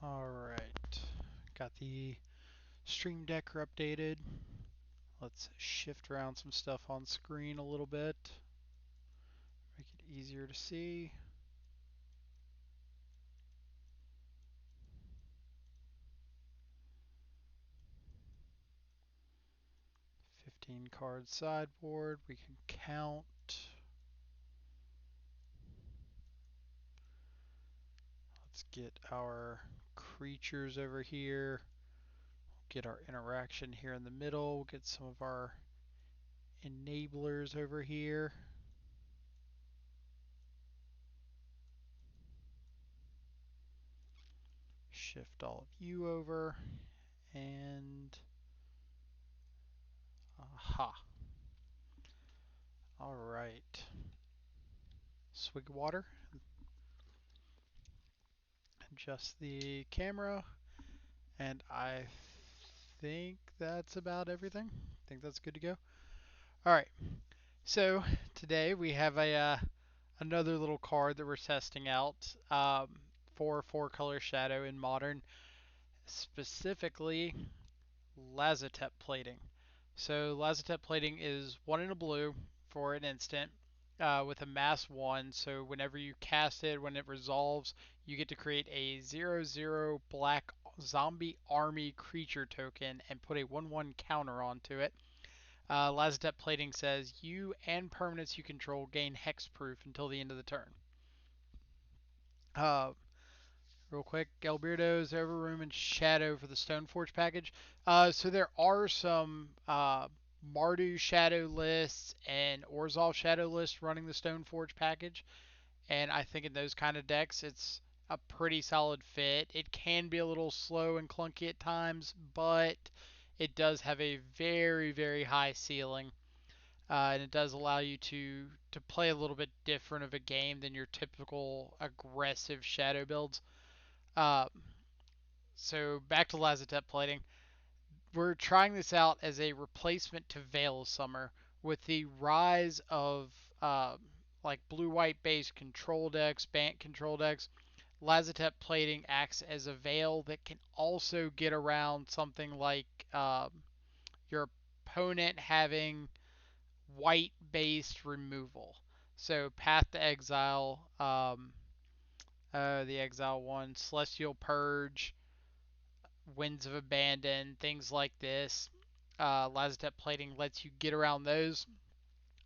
Alright, got the Stream Decker updated. Let's shift around some stuff on screen a little bit, make it easier to see. $15 sideboard, we can count. Let's get our creatures over here. Get our interaction here in the middle. Get some of our enablers over here. Shift all of you over. And aha. Alright. Swig of water. Adjust the camera. And I think that's about everything. I think that's good to go. Alright. So today we have another little card that we're testing out for 4-color shadow in Modern, specifically Lazotep plating. So Lazotep plating is 1 in a blue for an instant with a mass 1. So whenever you cast it, when it resolves, you get to create a 0/0 black zombie army creature token and put a 1/1 counter onto it. Lazotep plating says you and permanents you control gain hexproof until the end of the turn. Uh, Real quick, Galbeardo's Overroom and Shadow for the Stoneforge package. So there are some Mardu Shadow lists and Orzhov Shadow lists running the Stoneforge package, and I think in those kind of decks, it's a pretty solid fit. It can be a little slow and clunky at times, but it does have a very, very high ceiling. And it does allow you to play a little bit different of a game than your typical aggressive shadow builds. Uh, so back to Lazotep plating. We're trying this out as a replacement to Veil of Summer with the rise of like blue-white based control decks, Bant control decks. Lazotep plating acts as a veil that can also get around something like your opponent having white based removal. So Path to Exile, the Exile one, Celestial Purge, Winds of Abandon, things like this. Lazotep plating lets you get around those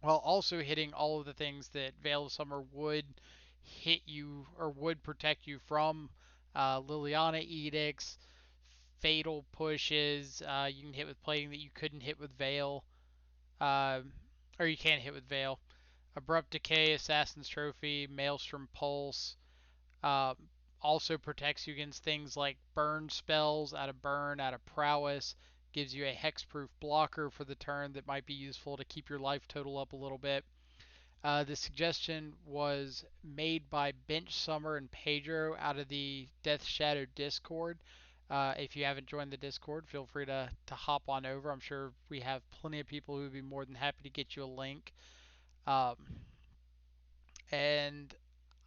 while also hitting all of the things that Veil of Summer would hit you or would protect you from. Liliana Edicts, Fatal Pushes, you can hit with plating that you couldn't hit with Veil, uh, or you can't hit with Veil. Abrupt Decay, Assassin's Trophy, Maelstrom Pulse, uh, also protects you against things like burn spells out of burn, out of prowess. Gives you a hexproof blocker for the turn that might be useful to keep your life total up a little bit. The suggestion was made by Bench Summer and Pedro out of the Death Shadow Discord. If you haven't joined the Discord, feel free to hop on over. I'm sure we have plenty of people who would be more than happy to get you a link. Um, and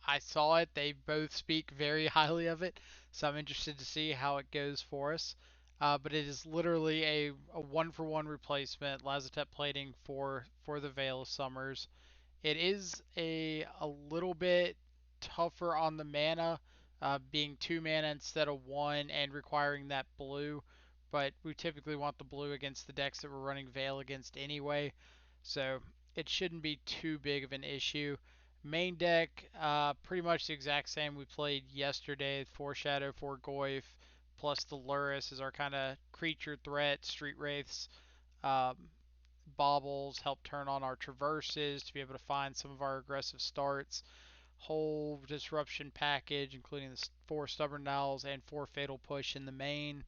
I saw it. They both speak very highly of it, so I'm interested to see how it goes for us. But it is literally a one-for-one replacement, Lazotep plating for the Veil of Summers. It is a little bit tougher on the mana, being 2 mana instead of 1 and requiring that blue. But we typically want the blue against the decks that we're running Veil against anyway, so it shouldn't be too big of an issue. Main deck, pretty much the exact same we played yesterday. 4 Shadow, 4 Goyf, plus the Lurrus is our kind of creature threat. Street Wraiths, um, Baubles help turn on our traverses to be able to find some of our aggressive starts. Whole disruption package, including the 4 Stubborn Gnawls and 4 Fatal Push in the main.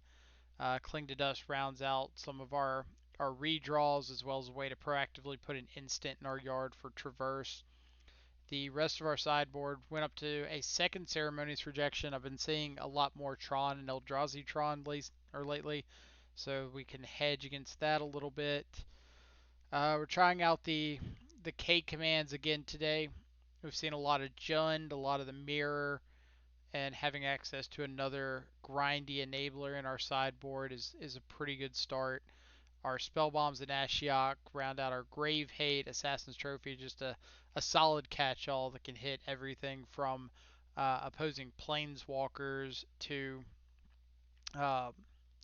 Cling to Dust rounds out some of our redraws, as well as a way to proactively put an instant in our yard for traverse. The rest of our sideboard went up to a second Ceremonious Rejection. I've been seeing a lot more Tron and Eldrazi Tron lately, so we can hedge against that a little bit. We're trying out the K commands again today. We've seen a lot of Jund, a lot of the Mirror, and having access to another grindy enabler in our sideboard is a pretty good start. Our Spellbombs and Ashiok round out our Grave Hate, Assassin's Trophy, just a solid catch-all that can hit everything from opposing planeswalkers to uh,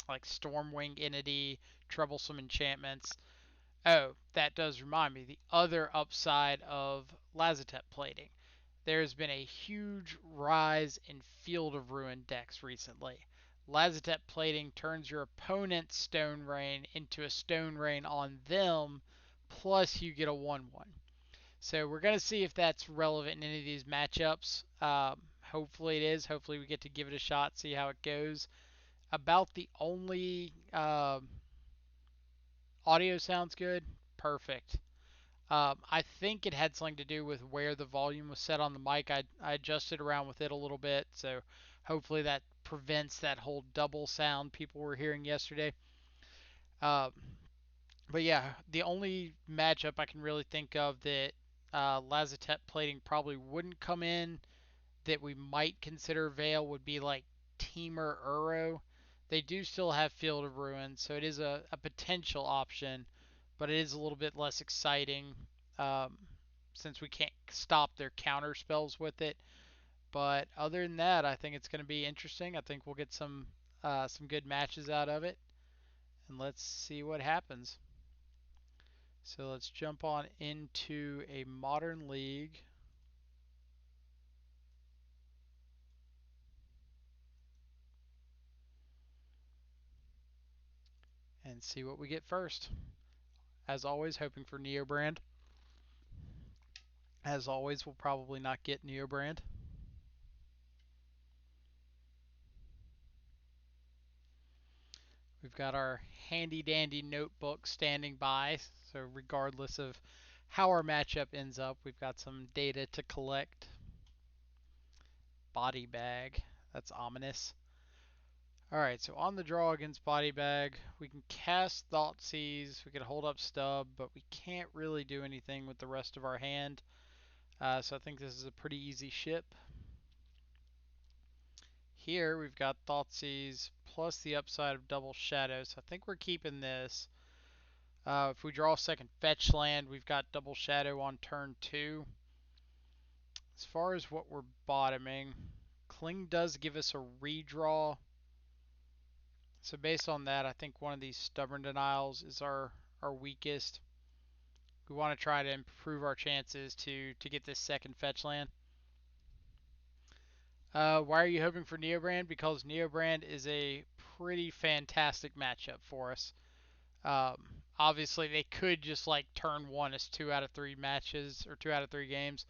like Stormwing Entity, troublesome enchantments. Oh, that does remind me, the other upside of Lazotep plating. There's been a huge rise in Field of Ruin decks recently. Lazotep plating turns your opponent's Stone Rain into a Stone Rain on them, plus you get a 1/1. So we're going to see if that's relevant in any of these matchups. Hopefully it is. Hopefully we get to give it a shot, see how it goes. About the only audio sounds good. Perfect. I think it had something to do with where the volume was set on the mic. I adjusted around with it a little bit, so hopefully that prevents that whole double sound people were hearing yesterday. Um, but yeah, the only matchup I can really think of that Lazotep plating probably wouldn't come in that we might consider Veil would be like Teamer Uro. They do still have Field of Ruin, so it is a potential option, but it is a little bit less exciting um, since we can't stop their counter spells with it. But other than that, I think it's going to be interesting. I think we'll get some good matches out of it, and let's see what happens. So let's jump on into a modern league. And see what we get first. As always, hoping for Neobrand. As always, we'll probably not get Neobrand. We've got our handy dandy notebook standing by, so regardless of how our matchup ends up, we've got some data to collect. Body bag, that's ominous. Alright, so on the draw against Body Bag, we can cast Thoughtseize, we can hold up Stub, but we can't really do anything with the rest of our hand. So I think this is a pretty easy ship. Here we've got Thoughtseize plus the upside of Double Shadow, so I think we're keeping this. If we draw a second fetch land, we've got Double Shadow on turn 2. As far as what we're bottoming, Cling does give us a redraw. So based on that, I think one of these Stubborn Denials is our weakest. We want to try to improve our chances to get this second fetch land. Why are you hoping for Neobrand? Because Neobrand is a pretty fantastic matchup for us. Obviously, they could just like turn one as 2 out of 3 matches or 2 out of 3 games,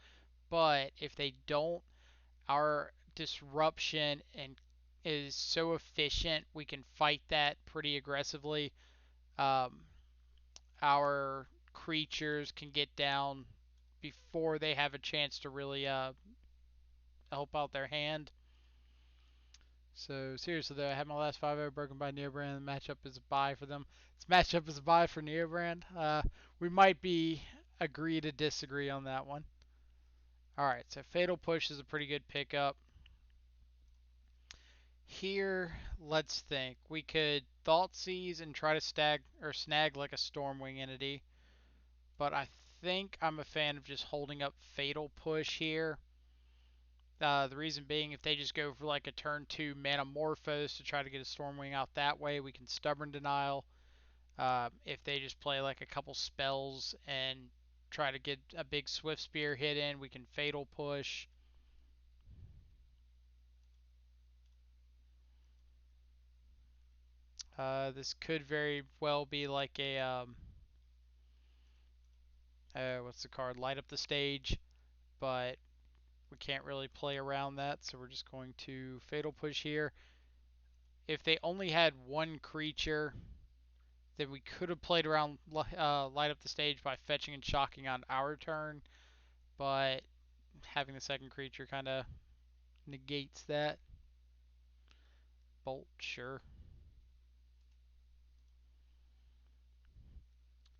but if they don't, our disruption and is so efficient we can fight that pretty aggressively. Um, our creatures can get down before they have a chance to really help out their hand. So seriously though, I had my last 5 broken by Neobrand. The matchup is a buy for them. This matchup is a buy for Neobrand. We might be agree to disagree on that one. All right, so Fatal Push is a pretty good pickup. Here, let's think. We could Thoughtseize and try to snag like a Stormwing entity, but I think I'm a fan of just holding up Fatal Push here. The reason being, if they just go for like a turn 2 Manamorphose to try to get a Stormwing out that way, we can Stubborn Denial. If they just play like a couple spells and try to get a big Swift Spear hit in, we can Fatal Push. This could very well be like a what's the card? Light Up the Stage, but we can't really play around that, so we're just going to Fatal Push here. If they only had one creature, then we could have played around Light Up the Stage by fetching and shocking on our turn, but having the second creature kind of negates that. Bolt, sure.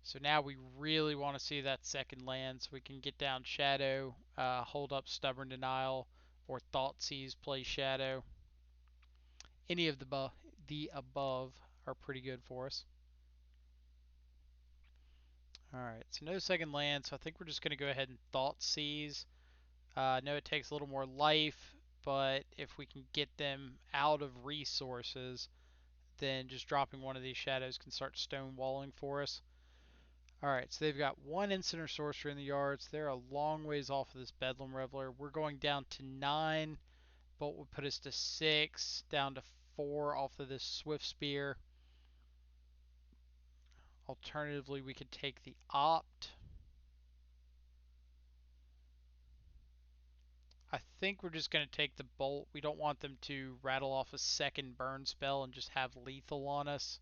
So now we really want to see that second land so we can get down Shadow, hold up Stubborn Denial, or Thoughtseize, play Shadow. Any of the above are pretty good for us. All right, so no second land, so I think we're just going to go ahead and Thought Seize. I know it takes a little more life, but if we can get them out of resources, then just dropping one of these shadows can start stonewalling for us. Alright, so they've got one instant or sorcery in the yards. They're a long ways off of this Bedlam Reveler. We're going down to 9. Bolt would put us to 6. Down to 4 off of this Swift Spear. Alternatively, we could take the Opt. I think we're just going to take the Bolt. We don't want them to rattle off a second burn spell and just have lethal on us.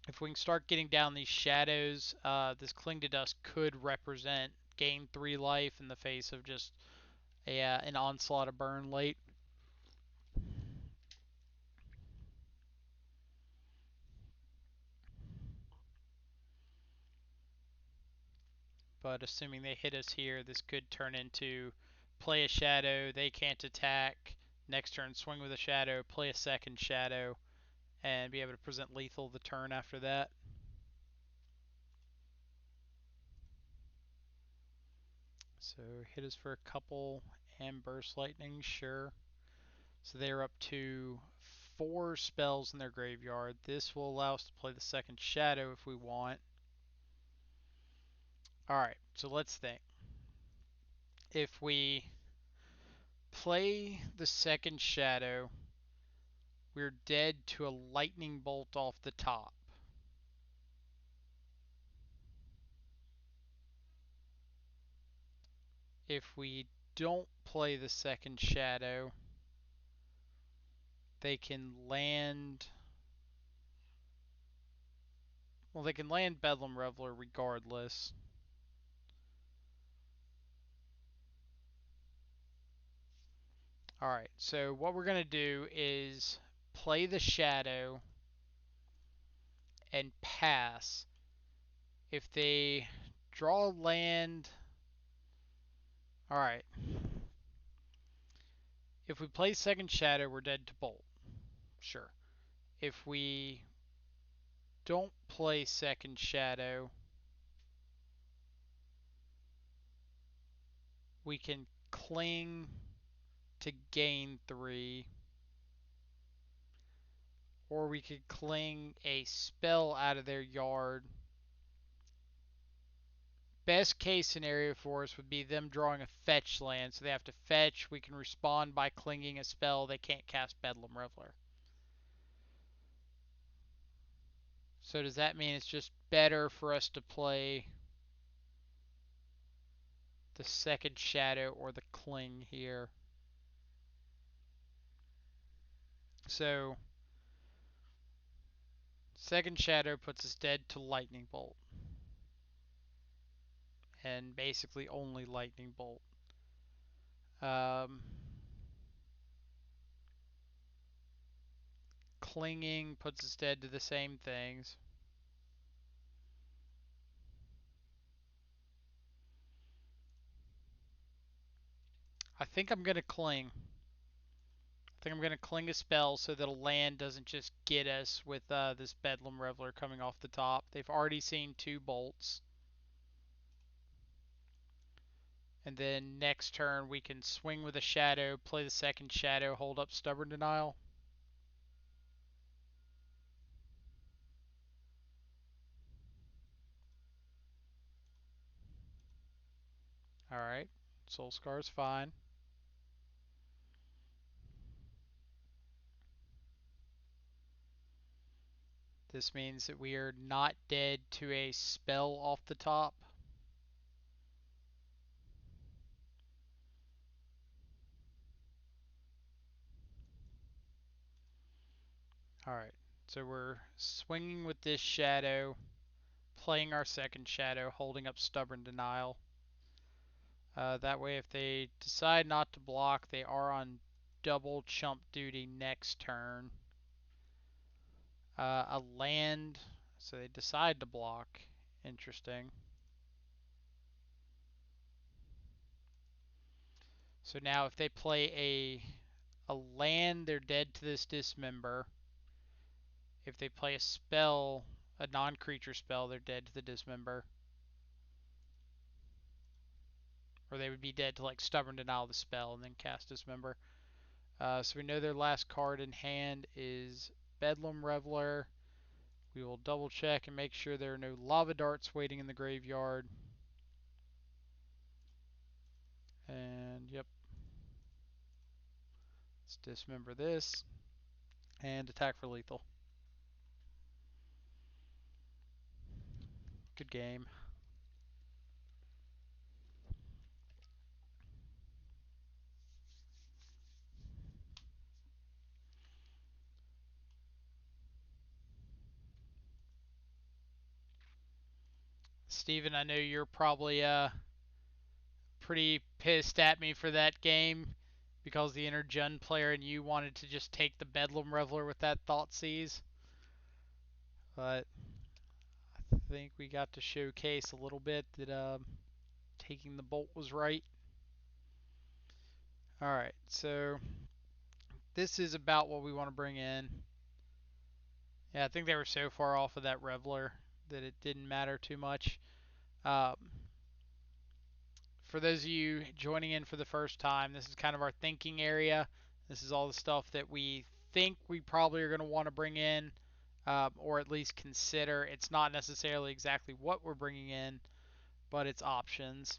If we can start getting down these shadows, this Cling to Dust could represent gain 3 life in the face of just an onslaught of burn late. But assuming they hit us here, this could turn into play a shadow, they can't attack, next turn swing with a shadow, play a second shadow, and be able to present lethal the turn after that. So hit us for a couple and burst lightning, sure. So they're up to 4 spells in their graveyard. This will allow us to play the second shadow if we want. Alright, so let's think. If we play the second shadow, we're dead to a lightning bolt off the top. If we don't play the second shadow, they can land. Well, they can land Bedlam Reveler regardless. Alright, so what we're going to do is play the shadow and pass. If they draw land. Alright. If we play second shadow, we're dead to bolt. Sure. If we don't play second shadow, we can cling to gain 3. Or we could cling a spell out of their yard. Best case scenario for us would be them drawing a fetch land, so they have to fetch. We can respond by clinging a spell. They can't cast Bedlam Reveler. So does that mean it's just better for us to play the second shadow or the cling here? So second shadow puts us dead to lightning bolt. And basically only lightning bolt. Clinging puts us dead to the same things. I think I'm going to cling. I think I'm going to cling a spell so that a land doesn't just get us with this Bedlam Reveler coming off the top. They've already seen 2 bolts. And then next turn we can swing with a shadow, play the second shadow, hold up Stubborn Denial. Alright, Soul Scar is fine. This means that we are not dead to a spell off the top. Alright, so we're swinging with this shadow, playing our second shadow, holding up Stubborn Denial. That way if they decide not to block, they are on double chump duty next turn. A land, so they decide to block. Interesting. So now if they play a land, they're dead to this dismember. If they play a spell, a non-creature spell, they're dead to the dismember. Or they would be dead to like stubborn denial of the spell and then cast dismember. So we know their last card in hand is Bedlam Reveler. We will double check and make sure there are no lava darts waiting in the graveyard. And yep, let's dismember this and attack for lethal. Good game. Steven, I know you're probably pretty pissed at me for that game because the inner Jun player and you wanted to just take the Bedlam Reveler with that Thoughtseize. But I think we got to showcase a little bit that taking the bolt was right. Alright, so this is about what we want to bring in. Yeah, I think they were so far off of that Reveler that it didn't matter too much. Um, for those of you joining in for the first time, this is kind of our thinking area. This is all the stuff that we think we probably are going to want to bring in, or at least consider. It's not necessarily exactly what we're bringing in, but it's options.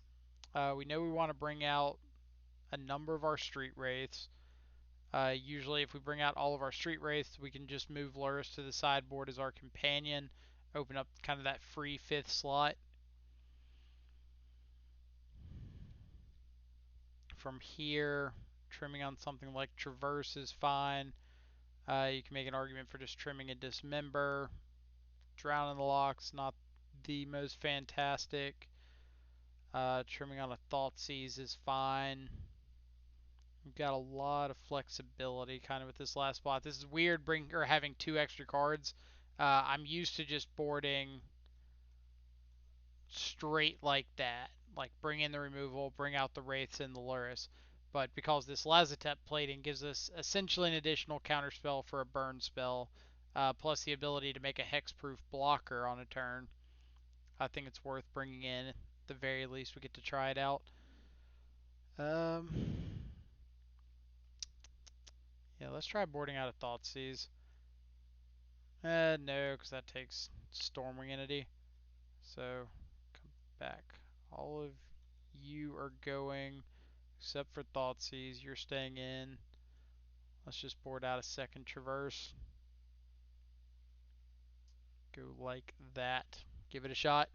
We know we want to bring out a number of our street wraiths. Usually, if we bring out all of our street wraiths, we can just move Lurrus to the sideboard as our companion, open up kind of that free fifth slot. From here, trimming on something like Traverse is fine. You can make an argument for just trimming a Dismember. Drown in the Locks, not the most fantastic. Trimming on a Thoughtseize is fine. We've got a lot of flexibility kind of with this last spot. This is weird having two extra cards. I'm used to just boarding straight like that. Like bring in the removal, bring out the Wraiths and the Lurrus. But because this Lazotep plating gives us essentially an additional counterspell for a burn spell, plus the ability to make a hexproof blocker on a turn, I think it's worth bringing in. At the very least, we get to try it out. Yeah, let's try boarding out a Thoughtseize. No, because that takes Stormwing Entity. So, come back. All of you are going, except for Thoughtseize. You're staying in. Let's just board out a second Traverse. Go like that. Give it a shot.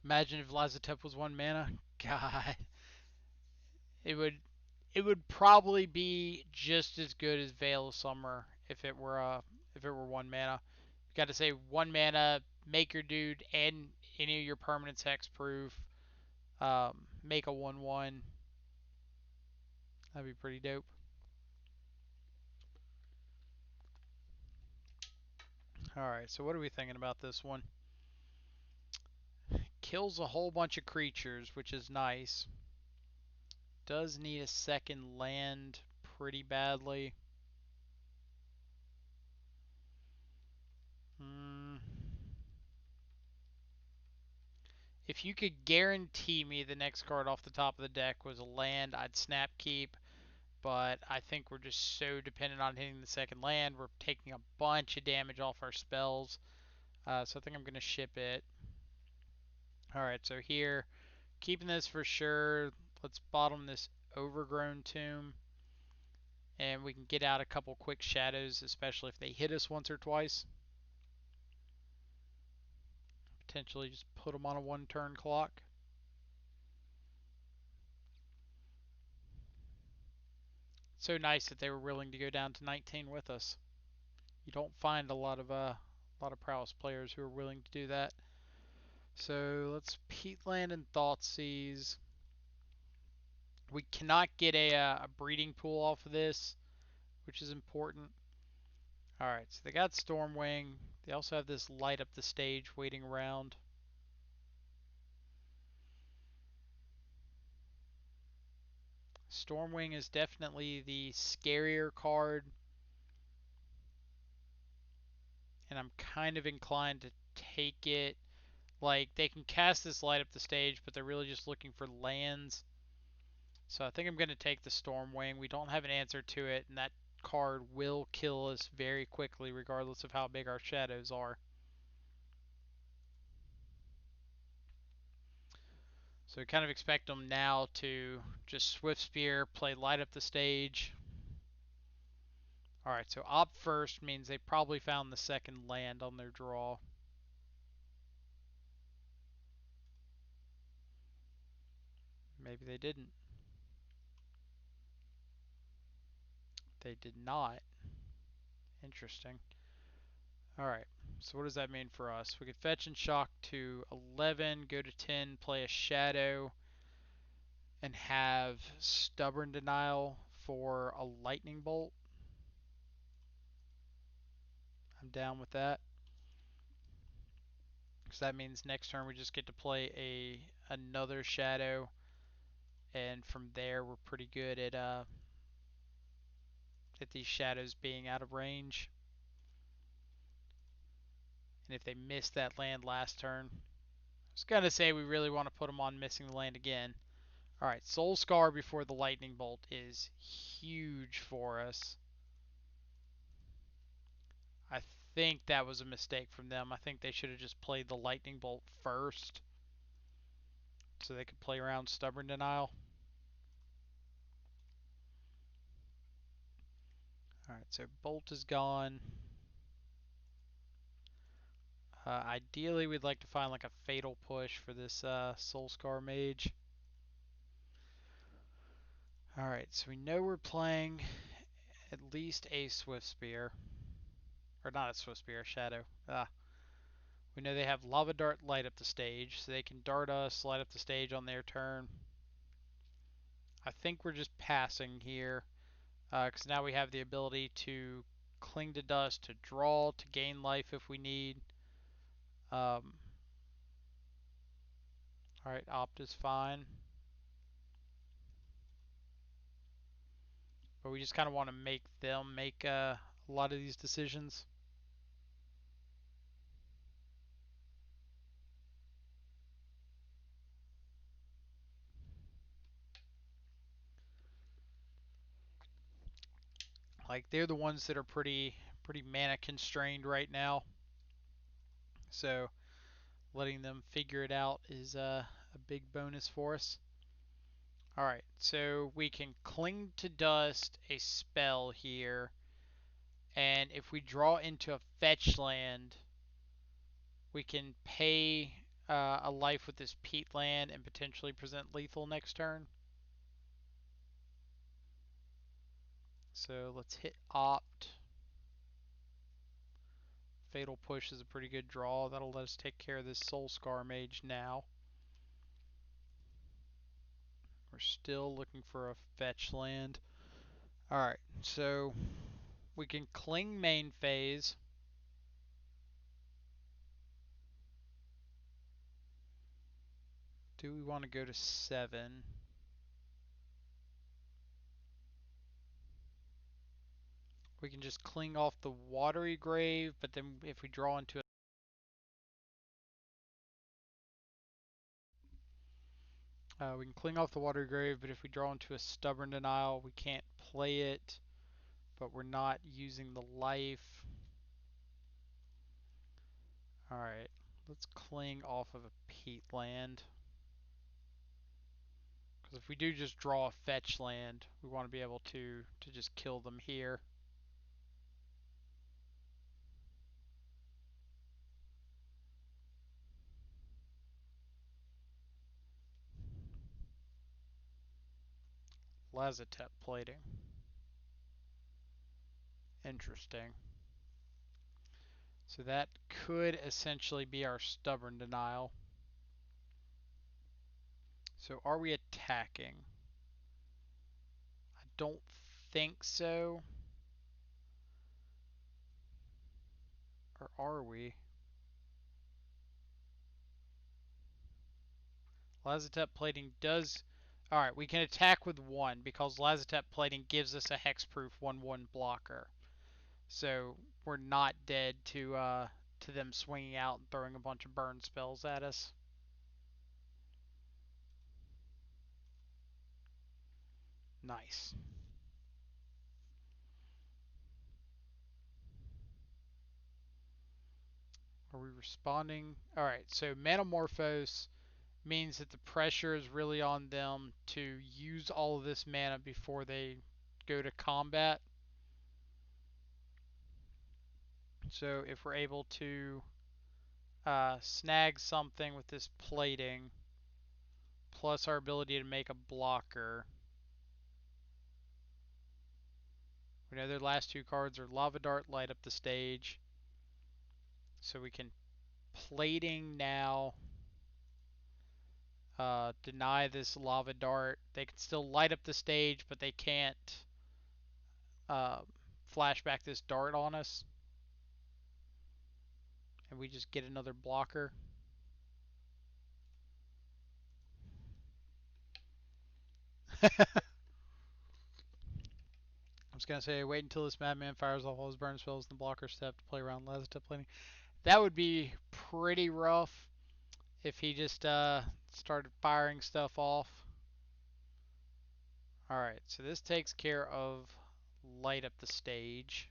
Imagine if Lazotep was 1 mana. God. It would probably be just as good as Veil of Summer if it were 1 mana. You got to say 1 mana, make your dude and any of your permanents hexproof. Make a 1/1. That'd be pretty dope. Alright, so what are we thinking about this one? Kills a whole bunch of creatures, which is nice. Does need a second land pretty badly. If you could guarantee me the next card off the top of the deck was a land, I'd snap keep. But I think we're just so dependent on hitting the second land. We're taking a bunch of damage off our spells. So I think I'm going to ship it. Alright, so here, keeping this for sure. Let's bottom this Overgrown Tomb. And we can get out a couple quick shadows, especially if they hit us once or twice. Potentially just put them on a 1-turn clock. So nice that they were willing to go down to 19 with us. You don't find a lot of prowess players who are willing to do that. So let's Peatland and Thoughtseize. We cannot get a breeding pool off of this, which is important. Alright, so they got Stormwing. They also have this light up the stage waiting around. Stormwing is definitely the scarier card, and I'm kind of inclined to take it. Like, they can cast this light up the stage, but they're really just looking for lands. So I think I'm going to take the Stormwing. We don't have an answer to it, and that card will kill us very quickly, regardless of how big our shadows are. So we kind of expect them now to just Swift Spear, play light up the stage. Alright, so opt first means they probably found the second land on their draw. Maybe they didn't. They did not. Interesting. Alright, so what does that mean for us? We could fetch and shock to 11, go to 10, play a shadow, and have stubborn denial for a lightning bolt. I'm down with that. Because that means next turn we just get to play another shadow, and from there we're pretty good at these shadows being out of range. And if they missed that land last turn, I was gonna say we really want to put them on missing the land again. Alright, Soul Scar before the Lightning Bolt is huge for us. I think that was a mistake from them. I think they should have just played the Lightning Bolt first, so they could play around Stubborn Denial. Alright, so Bolt is gone. Ideally, we'd like to find like a Fatal Push for this Soul Scar Mage. Alright, so we know we're playing at least a Swift Spear. Or not a Swift Spear, a Shadow. We know they have Lava Dart light up the stage, so they can dart us, light up the stage on their turn. I think we're just passing here, because now we have the ability to cling to dust, to draw, to gain life if we need. Alright, opt is fine. But we just kind of want to make them make a lot of these decisions. Like, they're the ones that are pretty mana constrained right now. So letting them figure it out is a big bonus for us. Alright, so we can cling to dust a spell here, and if we draw into a fetch land, we can pay a life with this peat land and potentially present lethal next turn. So let's hit opt. Fatal Push is a pretty good draw. That'll let us take care of this Soul Scar Mage now. We're still looking for a fetch land. Alright, so we can cling main phase. Do we want to go to 7? We can just cling off the Watery Grave, but then if we draw into we can cling off the Watery Grave, but if we draw into a Stubborn Denial, we can't play it, but we're not using the life. Alright, let's cling off of a peat land. Because if we do just draw a fetch land, we want to be able to just kill them here. Lazotep plating. Interesting. So that could essentially be our Stubborn Denial. So are we attacking? I don't think so. Or are we? Lazotep plating does... Alright, we can attack with 1 because Lazotep plating gives us a hexproof 1/1 blocker. So we're not dead to them swinging out and throwing a bunch of burn spells at us. Nice. Are we responding? Alright, so Manamorphose means that the pressure is really on them to use all of this mana before they go to combat. So if we're able to snag something with this plating, plus our ability to make a blocker. We know their last 2 cards are Lava Dart, Light Up the Stage. So we can plating now deny this Lava Dart. They can still light up the stage, but they can't uh, flashback this dart on us. And we just get another blocker. I was going to say, wait until this madman fires off all his burn spells and the blocker step to play around Lazotep plating. That would be pretty rough if he just started firing stuff off. Alright, so this takes care of light up the stage,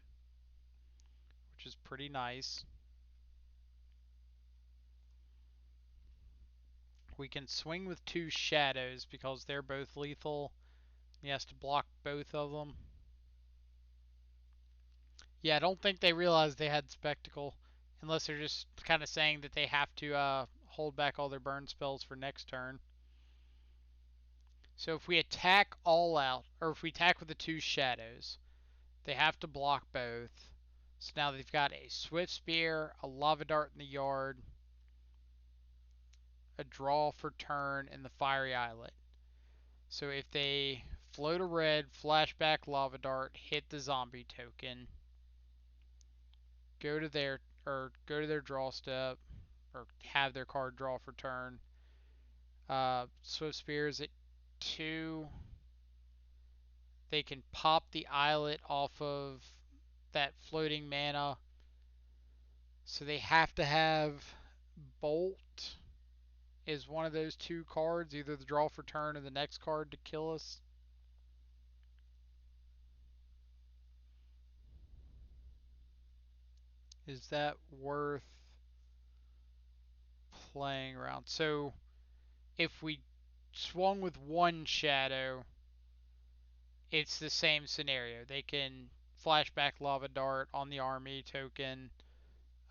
which is pretty nice. We can swing with 2 shadows because they're both lethal. He has to block both of them. Yeah, I don't think they realized they had Spectacle, unless they're just kind of saying that they have to hold back all their burn spells for next turn. So if we attack all out, or if we attack with the 2 shadows, they have to block both. So now they've got a Swift Spear, a Lava Dart in the yard, a draw for turn, and the Fiery Islet. So if they float a red, flashback Lava Dart, hit the zombie token, go to their draw step, or have their card draw for turn. Swift Spears at 2. They can pop the Islet off of that floating mana. So they have to have Bolt is one of those 2 cards, either the draw for turn or the next card to kill us. Is that worth playing around? So if we swung with 1 shadow, it's the same scenario. They can flashback Lava Dart on the army token,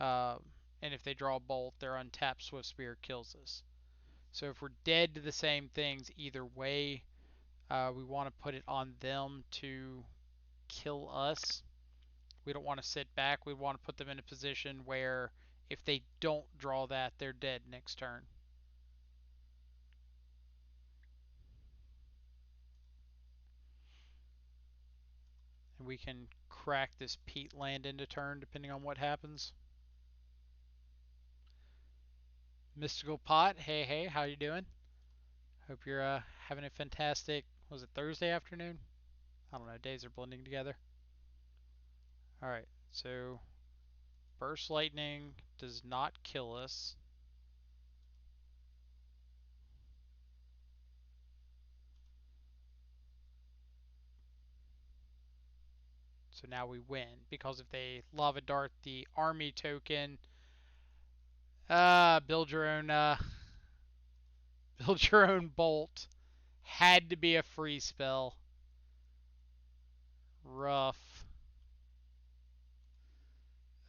uh, and if they draw a bolt, their untapped Swift Spear kills us. So if we're dead to the same things either way, we want to put it on them to kill us. We don't want to sit back. We want to put them in a position where if they don't draw that, they're dead next turn. And we can crack this peat land into turn depending on what happens. Mystical Pot, hey hey, how you doing? Hope you're having a fantastic, was it Thursday afternoon? I don't know, days are blending together. Alright, so Burst Lightning does not kill us. So now we win, because if they Lava Dart the army token, build your own build your own bolt. Had to be a free spell. Rough.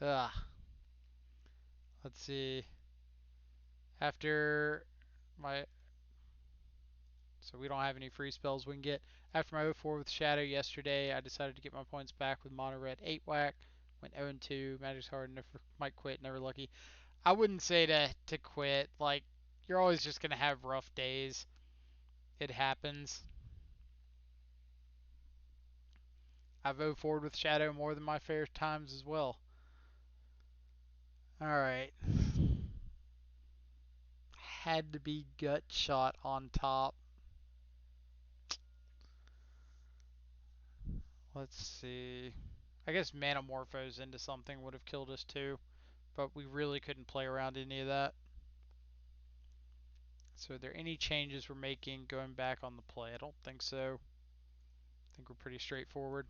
Ugh. Let's see. After my So we don't have any free spells we can get. After my 0-4 with Shadow yesterday, I decided to get my points back with Mono Red 8 whack. Went 0-2. Magic's hard, never might quit, never lucky. I wouldn't say to quit. Like, you're always just gonna have rough days. It happens. I've 0-4 with Shadow more than my fair times as well. Alright. Had to be gut shot on top. Let's see. I guess Manamorphose into something would have killed us too, but we really couldn't play around any of that. So, are there any changes we're making going back on the play? I don't think so. I think we're pretty straightforward.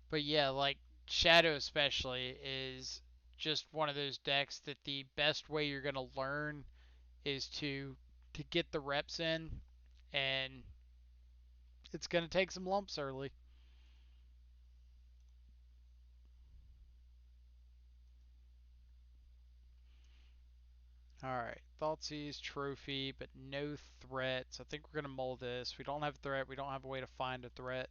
But yeah, like Shadow especially is just one of those decks that the best way you're going to learn is to get the reps in, and it's going to take some lumps early. All right, Thoughtseize trophy, but no threats. I think we're gonna mull this. We don't have a threat. We don't have a way to find a threat.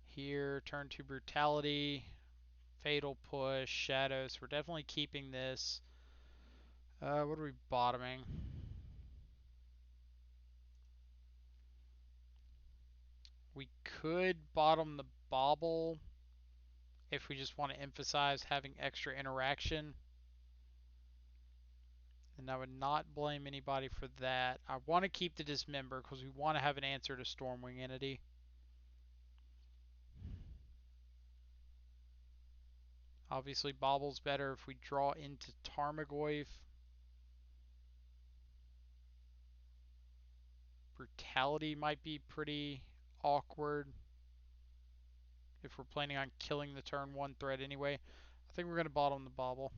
Here, turn to brutality, fatal push, shadows. We're definitely keeping this. What are we bottoming? We could bottom the bauble if we just want to emphasize having extra interaction. And I would not blame anybody for that. I want to keep the dismember because we want to have an answer to Stormwing Entity. Obviously, Bauble's better if we draw into Tarmogoyf. Brutality might be pretty awkward if we're planning on killing the turn one threat anyway. I think we're going to bottom the Bauble.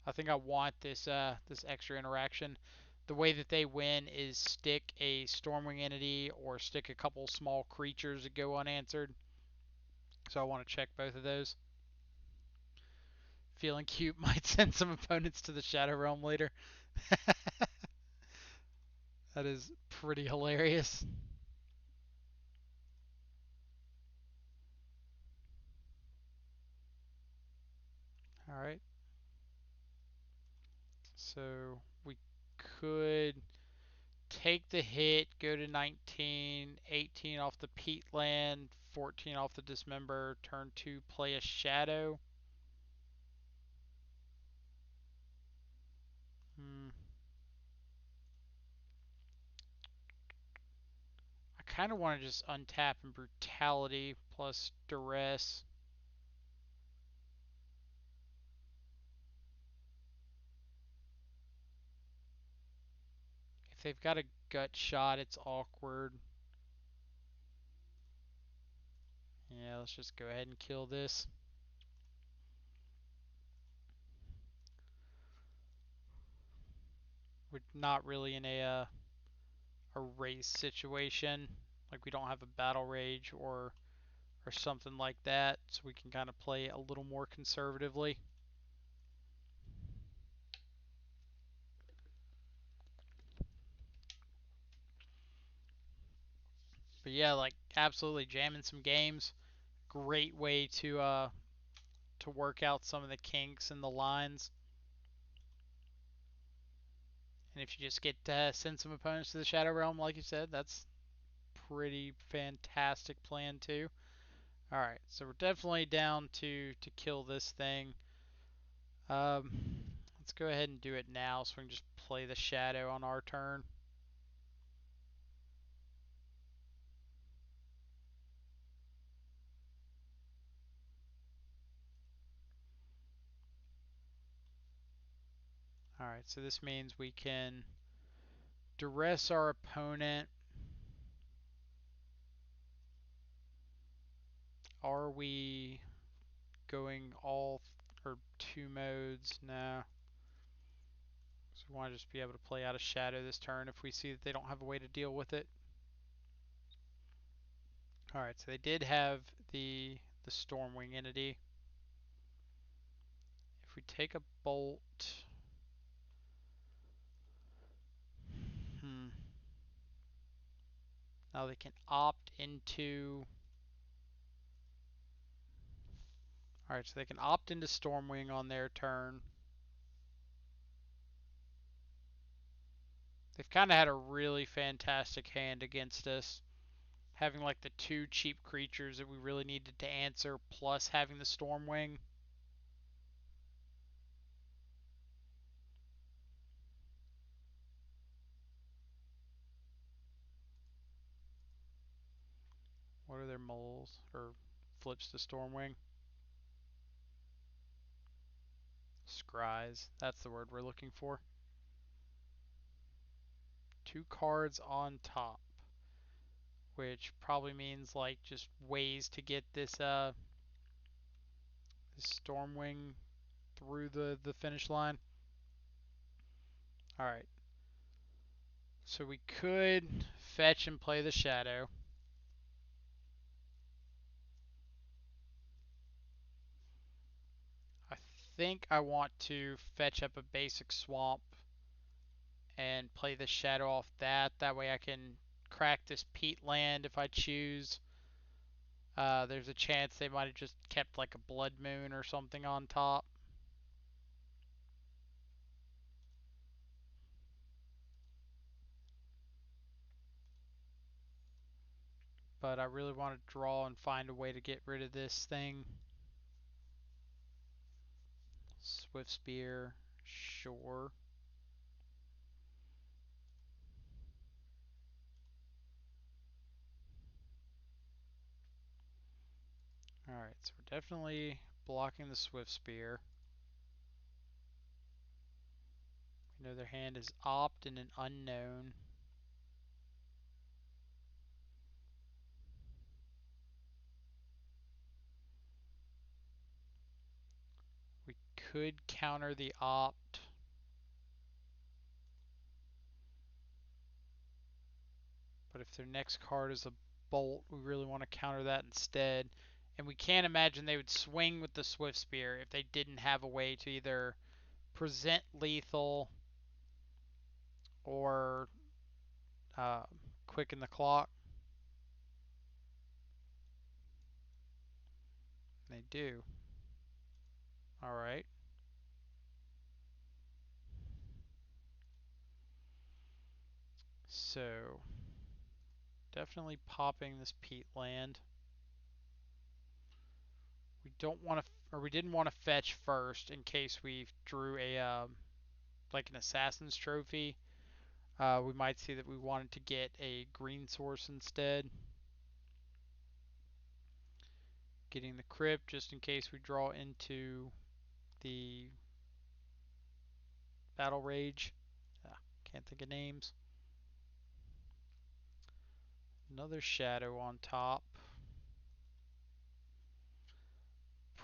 I think I want this extra interaction. The way that they win is stick a Stormwing Entity or stick a couple small creatures that go unanswered. So I want to check both of those. Feeling cute might send some opponents to the Shadow Realm later. That is pretty hilarious. All right. So we could take the hit, go to 19, 18 off the peatland, 14 off the dismember, turn 2, play a shadow. Hmm. I kind of want to just untap and brutality plus duress. If they've got a gut shot, it's awkward. Yeah, let's just go ahead and kill this. We're not really in a race situation. Like we don't have a battle rage or something like that, so we can kind of play a little more conservatively. But yeah, like absolutely jamming some games. Great way to work out some of the kinks and the lines. And if you just get to send some opponents to the Shadow Realm, like you said, that's pretty fantastic plan too. All right, so we're definitely down to kill this thing. Let's go ahead and do it now, so we can just play the Shadow on our turn. All right, so this means we can duress our opponent. Are we going all or two modes? No. So we want to just be able to play out a shadow this turn if we see that they don't have a way to deal with it. Alright, so they did have the Stormwing Entity. If we take a bolt... Hmm. Now they can opt into... Alright, so they can opt into Stormwing on their turn. They've kind of had a really fantastic hand against us. Having like the two cheap creatures that we really needed to answer, plus having the Stormwing. What are their moles? Or flips to Stormwing? Scries. That's the word we're looking for. 2 cards on top, which probably means like just ways to get this Stormwing through the finish line. All right. So we could fetch and play the Shadow. I think I want to fetch up a basic swamp and play the Shadow off that. That way I can crack this peat land if I choose. There's a chance they might have just kept like a Blood Moon or something on top. But I really want to draw and find a way to get rid of this thing. Swift Spear, sure. Alright, so we're definitely blocking the Swift Spear. We know their hand is Opt and an Unknown. We could counter the Opt. But if their next card is a Bolt, we really want to counter that instead. And we can't imagine they would swing with the Swift Spear if they didn't have a way to either present lethal or uh, quicken the clock. They do. Alright. So, definitely popping this peat land. We don't want to, or we didn't want to fetch first in case we drew a like an assassin's trophy. We might see that we wanted to get a green source instead. Getting the crypt just in case we draw into the battle rage. Can't think of names. Another shadow on top.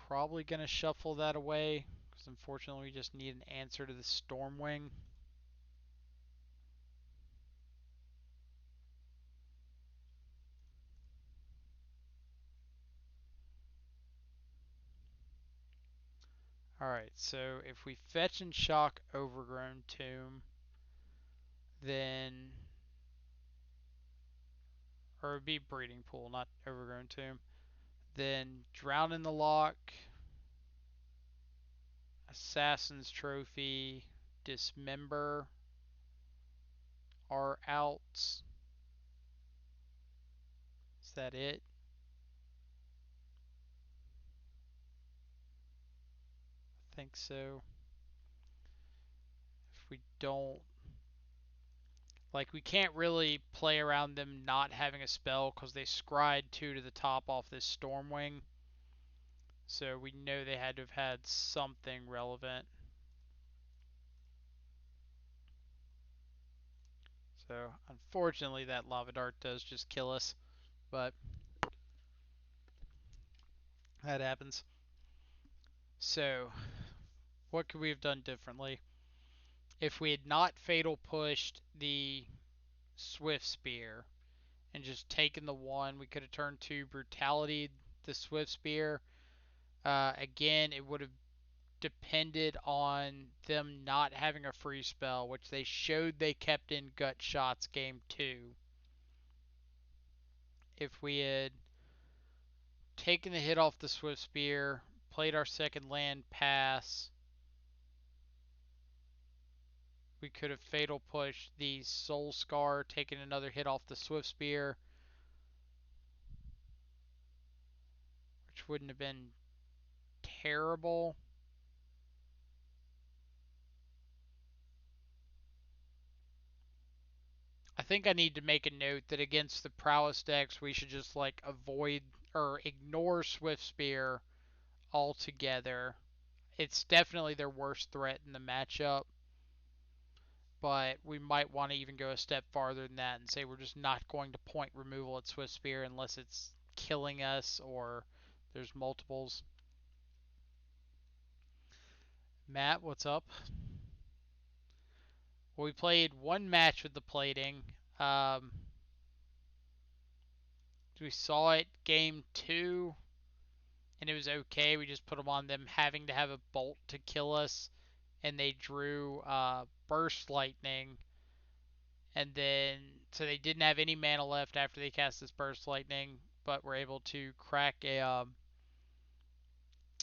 Probably going to shuffle that away because unfortunately we just need an answer to the Stormwing. Alright, so if we fetch and shock Overgrown Tomb, then. Or it would be Breeding Pool, not Overgrown Tomb. Then Drown in the Lock, Assassin's Trophy, Dismember are outs. Is that it? I think so. If we don't. Like, we can't really play around them not having a spell because they scried 2 to the top off this Stormwing. So we know they had to have had something relevant. So unfortunately that Lava Dart does just kill us. But that happens. So what could we have done differently? If we had not Fatal Pushed the Swift Spear and just taken the 1, we could have turned to Brutality the Swift Spear. Again, it would have depended on them not having a free spell, which they showed they kept in Gut Shots game 2. If we had taken the hit off the Swift Spear, played our second land pass, we could have Fatal Pushed the Soul Scar, taken another hit off the Swift Spear, which wouldn't have been terrible. I think I need to make a note that against the prowess decks, we should just like avoid or ignore Swift Spear altogether. It's definitely their worst threat in the matchup, but we might want to even go a step farther than that and say we're just not going to point removal at Swift Spear unless it's killing us or there's multiples. Matt, what's up? Well, we played one match with the plating. We saw it game two, and it was okay. We just put them on them having to have a bolt to kill us, and they drew burst lightning, and then so they didn't have any mana left after they cast this burst lightning, but were able to crack a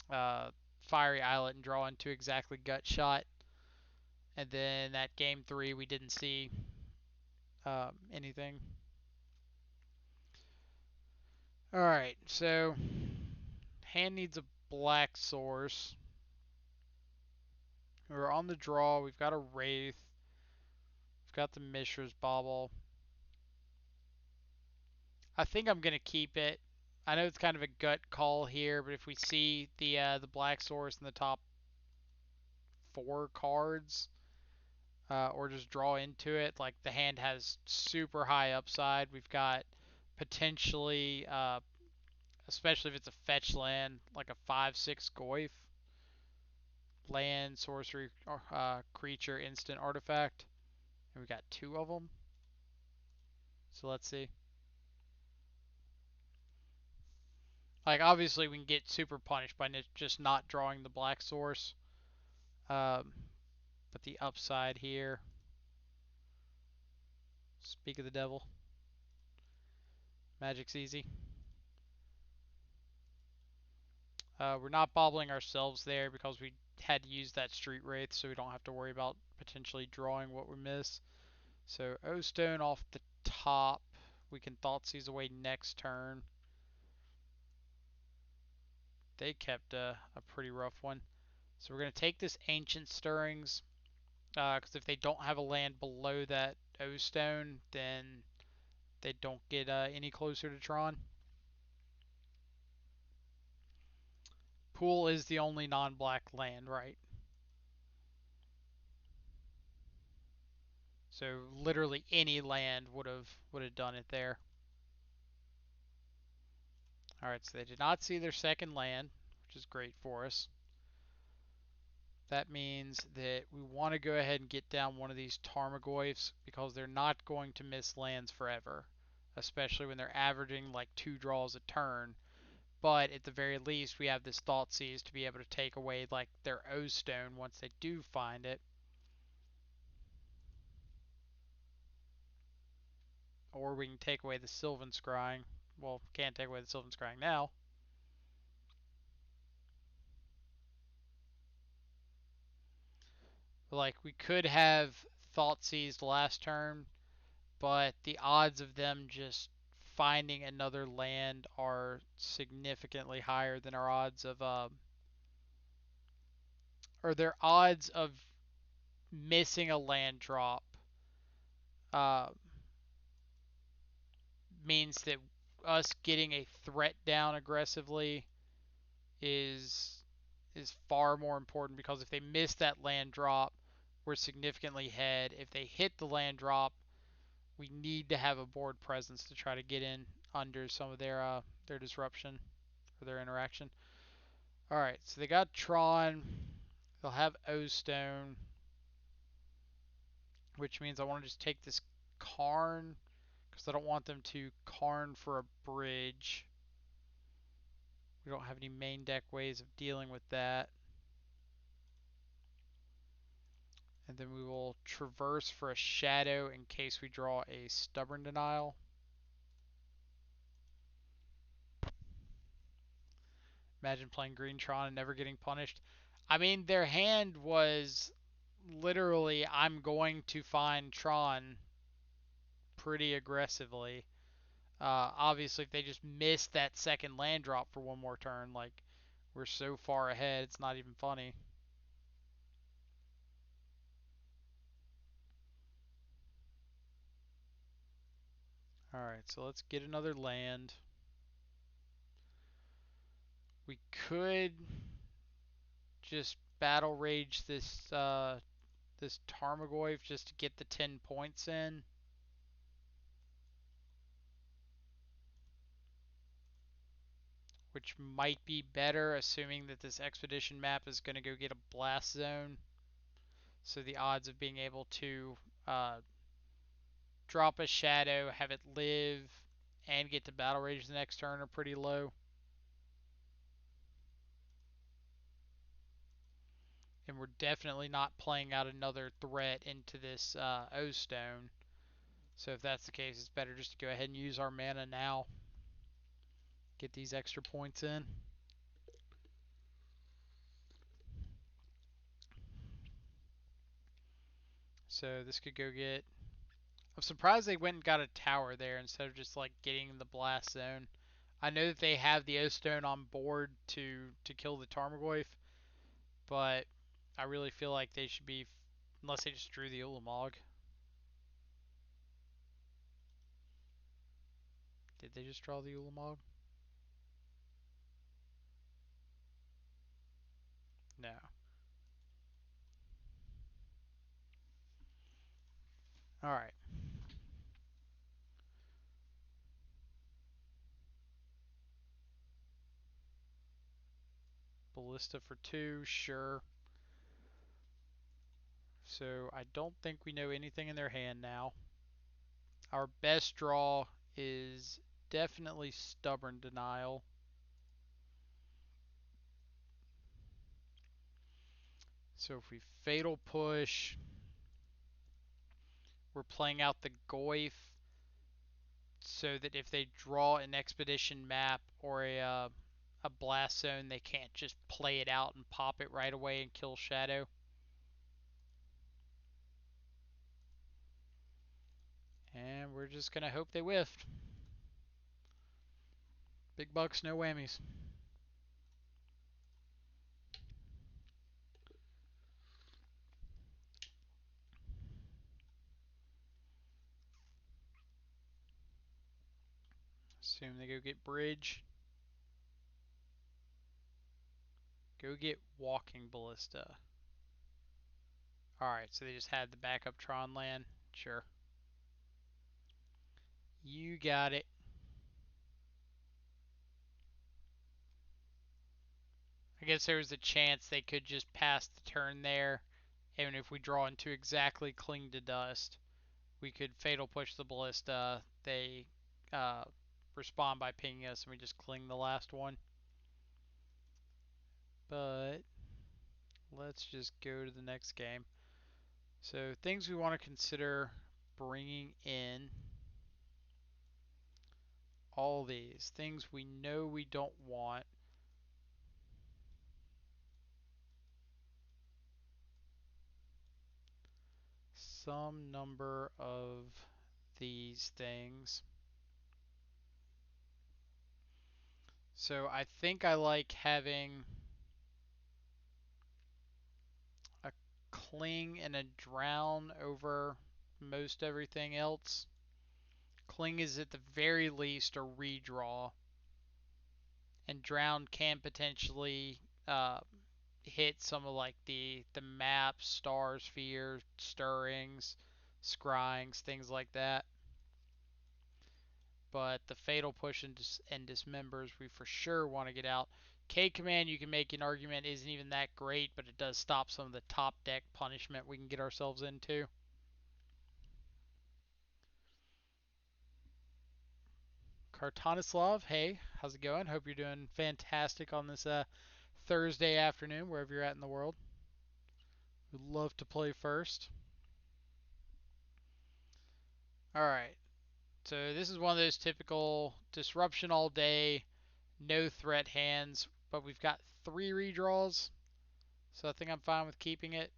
uh, fiery islet and draw into exactly gut shot. And then that game three, we didn't see anything. All right, so hand needs a black source. We're on the draw. We've got a wraith. We've got the Mishra's bauble. I think I'm gonna keep it. I know it's kind of a gut call here, but if we see the black source in the top four cards, or just draw into it, like the hand has super high upside. We've got potentially, especially if it's a fetch land, like a 5/6 Goyf land, sorcery, creature, instant, artifact, and we got two of them. So let's see. Like obviously we can get super punished by just not drawing the black source, um, but the upside here. Speak of the devil. Magic's easy. We're not bobbling ourselves there because we had to use that Street Wraith, so we don't have to worry about potentially drawing what we miss. So O-Stone off the top. We can Thoughtseize away next turn. They kept a pretty rough one. So we're going to take this Ancient Stirrings, because if they don't have a land below that O-Stone, then they don't get any closer to Tron. Pool is the only non-black land, right? So literally any land would have done it there. All right, so they did not see their second land, which is great for us. That means that we want to go ahead and get down one of these Tarmogoyfs because they're not going to miss lands forever, especially when they're averaging like 2 draws a turn. But at the very least, we have this Thoughtseize to be able to take away like their O-Stone once they do find it. Or we can take away the Sylvan Scrying. Well, can't take away the Sylvan Scrying now. But like we could have Thoughtseize last turn, but the odds of them just finding another land are significantly higher than our odds of or their odds of missing a land drop uh, means that us getting a threat down aggressively is far more important because if they miss that land drop, we're significantly ahead. If they hit the land drop, we need to have a board presence to try to get in under some of their disruption or their interaction. All right, so they got Tron. They'll have O-Stone, which means I want to just take this Karn because I don't want them to Karn for a bridge. We don't have any main deck ways of dealing with that. And then we will traverse for a shadow in case we draw a stubborn denial. Imagine playing Green Tron and never getting punished. I mean, their hand was literally, I'm going to find Tron pretty aggressively. Obviously, if they just miss that second land drop for one more turn, like, we're so far ahead, it's not even funny. Alright, so let's get another land. We could just battle rage this Tarmogoyf just to get the 10 points in. Which might be better, assuming that this expedition map is going to go get a blast zone. So the odds of being able to uh, drop a shadow, have it live, and get to battle rage the next turn are pretty low. And we're definitely not playing out another threat into this O-Stone. So if that's the case, it's better just to go ahead and use our mana now. Get these extra points in. So this could go get... I'm surprised they went and got a tower there instead of just like getting the blast zone. I know that they have the O-Stone on board to kill the Tarmogoyf, but I really feel like they should be... Unless they just drew the Ulamog. Did they just draw the Ulamog? No. Alright. Ballista for 2, sure. So I don't think we know anything in their hand now. Our best draw is definitely Stubborn Denial. So if we Fatal Push, we're playing out the Goyf so that if they draw an Expedition map or a Blast Zone, they can't just play it out and pop it right away and kill Shadow. And we're just going to hope they whiffed. Big bucks, no whammies. Assume they go get Bridge. Go get Walking Ballista. Alright, so they just had the backup Tron land. Sure. You got it. I guess there was a chance they could just pass the turn there. And if we draw into exactly Cling to Dust, we could Fatal Push the Ballista. They uh, respond by pinging us, and we just cling the last one. But let's just go to the next game. So things we want to consider bringing in. All these things we know we don't want. Some number of these things. So I think I like having a Cling and a Drown over most everything else. Cling is at the very least a redraw, and Drown can potentially uh, hit some of like the maps, Star Sphere, Stirrings, Scryings, things like that. But the Fatal Push and Dismembers we for sure want to get out. K Command, you can make an argument, isn't even that great, but it does stop some of the top deck punishment we can get ourselves into. Kartanislav, hey, how's it going? Hope you're doing fantastic on this Thursday afternoon, wherever you're at in the world. We'd love to play first. Alright, so this is one of those typical disruption all day, no threat hands, but we've got 3 redraws, so I think I'm fine with keeping it.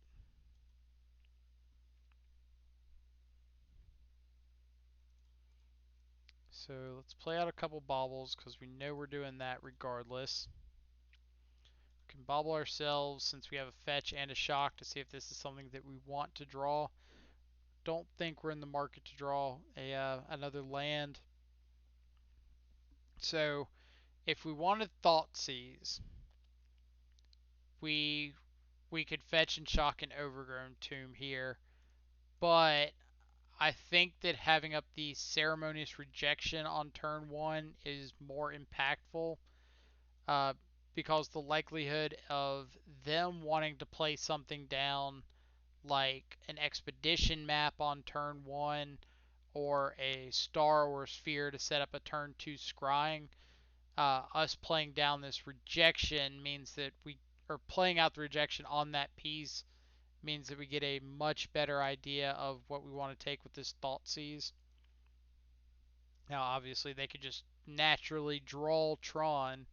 So let's play out a couple baubles because we know we're doing that regardless. We can bauble ourselves since we have a fetch and a shock to see if this is something that we want to draw. don't think we're in the market to draw a another land. So if we wanted Thought Seize, we we could fetch and shock an Overgrown Tomb here, but I think that having up the Ceremonious Rejection on turn one is more impactful, uh, because the likelihood of them wanting to play something down like an expedition map on turn one or a star or sphere to set up a turn two scrying, us playing down this rejection means that we or playing out the rejection on that piece means that we get a much better idea of what we want to take with this Thought Seize. Now, obviously, they could just naturally draw Tron,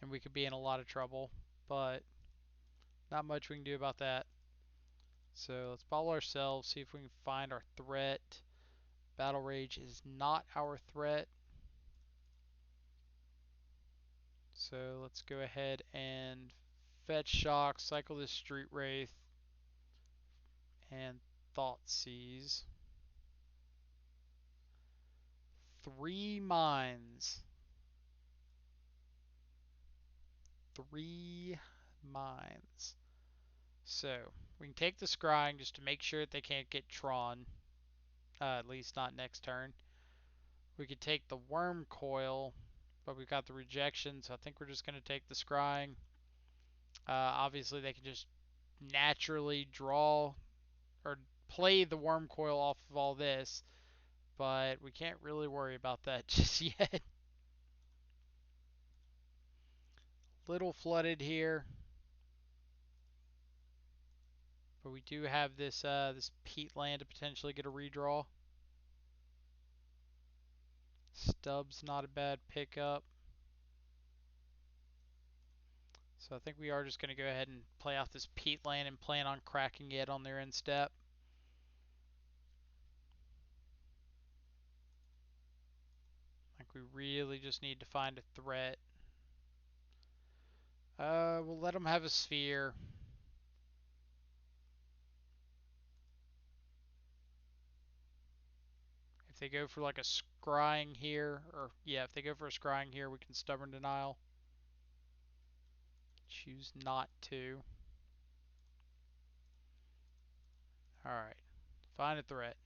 and we could be in a lot of trouble, but not much we can do about that. So let's bottle ourselves, see if we can find our threat. Battle Rage is not our threat. So let's go ahead and fetch Shock, cycle this Street Wraith, and Thought Seize. 3 mines. 3 mines. So we can take the scrying just to make sure that they can't get Tron, at least not next turn. We could take the worm coil, but we've got the rejection, so I think we're just going to take the scrying. Obviously, they can just naturally draw or play the worm coil off of all this, but we can't really worry about that just yet. Little flooded here, but we do have this peat land to potentially get a redraw. Stub's not a bad pickup. So I think we are just going to go ahead and play off this peat land and plan on cracking it on their end step. I think we really just need to find a threat. We'll let them have a sphere. If they go for like a scrying here, or yeah, if they go for a scrying here, we can stubborn denial. Choose not to. Alright. Find a threat.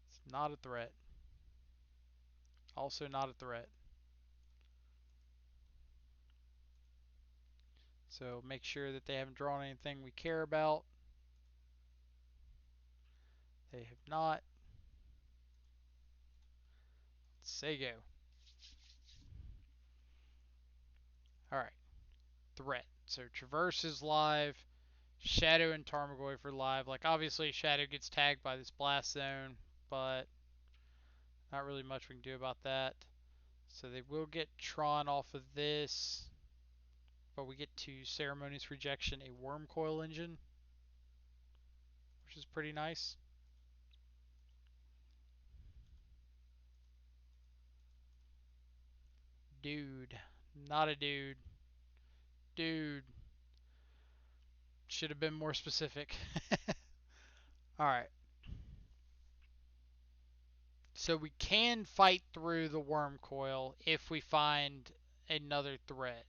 It's not a threat. Also not a threat. So make sure that they haven't drawn anything we care about. They have not. Let's say go. Alright. Threat. So Traverse is live. Shadow and Tarmogoyf are live. Like, obviously, Shadow gets tagged by this blast zone, but not really much we can do about that. So they will get Tron off of this, but we get to Ceremonious Rejection a Worm Coil Engine, which is pretty nice. Dude. Not a dude. Dude. Should have been more specific. Alright. So we can fight through the Worm Coil if we find another threat.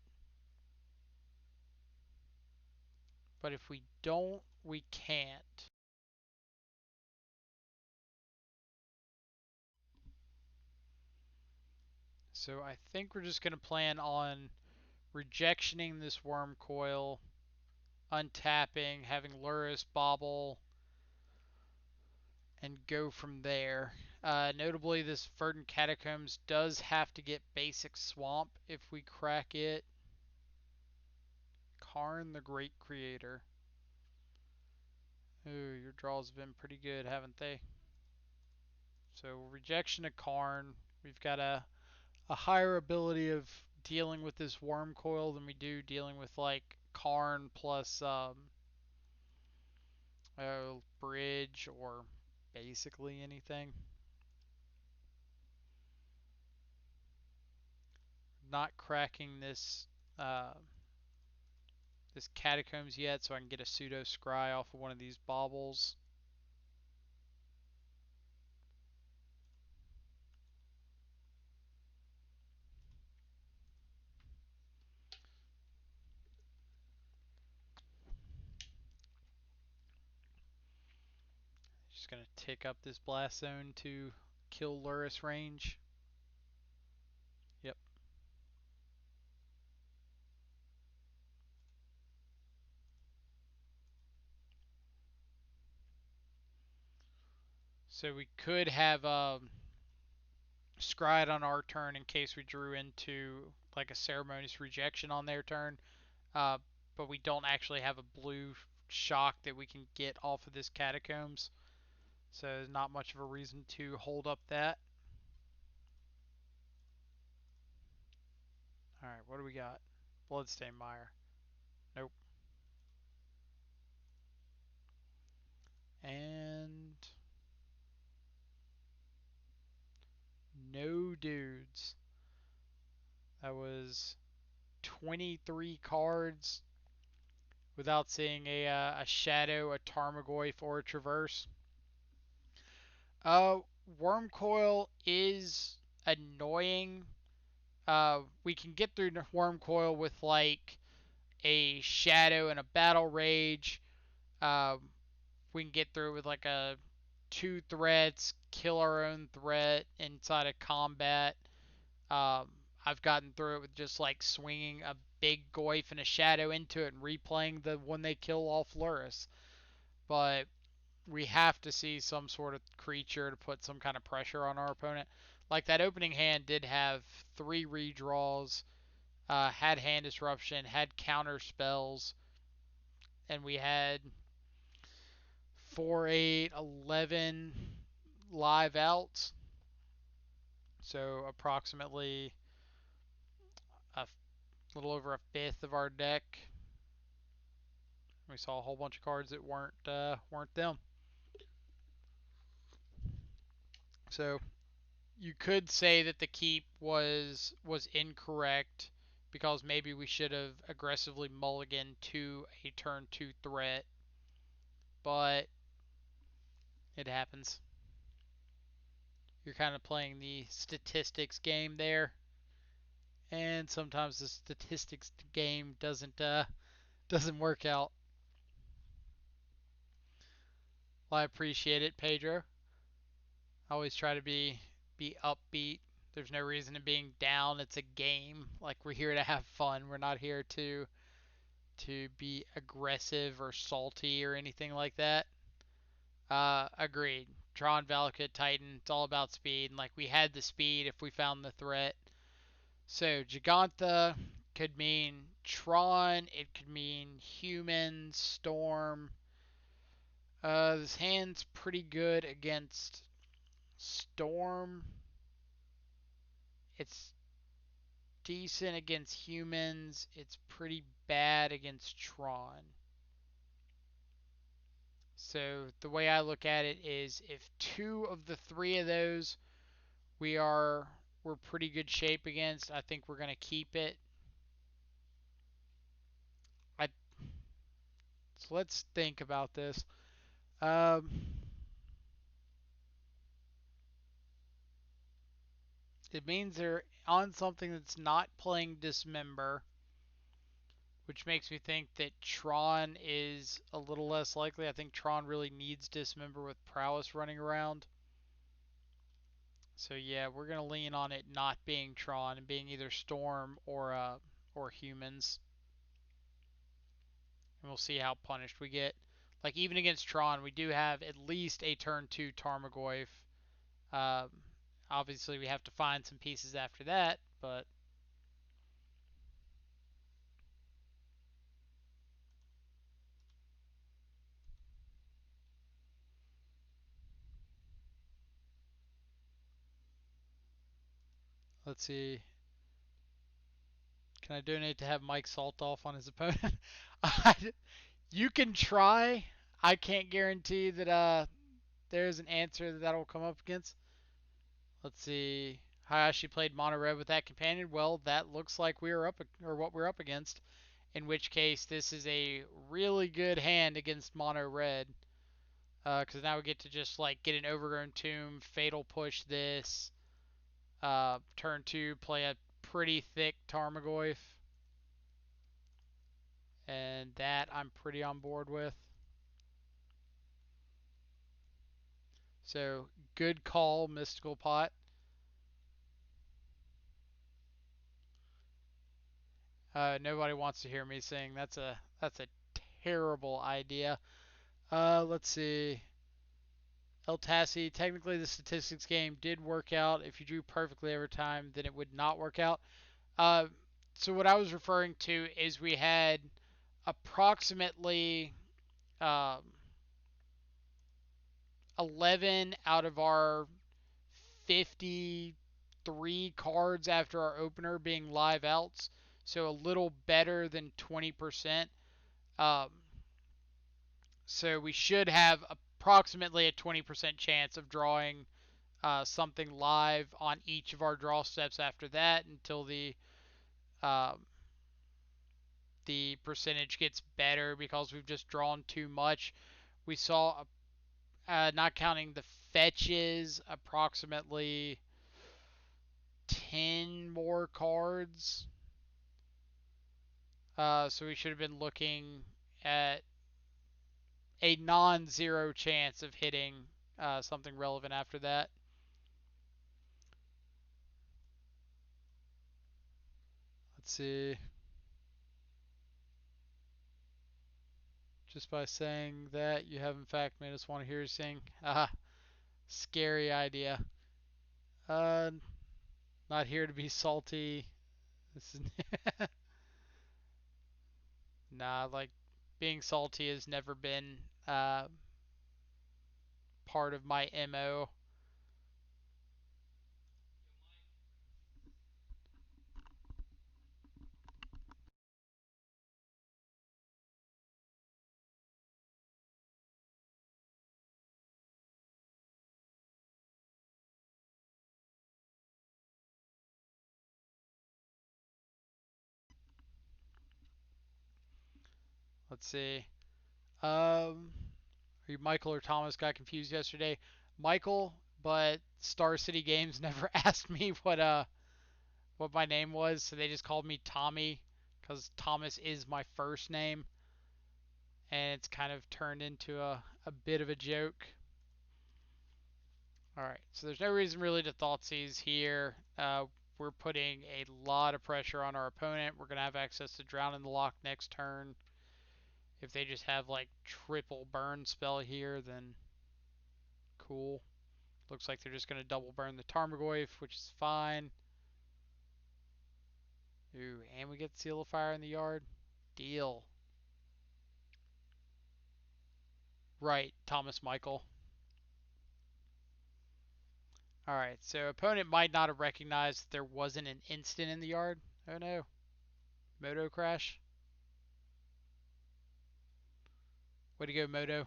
But if we don't, we can't. So I think we're just going to plan on rejectioning this Worm Coil, untapping, having Lurrus bobble, and go from there. Notably, this Verdant Catacombs does have to get basic Swamp if we crack it. Karn the Great Creator. Ooh, your draws have been pretty good, haven't they? So rejection of Karn. We've got a higher ability of dealing with this worm coil than we do dealing with like Karn plus bridge or basically anything. Not cracking this catacombs yet, so I can get a pseudo scry off of one of these baubles. just going to tick up this blast zone to kill Lurrus range. Yep. So we could have scryed on our turn in case we drew into like a ceremonious rejection on their turn. Uh, but we don't actually have a blue shock that we can get off of this catacombs. So there's not much of a reason to hold up that. Alright, what do we got? Bloodstain Mire. Nope. And no dudes. That was 23 cards without seeing a Shadow, a Tarmogoyf, or a Traverse. Uh, Wormcoil is annoying. We can get through Wormcoil with like a Shadow and a Battle Rage. We can get through it with like a 2 threats, kill our own threat inside of combat. I've gotten through it with just like swinging a big Goyf and a Shadow into it and replaying the when they kill off Lurrus. But we have to see some sort of creature to put some kind of pressure on our opponent. Like that opening hand did have 3 redraws, had hand disruption, had counter spells, and we had 4, 8, 11 live outs. So approximately a little over a fifth of our deck. We saw a whole bunch of cards that weren't them. So you could say that the keep was incorrect because maybe we should have aggressively mulliganed to a turn 2 threat, but it happens. You're kind of playing the statistics game there, and sometimes the statistics game doesn't work out. Well, I appreciate it, Pedro. I always try to be upbeat. There's no reason in being down. It's a game. Like we're here to have fun. We're not here to be aggressive or salty or anything like that. Agreed. Tron, Valakut, Titan. It's all about speed. And like we had the speed if we found the threat. So Giganta could mean Tron. It could mean human, Storm. This hand's pretty good against Storm. It's decent against humans. It's pretty bad against Tron. So the way I look at it is if 2 of the 3 of those we're pretty good shape against, I think we're gonna keep it. I so let's think about this. Um, it means they're on something that's not playing Dismember, which makes me think that Tron is a little less likely. I think Tron really needs Dismember with Prowess running around. So yeah, we're gonna lean on it not being Tron and being either Storm or humans, and we'll see how punished we get. Like even against Tron, we do have at least a turn 2 Tarmogoyf. Um, Obviously, we have to find some pieces after that, but let's see. Can I donate to have Mike Saltoff on his opponent? You can try. I can't guarantee that there's an answer that'll come up against. Let's see. Hayashi played mono red with that companion. Well, that looks like we are up or what we're up against. In which case, this is a really good hand against mono red. Because now we get to just like get an overgrown tomb, fatal push this. Turn 2, play a pretty thick Tarmogoyf. And that I'm pretty on board with. So good call, Mystical Pot. Nobody wants to hear me sing. That's a terrible idea. Let's see. El Tassi, technically the statistics game did work out. If you drew perfectly every time, then it would not work out. Uh, so what I was referring to is we had approximately um, 11 out of our 53 cards after our opener being live outs, so a little better than 20%. Um, so we should have approximately a 20% chance of drawing something live on each of our draw steps after that until um, the percentage gets better because we've just drawn too much. We saw, not counting the fetches, approximately 10 more cards. So we should have been looking at a non-zero chance of hitting something relevant after that. Let's see. Just by saying that, you have in fact made us want to hear you sing. Ah, scary idea. Uh, not here to be salty. This is nah, like being salty has never been part of my MO. Let's see. Are you Michael or Thomas? Got confused yesterday. Michael, but Star City Games never asked me what my name was, so they just called me Tommy because Thomas is my first name, and it's kind of turned into a bit of a joke. All right, so there's no reason really to Thoughtseize here. We're putting a lot of pressure on our opponent. We're gonna have access to Drown in the Loch next turn. If they just have like triple burn spell here, then cool. Looks like they're just gonna double burn the Tarmogoyf, which is fine. Ooh, and we get Seal of Fire in the yard. Deal. Right, Thomas Michael. Alright, so opponent might not have recognized that there wasn't an instant in the yard. Oh no. Moto crash. Way to go, Moto.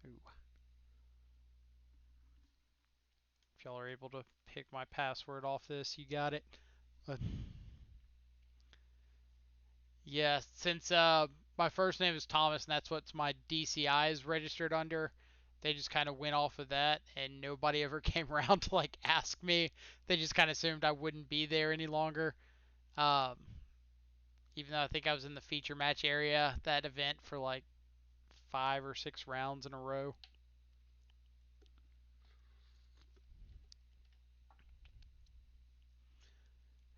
Ooh. If y'all are able to pick my password off this, you got it. Uh, yeah, since my first name is Thomas and that's what my DCI is registered under, they just kind of went off of that and nobody ever came around to like ask me. They just kind of assumed I wouldn't be there any longer. Um, Even though I think I was in the feature match area that event for like 5 or 6 rounds in a row.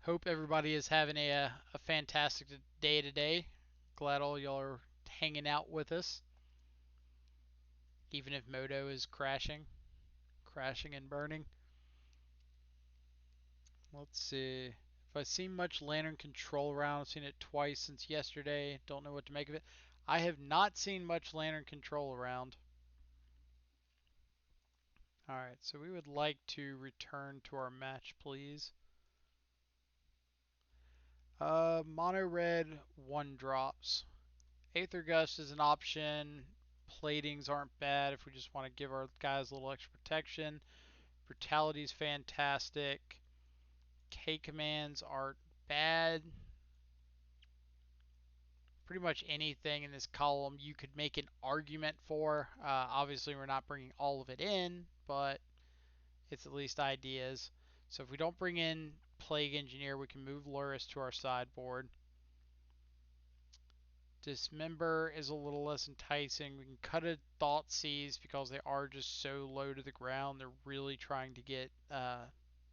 Hope everybody is having a fantastic day today. Glad all y'all are hanging out with us, even if Moto is crashing and burning. Let's see. If I've seen much Lantern Control around, I've seen it twice since yesterday. Don't know what to make of it. I have not seen much Lantern Control around. Alright, so we would like to return to our match, please. Mono red, 1 drops. Aether Gust is an option. Platings aren't bad if we just want to give our guys a little extra protection. Brutality's fantastic. K commands aren't bad. Pretty much anything in this column you could make an argument for. Obviously, we're not bringing all of it in, but it's at least ideas. So if we don't bring in Plague Engineer, we can move Luris to our sideboard. Dismember is a little less enticing. We can cut a Thought Seize because they are just so low to the ground. They're really trying to get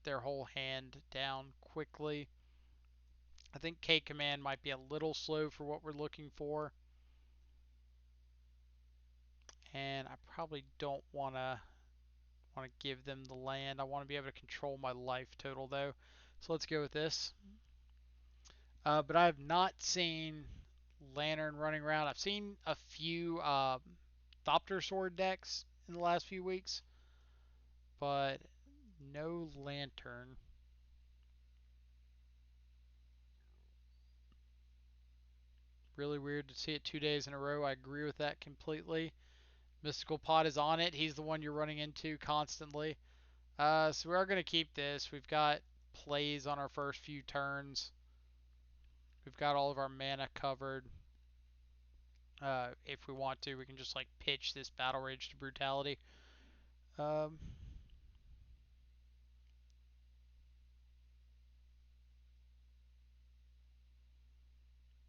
their whole hand down quickly. I think K Command might be a little slow for what we're looking for. And I probably don't want to give them the land. I want to be able to control my life total though. So let's go with this. But I have not seen Lantern running around. I've seen a few Thopter Sword decks in the last few weeks, but no Lantern. Really weird to see it 2 days in a row. I agree with that completely. Mystical Pot is on it. He's the one you're running into constantly. So we are going to keep this. We've got plays on our first few turns. We've got all of our mana covered. If we want to, we can just like pitch this Battle Rage to Brutality. Um,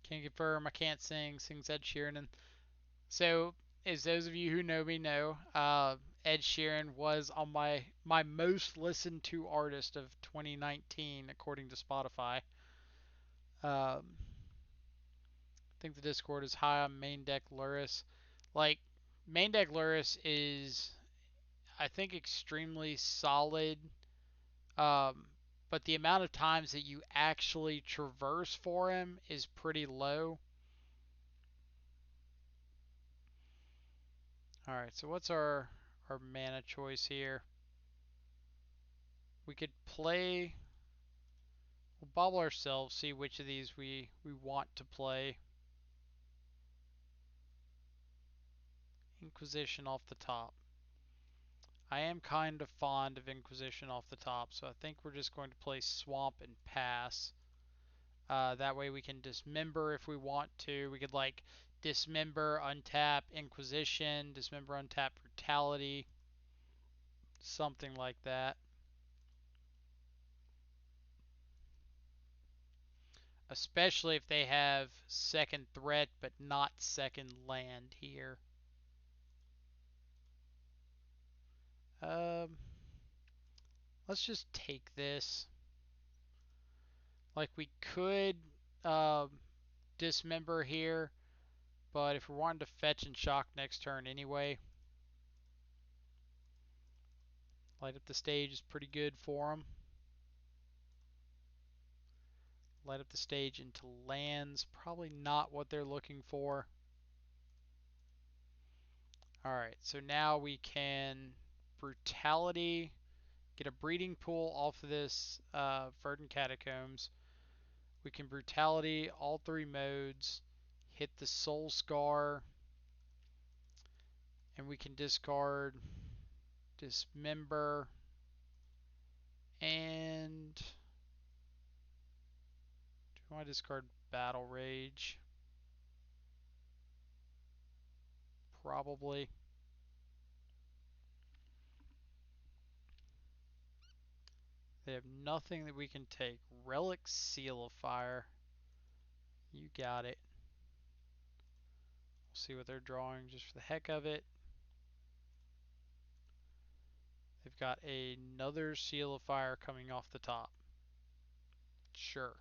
Can't confirm. I can't sing. Sings Ed Sheeran. And so, as those of you who know me know, Ed Sheeran was on my most listened to artist of 2019 according to Spotify. I think the Discord is high on main deck Luris. Like main deck Luris is, I think, extremely solid. Um, but the amount of times that you actually traverse for him is pretty low. All right, so what's our mana choice here? We could play. We'll bubble ourselves, see which of these we want to play. Inquisition off the top. I am kind of fond of Inquisition off the top, so I think we're just going to play Swamp and pass. That way we can dismember if we want to. We could like dismember, untap Inquisition, dismember, untap Brutality, something like that. Especially if they have second threat but not second land here. Um, let's just take this. Like we could um, dismember here, but if we're wanting to fetch and shock next turn anyway, light up the stage is pretty good for them. Light up the stage into lands, probably not what they're looking for. Alright, so now we can Brutality, get a breeding pool off of this Verdant Catacombs. We can Brutality all three modes, hit the Soul Scar, and we can discard Dismember, and do we want to discard Battle Rage? Probably. They have nothing that we can take. Relic Seal of Fire. You got it. We'll see what they're drawing just for the heck of it. They've got another Seal of Fire coming off the top. Sure.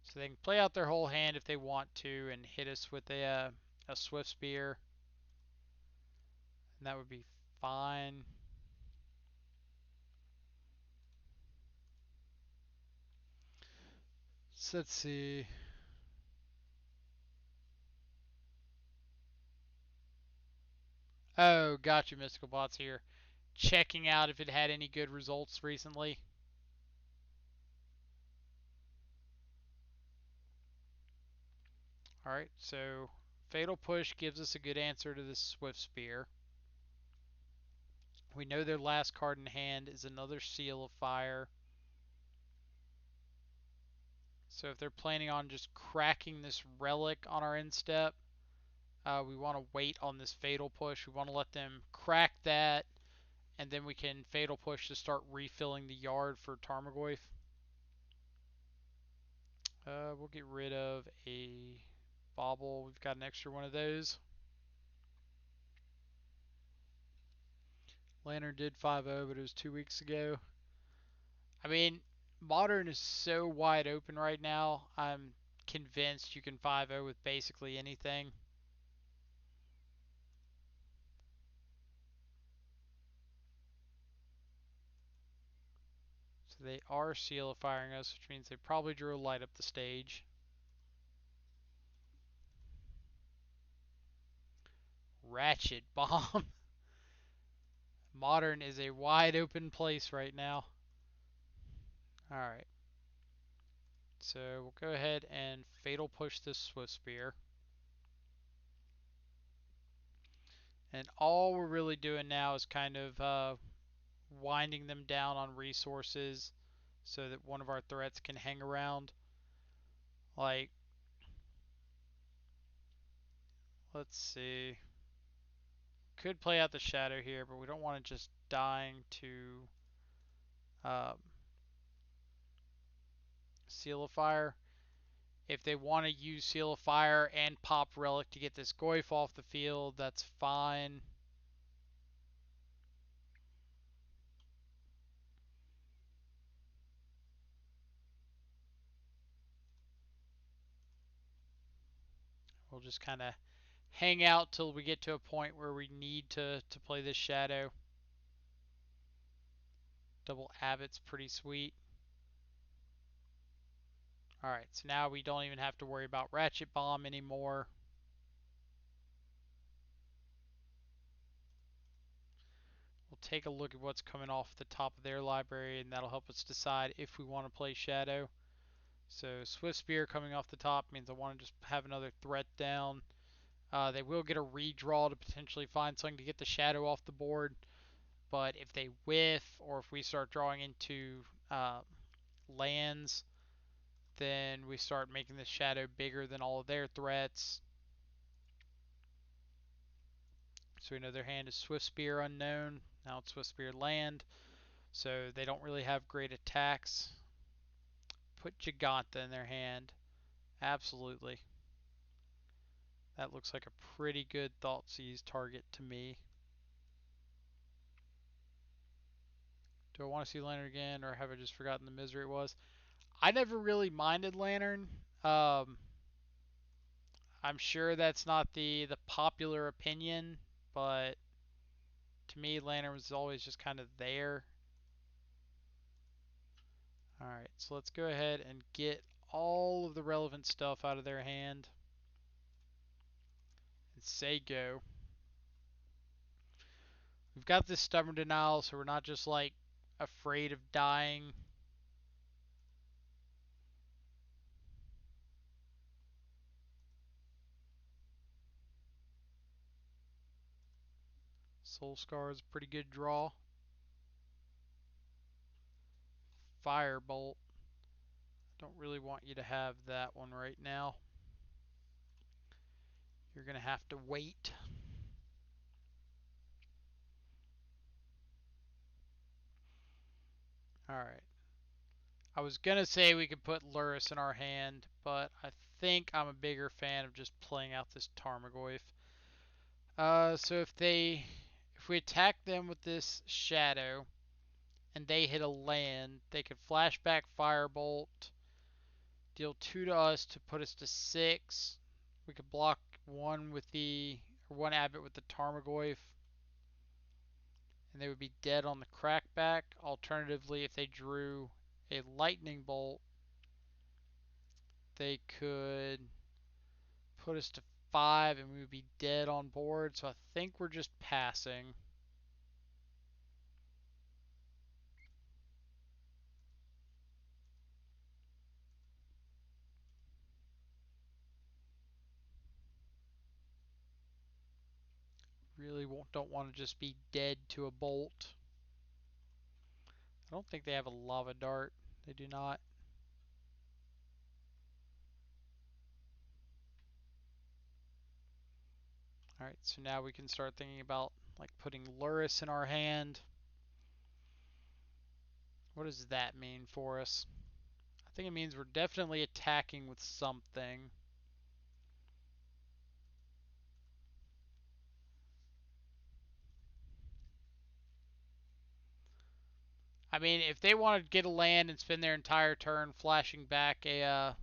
So they can play out their whole hand if they want to and hit us with a Swift Spear. And that would be fine. So let's see. Oh, got you, Mystical Bots here. Checking out if it had any good results recently. Alright, so Fatal Push gives us a good answer to this Swift Spear. We know their last card in hand is another Seal of Fire. So if they're planning on just cracking this Relic on our end step, we want to wait on this Fatal Push. We want to let them crack that, and then we can Fatal Push to start refilling the yard for Tarmogoyf. We'll get rid of a Bobble, we've got an extra one of those. Lantern did 5-0, but it was 2 weeks ago. I mean, Modern is so wide open right now. I'm convinced you can 5-0 with basically anything. So they are seal firing us, which means they probably drew a light up the stage. Ratchet bomb. Modern is a wide open place right now. Alright. So we'll go ahead and fatal push this Swift Spear. And all we're really doing now is kind of winding them down on resources so that one of our threats can hang around. Like, let's see. Could play out the shadow here, but we don't want to just dying to um, Seal of Fire. If they want to use Seal of Fire and pop Relic to get this Goyf off the field, that's fine. We'll just kind of hang out till we get to a point where we need to play this shadow. Double Abbott's pretty sweet. Alright, so now we don't even have to worry about Ratchet Bomb anymore. We'll take a look at what's coming off the top of their library, and that'll help us decide if we want to play Shadow. So Swift Spear coming off the top means I want to just have another threat down. They will get a redraw to potentially find something to get the Shadow off the board. But if they whiff, or if we start drawing into lands, then we start making the Shadow bigger than all of their threats. So we know their hand is Swift Spear unknown. Now it's Swift Spear land. So they don't really have great attacks. Put Giganta in their hand. Absolutely. That looks like a pretty good Thoughtseize target to me. Do I want to see Lantern again, or have I just forgotten the misery it was? I never really minded Lantern. I'm sure that's not the popular opinion, but to me, Lantern was always just kind of there. Alright, so let's go ahead and get all of the relevant stuff out of their hand and say go. We've got this stubborn denial, so we're not just like afraid of dying. Soul Scar is a pretty good draw. Firebolt. Don't really want you to have that one right now. You're going to have to wait. Alright. I was going to say we could put Lurrus in our hand, but I think I'm a bigger fan of just playing out this Tarmogoyf. So if we attack them with this Shadow and they hit a land, they could flashback Firebolt, deal 2 to us to put us to 6. We could block one Abbot with the Tarmogoyf, and they would be dead on the crackback. Alternatively, if they drew a lightning bolt, they could put us to 5 and we would be dead on board. So I think we're just passing. Really don't want to just be dead to a bolt. I don't think they have a lava dart. They do not. Alright, so now we can start thinking about like putting Lurrus in our hand. What does that mean for us? I think it means we're definitely attacking with something. I mean, if they want to get a land and spend their entire turn flashing back a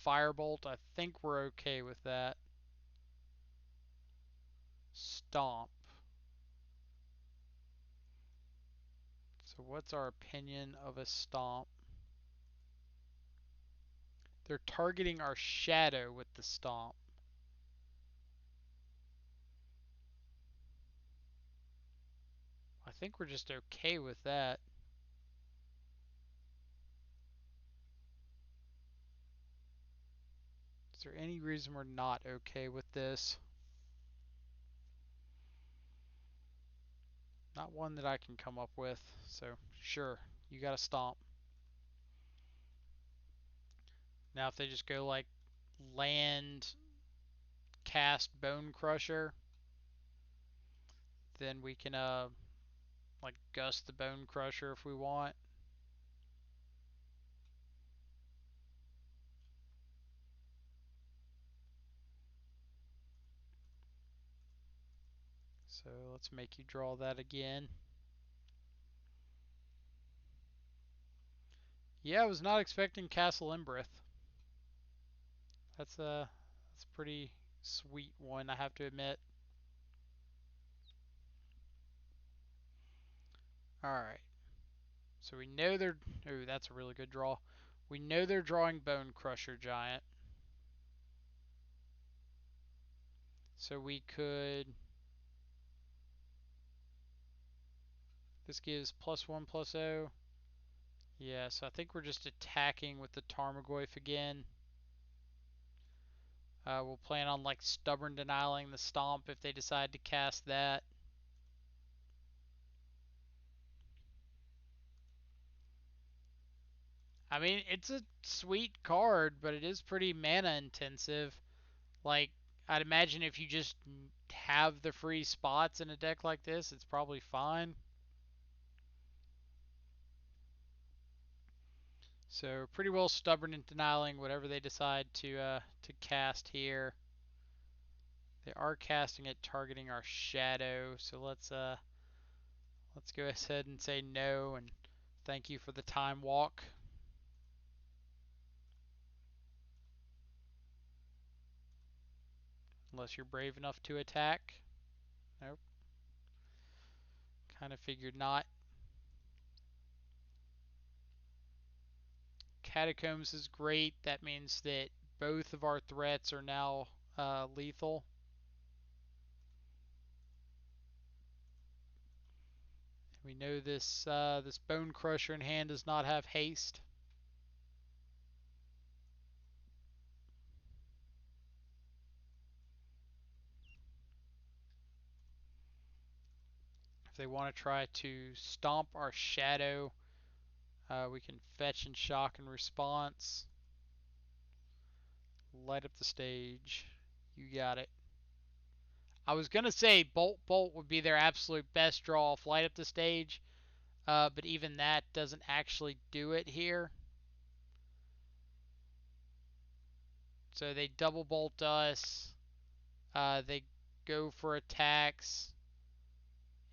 firebolt, I think we're okay with that. Stomp. So what's our opinion of a stomp? They're targeting our shadow with the stomp. I think we're just okay with that. Is there any reason we're not okay with this? Not one that I can come up with. So, sure, you got to stomp. Now, if they just go like land, cast Bone Crusher, then we can like gust the Bone Crusher if we want. So let's make you draw that again. Yeah, I was not expecting Castle Embrith. That's a pretty sweet one, I have to admit. All right. So we know they're. Oh, that's a really good draw. We know they're drawing Bone Crusher Giant. So we could. This gives +1/+0. Yeah, so I think we're just attacking with the Tarmogoyf again. We'll plan on like Stubborn Denying the Stomp if they decide to cast that. I mean, it's a sweet card, but it is pretty mana intensive. Like, I'd imagine if you just have the free spots in a deck like this, it's probably fine. So pretty well Stubborn and Denying whatever they decide to cast here. They are casting it targeting our shadow, so let's go ahead and say no and thank you for the time walk. Unless you're brave enough to attack. Nope. Kind of figured not. Catacombs is great. That means that both of our threats are now lethal. We know this Bone Crusher in hand does not have haste. If they want to try to stomp our shadow, we can fetch and shock in response. Light up the stage. You got it. I was going to say Bolt Bolt would be their absolute best draw off Light Up the Stage, but even that doesn't actually do it here. So they double bolt us. They go for attacks,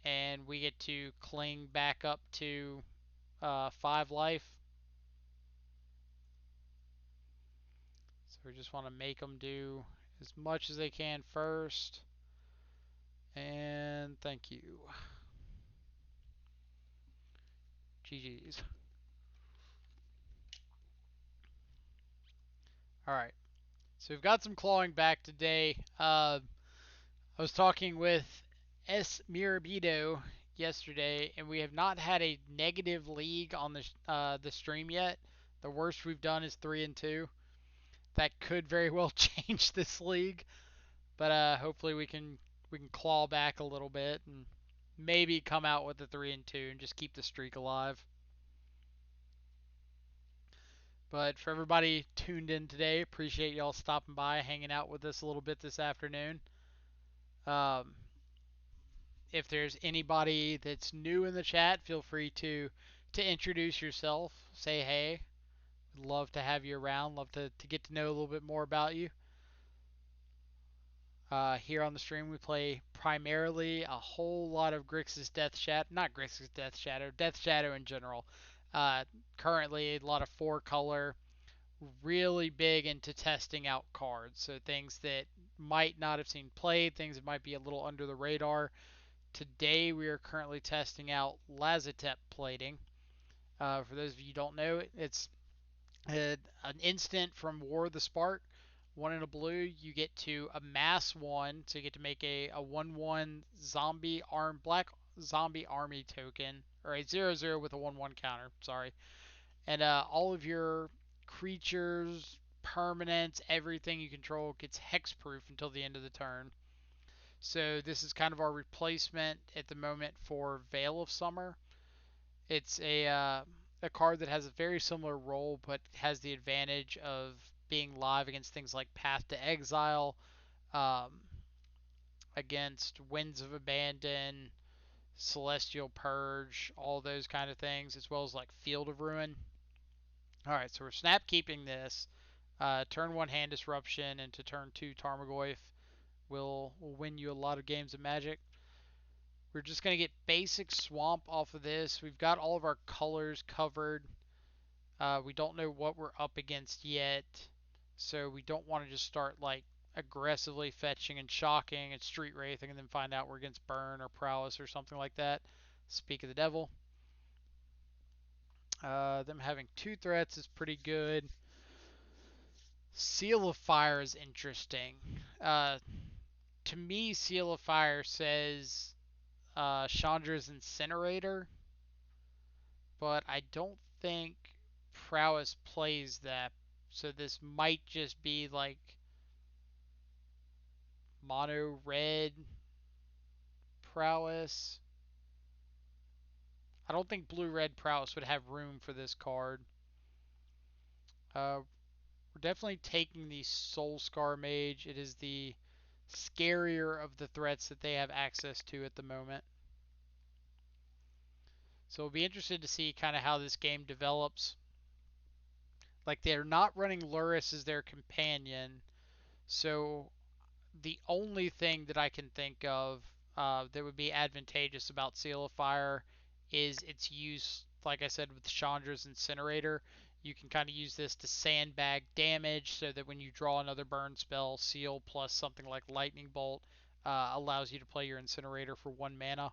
and we get to cling back up to 5 life. So we just want to make them do as much as they can first. And thank you. GG's. Alright. So we've got some clawing back today. I was talking with S. Mirabido yesterday, and we have not had a negative league on the stream yet. The worst we've done is 3-2. That could very well change this league, but hopefully we can claw back a little bit and maybe come out with a 3-2 and just keep the streak alive. But for everybody tuned in today, appreciate y'all stopping by, hanging out with us a little bit this afternoon. Um, if there's anybody that's new in the chat, feel free to introduce yourself. Say hey. We'd love to have you around. Love to get to know a little bit more about you. Here on the stream, we play primarily a whole lot of Grixis Death Shadow. Not Grixis Death Shadow, Death Shadow in general. Uh, Currently, a lot of four color, really big into testing out cards. So things that might not have seen played, things that might be a little under the radar. Today, we are currently testing out Lazotep plating. For those of you who don't know, it's an instant from War of the Spark. One in a blue, you get to amass one, so you get to make a 1/1 black zombie army token, or a 0/0 with a 1/1 counter. Sorry, and all of your creatures, permanents, everything you control gets hexproof until the end of the turn. So this is kind of our replacement at the moment for Veil of Summer. It's a card that has a very similar role, but has the advantage of being live against things like Path to Exile, um, against Winds of Abandon, Celestial Purge, all those kind of things, as well as like Field of Ruin. All right, so we're snap keeping this. Turn one hand disruption into turn two Tarmogoyf will win you a lot of games of Magic. We're just gonna get basic swamp off of this. We've got all of our colors covered. We don't know what we're up against yet, so we don't want to just start like aggressively fetching and shocking and street wraithing and then find out we're against burn or prowess or something like that. Speak of the devil. Them having two threats is pretty good. Seal of Fire is interesting. Uh, to me, Seal of Fire says Chandra's Incinerator, but I don't think Prowess plays that. So this might just be like mono red Prowess. I don't think blue red Prowess would have room for this card. We're definitely taking the Soul Scar Mage. It is the scarier of the threats that they have access to at the moment. So we'll be interested to see kind of how this game develops. Like they're not running Luris as their companion, so the only thing that I can think of that would be advantageous about Seal of Fire is its use, like I said, with Chandra's Incinerator. You can kind of use this to sandbag damage so that when you draw another burn spell, Seal plus something like Lightning Bolt allows you to play your Incinerator for 1 mana.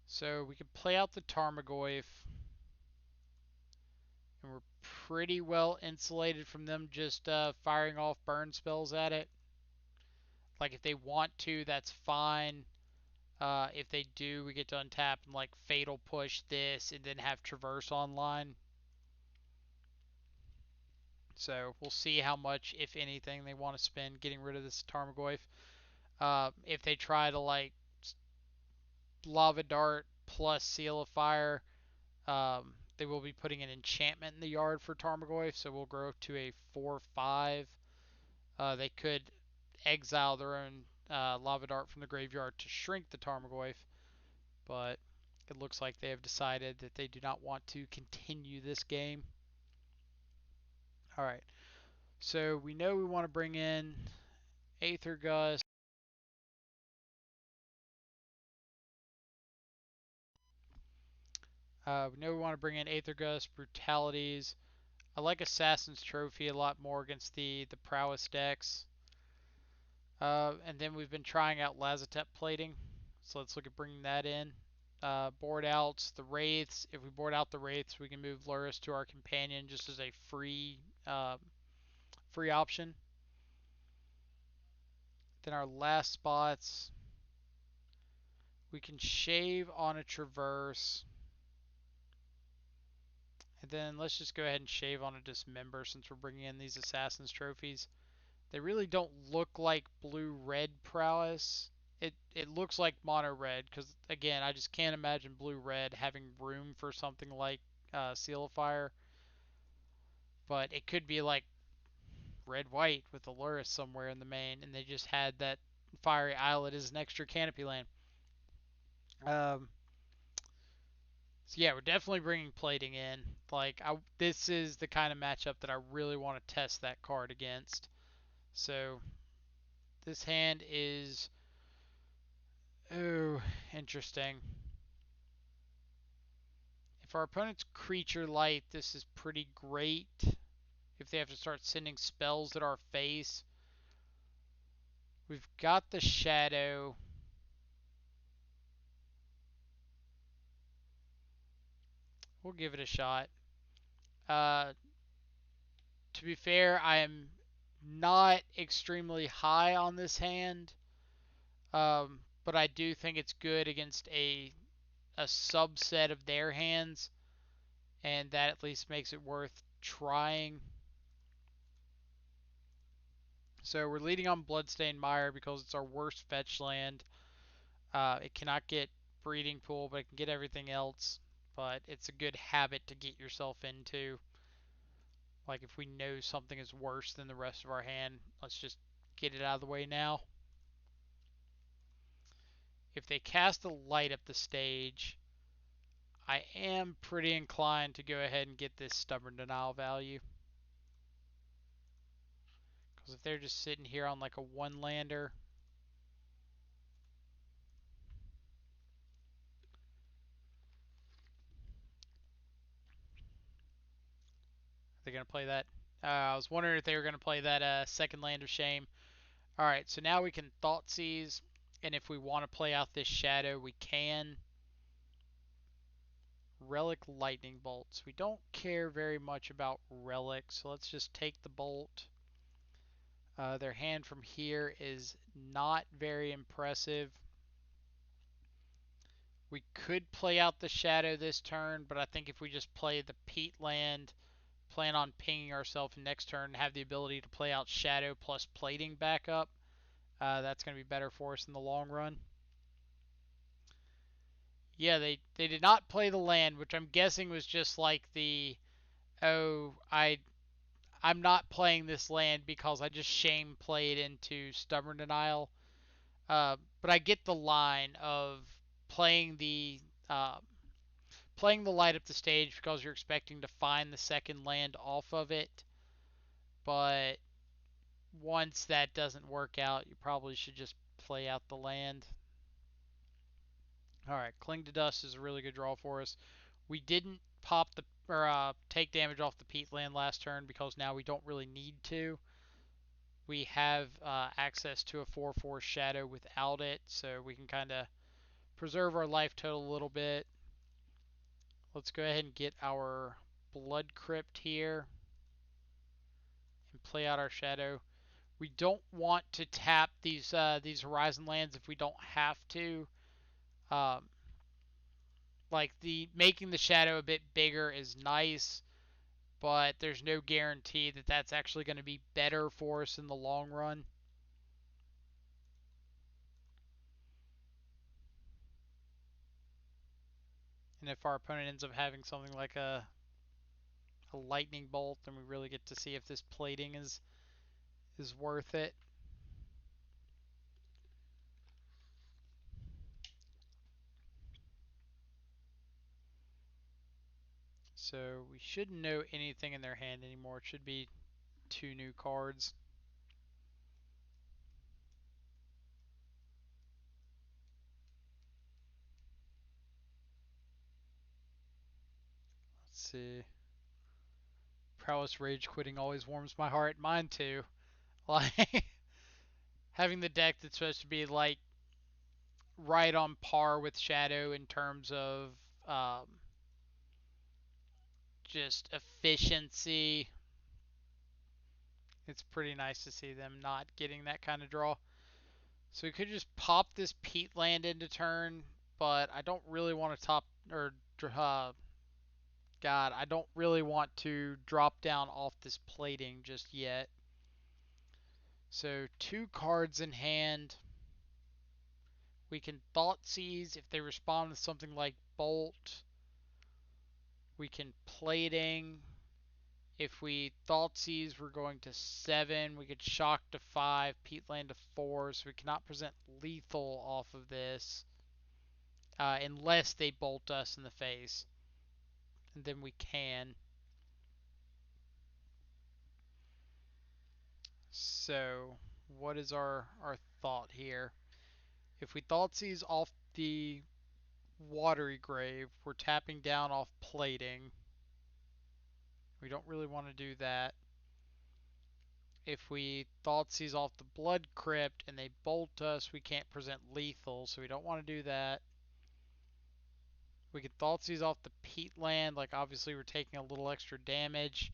So we could play out the Tarmogoyf, and we're pretty well insulated from them just firing off burn spells at it. Like if they want to, that's fine. If they do, we get to untap and like fatal push this and then have traverse online. So we'll see how much, if anything, they want to spend getting rid of this Tarmogoyf. If they try to like Lava Dart plus Seal of Fire, they will be putting an enchantment in the yard for Tarmogoyf, so we'll grow to a 4/5. They could exile their own Lava Dart from the graveyard to shrink the Tarmogoyf, but it looks like they have decided that they do not want to continue this game. All right, so we know we want to bring in Aether Gust. We know we want to bring in Aether Gust, Brutalities. I like Assassin's Trophy a lot more against the Prowess decks. And then we've been trying out Lazotep plating, so let's look at bringing that in. Board outs, the Wraiths. If we board out the Wraiths, we can move Luris to our companion just as a free option. Then our last spots, we can shave on a Traverse. And then let's just go ahead and shave on a Dismember since we're bringing in these Assassin's Trophies. They really don't look like blue-red Prowess. It looks like mono red because again I just can't imagine blue red having room for something like Seal of Fire, but it could be like red white with Aluris somewhere in the main, and they just had that Fiery Islet as an extra canopy land. Um, so yeah, we're definitely bringing plating in. This is the kind of matchup that I really want to test that card against. So this hand is oh interesting. If our opponent's creature light, this is pretty great. If they have to start sending spells at our face. We've got the shadow. We'll give it a shot. Uh, to be fair, I am not extremely high on this hand, but I do think it's good against a subset of their hands, and that at least makes it worth trying. So we're leading on Bloodstained Mire because it's our worst fetch land. It cannot get Breeding Pool, but it can get everything else. But it's a good habit to get yourself into. Like if we know something is worse than the rest of our hand, let's just get it out of the way now. If they cast a light up the stage, I am pretty inclined to go ahead and get this Stubborn Denial value. Because if they're just sitting here on like a one lander, they're going to play that. I was wondering if they were going to play that second Land of Shame. Alright, so now we can Thoughtseize, and if we want to play out this Shadow, we can. Relic Lightning Bolts. We don't care very much about relics, so let's just take the bolt. Their hand from here is not very impressive. We could play out the Shadow this turn, but I think if we just play the Peat land, plan on pinging ourselves next turn, and have the ability to play out Shadow plus Plating back up, that's going to be better for us in the long run. Yeah, they did not play the land, which I'm guessing was just like the, oh, I'm not playing this land because I just shame played into Stubborn Denial. But I get the line of playing the uh, playing the light up the stage because you're expecting to find the second land off of it. But once that doesn't work out, you probably should just play out the land. All right, Cling to Dust is a really good draw for us. We didn't pop the or take damage off the Peat land last turn because now we don't really need to. We have access to a 4/4 Shadow without it, so we can kind of preserve our life total a little bit. Let's go ahead and get our Blood Crypt here and play out our Shadow. We don't want to tap these Horizon lands if we don't have to. Um, like the making the Shadow a bit bigger is nice, but there's no guarantee that that's actually going to be better for us in the long run. And if our opponent ends up having something like a lightning bolt, then we really get to see if this plating is worth it. So we shouldn't know anything in their hand anymore. It should be two new cards. Let's see. Prowess Rage Quitting always warms my heart. Mine too. Like having the deck that's supposed to be like right on par with Shadow in terms of um, just efficiency. It's pretty nice to see them not getting that kind of draw. So we could just pop this Peat land into turn, but I don't really want to top or God, I don't really want to drop down off this plating just yet. So two cards in hand. We can Thoughtseize if they respond with something like Bolt. We can Plating. If we Thoughtseize, we're going to 7. We could Shock to 5, Peatland to 4, so we cannot present lethal off of this unless they bolt us in the face. And then we can. So, what is our thought here? If we Thoughtseize off the Watery Grave. We're tapping down off plating. We don't really want to do that. If we Thoughtseize off the Blood Crypt and they bolt us, we can't present lethal, so we don't want to do that. We could Thoughtseize off the Peatland, like obviously we're taking a little extra damage,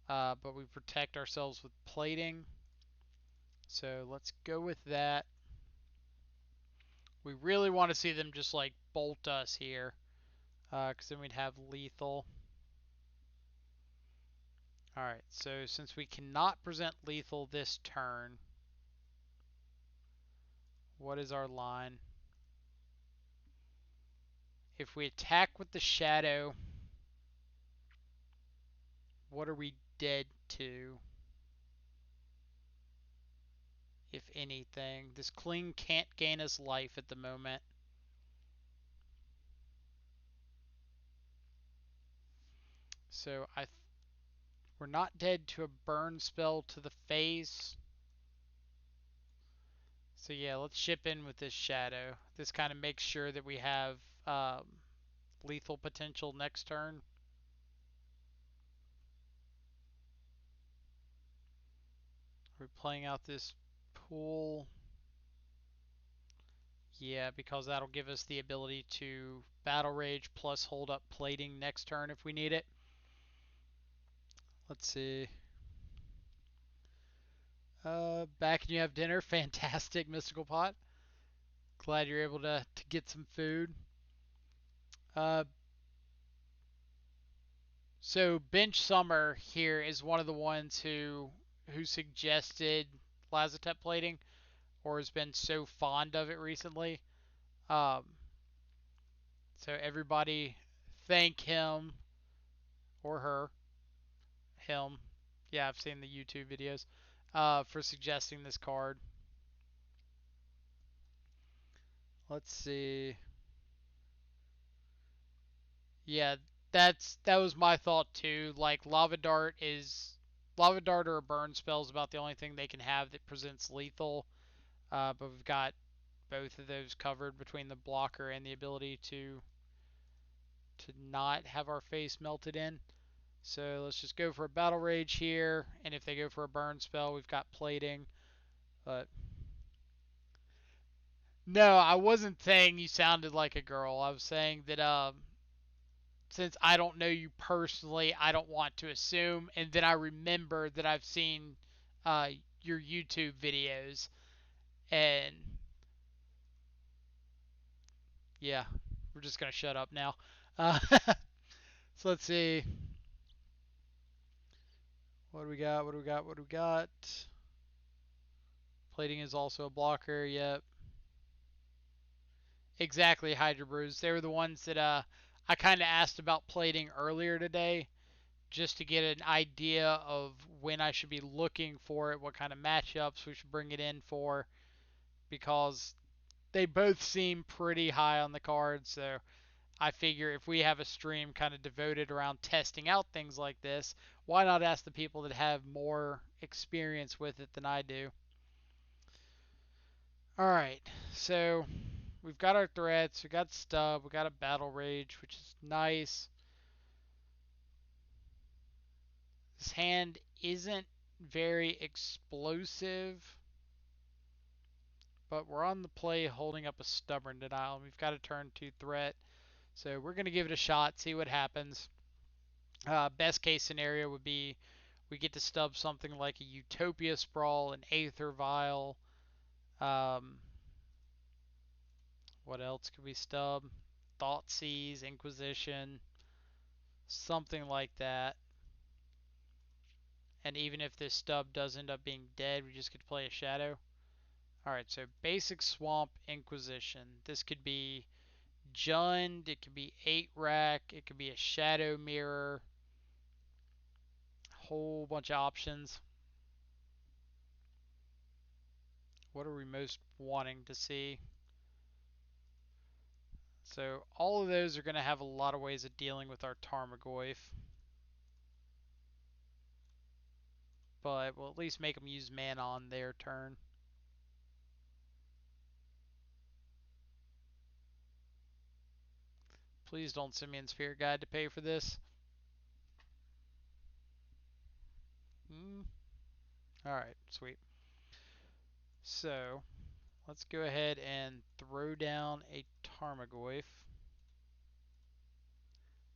but we protect ourselves with plating. So let's go with that. We really want to see them just like bolt us here, because then we'd have lethal. Alright, so since we cannot present lethal this turn, what is our line? If we attack with the shadow, what are we dead to? If anything. This cling can't gain us life at the moment. So we're not dead to a burn spell to the face. So yeah, let's ship in with this shadow. This kind of makes sure that we have lethal potential next turn. We're playing out this pool. Yeah, because that'll give us the ability to Battle Rage plus hold up plating next turn if we need it. Let's see. Back and you have dinner. Fantastic, Mystical Pot. Glad you're able to get some food. Uh, so Bench Summer here is one of the ones who suggested Lazotep plating or has been so fond of it recently. Um, so everybody thank him or her, him. Yeah, I've seen the YouTube videos for suggesting this card. Let's see. Yeah, that was my thought too. Like Lava Dart or a burn spell is about the only thing they can have that presents lethal. But we've got both of those covered between the blocker and the ability to not have our face melted in. So let's just go for a Battle Rage here, and if they go for a burn spell, we've got plating. But no, I wasn't saying you sounded like a girl. I was saying that since I don't know you personally, I don't want to assume. And then I remember that I've seen uh, your YouTube videos, and yeah, we're just gonna shut up now. Uh, so let's see. What do we got? What do we got? What do we got? Plating is also a blocker. Yep. Exactly, Hydra Brews. They were the ones that I kind of asked about plating earlier today, just to get an idea of when I should be looking for it, what kind of matchups we should bring it in for, because they both seem pretty high on the card. So I figure if we have a stream kind of devoted around testing out things like this, why not ask the people that have more experience with it than I do? All right, so we've got our threats, we got stub, we got a battle rage, which is nice. This hand isn't very explosive, but we're on the play holding up a stubborn denial. We've got a turn 2 threat, so we're going to give it a shot, see what happens. Best case scenario would be we get to stub something like a Utopia Sprawl, an Aether Vial. Um, what else could we stub? Thoughtseize, Inquisition, something like that. And even if this stub does end up being dead, we just get to play a shadow. Alright, so basic Swamp Inquisition. This could be Jund, it could be 8 rack, it could be a Shadow Mirror. Whole bunch of options. What are we most wanting to see? So all of those are going to have a lot of ways of dealing with our Tarmogoyf. But we'll at least make them use mana on their turn. Please don't send me in Spirit Guide to pay for this. Alright, sweet. So, let's go ahead and throw down a Tarmogoyf.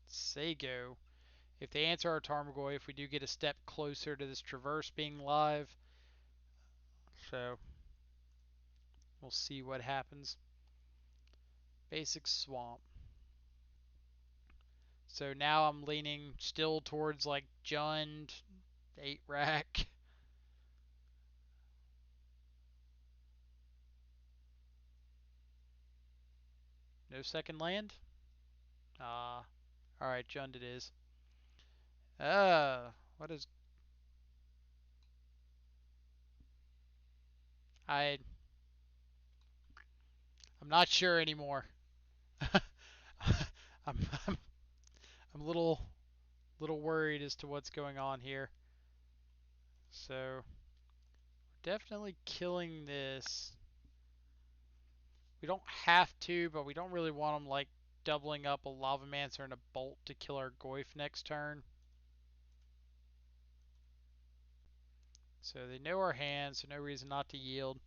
Say go. If they answer our Tarmogoyf, we do get a step closer to this Traverse being live. So, we'll see what happens. Basic Swamp. So now I'm leaning still towards like Jund, 8 rack. No second land? Ah. Alright, Jund it is. What is. I. I'm not sure anymore. I'm, I'm, I'm a little worried as to what's going on here. So, definitely killing this. We don't have to, but we don't really want them like doubling up a Lavamancer and a Bolt to kill our Goyf next turn. So they know our hands, so no reason not to yield.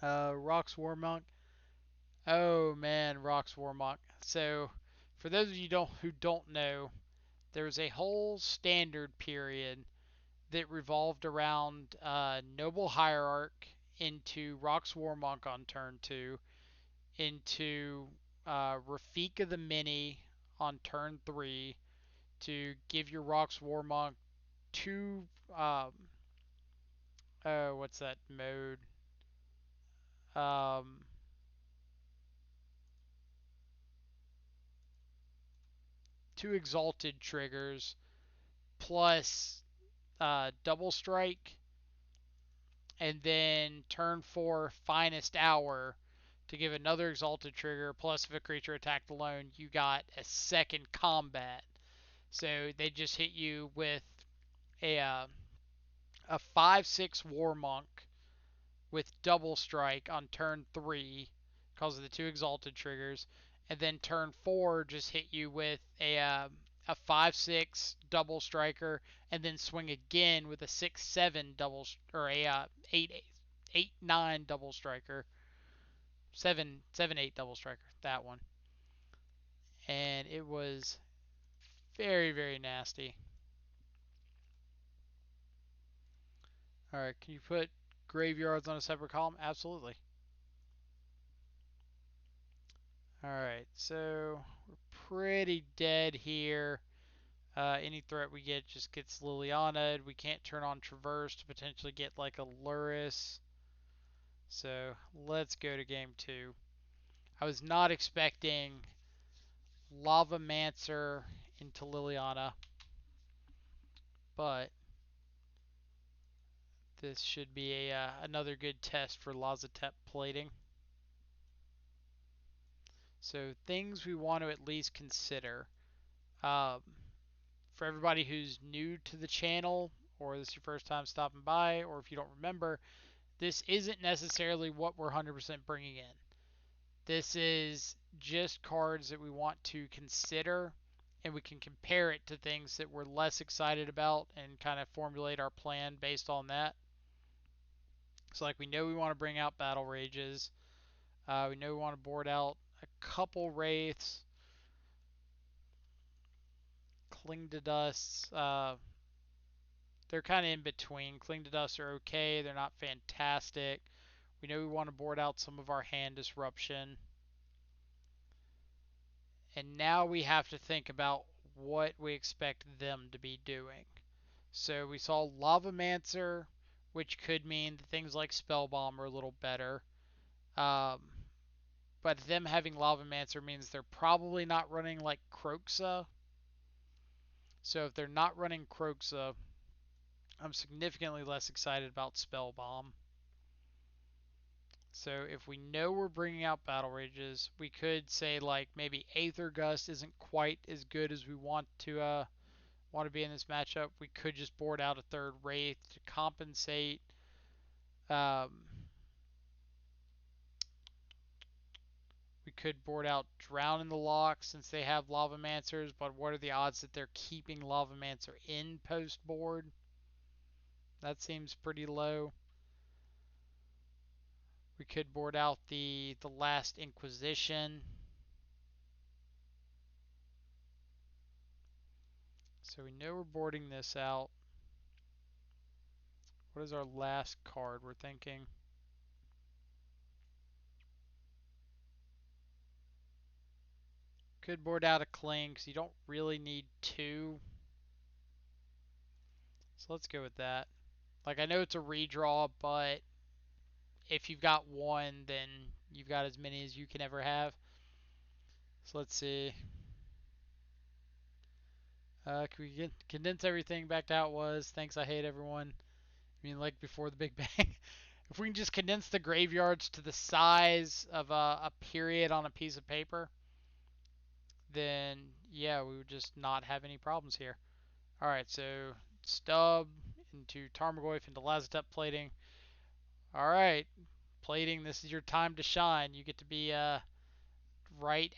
Rox Warmonk. Oh man, Rox Warmonk. So for those of you who don't know, there was a whole standard period that revolved around Noble Hierarch into Rox Warmonk on turn 2, into Rafika the Mini on turn 3 to give your Rox Warmonk two. Oh, what's that mode? Um, Two Exalted triggers plus Double Strike, and then turn 4 Finest Hour to give another Exalted trigger, plus if a creature attacked alone, you got a second combat. So they just hit you with a 5/6 War Monk with Double Strike on turn 3 because of the two Exalted triggers, and then turn 4 just hit you with a 5/6 Double Striker, and then swing again with a 6/7 double or a 8/9 Double Striker, 7/8 Double Striker, that one, and it was very very nasty. All right, can you put graveyards on a separate column? Absolutely. Alright, so we're pretty dead here. Any threat we get just gets Liliana'd. We can't turn on Traverse to potentially get like a Lurrus. So let's go to game 2. I was not expecting Lavamancer into Liliana, but this should be another good test for Lazotep plating. So things we want to at least consider. Um, for everybody who's new to the channel, or this is your first time stopping by, or if you don't remember, this isn't necessarily what we're 100% bringing in. This is just cards that we want to consider, and we can compare it to things that we're less excited about and kind of formulate our plan based on that. So, like, we know we want to bring out Battle Rages. We know we want to board out a couple Wraiths, Cling to Dusts. They're kind of in between. Cling to Dust are okay. They're not fantastic. We know we want to board out some of our hand disruption. And now we have to think about what we expect them to be doing. So we saw Lavamancer, which could mean that things like Spellbomb are a little better. Um, but them having Lavamancer means they're probably not running like Kroxa. So if they're not running Kroxa, I'm significantly less excited about Spellbomb. So if we know we're bringing out Battle Rages, we could say like maybe Aether Gust isn't quite as good as we want to be in this matchup. We could just board out a third Wraith to compensate. Um, We could board out Drown in the Loch since they have Lavamancers, but what are the odds that they're keeping Lavamancer in post board? That seems pretty low. We could board out the Last Inquisition. So we know we're boarding this out. What is our last card we're thinking? Could board out a Cling because you don't really need two. So let's go with that. Like, I know it's a redraw, but if you've got one, then you've got as many as you can ever have. So let's see. Can we condense everything back to how it was? Thanks, I hate everyone. I mean, like before the Big Bang. If we can just condense the graveyards to the size of a period on a piece of paper, then yeah, we would just not have any problems here. Alright, so stub into Tarmogoyf into Lazotep plating. Alright, plating, this is your time to shine. You get to be right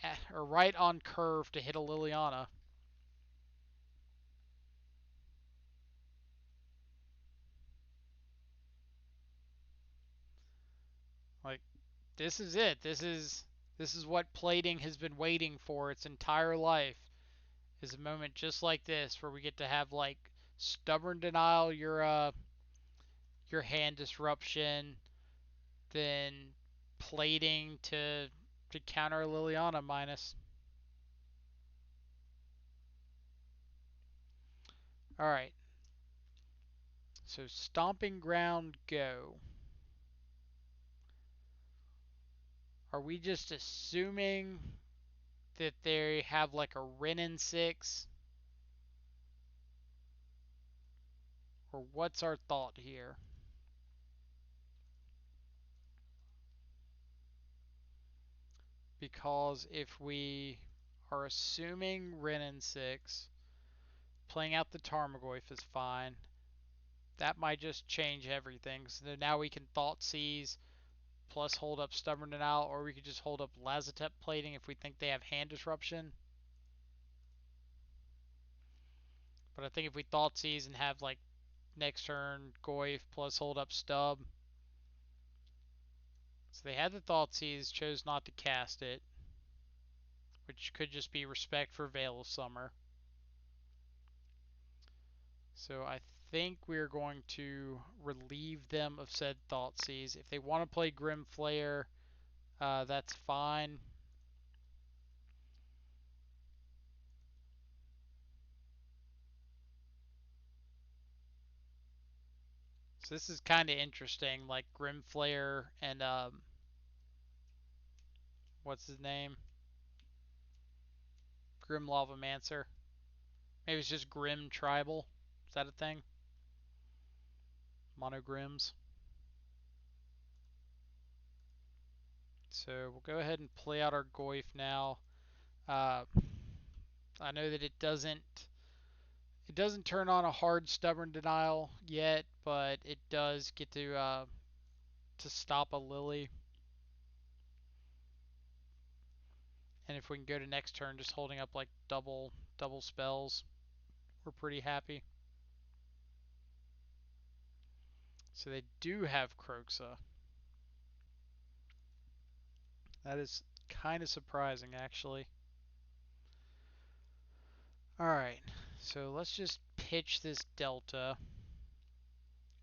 on curve to hit a Liliana. Like, this is it. This is what plating has been waiting for its entire life. Is a moment just like this where we get to have like stubborn denial, your hand disruption, then plating to counter Liliana minus. All right. So stomping ground go. Are we just assuming that they have like a Renin 6? Or what's our thought here? Because if we are assuming Renin 6, playing out the Tarmogoyf is fine. That might just change everything. So now we can Thought Seize plus hold up Stubborn Denial, or we could just hold up Lazotep plating if we think they have hand disruption. But I think if we Thought Seize and have like next turn Goyf plus hold up Stub. So they had the Thought Seize, chose not to cast it, which could just be respect for Veil of Summer. So I think we're going to relieve them of said Thought Seize. If they want to play Grim Flare, that's fine. So this is kind of interesting, like Grim Flare and what's his name? Grim Lavamancer. Maybe it's just Grim Tribal. Is that a thing? Monogrims. So we'll go ahead and play out our Goyf now. Uh, I know that it doesn't turn on a hard stubborn denial yet, but it does get to stop a Lily. And if we can go to next turn just holding up like double spells, we're pretty happy. So they do have Kroxa. That is kind of surprising, actually. Alright, so let's just pitch this Delta.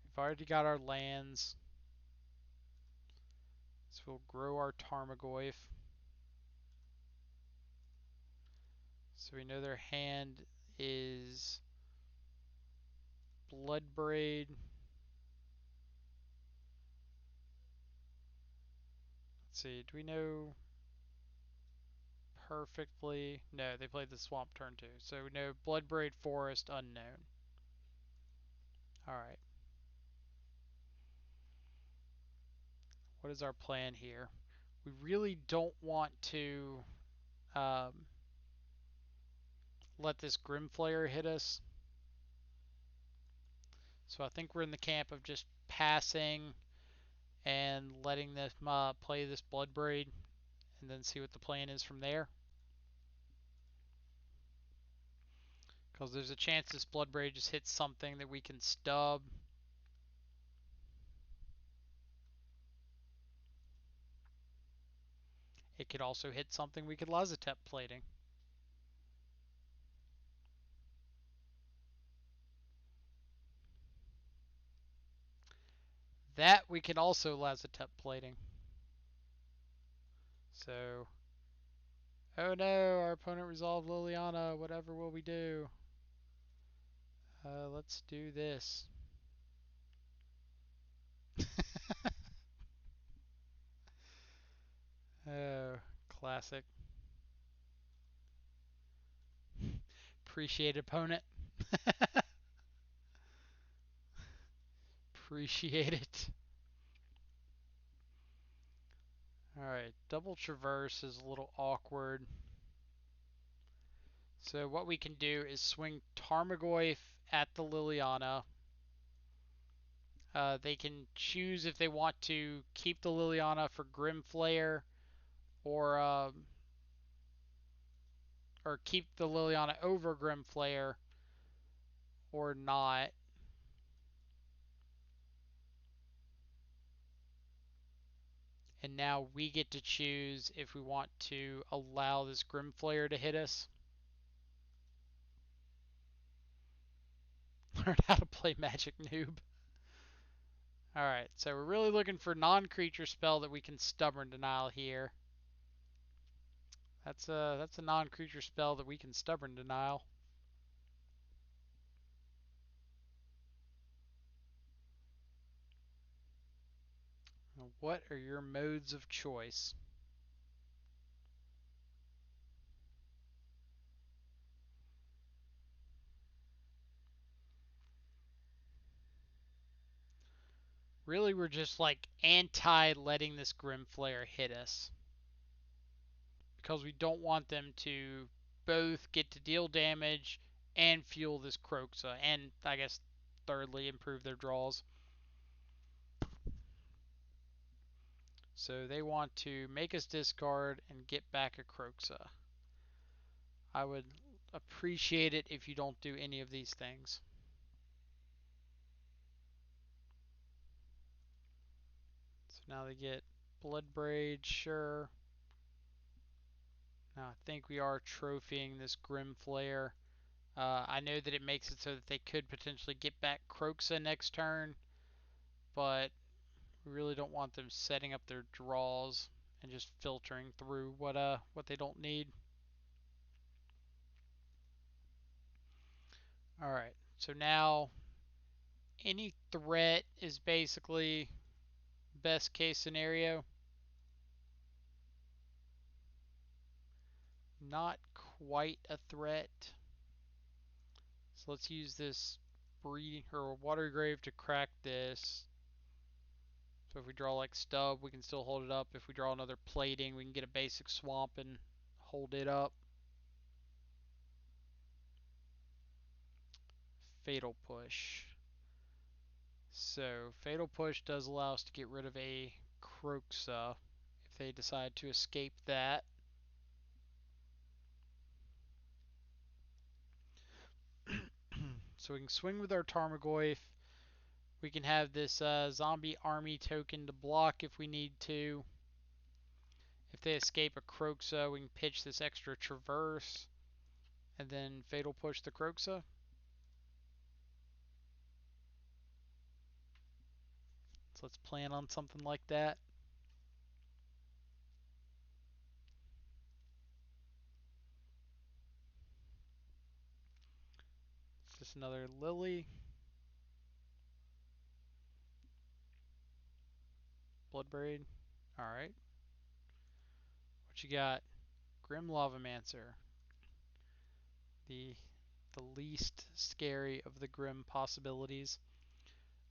We've already got our lands. So we'll grow our Tarmogoyf. So we know their hand is Bloodbraid. Let's see, do we know perfectly? No, they played the Swamp turn too. So we know Bloodbraid Forest unknown. Alright. What is our plan here? We really don't want to um, let this Grimflayer hit us. So I think we're in the camp of just passing and letting this play this Bloodbraid, and then see what the plan is from there. Because there's a chance this Blood Braid just hits something that we can stub. It could also hit something we could Lazotep plating. That we can also Lazotep plating. So, oh no, our opponent resolved Liliana. Whatever will we do? Let's do this. Oh, classic. Appreciate it, opponent. Appreciate it. Alright, double traverse is a little awkward. So what we can do is swing Tarmogoyf at the Liliana. They can choose if they want to keep the Liliana for Grimflayer or or keep the Liliana over Grimflayer or not. And now we get to choose if we want to allow this Grimflayer to hit us. Learn how to play Magic Noob. Alright, so we're really looking for non-creature spell that we can Stubborn Denial here. That's a non-creature spell that we can Stubborn Denial. What are your modes of choice? Really, we're just like anti letting this Grimflayer hit us. Because we don't want them to both get to deal damage and fuel this Kroxa. And I guess thirdly, improve their draws. So they want to make us discard and get back a Kroxa. I would appreciate it if you don't do any of these things. So now they get Blood Braid, sure. Now I think we are trophying this Grimflayer. I know that it makes it so that they could potentially get back Kroxa next turn, but we really don't want them setting up their draws and just filtering through what they don't need. Alright, so now any threat is basically best case scenario. Not quite a threat. So let's use this breeding or water grave to crack this. So if we draw like stub, we can still hold it up. If we draw another plating, we can get a basic swamp and hold it up. Fatal push. So fatal push does allow us to get rid of a Kroxa if they decide to escape that. So we can swing with our Tarmogoyf. We can have this zombie army token to block if we need to. If they escape a Kroxa, we can pitch this extra traverse and then fatal push the Kroxa. So let's plan on something like that. It's just another Lily. Blood Braid. Alright. What you got? Grim Lavamancer. The least scary of the grim possibilities.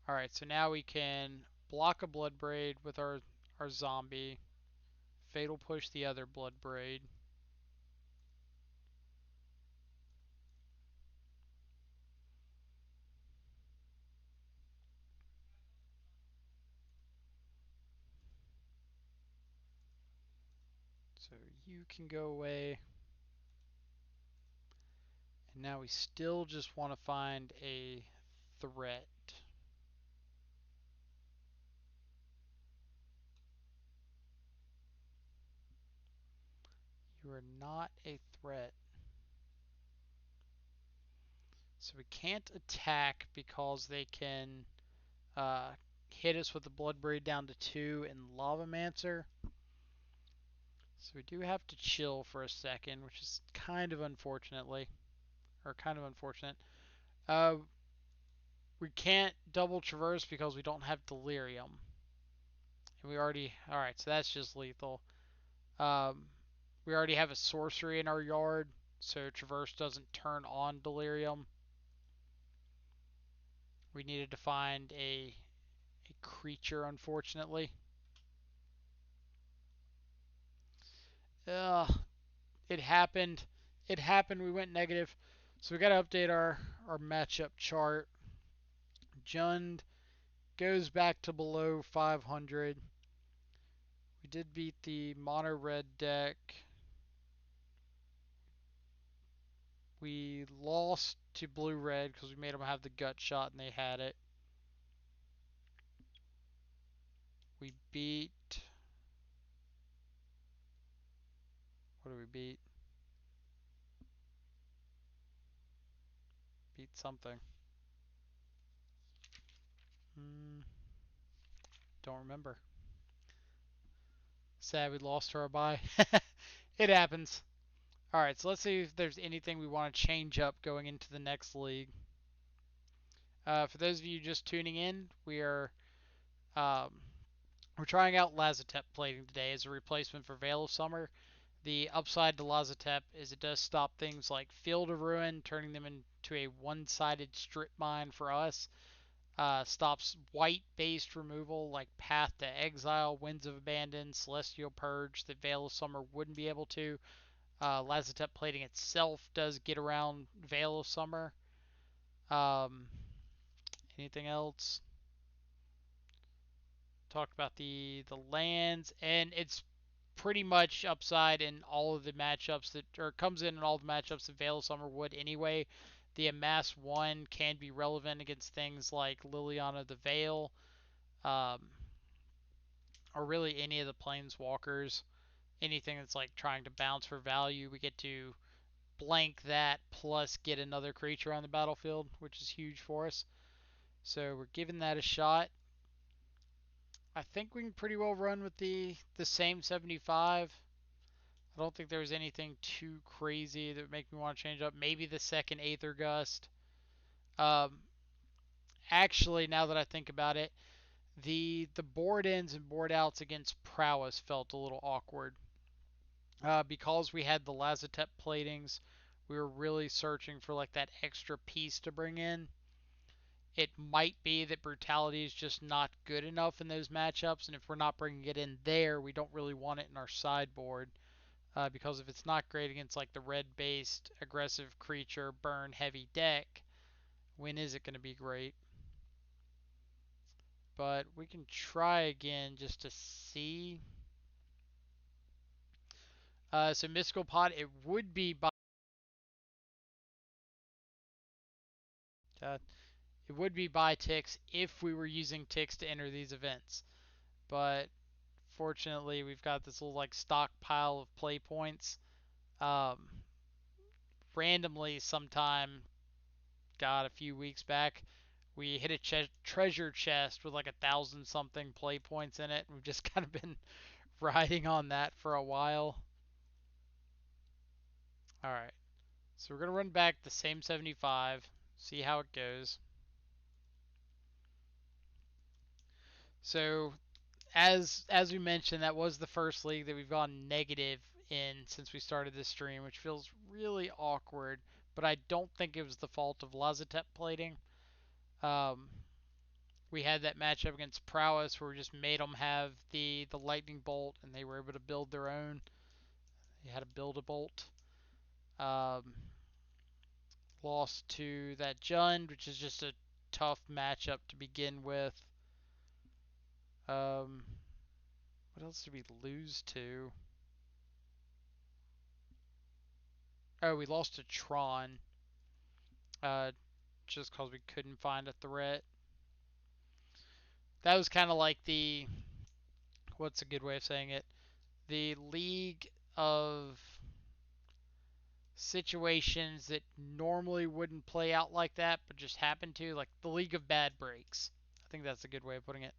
Alright, so now we can block a Blood Braid with our zombie. Fatal push the other Blood Braid. So you can go away. And now we still just want to find a threat. You are not a threat. So we can't attack because they can hit us with the Blood Braid down to 2 and Lavamancer. So we do have to chill for a second, which is kind of unfortunate. Uh, we can't double traverse because we don't have Delirium. And we already... Alright, so that's just lethal. Um, we already have a sorcery in our yard, so traverse doesn't turn on Delirium. We needed to find a creature, unfortunately. Ugh, it happened. It happened. We went negative. So we got to update our matchup chart. Jund goes back to below 500. We did beat the mono red deck. We lost to blue red because we made them have the gut shot and they had it. We beat. What do we beat? Beat something. Don't remember. Sad we lost to our bye. It happens. Alright, so let's see if there's anything we want to change up going into the next league. For those of you just tuning in, um, we're trying out Lazotep plating today as a replacement for Veil of Summer. The upside to Lazotep is it does stop things like Field of Ruin, turning them into a one-sided strip mine for us. Stops white-based removal like Path to Exile, Winds of Abandon, Celestial Purge that Veil of Summer wouldn't be able to. Lazotep plating itself does get around Veil of Summer. Um, Anything else? Talked about the lands, and it's pretty much upside in all of the matchups that, or comes in all the matchups that Veil of Summer would anyway. The Amass 1 can be relevant against things like Liliana the Veil, um, or really any of the Planeswalkers. Anything that's like trying to bounce for value, we get to blank that plus get another creature on the battlefield, which is huge for us. So we're giving that a shot. I think we can pretty well run with the same 75. I don't think there's anything too crazy that would make me want to change up. Maybe the second Aether Gust. Um, Actually, now that I think about it, the board ins and board outs against Prowess felt a little awkward. Because we had the Lazotep platings, we were really searching for like that extra piece to bring in. It might be that Brutality is just not good enough in those matchups, and if we're not bringing it in there, we don't really want it in our sideboard. Because if it's not great against like the red-based aggressive creature burn heavy deck, when is it going to be great? But we can try again just to see. So Mystical Pot, it would be by uh, it would be by ticks if we were using ticks to enter these events. But fortunately, we've got this little like stockpile of play points. Um, Randomly, sometime, God, a few weeks back, we hit a treasure chest with like 1,000 something play points in it. We've just kind of been riding on that for a while. All right, so we're gonna run back the same 75, see how it goes. So as we mentioned, that was the first league that we've gone negative in since we started this stream, which feels really awkward. But I don't think it was the fault of Lazotep plating. Um, we had that matchup against Prowess where we just made them have the lightning bolt, and they were able to build their own. They had to build a bolt. Um, Lost to that Jund, which is just a tough matchup to begin with. What else did we lose to? Oh, we lost to Tron, uh, just because we couldn't find a threat. That was kind of like the, what's a good way of saying it? The league of situations that normally wouldn't play out like that, but just happen to, like the league of bad breaks. I think that's a good way of putting it.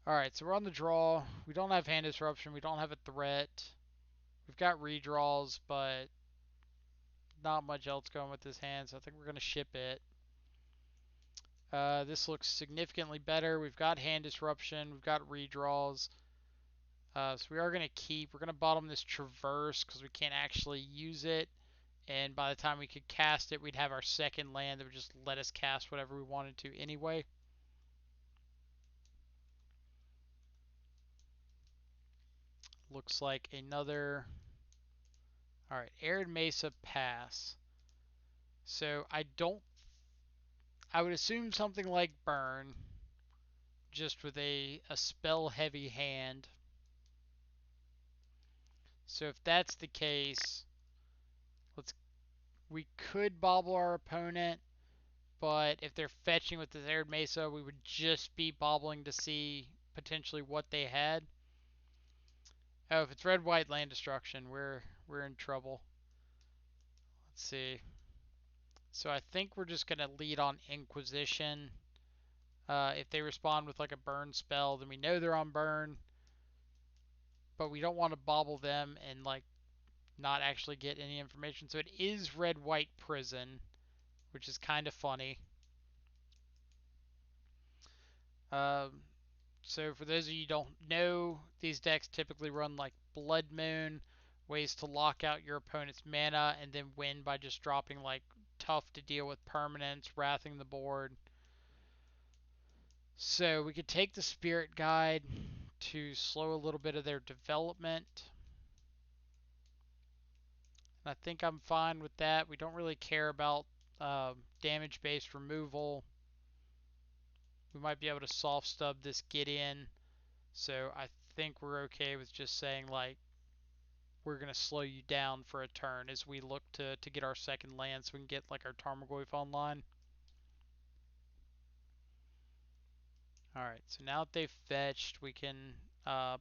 All right, so we're on the draw. We don't have hand disruption. We don't have a threat. We've got redraws, but not much else going with this hand, so I think we're going to ship it. This looks significantly better. We've got hand disruption. We've got redraws. So we are going to keep. We're going to bottom this traverse because we can't actually use it. And by the time we could cast it, we'd have our second land that would just let us cast whatever we wanted to anyway. Looks like another. Alright, Arid Mesa pass. So I don't. I would assume something like Burn, just with a spell heavy hand. So if that's the case, let's we could bobble our opponent, but if they're fetching with this Arid Mesa, we would just be bobbling to see potentially what they had. Oh, if it's red white land destruction, we're in trouble. Let's see. So I think we're just gonna lead on Inquisition. If they respond with like a burn spell, then we know they're on burn, but we don't want to bobble them and like not actually get any information. So it is red white prison, which is kind of funny. Um, so for those of you who don't know, these decks typically run like Blood Moon, ways to lock out your opponent's mana and then win by just dropping like tough to deal with permanents, wrathing the board. So we could take the Spirit Guide to slow a little bit of their development. And I think I'm fine with that. We don't really care about damage-based removal. We might be able to soft stub this Gideon. So I think we're okay with just saying like we're going to slow you down for a turn as we look to get our second land so we can get like our Tarmogoyf online. Alright, so now that they've fetched, we can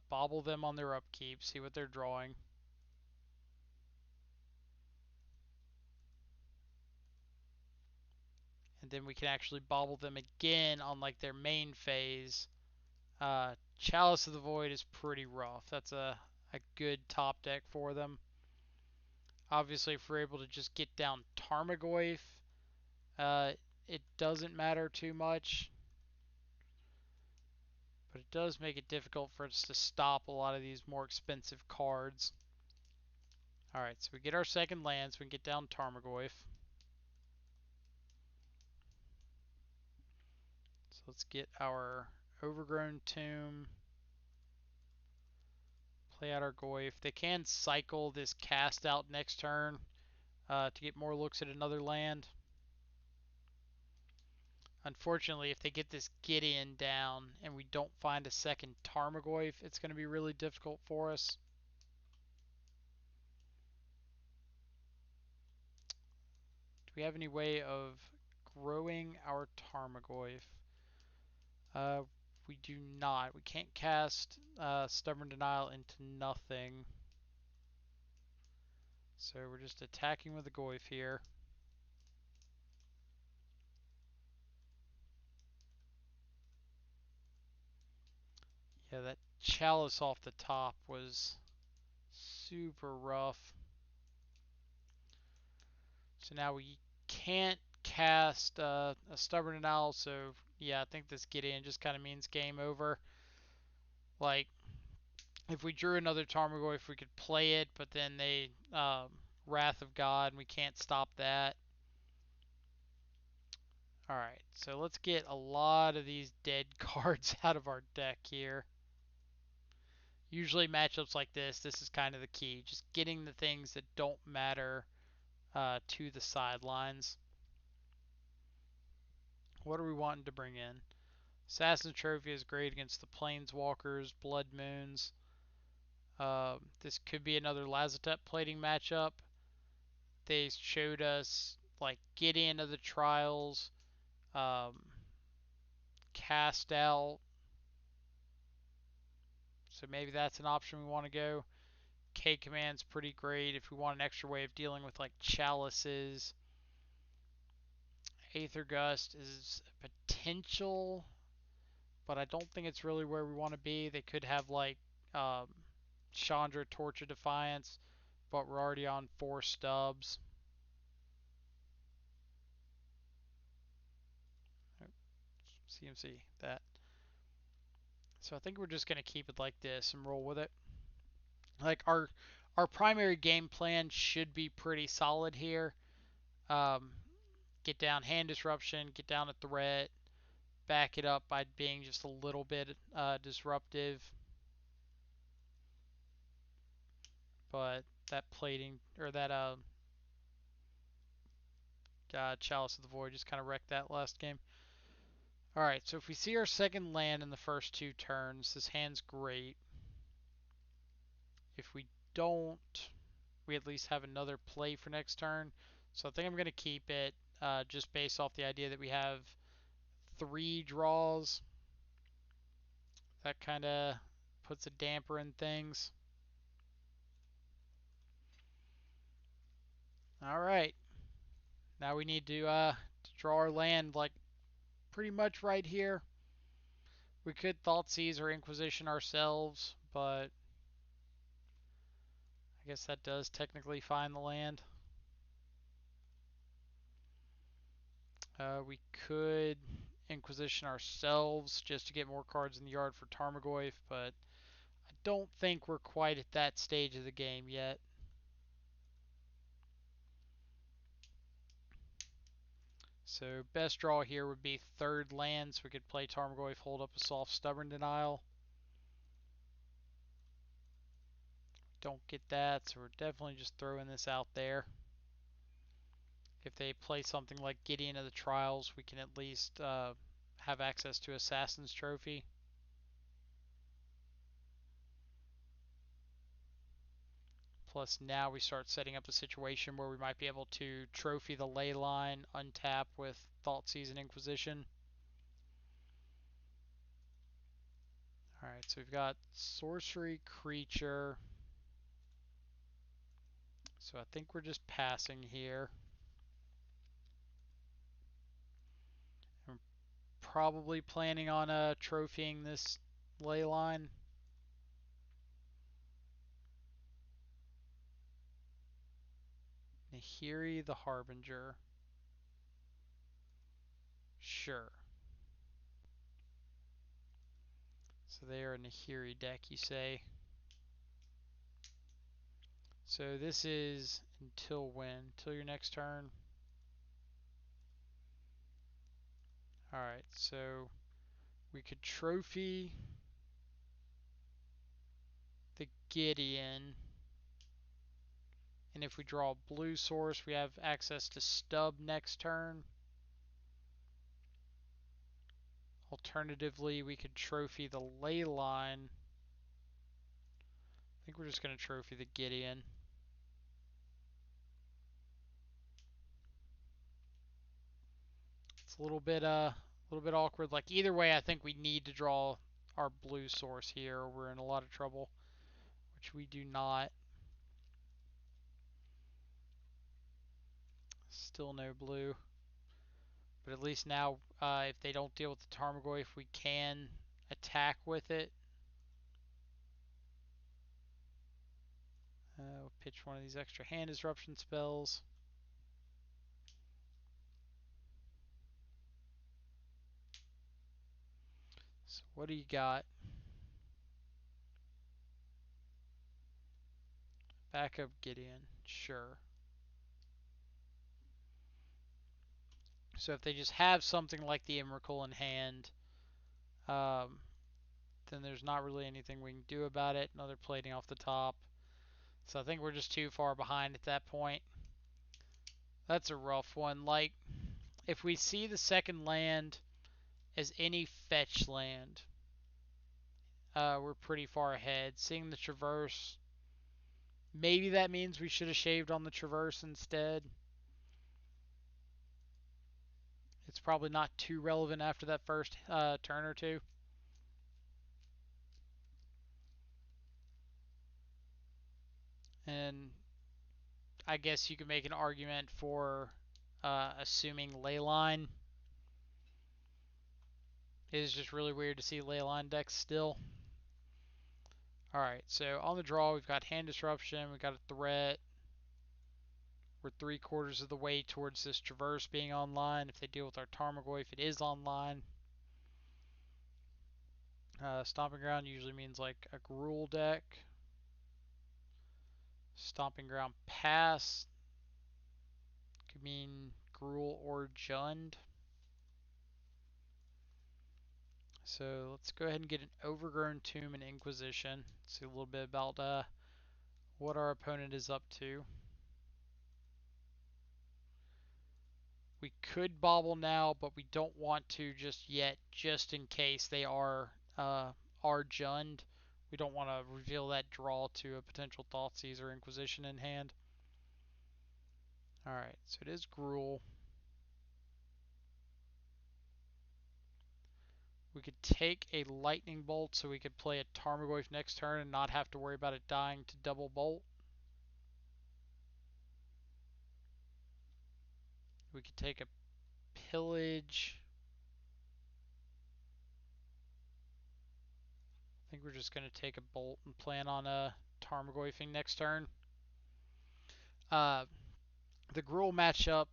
bobble them on their upkeep, see what they're drawing. And then we can actually bobble them again on like their main phase. Chalice of the Void is pretty rough. That's a good top deck for them. Obviously, if we're able to just get down Tarmogoyf, it doesn't matter too much. But it does make it difficult for us to stop a lot of these more expensive cards. Alright, so we get our second land so we can get down Tarmogoyf. So let's get our Overgrown Tomb. Play out our Goyf. They can cycle this cast out next turn to get more looks at another land. Unfortunately, if they get this Gideon down and we don't find a second Tarmogoyf, it's going to be really difficult for us. Do we have any way of growing our Tarmogoyf? Uh, we do not. We can't cast Stubborn Denial into nothing. So we're just attacking with the Goyf here. Yeah, that Chalice off the top was super rough. So now we can't cast a Stubborn Denial, so yeah, I think this Gideon just kind of means game over. Like, if we drew another Tarmogoyf, we could play it, but then they Wrath of God, and we can't stop that. Alright, so let's get a lot of these dead cards out of our deck here. Usually matchups like this is kind of the key. Just getting the things that don't matter to the sidelines. What are we wanting to bring in? Assassin's Trophy is great against the Planeswalkers, Blood Moons. This could be another Lazotep plating matchup. they showed us like Gideon of the Trials, um, Cast Out. So maybe that's an option we want to go. K Command's pretty great if we want an extra way of dealing with like chalices. Aether Gust is a potential, but I don't think it's really where we want to be. They could have like um, Chandra Torch of Defiance, but we're already on 4 stubs. CMC that. So I think we're just gonna keep it like this and roll with it. Like our primary game plan should be pretty solid here. Um, get down hand disruption, get down a threat, back it up by being just a little bit disruptive. But that plating or that Chalice of the Void just kind of wrecked that last game. All right, so if we see our second land in the first 2 turns, this hand's great. If we don't, we at least have another play for next turn. So I think I'm going to keep it just based off the idea that we have 3 draws. That kind of puts a damper in things. All right. Now we need to draw our land like pretty much right here. We could Thoughtseize or Inquisition ourselves, but I guess that does technically find the land. We could Inquisition ourselves just to get more cards in the yard for Tarmogoyf, but I don't think we're quite at that stage of the game yet. So best draw here would be third land, so we could play Tarmogoyf, hold up a soft Stubborn Denial. Don't get that, so we're definitely just throwing this out there. If they play something like Gideon of the Trials, we can at least have access to Assassin's Trophy. Plus now we start setting up a situation where we might be able to trophy the ley line, untap with Thoughtseize and Inquisition. Alright, so we've got Sorcery Creature. So I think we're just passing here. I'm probably planning on trophying this ley line. Nahiri the Harbinger. Sure. So they are a Nahiri deck, you say. So this is until when? Until your next turn? Alright, so we could trophy the Gideon. And if we draw a blue source, we have access to stub next turn. Alternatively, we could trophy the ley line. I think we're just going to trophy the Gideon. It's a little bit awkward. Like either way, I think we need to draw our blue source here, or we're in a lot of trouble, which we do not. Still no blue. But at least now, if they don't deal with the Tarmogoyf, we can attack with it. We'll pitch one of these extra hand disruption spells. So what do you got? Backup Gideon. Sure. So if they just have something like the Emrakul in hand, um, then there's not really anything we can do about it. Another plating off the top. So I think we're just too far behind at that point. That's a rough one. Like, if we see the second land as any fetch land, we're pretty far ahead. Seeing the Traverse Maybe that means we should have shaved on the traverse instead. It's probably not too relevant after that first turn or two. And I guess you could make an argument for assuming Leyline. It is just really weird to see Leyline decks still. Alright, so on the draw, we've got Hand Disruption, we've got a Threat. We're 3/4 of the way towards this Traverse being online. If they deal with our Tarmogoyf, it is online. Stomping Ground usually means like a Gruul deck. Stomping Ground Pass could mean Gruul or Jund. So let's go ahead and get an Overgrown Tomb and Inquisition. See a little bit about what our opponent is up to. We could bobble now, but we don't want to just yet, just in case they are Jund. We don't want to reveal that draw to a potential Thoughtseize or Inquisition in hand. Alright, so it is Gruul. We could take a Lightning Bolt so we could play a Tarmogoyf next turn and not have to worry about it dying to double bolt. We could take a Pillage. I think we're just going to take a Bolt and plan on a Tarmogoyfing next turn. The Gruul matchup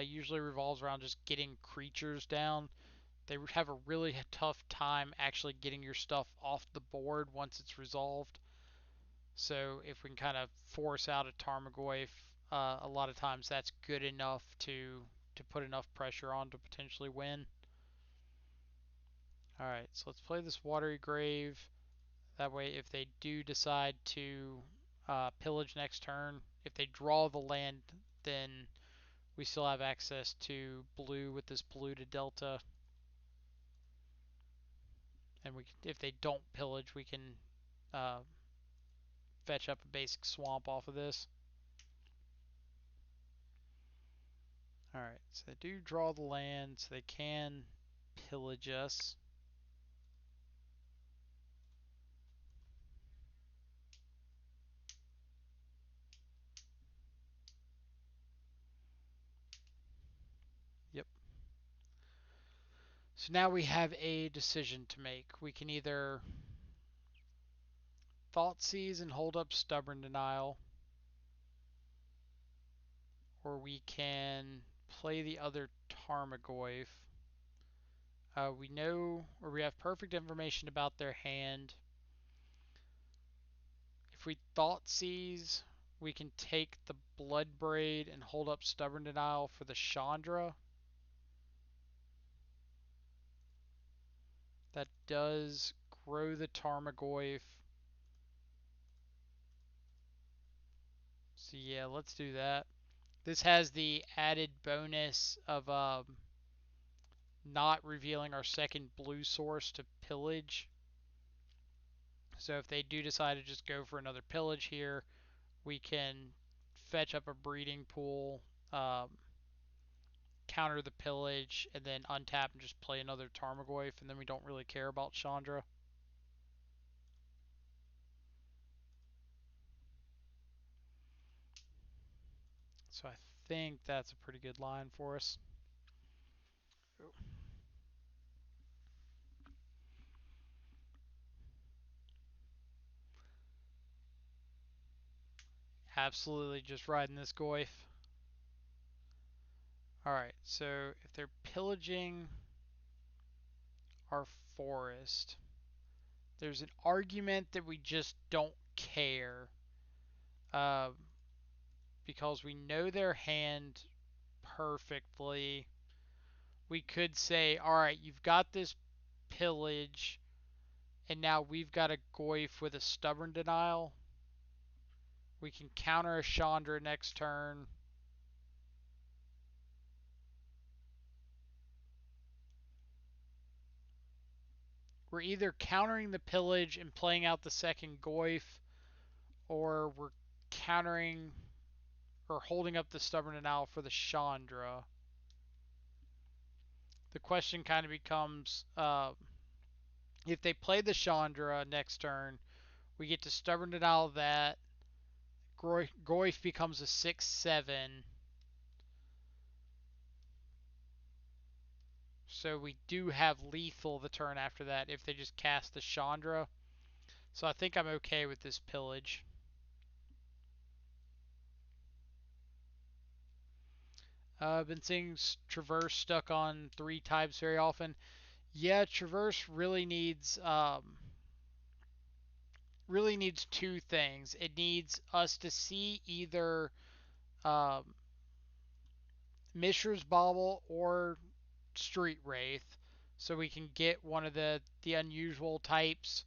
usually revolves around just getting creatures down. They have a really tough time actually getting your stuff off the board once it's resolved. So if we can kind of force out a Tarmogoyf, a lot of times that's good enough to put enough pressure on to potentially win. Alright, so let's play this Watery Grave. That way if they do decide to pillage next turn, if they draw the land, then we still have access to blue with this polluted delta. And if they don't pillage, we can uh, fetch up a basic swamp off of this. Alright, so they do draw the land, so they can pillage us. Yep. So now we have a decision to make. We can either Thoughtseize and hold up Stubborn Denial, or we can play the other Tarmogoyf. We know, or we have perfect information about their hand. If we Thoughtseize, we can take the Bloodbraid and hold up Stubborn Denial for the Chandra. That does grow the Tarmogoyf. So yeah, let's do that. This has the added bonus of not revealing our second blue source to pillage. So if they do decide to just go for another pillage here, we can fetch up a breeding pool, counter the pillage, and then untap and just play another Tarmogoyf, and then we don't really care about Chandra. So I think that's a pretty good line for us. Absolutely just riding this Goyf. Alright, so if they're pillaging our forest, there's an argument that we just don't care. Uh, because we know their hand perfectly. We could say, alright, you've got this pillage, and now we've got a Goyf with a Stubborn Denial. We can counter a Chandra next turn. We're either countering the pillage and playing out the second Goyf, or we're countering or holding up the Stubborn Denial for the Chandra. The question kind of becomes if they play the Chandra next turn, we get to Stubborn Denial that. Goif becomes a 6/7. So we do have lethal the turn after that if they just cast the Chandra. So I think I'm okay with this pillage. I've been seeing Traverse stuck on 3 types very often. Yeah, Traverse really needs 2 things. It needs us to see either um, Mishra's Bauble or Street Wraith, so we can get one of the unusual types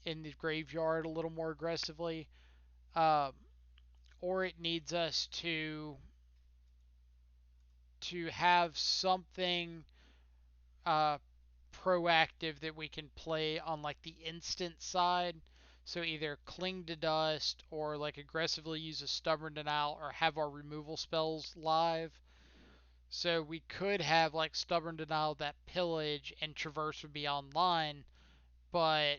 in the graveyard a little more aggressively. Um, or it needs us to have something uh, proactive that we can play on like the instant side. So either cling to dust or like aggressively use a stubborn denial or have our removal spells live. So we could have like stubborn denial that pillage and traverse would be online, but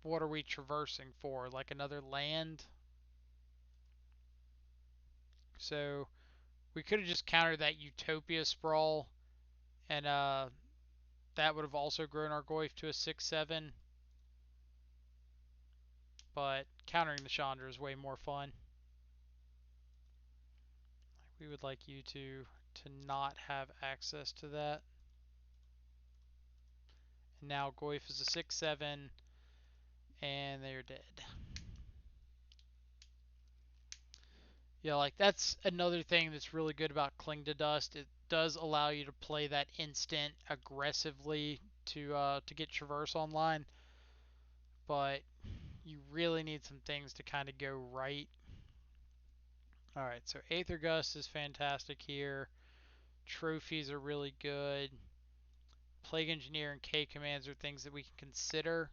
what are we traversing for? Like another land? So we could have just countered that Utopia sprawl and that would have also grown our Goif to a 6/7. But countering the Chandra is way more fun. We would like you to not have access to that. And now Goif is a 6/7, and they're dead. Yeah, like that's another thing that's really good about Cling to Dust. It does allow you to play that instant aggressively to get Traverse online, but you really need some things to kind of go right. All right, so Aether Gust is fantastic here. Trophies are really good. Plague Engineer and K commands are things that we can consider.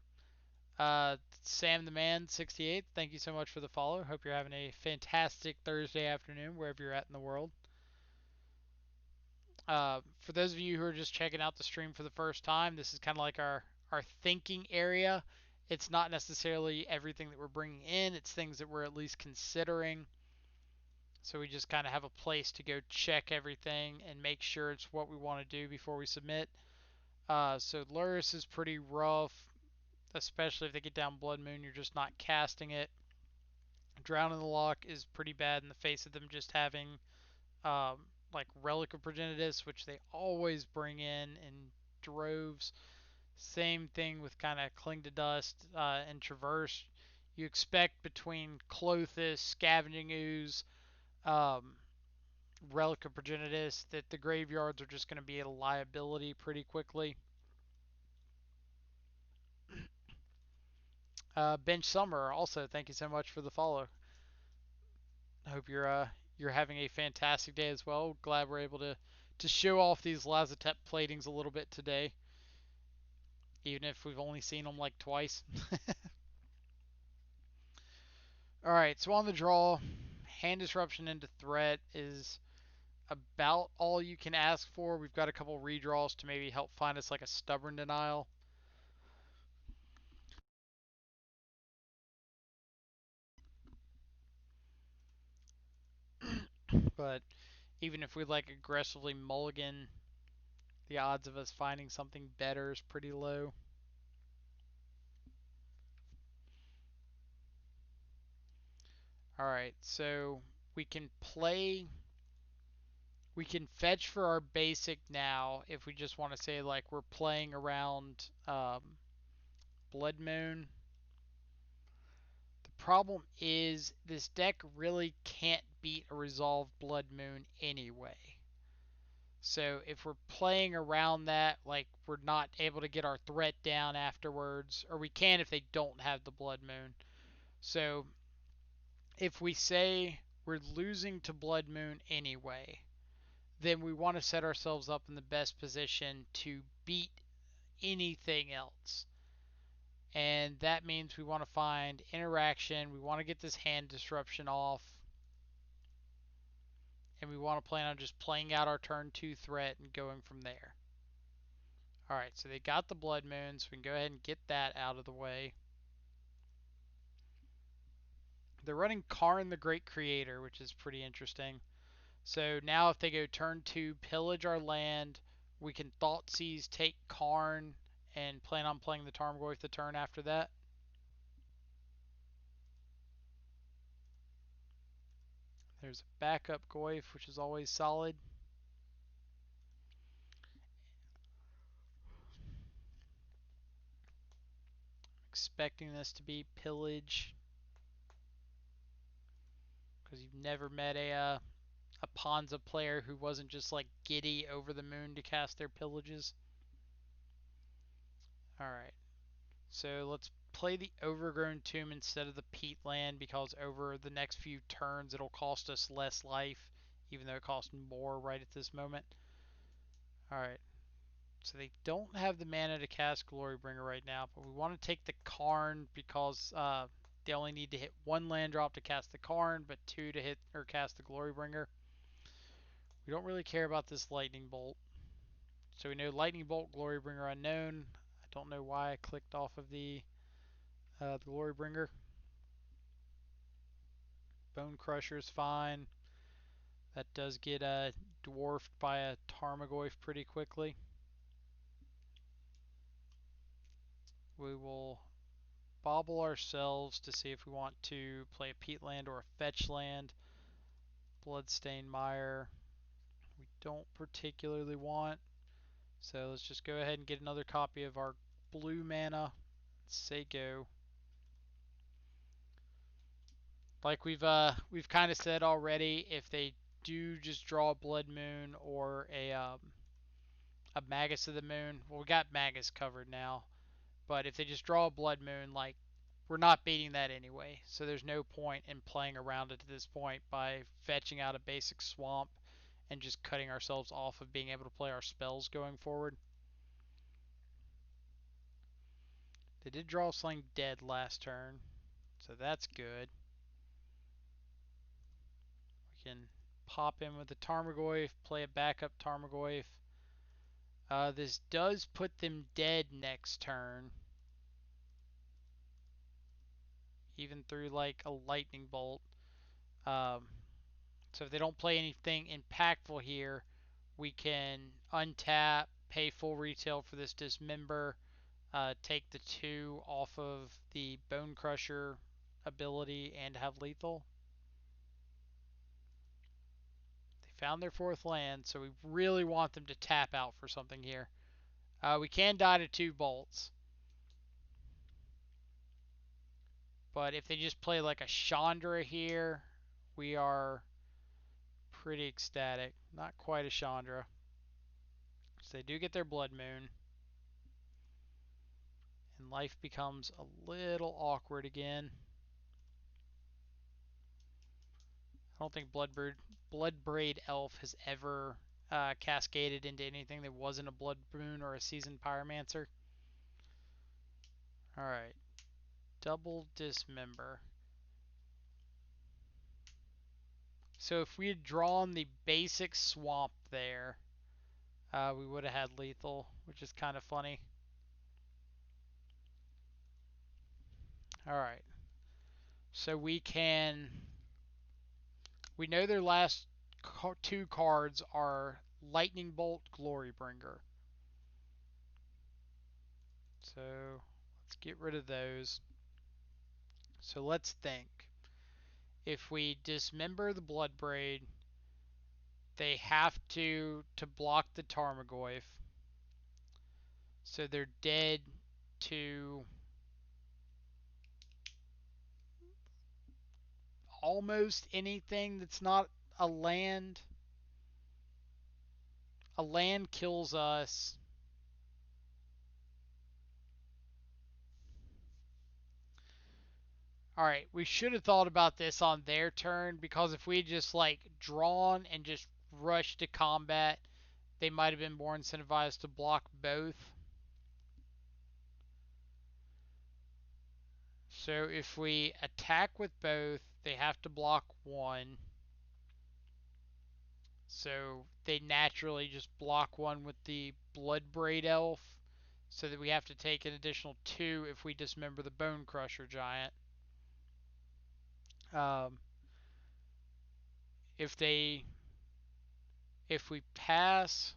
Sam the Man 68, thank you so much for the follow. Hope you're having a fantastic Thursday afternoon wherever you're at in the world. For those of you who are just checking out the stream for the first time, this is kind of like our thinking area. It's not necessarily everything that we're bringing in, it's things that we're at least considering. So we just kind of have a place to go check everything and make sure it's what we want to do before we submit. So Luris is pretty rough, especially if they get down Blood Moon, you're just not casting it. Drown in the Loch is pretty bad in the face of them just having like Relic of Progenitus, which they always bring in droves. Same thing with kind of Cling to Dust and Traverse. You expect between Clothis, Scavenging Ooze, um, Relic of Progenitus that the graveyards are just going to be a liability pretty quickly. Bench Summer also, thank you so much for the follow. I hope you're having a fantastic day as well. Glad we're able to show off these Lazotep platings a little bit today, even if we've only seen them like twice. All right, so on the draw, hand disruption into threat is about all you can ask for. We've got a couple redraws to maybe help find us like a stubborn denial. But even if we like aggressively mulligan, the odds of us finding something better is pretty low. All right, so we can play. We can fetch for our basic now if we just want to say like we're playing around Blood Moon. The problem is this deck really can't beat a resolved Blood Moon anyway. So if we're playing around that, like we're not able to get our threat down afterwards, or we can if they don't have the Blood Moon. So if we say we're losing to Blood Moon anyway, then we want to set ourselves up in the best position to beat anything else. And that means we want to find interaction. We want to get this hand disruption off. And we want to plan on just playing out our turn 2 threat and going from there. Alright, so they got the Blood Moon, so we can go ahead and get that out of the way. They're running Karn the Great Creator, which is pretty interesting. So now if they go turn 2, pillage our land, we can Thoughtseize, take Karn, and plan on playing the Tarmogoyf the turn after that. There's a backup Goyf, which is always solid. Expecting this to be pillage, because you've never met a Ponza player who wasn't just like giddy over the moon to cast their pillages. Alright, so let's play the Overgrown Tomb instead of the Peatland, because over the next few turns it'll cost us less life, even though it costs more right at this moment. Alright, so they don't have the mana to cast Glorybringer right now, but we want to take the Karn because they only need to hit 1 land drop to cast the Karn, but 2 to hit or cast the Glorybringer. We don't really care about this Lightning Bolt. So we know Lightning Bolt, Glorybringer unknown. I don't know why I clicked off of the Glorybringer. Bone Crusher's fine. That does get dwarfed by a Tarmogoyf pretty quickly. We will bobble ourselves to see if we want to play a Peatland or a Fetch Land. Bloodstained Mire we don't particularly want. So let's just go ahead and get another copy of our blue mana. Say go. Like we've kind of said already, if they do just draw a Blood Moon or a Magus of the Moon, well, we got Magus covered now. But if they just draw a Blood Moon, like, we're not beating that anyway. So there's no point in playing around it at this point by fetching out a basic swamp and just cutting ourselves off of being able to play our spells going forward. They did draw Slaying Dead last turn, so that's good. We can pop in with the Tarmogoyf, play a backup Tarmogoyf. This does put them dead next turn, even through like a Lightning Bolt. Um, so if they don't play anything impactful here, we can untap, pay full retail for this Dismember, take the 2 off of the Bone Crusher ability, and have lethal. They found their 4th land, so we really want them to tap out for something here. We can die to 2 bolts. But if they just play like a Chandra here, we are pretty ecstatic. Not quite a Chandra. So they do get their Blood Moon. And life becomes a little awkward again. I don't think Bloodbraid Elf has ever cascaded into anything that wasn't a Blood Moon or a Seasoned Pyromancer. Alright. Double Dismember. So if we had drawn the basic swamp there, we would have had lethal, which is kind of funny. Alright. So we know their last 2 cards are Lightning Bolt, Glorybringer. So let's get rid of those. So let's think. If we dismember the Bloodbraid, they have to block the Tarmogoyf. So they're dead to almost anything that's not a land. A land kills us. Alright, we should have thought about this on their turn, because if we had just like drawn and just rushed to combat, they might have been more incentivized to block both. So if we attack with both, they have to block one. So they naturally just block one with the Bloodbraid Elf, so that we have to take an additional two if we dismember the Bone Crusher Giant. Um, if they, if we pass,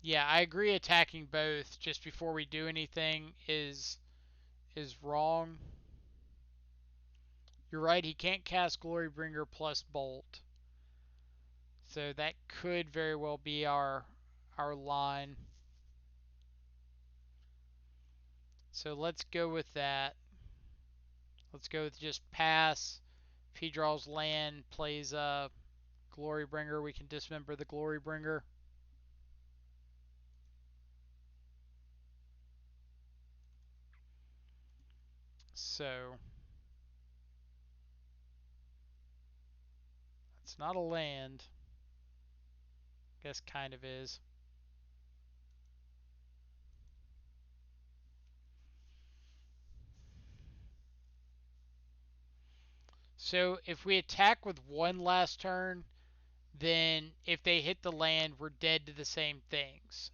yeah, I agree. Attacking both just before we do anything is wrong. You're right. He can't cast Glorybringer plus Bolt, so that could very well be our line. So let's go with that. Let's go with just pass. If he draws land, plays Glorybringer, we can dismember the Glorybringer. So it's not a land. Guess kind of is. So if we attack with one last turn, then if they hit the land, we're dead to the same things.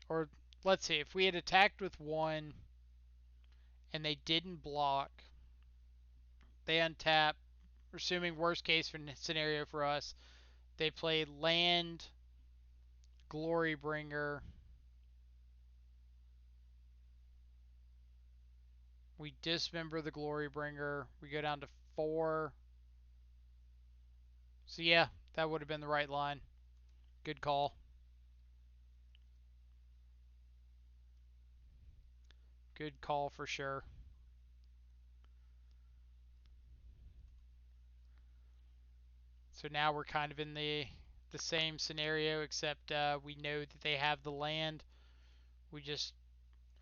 Or let's see, if we had attacked with one and they didn't block, they untap. Assuming worst case scenario for us, they play land, Glorybringer. We dismember the Glorybringer. We go down to 4. So yeah, that would have been the right line. Good call. Good call for sure. So now we're kind of in the same scenario, except we know that they have the land. We just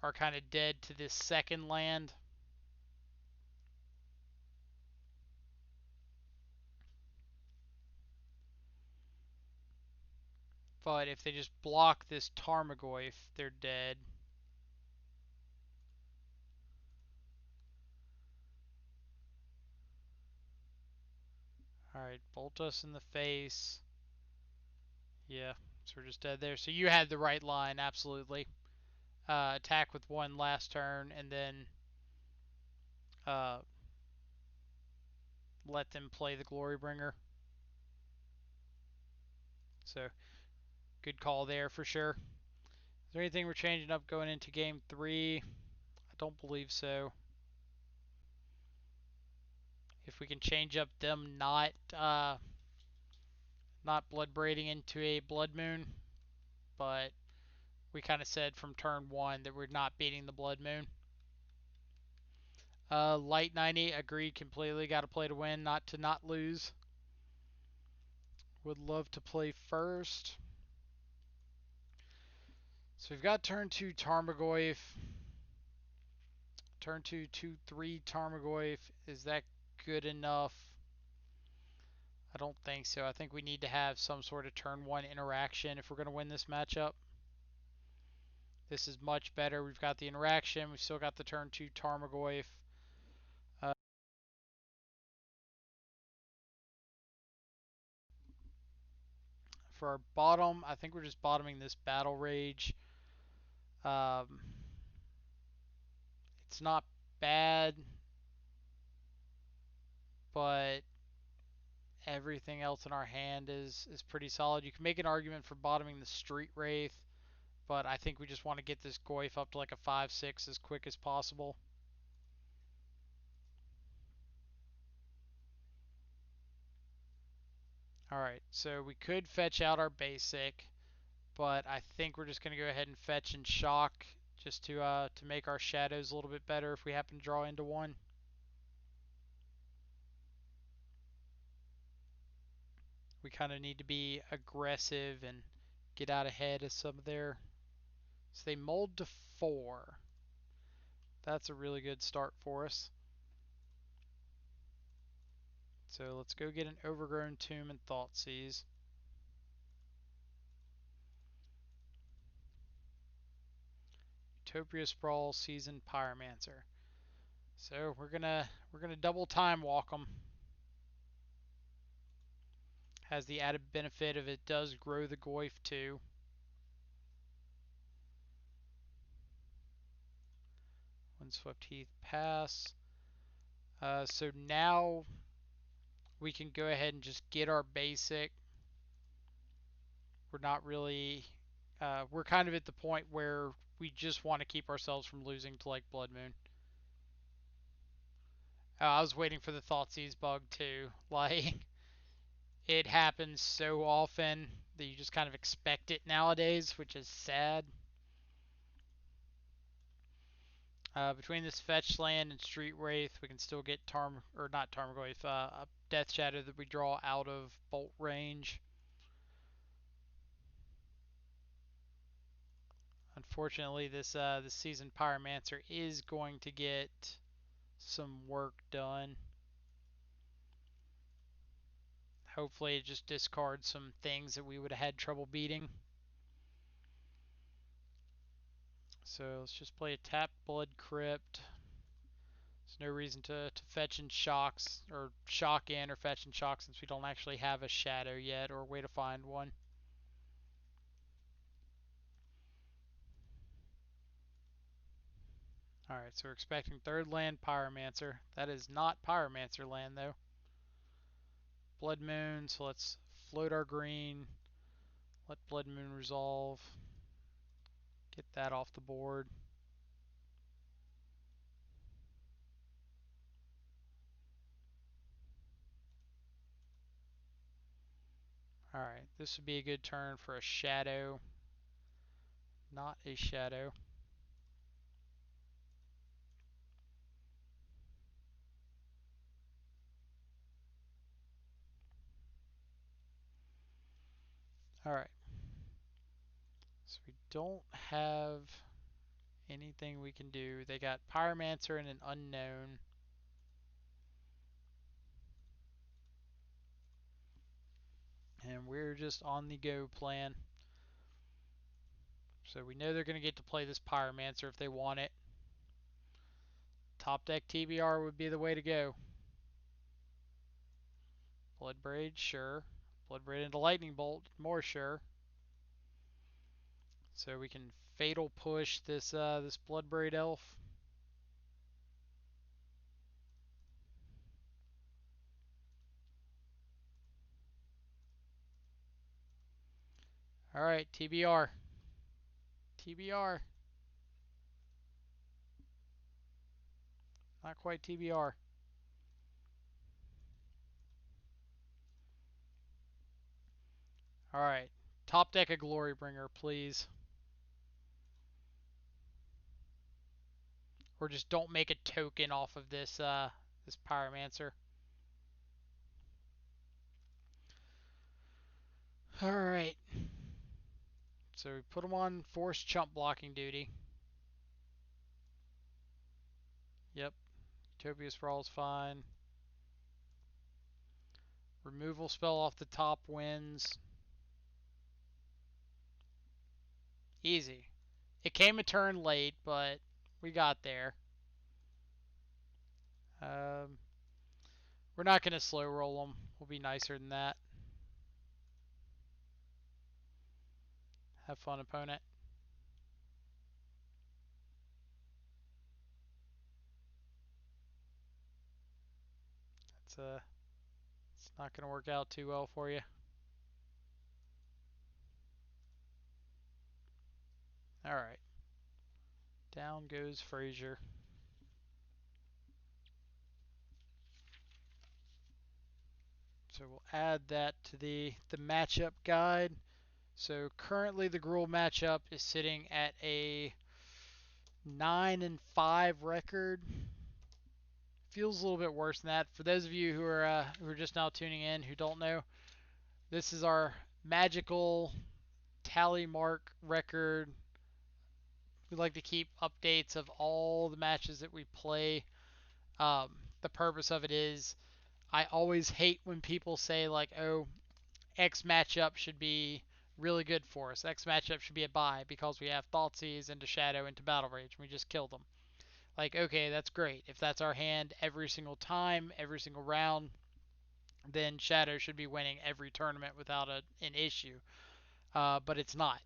are kind of dead to this second land. But if they just block this Tarmogoyf, they're dead. Alright, bolt us in the face. Yeah, so we're just dead there. So you had the right line, absolutely. Attack with one last turn, and then uh, let them play the Glorybringer. So good call there for sure. Is there anything we're changing up going into game 3? I don't believe so. If we can change up them not blood braiding into a blood moon, but we kind of said from turn 1 that we're not beating the blood moon. Light 90, agreed completely. Got to play to win, not to not lose. Would love to play first. So we've got turn 2 Tarmogoyf. Turn 2, 2-3 Tarmogoyf. Is that good enough? I don't think so. I think we need to have some sort of turn 1 interaction if we're going to win this matchup. This is much better. We've got the interaction. We've still got the turn 2 Tarmogoyf. Uh, for our bottom, I think we're just bottoming this Battle Rage. Um, it's not bad, but everything else in our hand is pretty solid. You can make an argument for bottoming the Street Wraith, but I think we just want to get this Goyf up to like a 5-6 as quick as possible. Alright, so we could fetch out our basic, but I think we're just going to go ahead and fetch and shock just to make our shadows a little bit better if we happen to draw into one. We kind of need to be aggressive and get out ahead of some of their... So they mold to 4. That's a really good start for us. So let's go get an Overgrown Tomb and Thoughtseize. Utopia Sprawl Seasoned Pyromancer. So we're gonna double time walk them. Has the added benefit of it does grow the Goyf too. Windswept Heath pass. So now we can go ahead and just get our basic. We're not really. We're kind of at the point where we just want to keep ourselves from losing to like Blood Moon. I was waiting for the Thoughtseize bug too. Like it happens so often that you just kind of expect it nowadays, which is sad. Between this fetch land and Street Wraith, we can still get not Tarmogoyf, a Death Shadow that we draw out of bolt range. Unfortunately, this season Pyromancer is going to get some work done. Hopefully, it just discards some things that we would have had trouble beating. So let's just play a tap Blood Crypt. There's no reason to fetch in shocks or shock in or fetch in shock since we don't actually have a shadow yet or a way to find one. Alright, so we're expecting third land Pyromancer. That is not Pyromancer land though. Blood Moon, so let's float our green. Let Blood Moon resolve. Get that off the board. Alright, this would be a good turn for a shadow. Not a shadow. Alright. So we don't have anything we can do. They got Pyromancer and an unknown. And we're just on the go plan. So we know they're going to get to play this Pyromancer if they want it. Top deck TBR would be the way to go. Bloodbraid, sure. Bloodbraid into Lightning Bolt, more sure. So we can Fatal Push this Bloodbraid Elf. Alright, TBR. TBR. Not quite TBR. Alright. Top deck a Glorybringer, please. Or just don't make a token off of this Pyromancer. Alright. So we put them on forced chump blocking duty. Yep. Utopia Sprawl's fine. Removal spell off the top wins. Easy. It came a turn late, but we got there. We're not going to slow roll them. We'll be nicer than that. Have fun, opponent. It's not going to work out too well for you. All right. Down goes Frazier. So we'll add that to the matchup guide. So currently the Gruul matchup is sitting at a 9-5 record. Feels a little bit worse than that. For those of you who are just now tuning in who don't know, this is our magical tally mark record. We like to keep updates of all the matches that we play. The purpose of it is I always hate when people say like, oh, X matchup should be Really good for us. Next matchup should be a bye because we have Thoughtseize into Shadow into Battle Rage and we just kill them. Like, okay, that's great. If that's our hand every single time, every single round, then Shadow should be winning every tournament without an issue. But it's not.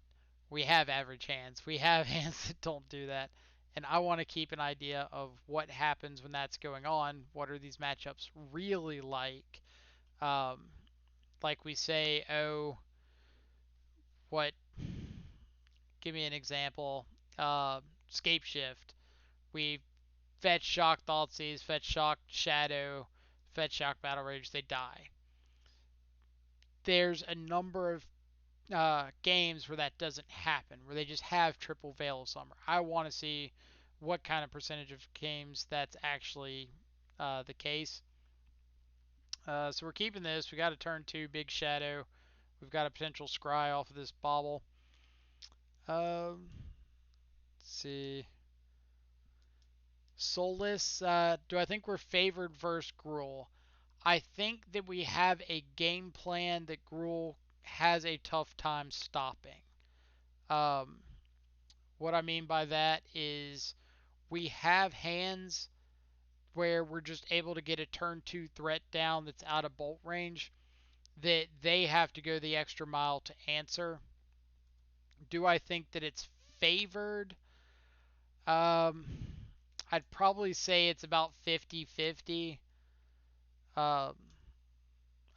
We have average hands. We have hands that don't do that. And I want to keep an idea of what happens when that's going on. What are these matchups really like? Um, like we say, oh, what? Give me an example. Scape Shift. We fetch Shock Thoughtseize, fetch Shock Shadow, fetch Shock Battle Rage. They die. There's a number of games where that doesn't happen, where they just have triple Veil of Summer. I want to see what kind of percentage of games that's actually the case. So we're keeping this. We got a turn 2 Big Shadow. We've got a potential Scry off of this Bobble. Let's see. Soulless. Do I think we're favored versus Gruul? I think that we have a game plan that Gruul has a tough time stopping. Um, what I mean by that is we have hands where we're just able to get a turn 2 threat down that's out of bolt range that they have to go the extra mile to answer. Do I think that it's favored? Um, I'd probably say it's about 50-50. Um,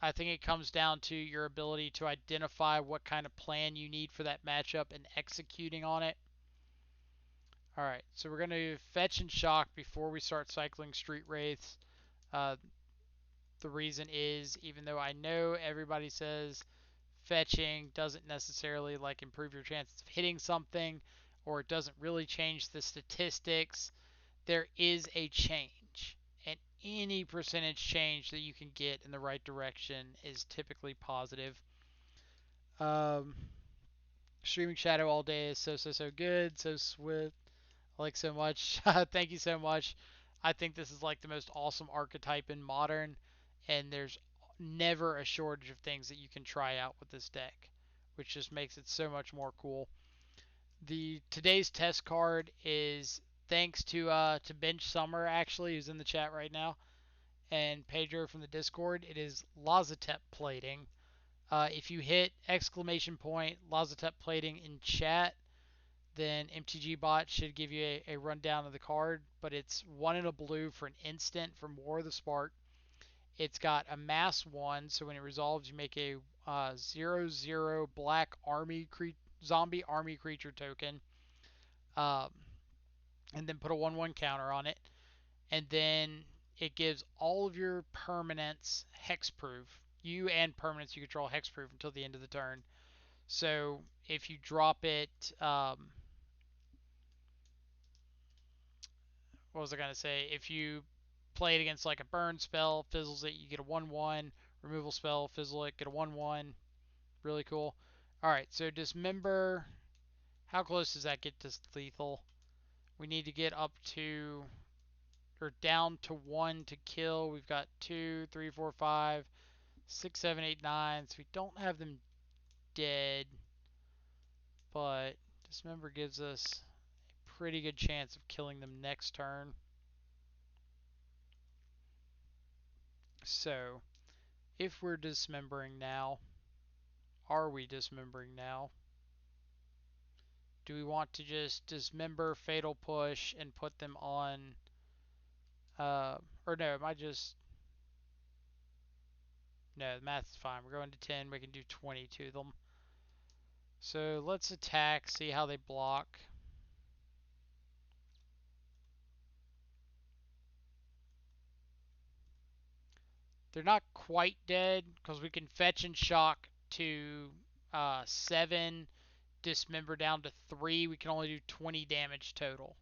I think it comes down to your ability to identify what kind of plan you need for that matchup and executing on it. All right, so we're going to fetch and shock before we start cycling Street Wraiths. Uh, the reason is, even though I know everybody says fetching doesn't necessarily like improve your chances of hitting something, or it doesn't really change the statistics, there is a change. And any percentage change that you can get in the right direction is typically positive. Um, Streaming Shadow all day is so good, so swift. I like so much. Thank you so much. I think this is like the most awesome archetype in Modern, and there's never a shortage of things that you can try out with this deck, which just makes it so much more cool. The today's test card is thanks to Bench Summer actually, who's in the chat right now, and Pedro from the Discord. It is Lazotep plating. If you hit exclamation point Lazotep plating in chat, then MTG Bot should give you a rundown of the card. But it's one in a blue for an instant from War of the Spark. It's got a mass 1, so when it resolves, you make a 0/0 black zombie army creature token, um, and then put a 1/1 counter on it. And then it gives all of your permanents hexproof. You and permanents you control hexproof until the end of the turn. So if you drop it, what was I gonna say? If you play it against like a burn spell, fizzles it, you get a 1/1. Removal spell, fizzle it, get a 1/1. Really cool. All right, so dismember. How close does that get to lethal? We need to get up to or down to 1 to kill. We've got 2, 3, 4, 5, 6, 7, 8, 9. So we don't have them dead, but dismember gives us a pretty good chance of killing them next turn. So if we're dismembering now, are we dismembering now? Do we want to just dismember, fatal push, and put them on? Or no, am I just? No, the math's fine. We're going to 10. We can do 20 to them. So let's attack, see how they block. They're not quite dead because we can fetch and shock to 7, dismember down to 3. We can only do 20 damage total.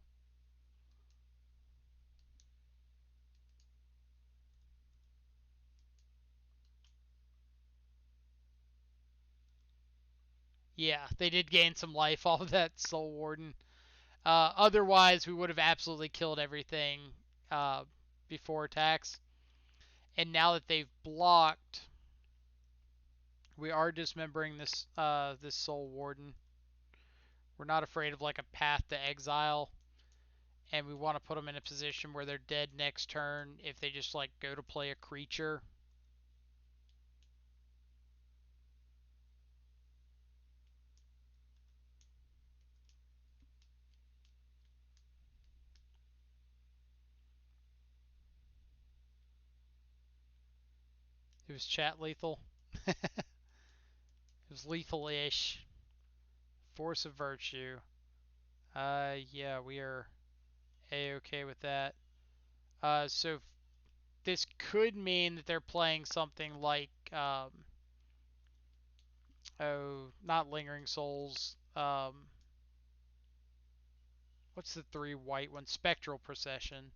Yeah, they did gain some life off of that Soul Warden. Otherwise, we would have absolutely killed everything before attacks. And now that they've blocked, We are dismembering this Soul Warden. We're not afraid of like a path to exile, and we want to put them in a position where they're dead next turn if they just like go to play a creature. It was chat lethal. It was lethal-ish. Force of Virtue. Yeah, we are a-okay with that. So this could mean that they're playing something like, oh, not Lingering Souls. What's the 3 white one? Spectral Procession.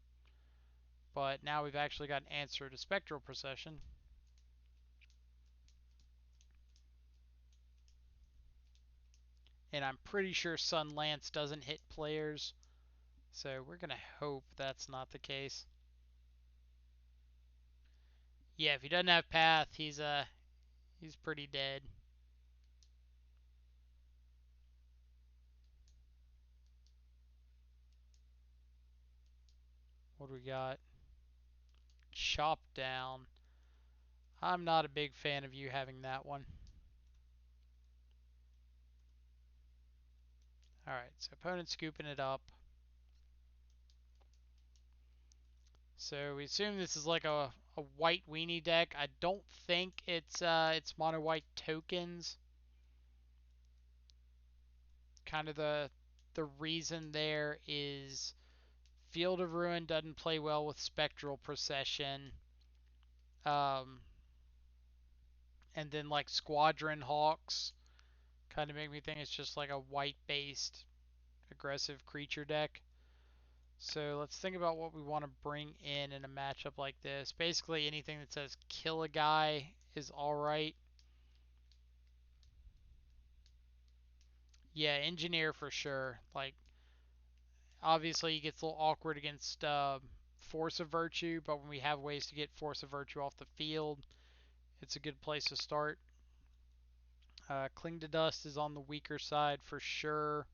But now we've actually got an answer to Spectral Procession. And I'm pretty sure Sun Lance doesn't hit players. So we're going to hope that's not the case. Yeah, if he doesn't have Path, he's pretty dead. What do we got? Chop Down. I'm not a big fan of you having that one. Alright, so opponent scooping it up. So we assume this is like a white weenie deck. I don't think it's mono white tokens. Kind of the reason there is Field of Ruin doesn't play well with Spectral Procession. Um, and then like Squadron Hawks kind of make me think it's just like a white based aggressive creature deck. So let's think about what we want to bring in a matchup like this. Basically, anything that says kill a guy is alright. Yeah, engineer for sure. Like, obviously, it gets a little awkward against Force of Virtue, but when we have ways to get Force of Virtue off the field, it's a good place to start. Cling to Dust is on the weaker side for sure.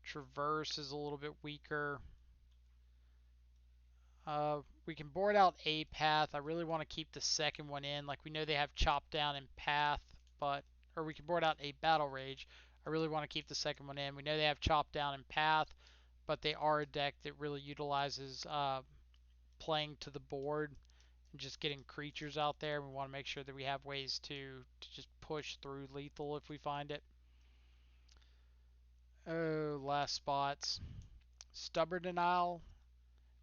Traverse is a little bit weaker. We can board out a path. I really want to keep the second one in. Like, we know they have Chop Down and Path, but or we can board out a Battle Rage. I really want to keep the second one in. We know they have Chop Down and Path, but they are a deck that really utilizes playing to the board and just getting creatures out there. We want to make sure that we have ways to just push through lethal if we find it. Oh, last spots. Stubborn Denial.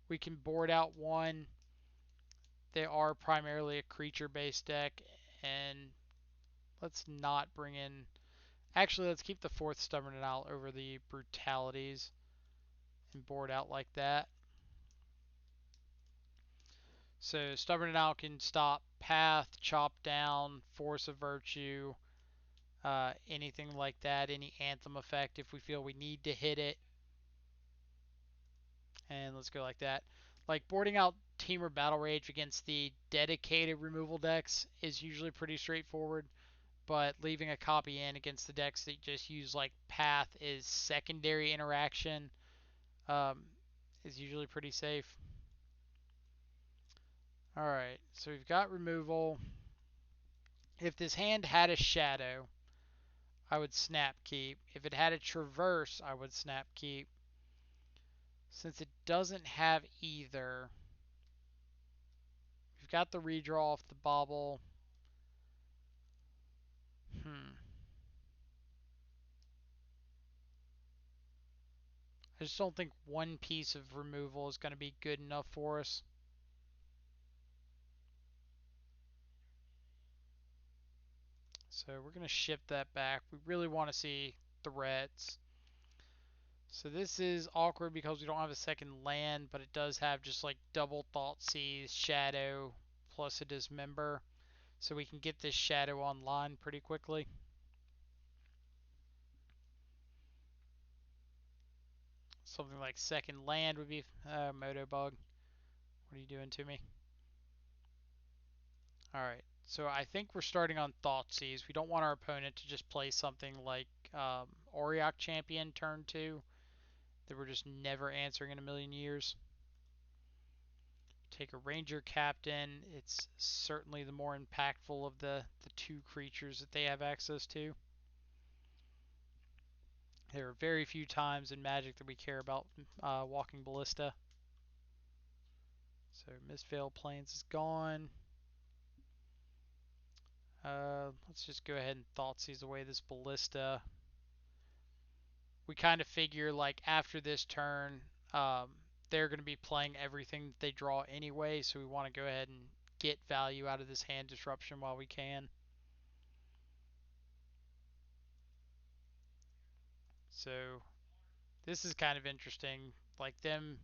We can board out one. They are primarily a creature based deck, and let's not bring in. Actually, let's keep the fourth Stubborn Denial over the Brutalities and board out like that. So Stubborn Denial can stop Path, Chop Down, Force of Virtue, anything like that, any Anthem effect if we feel we need to hit it. And let's go like that. Like boarding out Team or Battle Rage against the dedicated removal decks is usually pretty straightforward, but leaving a copy in against the decks that just use like Path is secondary interaction um, is usually pretty safe. Alright, so we've got removal. If this hand had a shadow, I would snap keep. If it had a traverse, I would snap keep. Since it doesn't have either, we've got the redraw off the bobble. Hmm. I just don't think one piece of removal is going to be good enough for us. So we're going to ship that back. We really want to see threats. So this is awkward because we don't have a second land, but it does have just like double Thoughtseize, Shadow, plus a Dismember. So we can get this Shadow online pretty quickly. Something like second land would be Moto Bug. What are you doing to me? Alright, So I think we're starting on Thoughtseize. We don't want our opponent to just play something like Auriok Champion turn 2 that we're just never answering in a million years. Take a Ranger Captain. It's certainly the more impactful of the two creatures that they have access to. There are very few times in Magic that we care about Walking Ballista. So Mistveil Plains is gone. Let's just go ahead and Thoughtseize away this Ballista. We kind of figure like after this turn, they're going to be playing everything that they draw anyway, so we want to go ahead and get value out of this hand disruption while we can. So this is kind of interesting. Like them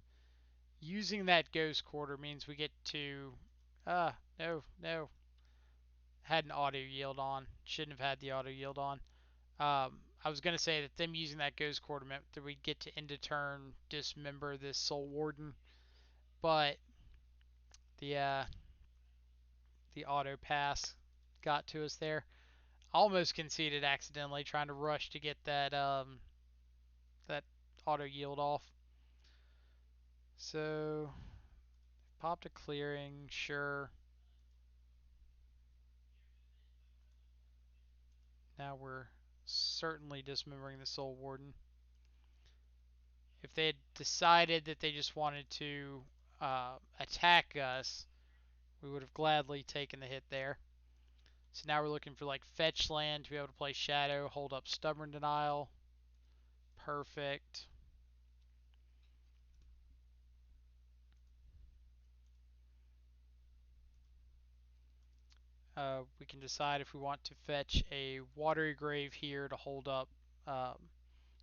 using that Ghost Quarter means we get to no, no. Had an auto yield on. Shouldn't have had the auto yield on. I was going to say that them using that Ghost Quarter meant that we'd get to end of turn dismember this Soul Warden, but the uh, the auto pass got to us there. Almost conceded accidentally trying to rush to get that auto yield off. So popped a clearing, sure. Now we're certainly dismembering the Soul Warden. If they had decided that they just wanted to attack us, we would have gladly taken the hit there. So now we're looking for like fetch land to be able to play Shadow, hold up Stubborn Denial. Perfect. We can decide if we want to fetch a Watery Grave here to hold up um,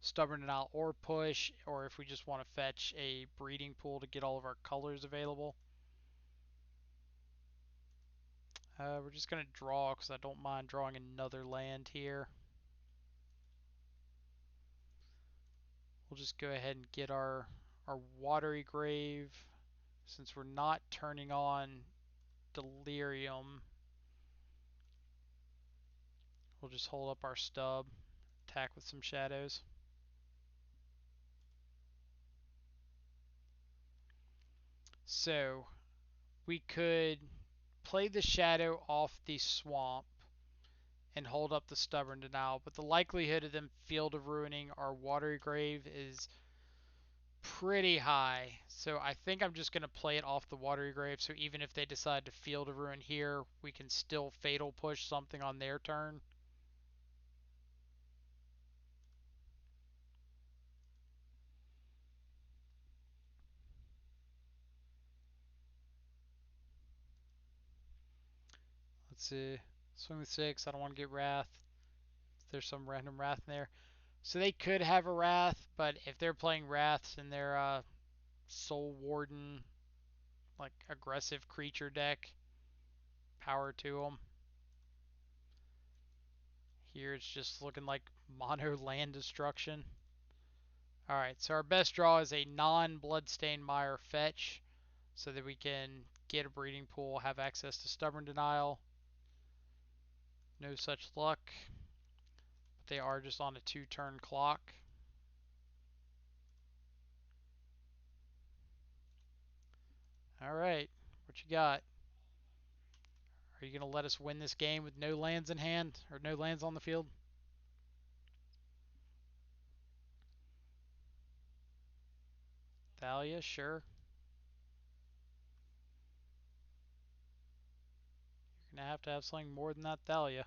Stubborn Denial or push, or if we just want to fetch a Breeding Pool to get all of our colors available. We're just going to draw because I don't mind drawing another land here. We'll just go ahead and get our Watery Grave. Since we're not turning on Delirium, we'll just hold up our stub, attack with some shadows. So we could play the shadow off the swamp and hold up the Stubborn Denial, but the likelihood of them Field of Ruining our Watery Grave is pretty high. So I think I'm just going to play it off the Watery Grave, so even if they decide to Field of Ruin here, we can still Fatal Push something on their turn. Let's see. Swing with 6. I don't want to get Wrath. There's some random Wrath in there. So they could have a Wrath, but if they're playing Wraths in their Soul Warden, like aggressive creature deck, power to them. Here it's just looking like mono land destruction. Alright, so our best draw is a non-Bloodstained Mire fetch, so that we can get a Breeding Pool, have access to Stubborn Denial. No such luck. But they are just on a 2-turn clock. Alright, what you got? Are you going to let us win this game with no lands in hand, or no lands on the field? Thalia, sure. You're going to have something more than that Thalia.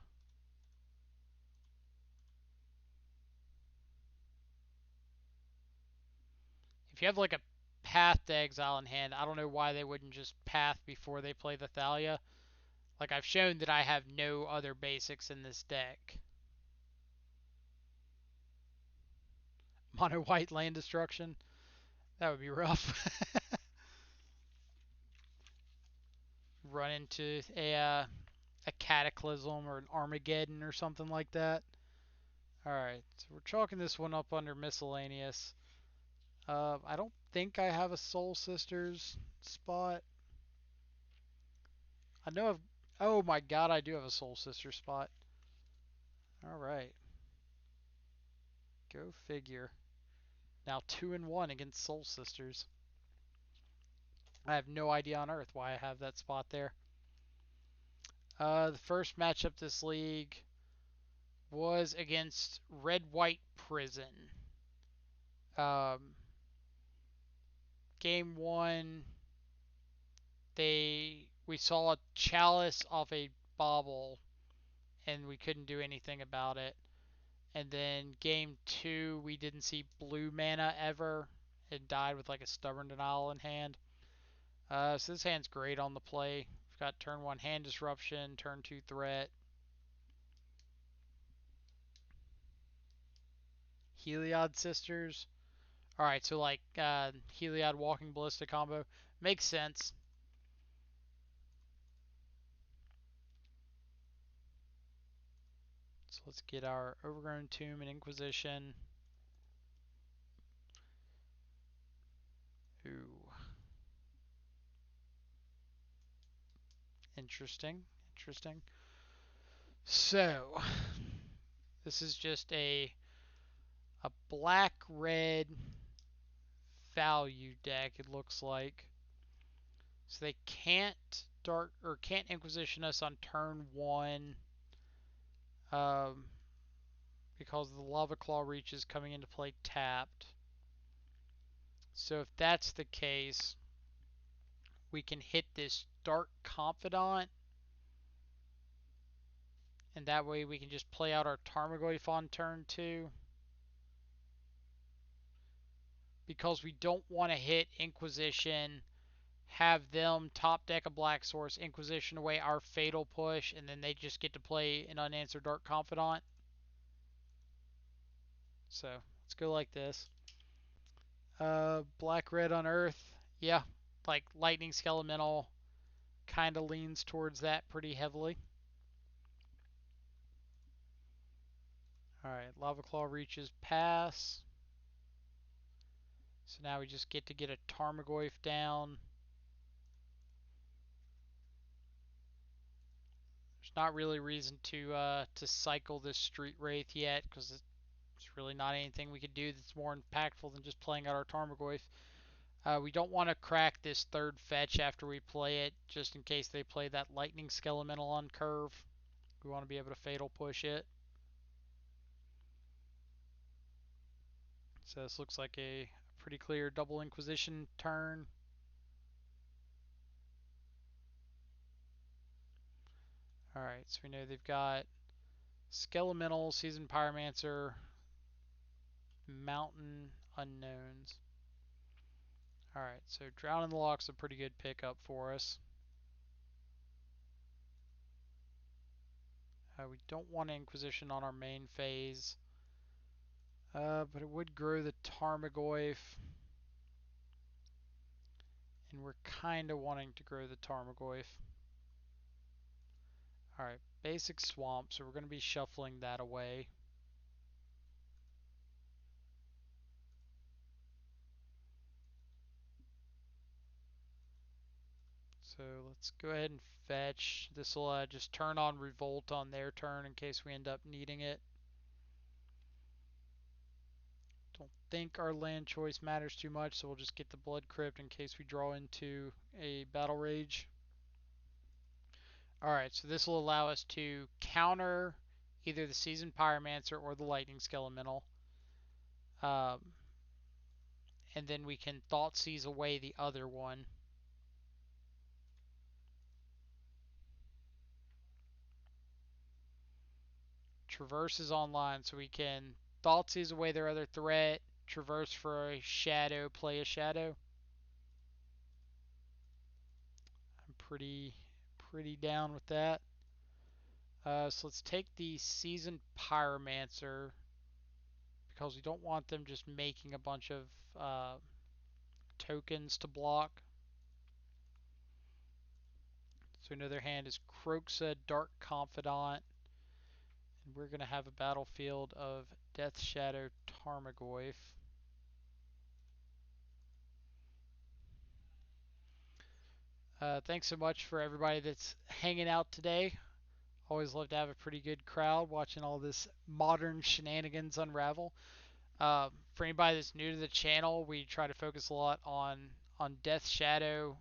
If you have like a Path to Exile in hand, I don't know why they wouldn't just Path before they play the Thalia. Like, I've shown that I have no other basics in this deck. Mono white land destruction? That would be rough. Run into a Cataclysm or an Armageddon or something like that. Alright, so we're chalking this one up under miscellaneous. I don't think I have a Soul Sisters spot. I know Oh my god, I do have a Soul Sister spot. Alright. Go figure. Now 2-1 against Soul Sisters. I have no idea on earth why I have that spot there. The first matchup this league was against Red White Prison. Um, game one, we saw a chalice off a bauble, and we couldn't do anything about it. And then game two, we didn't see blue mana ever. It died with like a stubborn denial in hand. So this hand's great on the play. We've got turn one hand disruption, turn two threat, Heliod Sisters. All right, so like Heliod Walking Ballista combo makes sense. So let's get our Overgrown Tomb and Inquisition. Ooh, interesting, interesting. So this is just a black red value deck. It looks like. So they can't Inquisition us on turn one, um, because the Lava Claw Reach is coming into play tapped. So if that's the case, we can hit this Dark Confidant, and that way we can just play out our Tarmogoyf on turn two. Because we don't want to hit Inquisition, have them top deck a Black Source, Inquisition away our Fatal Push, and then they just get to play an unanswered Dark Confidant. So let's go like this. Black red on Earth. Yeah, like Lightning Skelemental kind of leans towards that pretty heavily. Alright, Lava Claw reaches pass. So now we just get to get a Tarmogoyf down. There's not really reason to cycle this Street Wraith yet, because it's really not anything we could do that's more impactful than just playing out our Tarmogoyf. We don't want to crack this third fetch after we play it, just in case they play that Lightning Skelemental on curve. We want to be able to Fatal Push it. So this looks like a pretty clear double Inquisition turn. Alright, so we know they've got Skelemental, Seasoned Pyromancer, Mountain Unknowns. Alright, so Drown in the Loch's a pretty good pickup for us. We don't want Inquisition on our main phase, but it would grow the Tarmogoyf, and we're kind of wanting to grow the Tarmogoyf. Alright, basic Swamp, so we're going to be shuffling that away. So let's go ahead and fetch. This will just turn on Revolt on their turn in case we end up needing it. Don't think our land choice matters too much, so we'll just get the Blood Crypt in case we draw into a Battle Rage. Alright, so this will allow us to counter either the Seasoned Pyromancer or the Lightning Skelemental. Um, and then we can Thoughtseize away the other one. Traverse is online, so we can Thoughtseize away their other threat, Traverse for a shadow, play a shadow. I'm pretty down with that. So let's take the Seasoned Pyromancer, because we don't want them just making a bunch of tokens to block. So another hand is Kroxa, Dark Confidant, and we're going to have a battlefield of Death Shadow Tarmogoyf. Thanks so much for everybody that's hanging out today. Always love to have a pretty good crowd watching all this modern shenanigans unravel. For anybody that's new to the channel, we try to focus a lot on Death Shadow,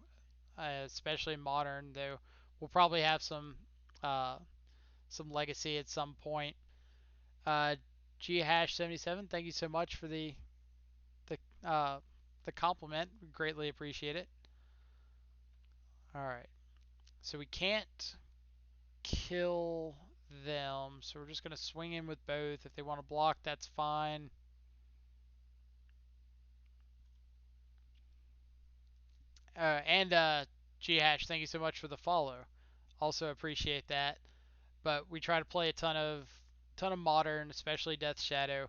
especially modern. Though we'll probably have uh, some legacy at some point. Uh, G hash 77. Thank you so much for the uh, the compliment. We greatly appreciate it. All right, so we can't kill them. So we're just going to swing in with both. If they want to block, that's fine. And G Hash, thank you so much for the follow. Also appreciate that. But we try to play a ton of modern, especially Death Shadow,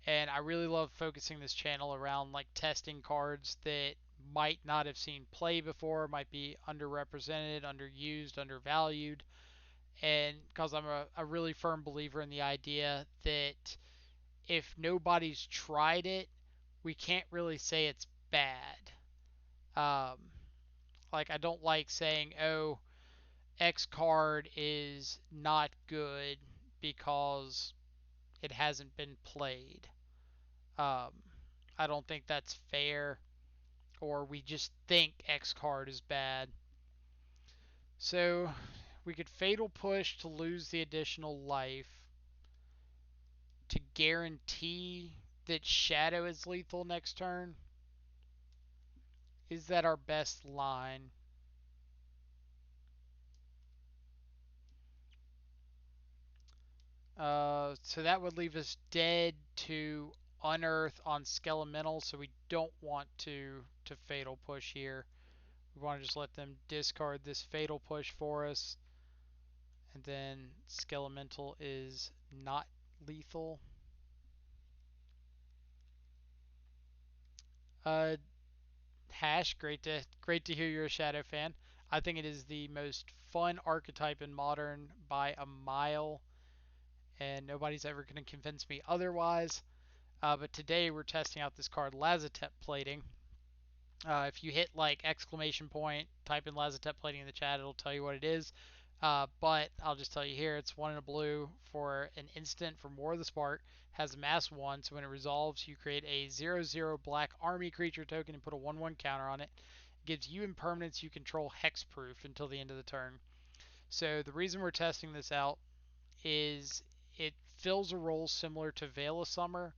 and I really love focusing this channel around like testing cards that might not have seen play before, might be underrepresented, underused, undervalued, and because I'm a really firm believer in the idea that if nobody's tried it, we can't really say it's bad. Um, like I don't like saying, "Oh, X card is not good because it hasn't been played." Um, I don't think that's fair, or we just think X card is bad. So we could fatal push to lose the additional life to guarantee that Shadow is lethal next turn. Is that our best line? So that would leave us dead to unearth on Skelemental, so we don't want to fatal push here. We want to just let them discard this fatal push for us, and then Skelemental is not lethal. Uh, Hash, great to hear you're a Shadow fan. I think it is the most fun archetype in Modern by a mile, and nobody's ever going to convince me otherwise. But today we're testing out this card, Lazotep Plating. If you hit like exclamation point, type in Lazotep Plating in the chat, it'll tell you what it is. But I'll just tell you here, it's one in a blue for an instant for More of the Spark. Has a mass 1, so when it resolves, you create a 0/0 black army creature token and put a 1/1 counter on it. Gives you impermanence you control hexproof until the end of the turn. So the reason we're testing this out is it fills a role similar to Veil of Summer,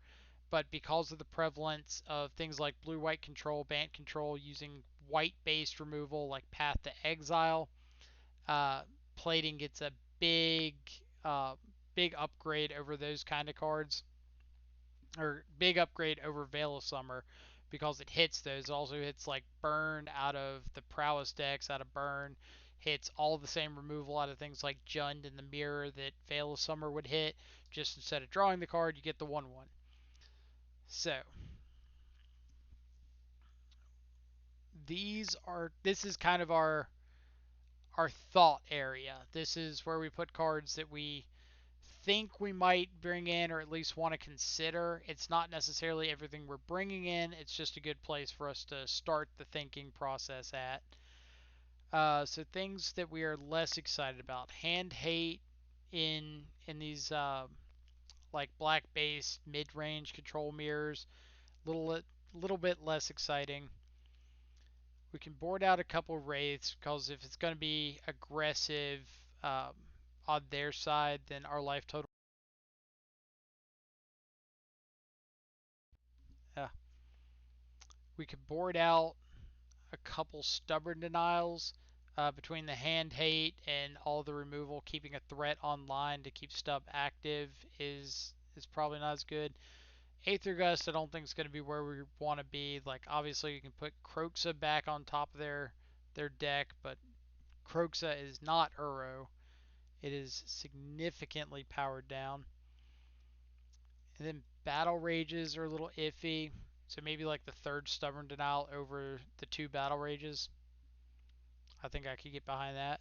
but because of the prevalence of things like blue-white control, bant control, using white-based removal like Path to Exile, uh, plating gets a big, uh, big upgrade over those kind of cards, or big upgrade over Veil of Summer because it hits those. It also hits like Burn out of the Prowess decks, out of Burn. Hits all the same removal out of things like Jund and the Mirror that Veil of Summer would hit. Just instead of drawing the card, you get the 1/1. So this is kind of our thought area. This is where we put cards that we think we might bring in or at least want to consider. It's not necessarily everything we're bringing in. It's just a good place for us to start the thinking process at. So things that we are less excited about: hand hate in these like black based mid range control mirrors. Little bit less exciting. We can board out a couple wraiths because if it's going to be aggressive um, on their side, then our life total. Uh, we could board out a couple stubborn denials between the hand hate and all the removal. Keeping a threat online to keep stub active is probably not as good. Aether Gust, I don't think is going to be where we want to be. Like obviously, you can put Croxa back on top of their deck, but Croxa is not Uro. It is significantly powered down. And then Battle Rages are a little iffy. So maybe like the third Stubborn Denial over the two Battle Rages. I think I could get behind that.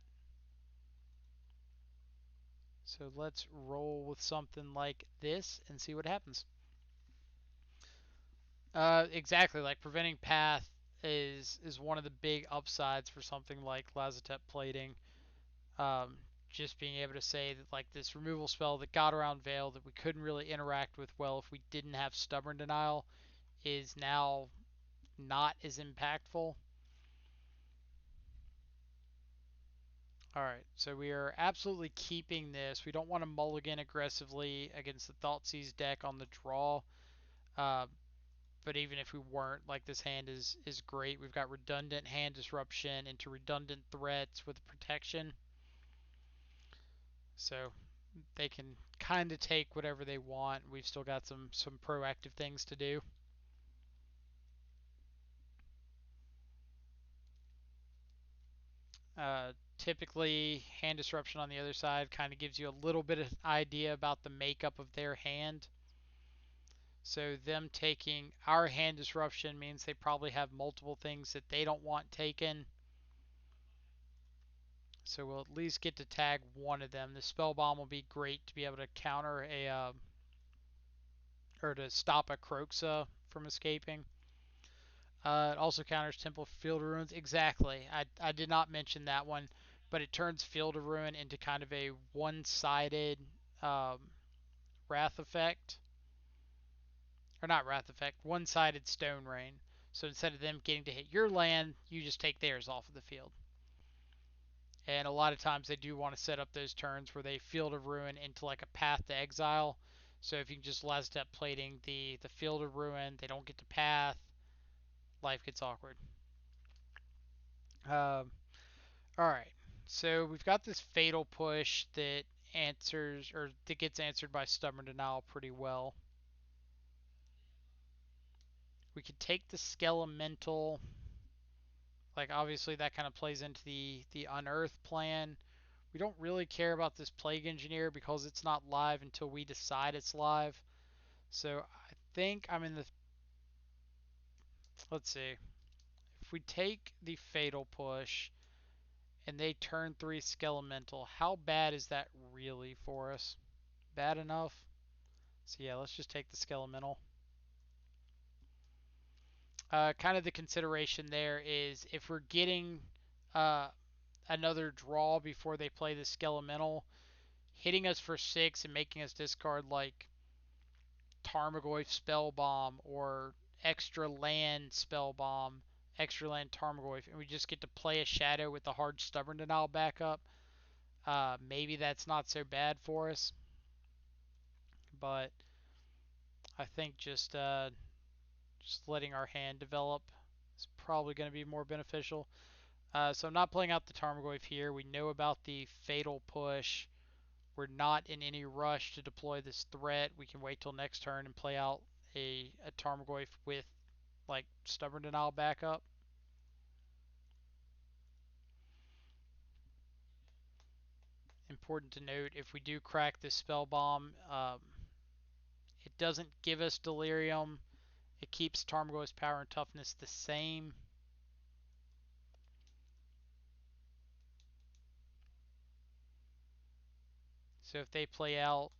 So let's roll with something like this and see what happens. Exactly, like preventing path is one of the big upsides for something like Lazotep plating. Um, just being able to say that like this removal spell that got around Veil that we couldn't really interact with well if we didn't have Stubborn Denial is now not as impactful. Alright, so we are absolutely keeping this. We don't want to mulligan aggressively against the Thoughtseize deck on the draw. Uh, but even if we weren't, like this hand is great. We've got redundant hand disruption into redundant threats with protection. So they can kind of take whatever they want. We've still got some proactive things to do. Typically, hand disruption on the other side kind of gives you a little bit of idea about the makeup of their hand. So them taking our hand disruption means they probably have multiple things that they don't want taken. So we'll at least get to tag one of them. The spell bomb will be great to be able to counter or to stop a Croxa from escaping. It also counters Temple Field of Ruins. Exactly. I did not mention that one, but it turns Field of Ruin into kind of a one-sided um, Wrath effect. Or not Wrath effect, one-sided Stone Rain. So instead of them getting to hit your land, you just take theirs off of the field. And a lot of times they do want to set up those turns where they Field of Ruin into like a Path to Exile. So if you can just last step plating the Field of Ruin, they don't get to Path, life gets awkward. Um, Alright, so we've got this Fatal Push that answers, or that gets answered by Stubborn Denial pretty well. We could take the Skelemental. Like obviously that kind of plays into the Unearth plan. We don't really care about this Plague Engineer because it's not live until we decide it's live. So I think I'm in the. Let's see. If we take the Fatal Push and they turn 3 Skelemental, how bad is that really for us? Bad enough? So yeah, let's just take the Skelemental. Kind of the consideration there is if we're getting uh, another draw before they play the Skelemental, hitting us for 6 and making us discard like Tarmogoyf Spell Bomb or extra land Spell Bomb, extra land Tarmogoyf, and we just get to play a Shadow with the hard Stubborn Denial backup. Maybe that's not so bad for us, but I think just letting our hand develop is probably going to be more beneficial. So I'm not playing out the Tarmogoyf here. We know about the Fatal Push. We're not in any rush to deploy this threat. We can wait till next turn and play out a Tarmogoyf with like Stubborn Denial backup. Important to note, if we do crack this Spell Bomb, it doesn't give us Delirium. It keeps Tarmogoyf's power and toughness the same. So if they play out...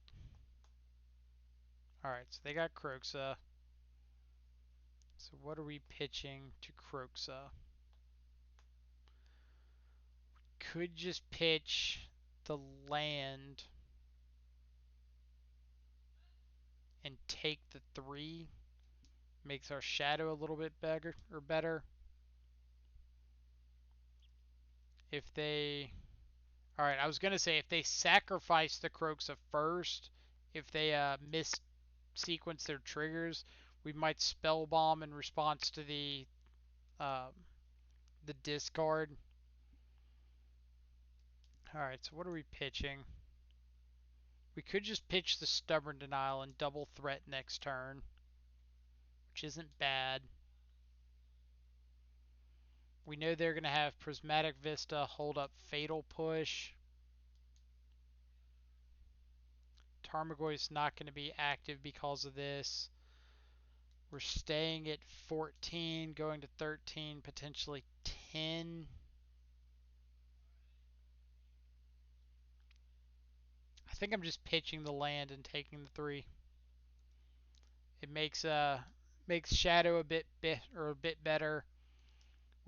Alright, so they got Croxa. So what are we pitching to Croxa? Could just pitch the land and take the 3. Makes our shadow a little bit better. If they... Alright, I was going to say if they sacrifice the Croxa first, if they mis-sequence their triggers, we might Spell Bomb in response to um, the discard. Alright, so what are we pitching? We could just pitch the Stubborn Denial and double threat next turn, which isn't bad. We know they're going to have Prismatic Vista, hold up Fatal Push. Tarmogoyf's not going to be active because of this. We're staying at 14, going to 13, potentially 10. I think I'm just pitching the land and taking the 3. It makes Shadow a bit better.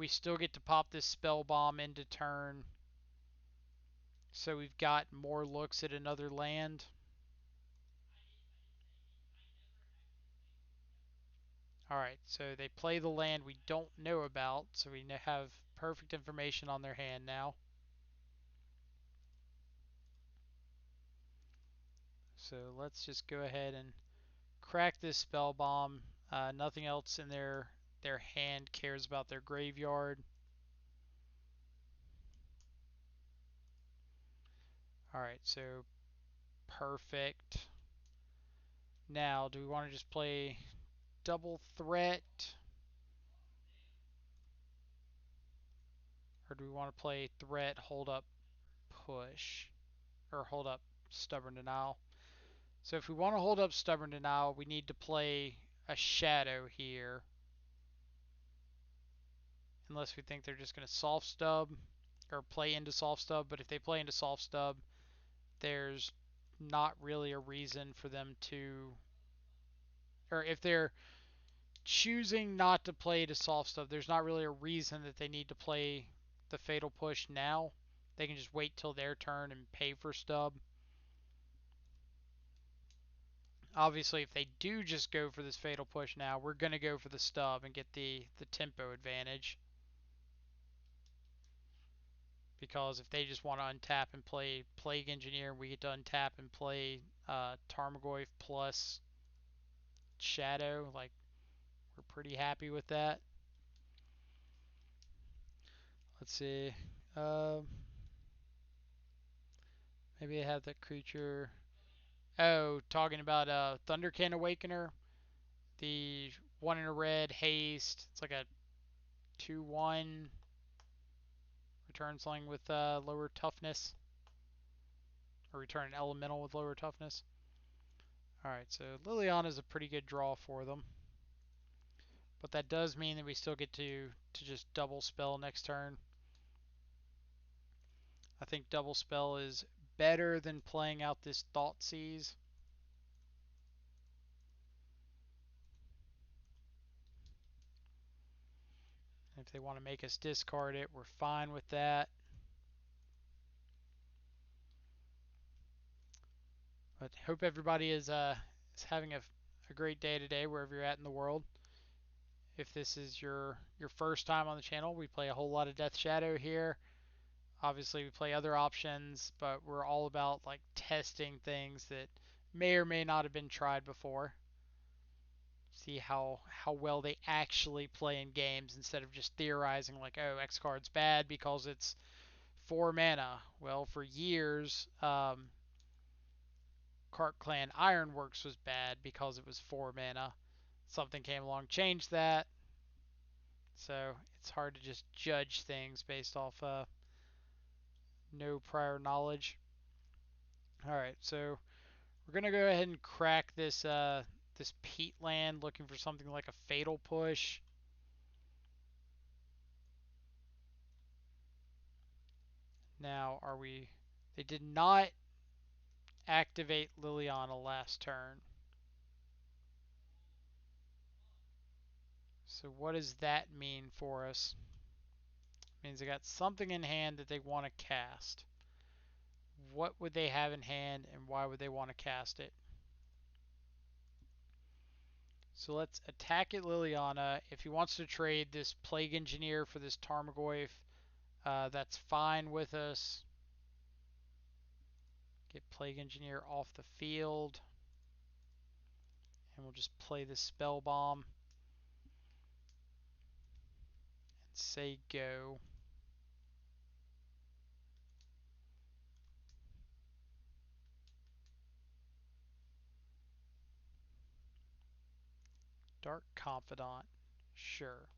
We still get to pop this spell bomb into turn. So we've got more looks at another land. Alright, so they play the land we don't know about, so we have perfect information on their hand now. So let's just go ahead and crack this spell bomb. Nothing else in their hand cares about their graveyard. Alright, so perfect. Now, do we want to just play double threat? Or do we want to play threat, hold up, push? Or hold up, stubborn denial? So if we want to hold up stubborn denial, we need to play a shadow here. Unless we think they're just going to soft stub or play into soft stub. But if they play into soft stub, there's not really a reason for them to, or if they're choosing not to play to soft stub, there's not really a reason that they need to play the fatal push now. They can just wait till their turn and pay for stub. Obviously, if they do just go for this fatal push now, we're going to go for the stub and get the tempo advantage. Because if they just want to untap and play Plague Engineer, we get to untap and play Tarmogoyf plus Shadow. Like, we're pretty happy with that. Let's see. Maybe I have that creature. Oh, talking about Thunderkin Awakener. The 1 in a red haste. It's like a 2/1. Return something with lower toughness. Or return an elemental with lower toughness. Alright, so Liliana is a pretty good draw for them. But that does mean that we still get to just double spell next turn. I think double spell is better than playing out this Thoughtseize. If they want to make us discard it, we're fine with that. But hope everybody is having a great day today wherever you're at in the world. If this is your first time on the channel, we play a whole lot of Death Shadow here. Obviously, we play other options, but we're all about like testing things that may or may not have been tried before. See how well they actually play in games instead of just theorizing like, oh, X card's bad because it's 4 mana. Well, for years, Cart Clan Ironworks was bad because it was 4 mana. Something came along, changed that. So it's hard to just judge things based off no prior knowledge. Alright, so we're gonna go ahead and crack this peat land, looking for something like a fatal push. Now, are we? They did not activate Liliana last turn. So what does that mean for us? It means they got something in hand that they want to cast. What would they have in hand and why would they want to cast it? So let's attack at Liliana. If he wants to trade this Plague Engineer for this Tarmogoyf, that's fine with us. Get Plague Engineer off the field. And we'll just play this Spell Bomb. And say go. Dark Confidant. Sure.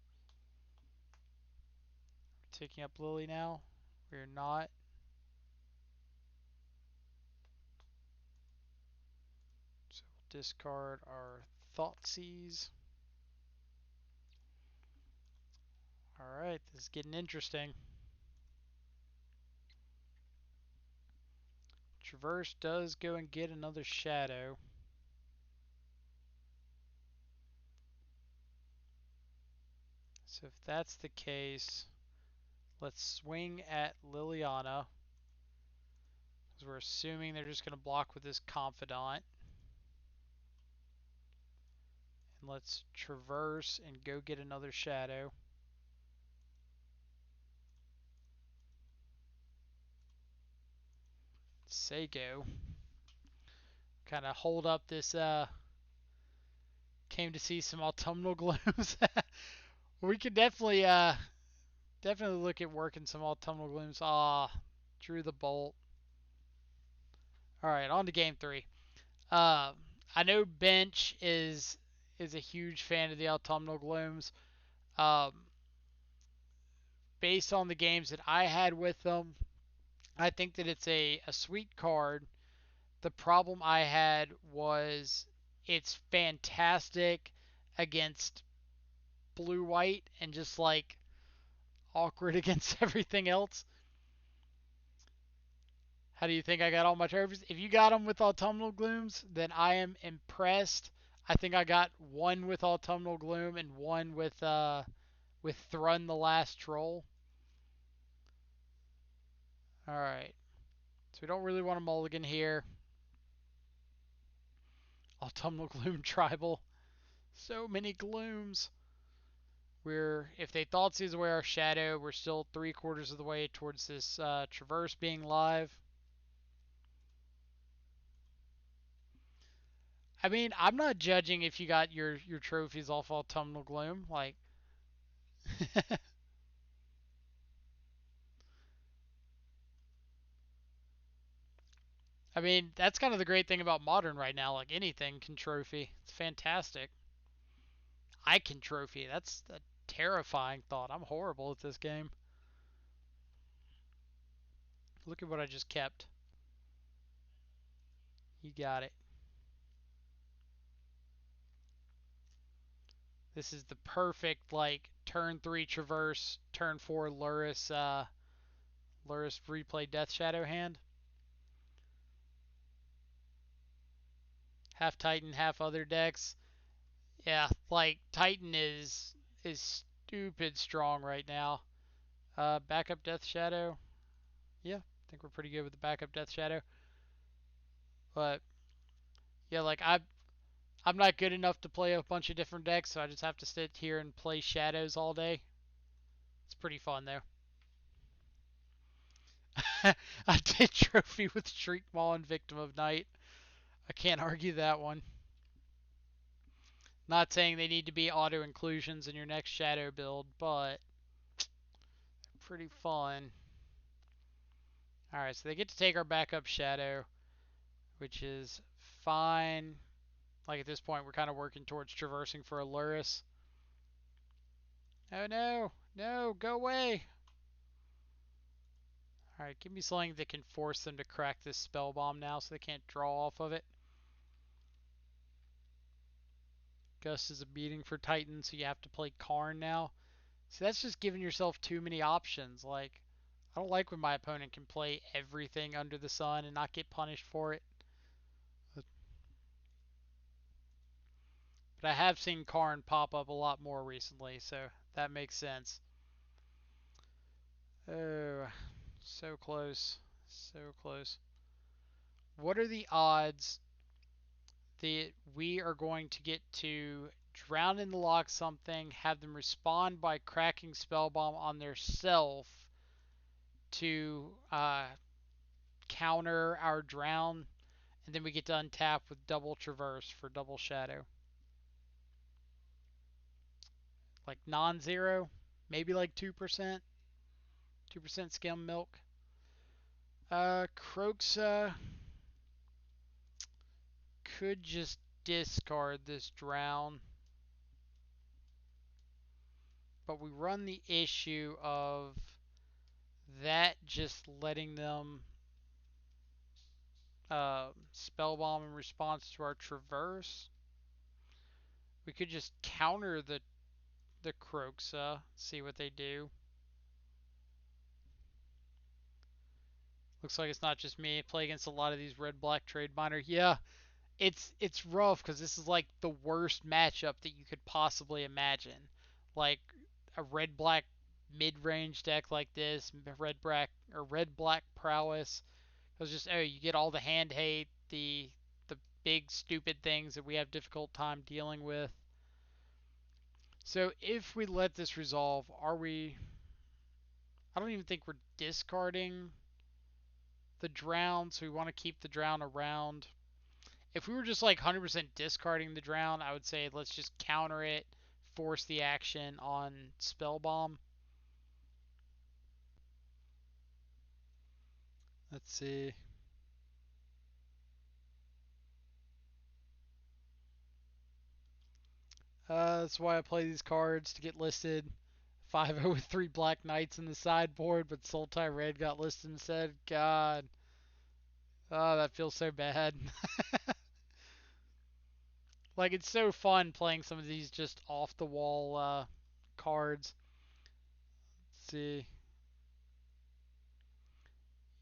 Taking up Lily now. We're not. So we'll discard our Thoughtseize. Alright, this is getting interesting. Traverse does go and get another shadow. So if that's the case, let's swing at Liliana. Because we're assuming they're just going to block with this Confidant. And let's traverse and go get another shadow. Say go. Kind of hold up this, came to see some autumnal glooms. We could definitely look at working some autumnal glooms. Ah, drew the bolt. All right, on to game 3. Uh, I know Bench is a huge fan of the autumnal glooms. Um, Based on the games that I had with them, I think that it's a sweet card. The problem I had was it's fantastic against blue white and just like awkward against everything else. How do you think I got all my trophies? If you got them with autumnal glooms, then I am impressed. I think I got one with autumnal gloom and one with Thrun the Last Troll. All right, so we don't really want a mulligan here. Autumnal gloom tribal. So many glooms. If they thought these away our shadow, we're still 3/4 of the way towards this traverse being live. I mean, I'm not judging if you got your trophies off autumnal gloom. Like, I mean, that's kind of the great thing about modern right now. Like anything can trophy. It's fantastic. I can trophy. That's a terrifying thought. I'm horrible at this game. Look at what I just kept. You got it. This is the perfect like turn 3 traverse, turn 4 Luris replay Death Shadow hand. Half Titan, half other decks. Yeah, like Titan is stupid strong right now. Backup Death Shadow. Yeah, I think we're pretty good with the backup Death Shadow. But yeah, like I'm not good enough to play a bunch of different decks, so I just have to sit here and play Shadows all day. It's pretty fun though. I did trophy with Shriek Maw and Victim of Night. I can't argue that one. Not saying they need to be auto inclusions in your next Shadow build, but pretty fun. Alright, so they get to take our backup Shadow, which is fine. Like at this point, we're kind of working towards traversing for a Luris. Oh no, no, go away. Alright, give me something that can force them to crack this spell bomb now so they can't draw off of it. Gust is a beating for Titan, so you have to play Karn now. So that's just giving yourself too many options. Like, I don't like when my opponent can play everything under the sun and not get punished for it. But I have seen Karn pop up a lot more recently, so that makes sense. Oh, so close. So close. What are the odds that we are going to get to drown in the log something, have them respond by cracking Spellbomb on their self to counter our drown, and then we get to untap with double traverse for double shadow? Like non-zero, maybe like 2%, 2% skim milk. Croxa could just discard this drown, but we run the issue of that just letting them spellbomb in response to our traverse. We could just counter the Croxa, see what they do. Looks like it's not just me. I play against a lot of these red-black trade miner. Yeah, it's rough because this is like the worst matchup that you could possibly imagine. Like a red black mid range deck like this, red black prowess. It was just, oh, you get all the hand hate, the big stupid things that we have difficult time dealing with. So if we let this resolve, are we? I don't even think we're discarding the drown, so we want to keep the drown around. If we were just like 100% discarding the drown, I would say let's just counter it, force the action on spell bomb. Let's see. That's why I play these cards to get listed. 5-0 with 3 Black Knights in the sideboard, but Sultai Red got listed instead. God. Oh, that feels so bad. Like, it's so fun playing some of these just off the wall cards. Let's see.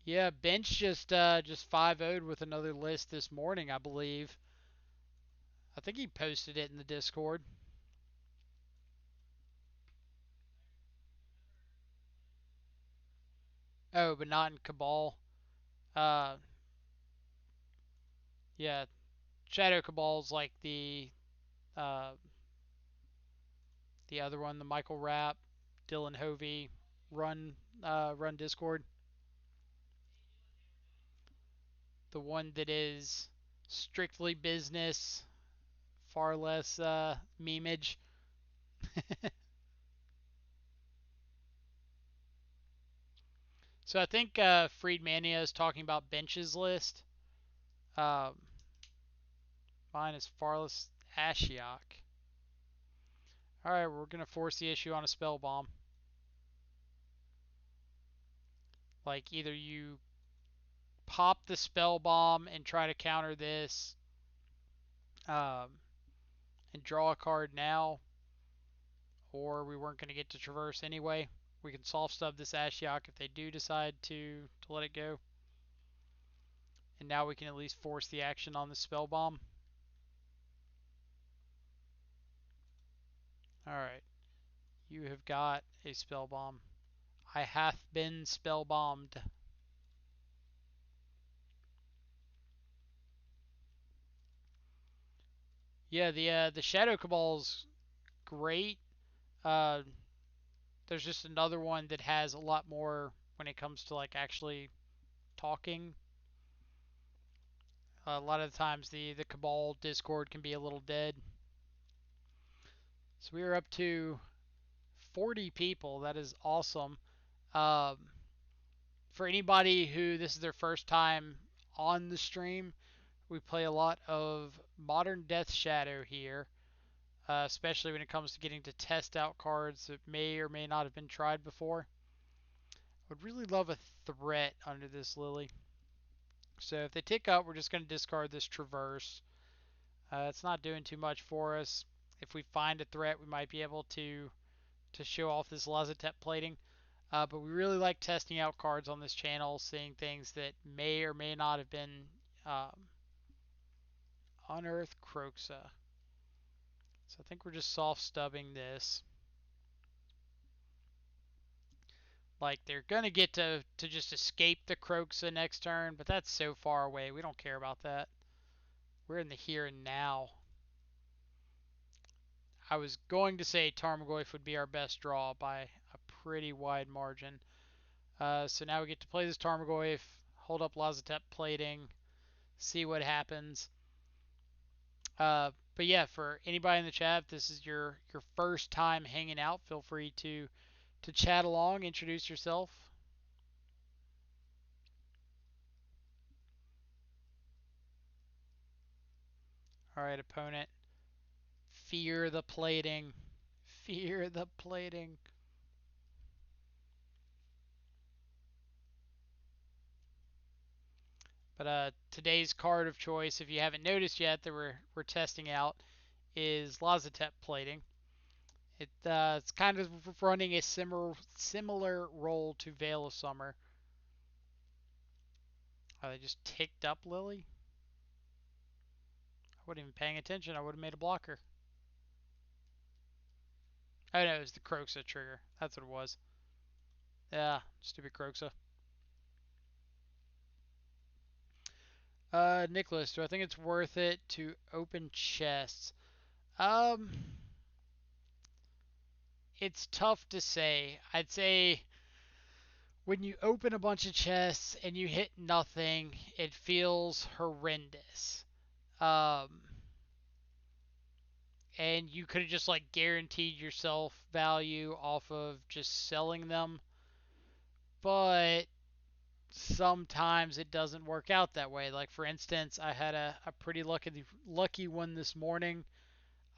Yeah, Bench just 5-0'd with another list this morning, I believe. I think he posted it in the Discord. Oh, but not in Cabal. Uh, yeah, Shadow Cabal's like uh, the other one, the Michael Rapp, Dylan Hovey run Discord. The one that is strictly business, far less memeage. So I think Freedmania is talking about Bench's list. Um, Mine is Farless Ashiok. Alright, we're going to force the issue on a spell bomb. Like, either you pop the spell bomb and try to counter this um, and draw a card now, or we weren't going to get to traverse anyway. We can soft stub this Ashiok if they do decide to let it go. And now we can at least force the action on the spell bomb. Alright, you have got a spell bomb. I hath been spell bombed. Yeah, the Shadow Cabal's great. Uh, there's just another one that has a lot more when it comes to like actually talking. A lot of the times the Cabal Discord can be a little dead. So we are up to 40 people. That is awesome. Um, for anybody who this is their first time on the stream, we play a lot of Modern Death Shadow here, especially when it comes to getting to test out cards that may or may not have been tried before. I would really love a threat under this Lily. So if they tick up, we're just going to discard this Traverse. It's not doing too much for us. If we find a threat, we might be able to show off this Lazotep plating. But we really like testing out cards on this channel, seeing things that may or may not have been unearthed. Croxa. So I think we're just soft stubbing this. Like, they're going to get to just escape the Croxa next turn, but that's so far away. We don't care about that. We're in the here and now. I was going to say Tarmogoyf would be our best draw by a pretty wide margin. So now we get to play this Tarmogoyf, hold up Lazotep plating, see what happens. But yeah, for anybody in the chat, if this is your first time hanging out, feel free to chat along, introduce yourself. All right, opponent. Fear the plating. Fear the plating. But today's card of choice, if you haven't noticed yet, that we're testing out, is Lazotep plating. It's kind of running a similar role to Veil of Summer. Oh, they just ticked up Lily. I wasn't even paying attention. I would have made a blocker. Oh no, it was the Croxa trigger. That's what it was. Yeah, stupid Croxa. Nicholas, do I think it's worth it to open chests? Um, it's tough to say. I'd say when you open a bunch of chests and you hit nothing, it feels horrendous. Um, and you could have just like guaranteed yourself value off of just selling them, but sometimes it doesn't work out that way. Like for instance, I had a pretty lucky one this morning.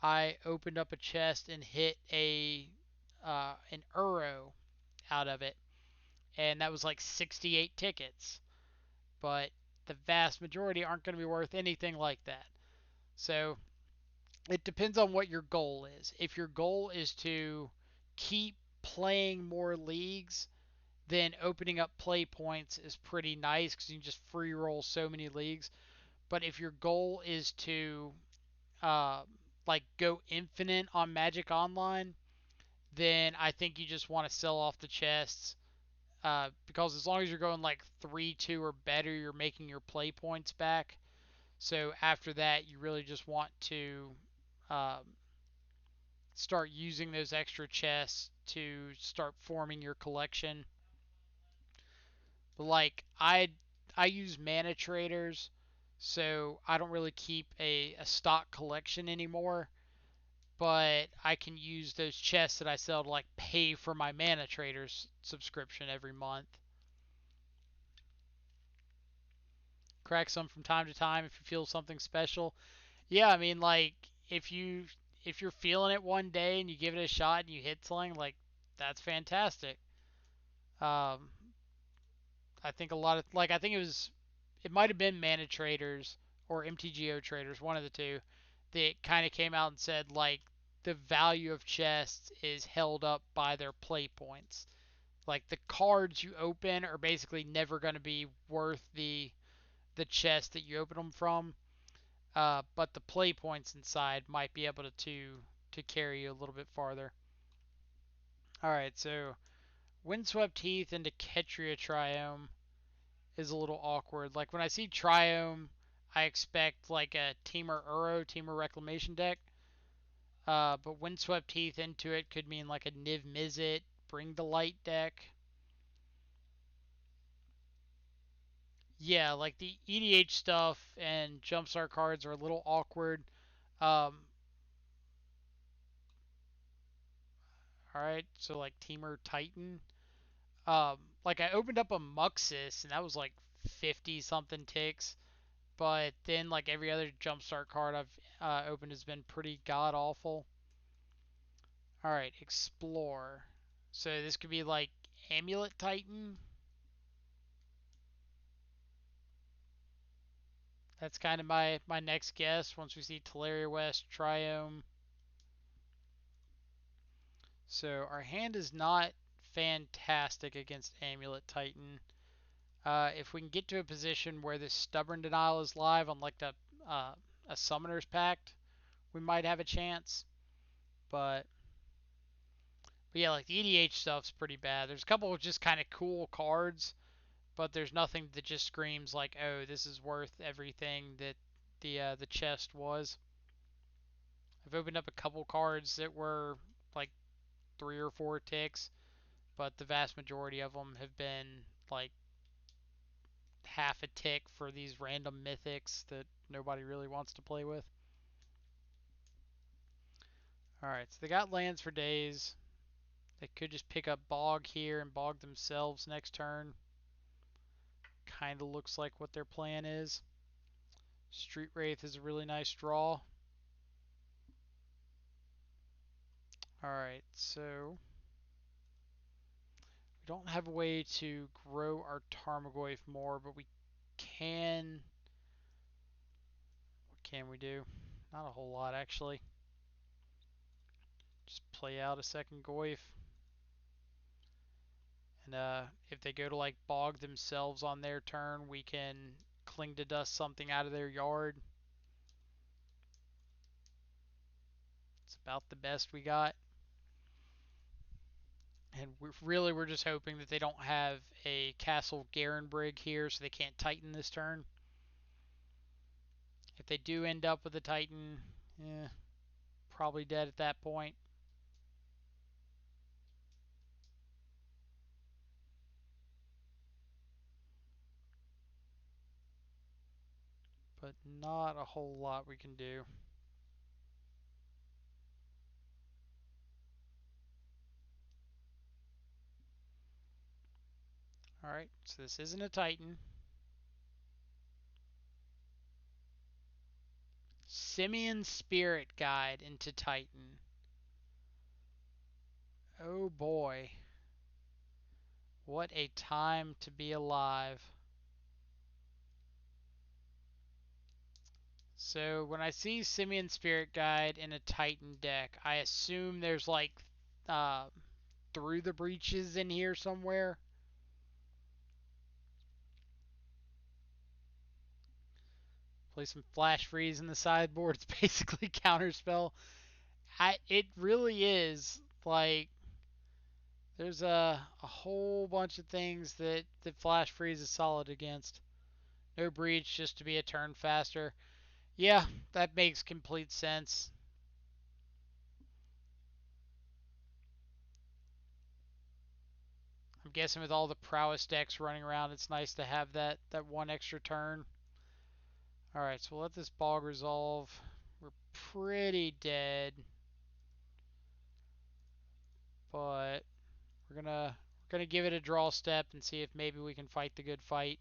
I opened up a chest and hit a an euro out of it, and that was like 68 tickets. But the vast majority aren't going to be worth anything like that. So it depends on what your goal is. If your goal is to keep playing more leagues, then opening up play points is pretty nice because you can just free roll so many leagues. But if your goal is to uh, like go infinite on Magic Online, then I think you just want to sell off the chests. Because as long as you're going like 3-2 or better, you're making your play points back. So after that, you really just want to um, start using those extra chests to start forming your collection. But like I use mana traders, so I don't really keep a stock collection anymore. But I can use those chests that I sell to like pay for my mana traders subscription every month. Crack some from time to time if you feel something special. Yeah, I mean like if you if you're feeling it one day and you give it a shot and you hit something, like that's fantastic. Um, I think a lot of like I think it might have been Mana Traders or MTGO Traders, one of the two, that kind of came out and said like the value of chests is held up by their play points. Like the cards you open are basically never going to be worth the chest that you open them from, but the play points inside might be able to carry you a little bit farther. All right, so Windswept Heath into Ketria Triome is a little awkward. Like when I see Triome, I expect like a Teamer Uro, Teamer Reclamation deck. But Windswept Heath into it could mean like a Niv Mizzet, Bring the Light deck. Yeah, like the EDH stuff and Jumpstart cards are a little awkward. Um, all right, so like Teamer Titan. Like I opened up a Muxus and that was like 50 something ticks. But then like every other jumpstart card I've opened has been pretty god awful. All right, explore. So this could be like Amulet Titan. That's kind of my next guess once we see Teleria West Triome. So our hand is not fantastic against Amulet Titan. If we can get to a position where this Stubborn Denial is live on like uh, a Summoner's Pact, we might have a chance. But yeah, like the EDH stuff's pretty bad. There's a couple of just kind of cool cards, but there's nothing that just screams like, oh, this is worth everything that the chest was. I've opened up a couple cards that were like 3 or 4 ticks, but the vast majority of them have been like half a tick for these random mythics that nobody really wants to play with. All right, so they got lands for days. They could just pick up Bog here and Bog themselves next turn. Kind of looks like what their plan is. Street Wraith is a really nice draw. Alright, so we don't have a way to grow our Tarmogoyf more, but we can... What can we do? Not a whole lot, actually. Just play out a second Goyf. And if they go to like Bog themselves on their turn, we can Cling to Dust something out of their yard. It's about the best we got. And we're just hoping that they don't have a Castle Garenbrig here, so they can't Titan this turn. If they do end up with a Titan, probably dead at that point. But not a whole lot we can do. Alright, so this isn't a Titan. Simian Spirit Guide into Titan. Oh boy. What a time to be alive. So when I see Simian Spirit Guide in a Titan deck, I assume there's like uh, through the breaches in here somewhere. Play some Flash Freeze in the sideboard. It's basically counterspell. It really is like there's a whole bunch of things that Flash Freeze is solid against. No breach just to be a turn faster. Yeah, that makes complete sense. I'm guessing with all the prowess decks running around, it's nice to have that one extra turn. All right, so we'll let this bog resolve. We're pretty dead, but we're gonna give it a draw step and see if maybe we can fight the good fight.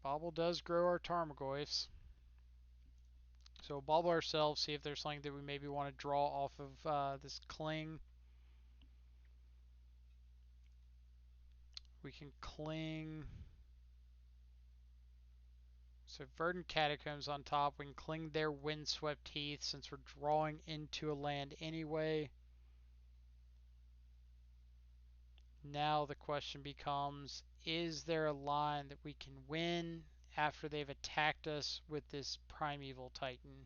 Bobble does grow our Tarmogoyfs. So we'll bobble ourselves, see if there's something that we maybe want to draw off of this cling. We can cling. So Verdant Catacombs on top. We can cling their Windswept Heath since we're drawing into a land anyway. Now the question becomes, is there a line that we can win after they've attacked us with this Primeval Titan?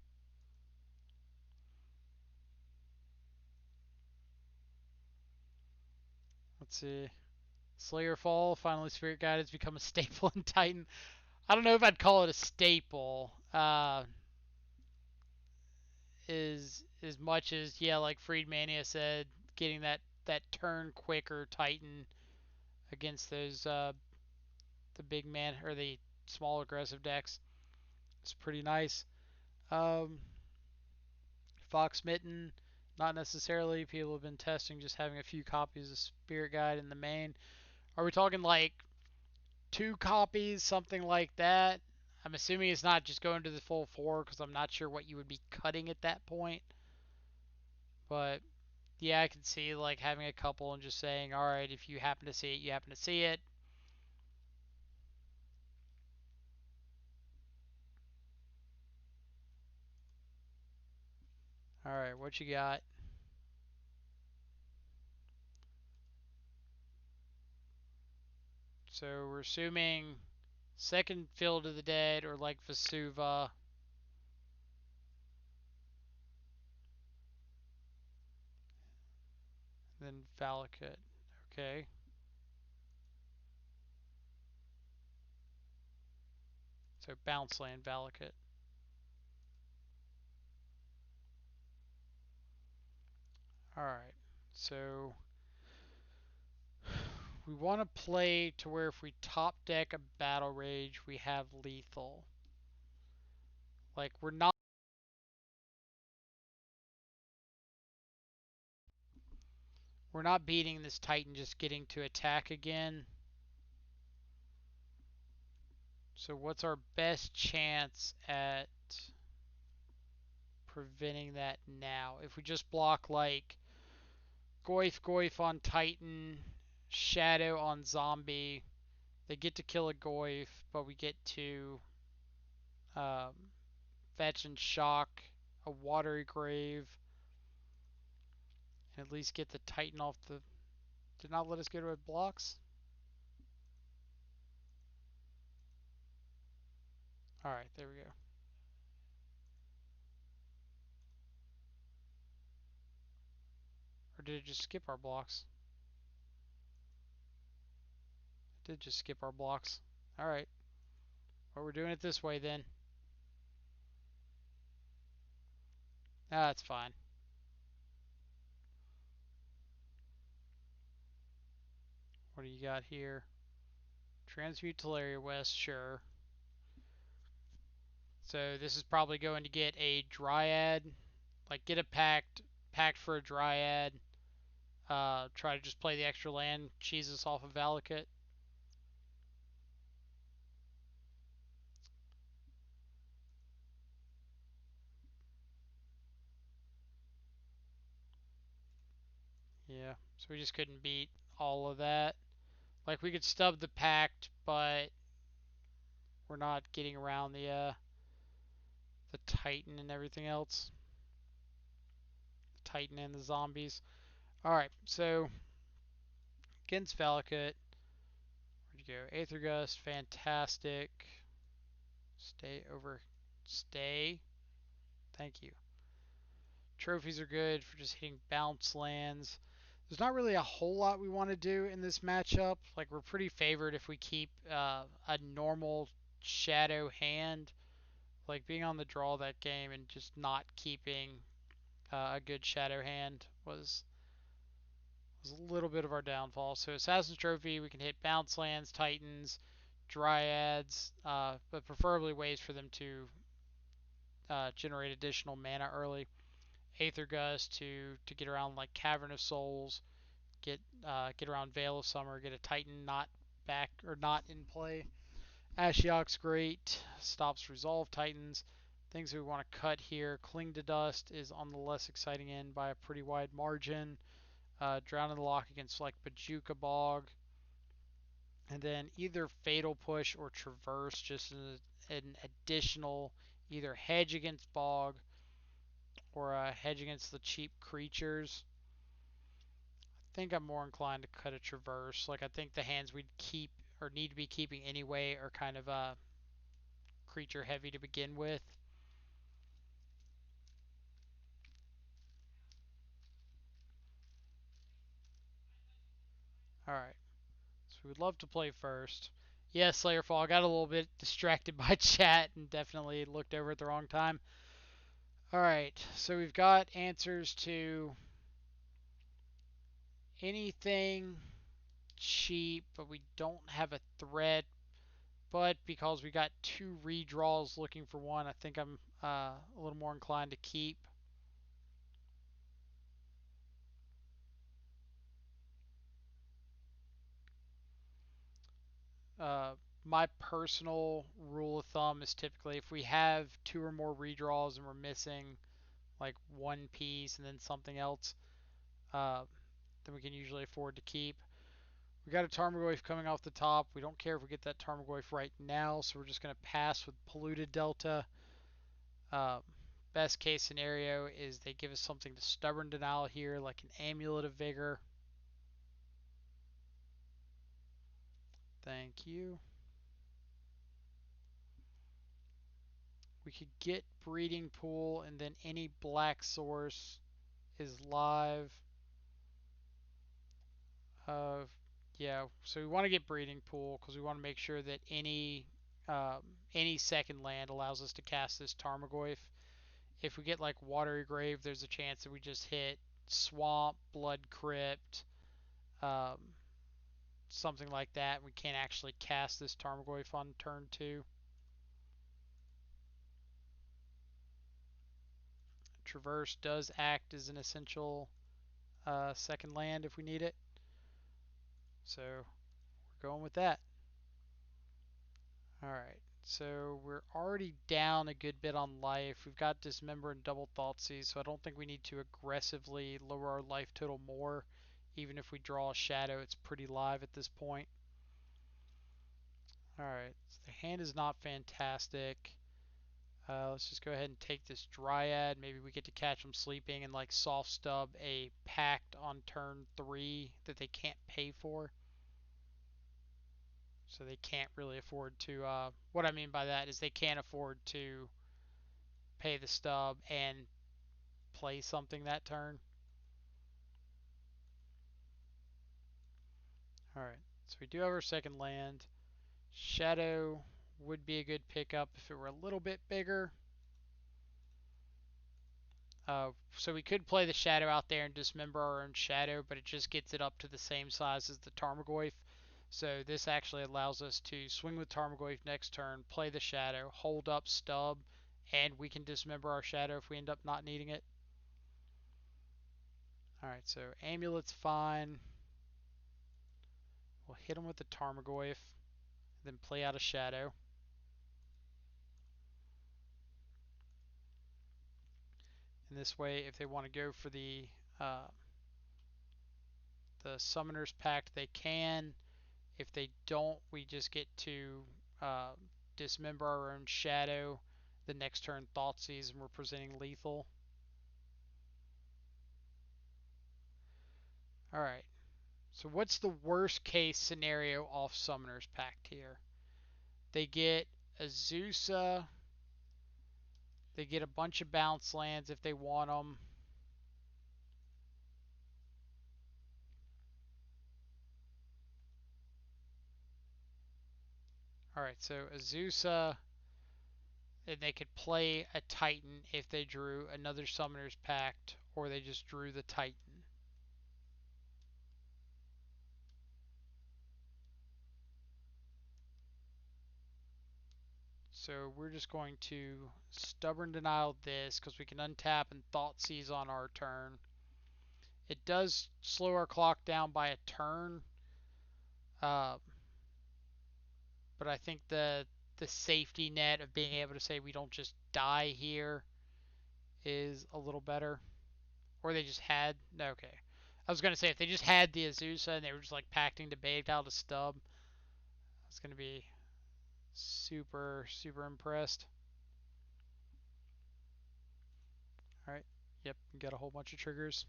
Let's see. Slayer Fall, finally Spirit Guide has become a staple in Titan. I don't know if I'd call it a staple. As much as, yeah, like Freedmania said, getting that turn quicker Titan against those the big man or the small aggressive decks. It's pretty nice. Um, Fox Mitten, not necessarily. People have been testing just having a few copies of Spirit Guide in the main. Are we talking like 2 copies, something like that? I'm assuming it's not just going to the full 4 because I'm not sure what you would be cutting at that point. But yeah, I can see like having a couple and just saying, all right, if you happen to see it, you happen to see it. All right, what you got? So we're assuming second Field of the Dead or like Vesuva. Then Valakut. Okay. So Bounce Land Valakut. Alright. So we want to play to where if we top deck a Battle Rage, we have lethal. Like we're not beating this Titan just getting to attack again. So what's our best chance at preventing that now? If we just block like Goyf Goyf on Titan, Shadow on Zombie, they get to kill a Goyf, but we get to um, fetch and shock a Watery Grave, and at least get the Titan off the. Did not let us go to blocks. All right, there we go. did it just skip our blocks? It did just skip our blocks. Alright. Well, we're doing it this way then. That's fine. What do you got here? Transmute Talaria West, sure. So this is probably going to get a Dryad. Like, get a packed for a Dryad. Try to just play the extra land, cheese us off of Valakut. Yeah, so we just couldn't beat all of that. Like, we could stub the pact, but we're not getting around the Titan and everything else. The Titan and the zombies. Alright, so against Valakut, where'd you go? Aether Gust, fantastic. Stay over. Stay. Thank you. Trophies are good for just hitting bounce lands. There's not really a whole lot we want to do in this matchup. Like, we're pretty favored if we keep a normal shadow hand. Like, being on the draw that game and just not keeping a good shadow hand was a little bit of our downfall. So Assassin's Trophy, we can hit bounce lands, Titans, Dryads, but preferably ways for them to generate additional mana early. Aether Gust to get around like Cavern of Souls, get around Veil of Summer, get a Titan not back or not in play. Ashiok's great, stops Resolve Titans. Things we want to cut here. Cling to Dust is on the less exciting end by a pretty wide margin. Drown in the Lock against like Bajuka Bog. And then either Fatal Push or Traverse, just an additional either hedge against Bog or a hedge against the cheap creatures. I think I'm more inclined to cut a Traverse. Like, I think the hands we'd keep or need to be keeping anyway are kind of creature heavy to begin with. Alright, so we'd love to play first. Yes, Slayerfall. I got a little bit distracted by chat and definitely looked over at the wrong time. Alright, so we've got answers to anything cheap, but we don't have a threat. But because we got two redraws looking for one, I think I'm a little more inclined to keep. My personal rule of thumb is typically if we have two or more redraws and we're missing like one piece and then something else, uh, then we can usually afford to keep. We got a Tarmogoyf coming off the top. We don't care if we get that Tarmogoyf right now, so we're just going to pass with Polluted Delta. Uh, Best case scenario is they give us something to Stubborn Denial here, like an Amulet of Vigor. Thank you. We could get Breeding Pool, and then any black source is live. Uh, yeah, so we want to get Breeding Pool because we want to make sure that any second land allows us to cast this Tarmogoyf. If we get like Watery Grave, there's a chance that we just hit Swamp, Blood Crypt, um, something like that. We can't actually cast this Tarmogoyf on turn 2. Traverse does act as an essential second land if we need it. So we're going with that. Alright, so we're already down a good bit on life. We've got Dismember and Double Thoughtseize, so I don't think we need to aggressively lower our life total more. Even if we draw a shadow, it's pretty live at this point. Alright, so the hand is not fantastic. Let's just go ahead and take this Dryad. Maybe we get to catch them sleeping and like soft stub a pact on turn 3 that they can't pay for. So they can't really afford to. What I mean by that is they can't afford to pay the stub and play something that turn. Alright, so we do have our second land. Shadow would be a good pickup if it were a little bit bigger. So we could play the Shadow out there and dismember our own Shadow, but it just gets it up to the same size as the Tarmogoyf. So this actually allows us to swing with Tarmogoyf next turn, play the Shadow, hold up Stub, and we can dismember our Shadow if we end up not needing it. Alright, so Amulet's fine. We'll hit him with the Tarmogoyf, then play out a Shadow. And this way, if they want to go for the Summoner's Pact, they can. If they don't, we just get to dismember our own Shadow. The next turn, Thoughtseize, and we're presenting lethal. Alright, so what's the worst case scenario off Summoner's Pact here? They get Azusa. They get a bunch of bounce lands if they want them. Alright, so Azusa, and they could play a Titan if they drew another Summoner's Pact, or they just drew the Titan. So we're just going to Stubborn Denial this, because we can untap and Thoughtseize on our turn. It does slow our clock down by a turn, but I think the safety net of being able to say we don't just die here is a little better. Or they just had... Okay. I was going to say, if they just had the Azusa and they were just like pacting to bait out a Stub, I was going to be super, super impressed. Alright. Yep, got a whole bunch of triggers.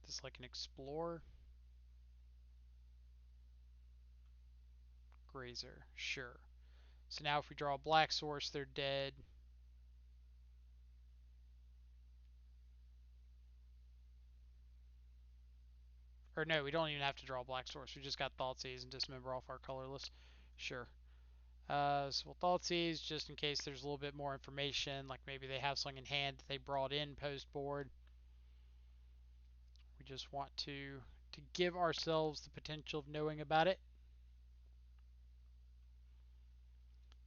This is like an Explorer. Grazer. Sure. So now if we draw a black source, they're dead. Or no, we don't even have to draw a black source. We just got Thoughtseize and dismember off our colorless. Sure. So we'll Thoughtseize just in case there's a little bit more information, like maybe they have something in hand that they brought in post board. We just want to give ourselves the potential of knowing about it.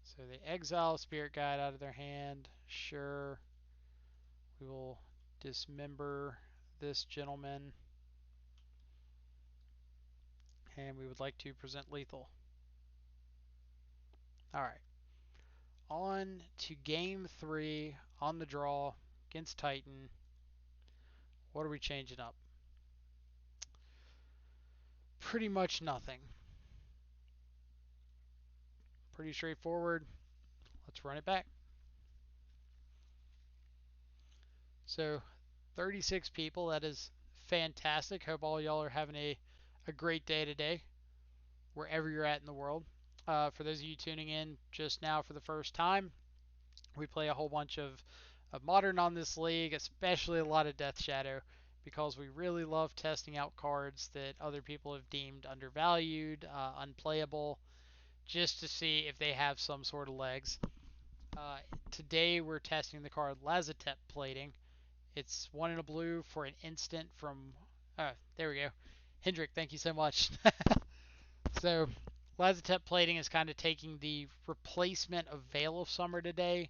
So they exile Spirit Guide out of their hand. Sure. We will dismember this gentleman. And we would like to present lethal. Alright. On to game 3 on the draw against Titan. What are we changing up? Pretty much nothing. Pretty straightforward. Let's run it back. So 36 people, that is fantastic. Hope all y'all are having a great day today, wherever you're at in the world. For those of you tuning in just now for the first time, we play a whole bunch of Modern on this league, especially a lot of Death Shadow, because we really love testing out cards that other people have deemed undervalued, unplayable, just to see if they have some sort of legs. Today we're testing the card Lazotep Plating. It's 1 in a blue for an instant from... there we go. Hendrick, thank you so much. So, Lazotep Plating is kind of taking the replacement of Veil of Summer today.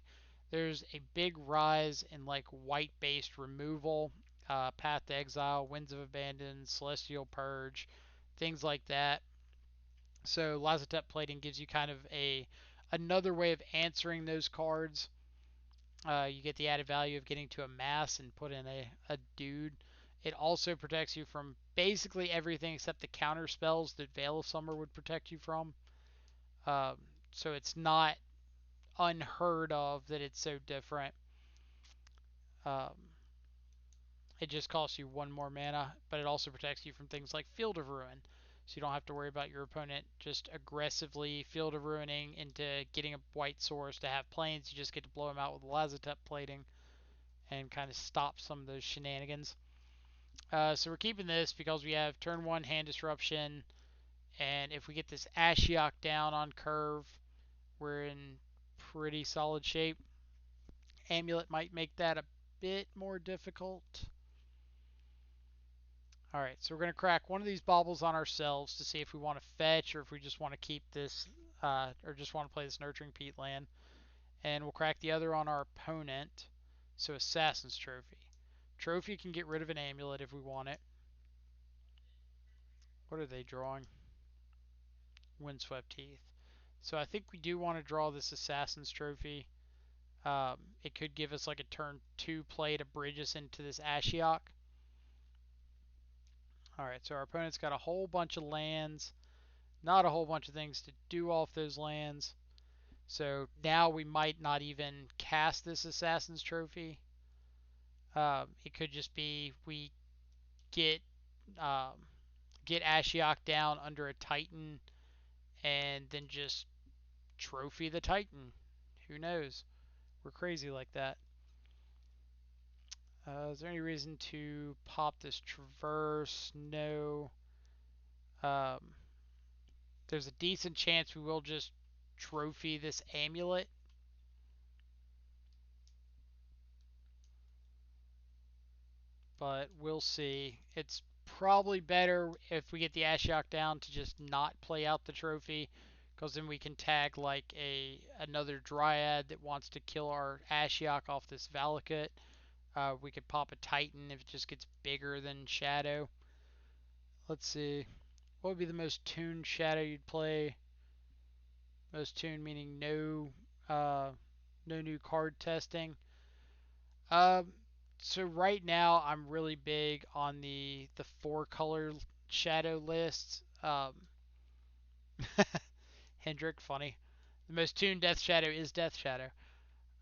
There's a big rise in like white-based removal, Path to Exile, Winds of Abandon, Celestial Purge, things like that. So Lazotep Plating gives you kind of another way of answering those cards. You get the added value of getting to amass and put in a dude. It also protects you from basically everything except the counter spells that Veil of Summer would protect you from. So it's not unheard of that it's so different. It just costs you 1 more mana, but it also protects you from things like Field of Ruin. So you don't have to worry about your opponent just aggressively Field of Ruining into getting a white source to have planes. You just get to blow them out with Lazotep Plating and kind of stop some of those shenanigans. So we're keeping this because we have turn 1 hand disruption, and if we get this Ashiok down on curve, we're in pretty solid shape. Amulet might make that a bit more difficult. Alright, so we're going to crack one of these baubles on ourselves to see if we want to fetch or if we just want to keep this, or just want to play this Nurturing Peatland. And we'll crack the other on our opponent. So Assassin's Trophy. Trophy can get rid of an amulet if we want it. What are they drawing? Windswept Heath. So I think we do want to draw this Assassin's Trophy. It could give us like a turn 2 play to bridge us into this Ashiok. Alright, so our opponent's got a whole bunch of lands. Not a whole bunch of things to do off those lands. So now we might not even cast this Assassin's Trophy. It could just be we get um, get Ashiok down under a Titan and then just trophy the Titan. Who knows? We're crazy like that. Is there any reason to pop this Traverse? No. Um, there's a decent chance we will just trophy this Amulet. But we'll see. It's probably better if we get the Ashiok down to just not play out the trophy, because then we can tag like another Dryad that wants to kill our Ashiok off this Valakut. We could pop a Titan if it just gets bigger than Shadow. Let's see. What would be the most tuned Shadow you'd play? Most tuned meaning no new card testing. Um, so right now I'm really big on the 4 color shadow list. Hendrick, funny. The most tuned Death Shadow is Death Shadow.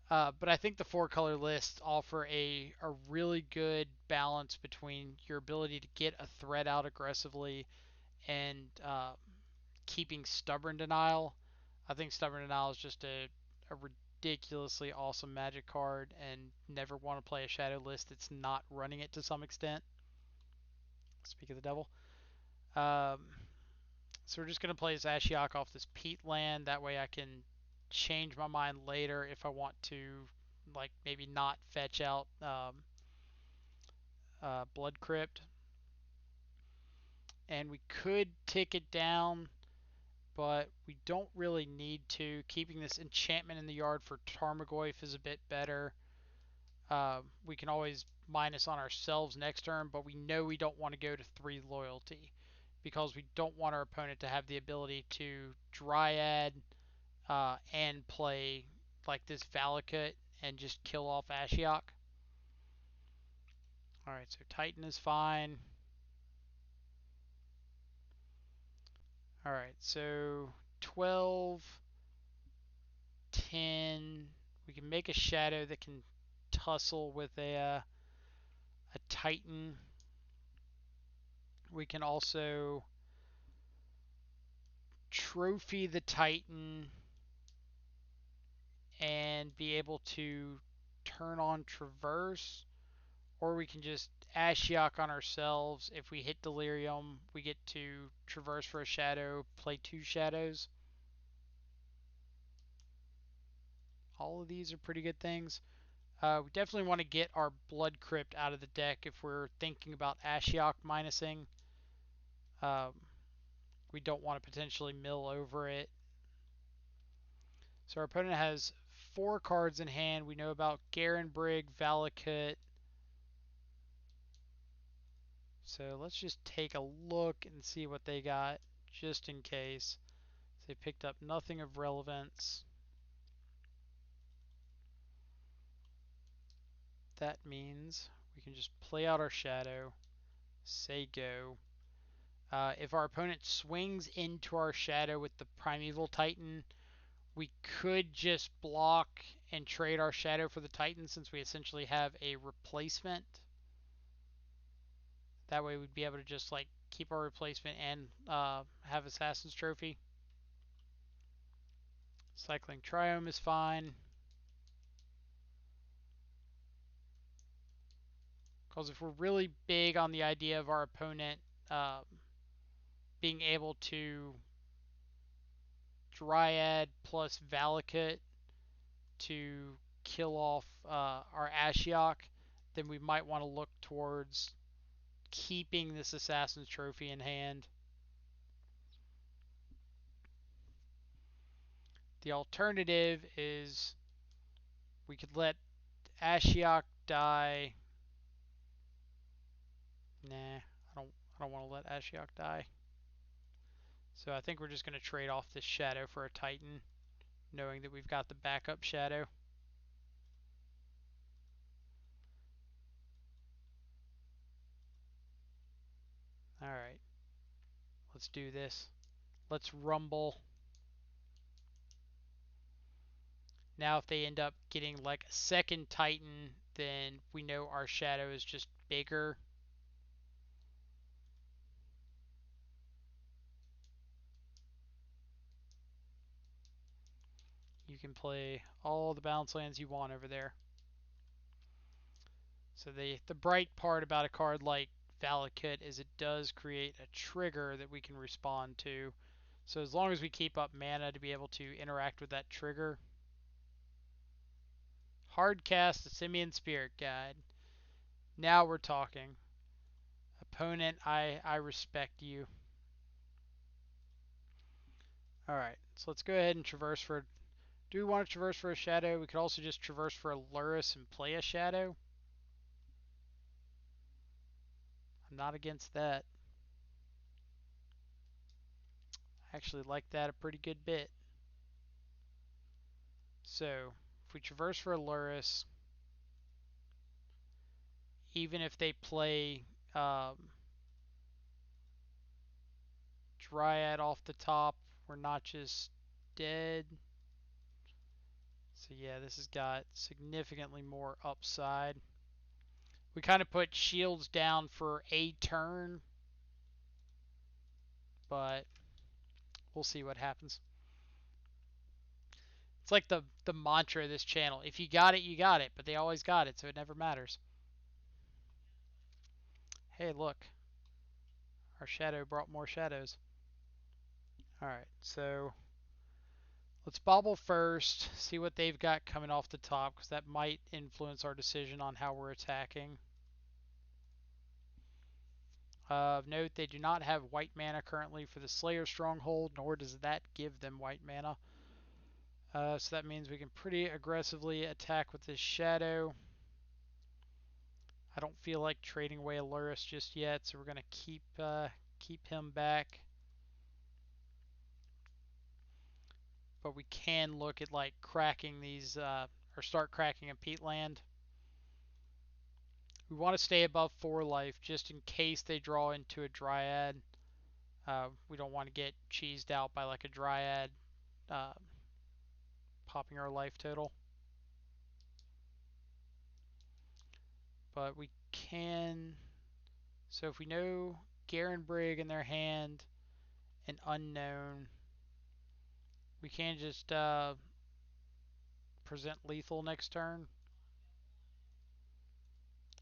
But I think the 4 color lists offer a really good balance between your ability to get a threat out aggressively and keeping Stubborn Denial. I think Stubborn Denial is just a ridiculously awesome Magic card, and never want to play a Shadow list that's not running it to some extent. Speak of the devil. Um, so we're just going to play this Ashiok off this Peat land. That way I can change my mind later if I want to, like, maybe not fetch out Blood Crypt. And we could tick it down, but we don't really need to. Keeping this enchantment in the yard for Tarmogoyf is a bit better. We can always minus on ourselves next turn, but we know we don't want to go to 3 loyalty because we don't want our opponent to have the ability to Dryad and play like this Valakut and just kill off Ashiok. Alright, so Titan is fine. Alright, so 12, 10. We can make a Shadow that can tussle with a Titan. We can also trophy the Titan and be able to turn on Traverse, or we can just Ashiok on ourselves. If we hit Delirium, we get to Traverse for a Shadow, play 2 Shadows. All of these are pretty good things. We definitely want to get our Blood Crypt out of the deck if we're thinking about Ashiok minusing. Um, we don't want to potentially mill over it. So our opponent has 4 cards in hand. We know about Garen Brigg, Valakut. So let's just take a look and see what they got, just in case. They picked up nothing of relevance. That means we can just play out our Shadow, say go. If our opponent swings into our Shadow with the Primeval Titan, we could just block and trade our Shadow for the Titan, since we essentially have a replacement. That way we'd be able to just like keep our replacement and have Assassin's Trophy. Cycling Triome is fine, Because if we're really big on the idea of our opponent uh, being able to Dryad plus Valakut to kill off our Ashiok, then we might want to look towards keeping this Assassin's Trophy in hand. The alternative is we could let Ashiok die. Nah, I don't want to let Ashiok die. So I think we're just going to trade off this Shadow for a Titan, knowing that we've got the backup Shadow. Alright, let's do this. Let's rumble. Now if they end up getting like a second Titan, then we know our Shadow is just bigger. You can play all the balance lands you want over there. So the bright part about a card like Valakut is it does create a trigger that we can respond to. So as long as we keep up mana to be able to interact with that trigger. Hard cast the Simian Spirit Guide. Now we're talking. Opponent, I respect you. Alright, so let's go ahead and traverse for... Do we want to traverse for a Shadow? We could also just traverse for a Lurrus and play a Shadow. I'm not against that. I actually like that a pretty good bit. So, if we traverse for a Lurrus, even if they play Dryad off the top, we're not just dead. So yeah, this has got significantly more upside. We kind of put shields down for a turn, but we'll see what happens. It's like the mantra of this channel. If you got it, you got it, but they always got it, so it never matters. Hey, look. Our shadow brought more shadows. Alright, so let's bobble first, see what they've got coming off the top, because that might influence our decision on how we're attacking. Of note, they do not have white mana currently for the Slayer Stronghold, nor does that give them white mana. So that means we can pretty aggressively attack with this Shadow. I don't feel like trading away Lurrus just yet, so we're going to keep him back. But we can look at like cracking these, or start cracking a peatland. We want to stay above 4 life just in case they draw into a Dryad. We don't want to get cheesed out by like a Dryad popping our life total. But we can... So if we know Garen Brig in their hand, an unknown, we can just present lethal next turn.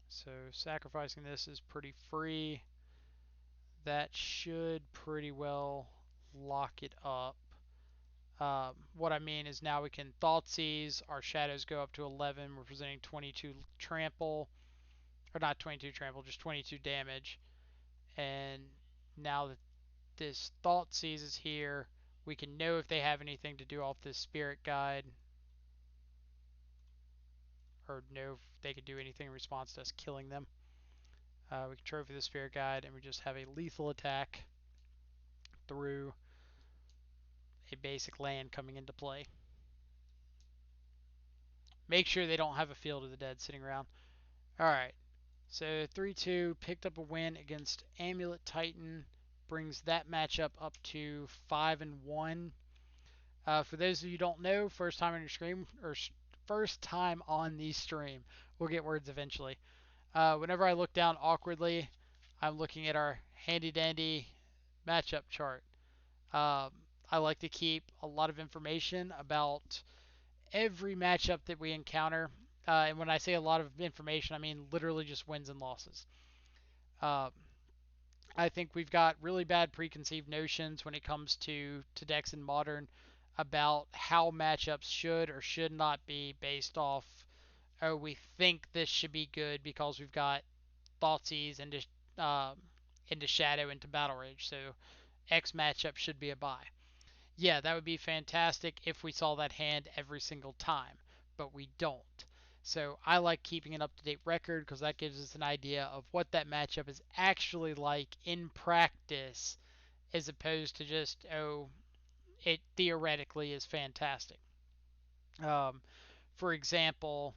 So sacrificing this is pretty free. That should pretty well lock it up. What I mean is now we can Thoughtseize, our shadows go up to 11, we're presenting 22 trample, or not 22 trample, just 22 damage. And now that this Thoughtseize is here, we can know if they have anything to do off this Spirit Guide, or know if they can do anything in response to us killing them. We can trophy the Spirit Guide, and we just have a lethal attack through a basic land coming into play. Make sure they don't have a Field of the Dead sitting around. Alright, so 3-2, picked up a win against Amulet Titan, brings that matchup up to 5-1. For those of you who don't know, first time on your stream, or first time on the stream, we'll get words eventually. Whenever I look down awkwardly, I'm looking at our handy dandy matchup chart. I like to keep a lot of information about every matchup that we encounter. And when I say a lot of information, I mean literally just wins and losses. Uh, I think we've got really bad preconceived notions when it comes to decks in Modern about how matchups should or should not be based off, oh, we think this should be good because we've got Thoughtseize into Shadow into Battle Rage, so X matchup should be a buy. Yeah, that would be fantastic if we saw that hand every single time, but we don't. So I like keeping an up to date record because that gives us an idea of what that matchup is actually like in practice, as opposed to just, oh, it theoretically is fantastic. Um, for example,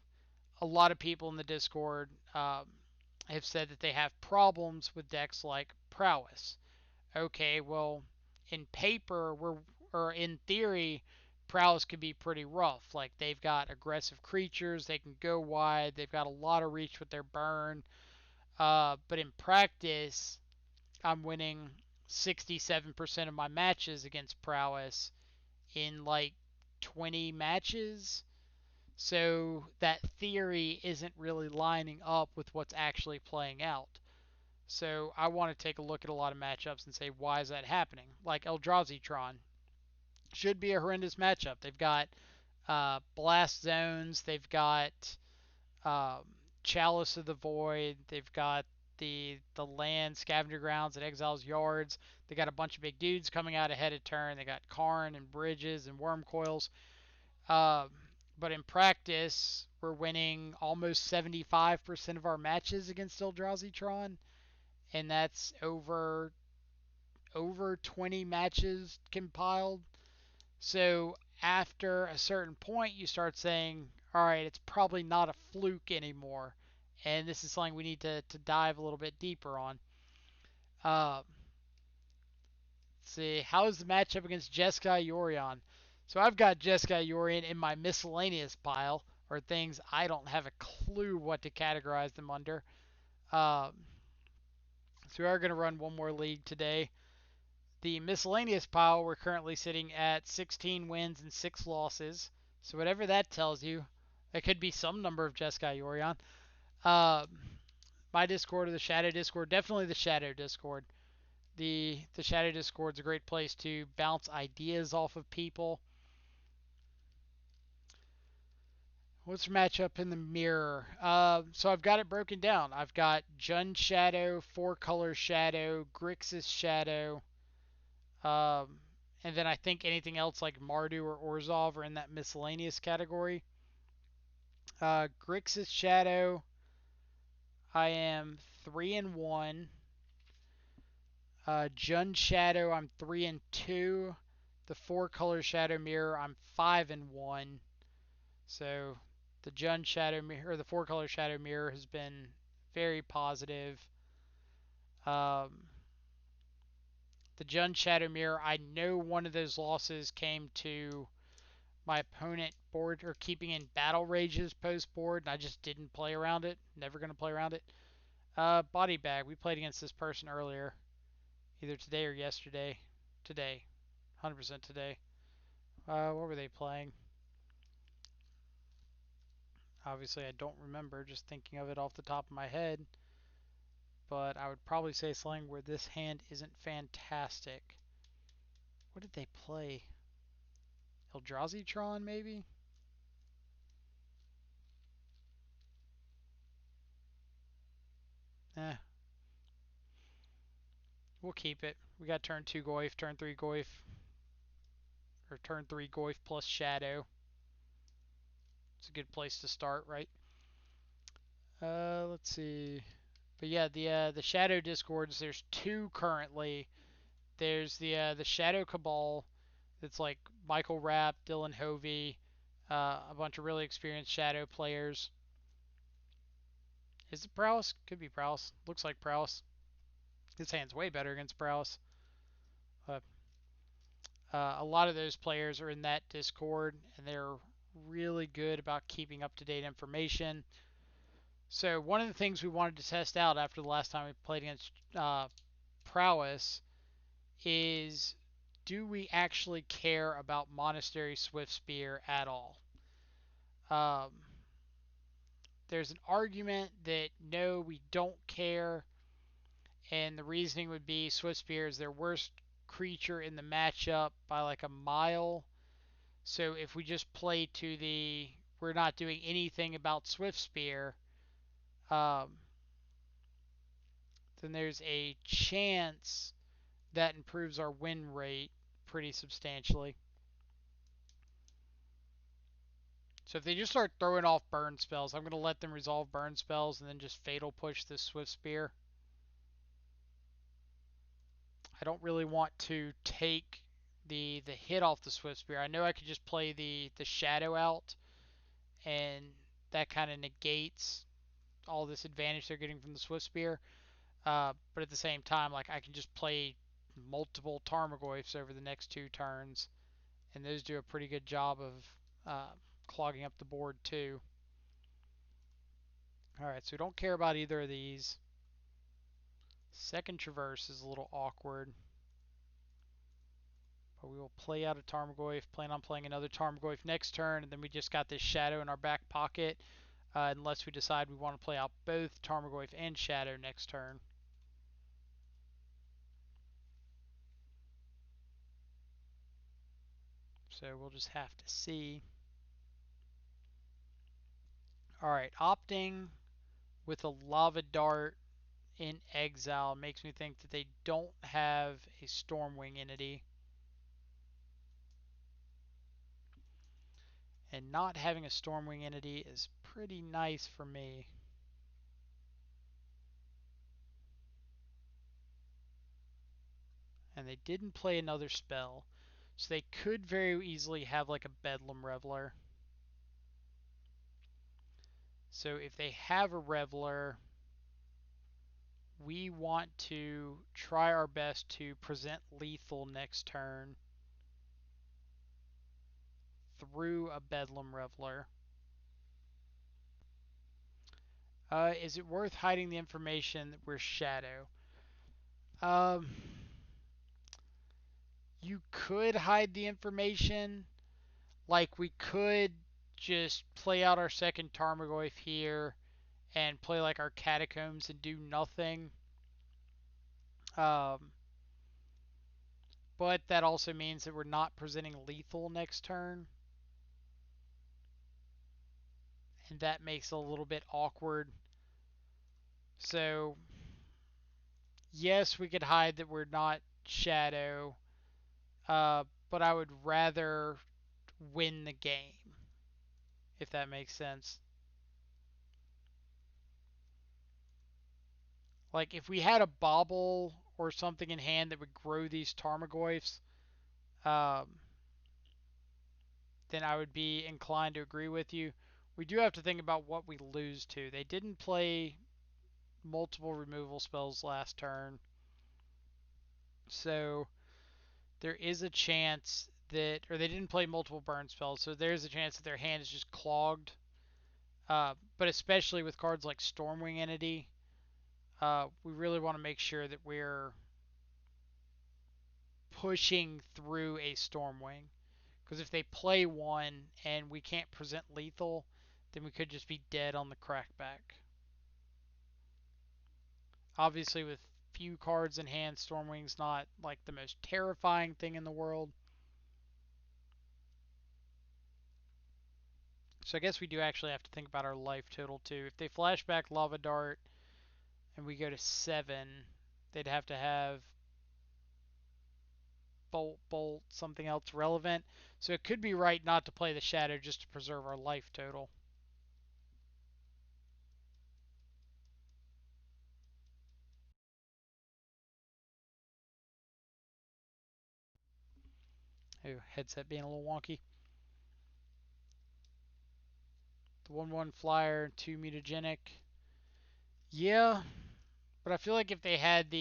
a lot of people in the Discord have said that they have problems with decks like Prowess. Okay, well, in paper, or in theory, Prowess could be pretty rough. Like, they've got aggressive creatures, they can go wide, they've got a lot of reach with their burn. But in practice, I'm winning 67% of my matches against Prowess in like 20 matches. So that theory isn't really lining up with what's actually playing out. So I want to take a look at a lot of matchups and say, why is that happening? Like Eldrazi should be a horrendous matchup. They've got Blast Zones, they've got Chalice of the Void, they've got the land Scavenger Grounds and Exile's Yards. They got a bunch of big dudes coming out ahead of turn. They got Karn and Bridges and Worm Coils. Uh, but in practice, we're winning almost 75% of our matches against Eldrazi, and that's over 20 matches compiled. So after a certain point, you start saying, all right, it's probably not a fluke anymore. And this is something we need to dive a little bit deeper on. Uh, let's see, how is the matchup against Jeskai Yorion? So I've got Jeskai Yorion in my miscellaneous pile, or things I don't have a clue what to categorize them under. Uh, so we are going to run one more league today. The miscellaneous pile, we're currently sitting at 16 wins and 6 losses. So whatever that tells you, it could be some number of Jeskai Yorion. Uh, my Discord or the Shadow Discord, definitely the Shadow Discord. The Shadow Discord's a great place to bounce ideas off of people. What's your matchup in the mirror? So I've got it broken down. I've got Jund Shadow, Four Color Shadow, Grixis Shadow, Um, and then I think anything else like Mardu or Orzhov are in that miscellaneous category. Grixis Shadow, I am 3-1. Jund Shadow, I'm 3-2. The Four Color Shadow Mirror, I'm 5-1. So the Jund Shadow Mirror, or the Four Color Shadow Mirror, has been very positive. Um, the Jund Shadow Mirror, I know one of those losses came to my opponent board or keeping in battle rages post board, and I just didn't play around it. Never gonna play around it. Body bag. We played against this person earlier, either today or yesterday. Today, 100% today. What were they playing? Obviously, I don't remember. Just thinking of it off the top of my head. But I would probably say something where this hand isn't fantastic. What did they play? Eldrazi maybe? Eh, we'll keep it. We got turn 2 Goif, turn 3 Goif, or turn 3 Goif plus Shadow. It's a good place to start, right? Let's see. But yeah, the Shadow Discords. There's two currently. There's the Shadow Cabal. That's like Michael Rapp, Dylan Hovey, a bunch of really experienced Shadow players. Is it Prowess? Could be Prowess. Looks like Prowess. His hand's way better against Prowess. Uh, a lot of those players are in that Discord, and they're really good about keeping up to date information. So one of the things we wanted to test out after the last time we played against Prowess is, do we actually care about Monastery Swift Spear at all? Um, there's an argument that no, we don't care, and the reasoning would be Swiftspear is their worst creature in the matchup by like a mile. So if we just play to the we're not doing anything about Swiftspear, um, then there's a chance that improves our win rate pretty substantially. So if they just start throwing off burn spells, I'm going to let them resolve burn spells and then just fatal push this Swiftspear. I don't really want to take the hit off the Swiftspear. I know I could just play the Shadow out, and that kind of negates all this advantage they're getting from the Swiftspear. But at the same time, like I can just play multiple Tarmogoyfs over the next 2 turns, and those do a pretty good job of uh, clogging up the board too. All right, so we don't care about either of these. Second Traverse is a little awkward, but we will play out a Tarmogoyf. Plan on playing another Tarmogoyf next turn, and then we just got this Shadow in our back pocket, unless we decide we want to play out both Tarmogoyf and Shadow next turn. So we'll just have to see. All right, opting with a Lava Dart in exile makes me think that they don't have a Stormwing entity. And not having a Stormwing entity is pretty nice for me. And they didn't play another spell, so they could very easily have like a Bedlam Reveler. So if they have a Reveler, we want to try our best to present lethal next turn through a Bedlam Reveler. Is it worth hiding the information that we're Shadow? Um, you could hide the information. Like, we could just play out our second Tarmogoyf here and play like our Catacombs and do nothing. Um, but that also means that we're not presenting lethal next turn. And that makes it a little bit awkward. So, yes, we could hide that we're not Shadow, but I would rather win the game, if that makes sense. Like, if we had a Bauble or something in hand that would grow these Tarmogoyfs, um, then I would be inclined to agree with you. We do have to think about what we lose to. They didn't play multiple removal spells last turn, so there is a chance that, or they didn't play multiple burn spells, so there's a chance that their hand is just clogged. But especially with cards like Stormwing Entity, we really want to make sure that we're pushing through a Stormwing. Because if they play one and we can't present lethal, then we could just be dead on the crackback. Obviously, with few cards in hand, Stormwing's not like the most terrifying thing in the world. So I guess we do actually have to think about our life total too. If they flashback Lava Dart and we go to 7, they'd have to have Bolt, something else relevant. So it could be right not to play the Shadow just to preserve our life total. Oh, headset being a little wonky. The 1/1 flyer, 2 mutagenic. Yeah, but I feel like if they had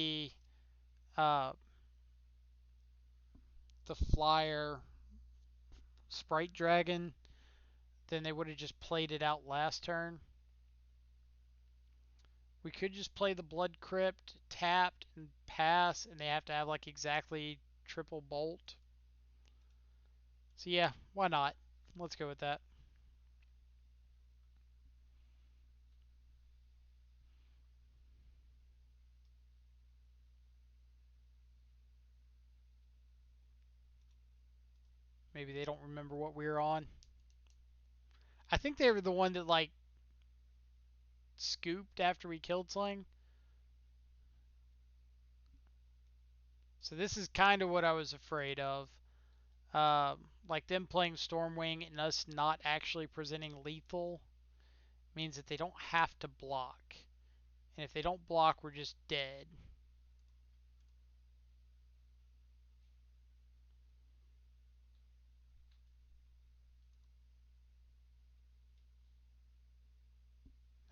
uh, the flyer Sprite Dragon, then they would have just played it out last turn. We could just play the Blood Crypt tapped and pass, and they have to have like exactly triple bolt. So yeah, why not? Let's go with that. Maybe they don't remember what we were on. I think they were the one that like scooped after we killed Sling. So this is kind of what I was afraid of. Like them playing Stormwing and us not actually presenting lethal means that they don't have to block. And if they don't block, we're just dead.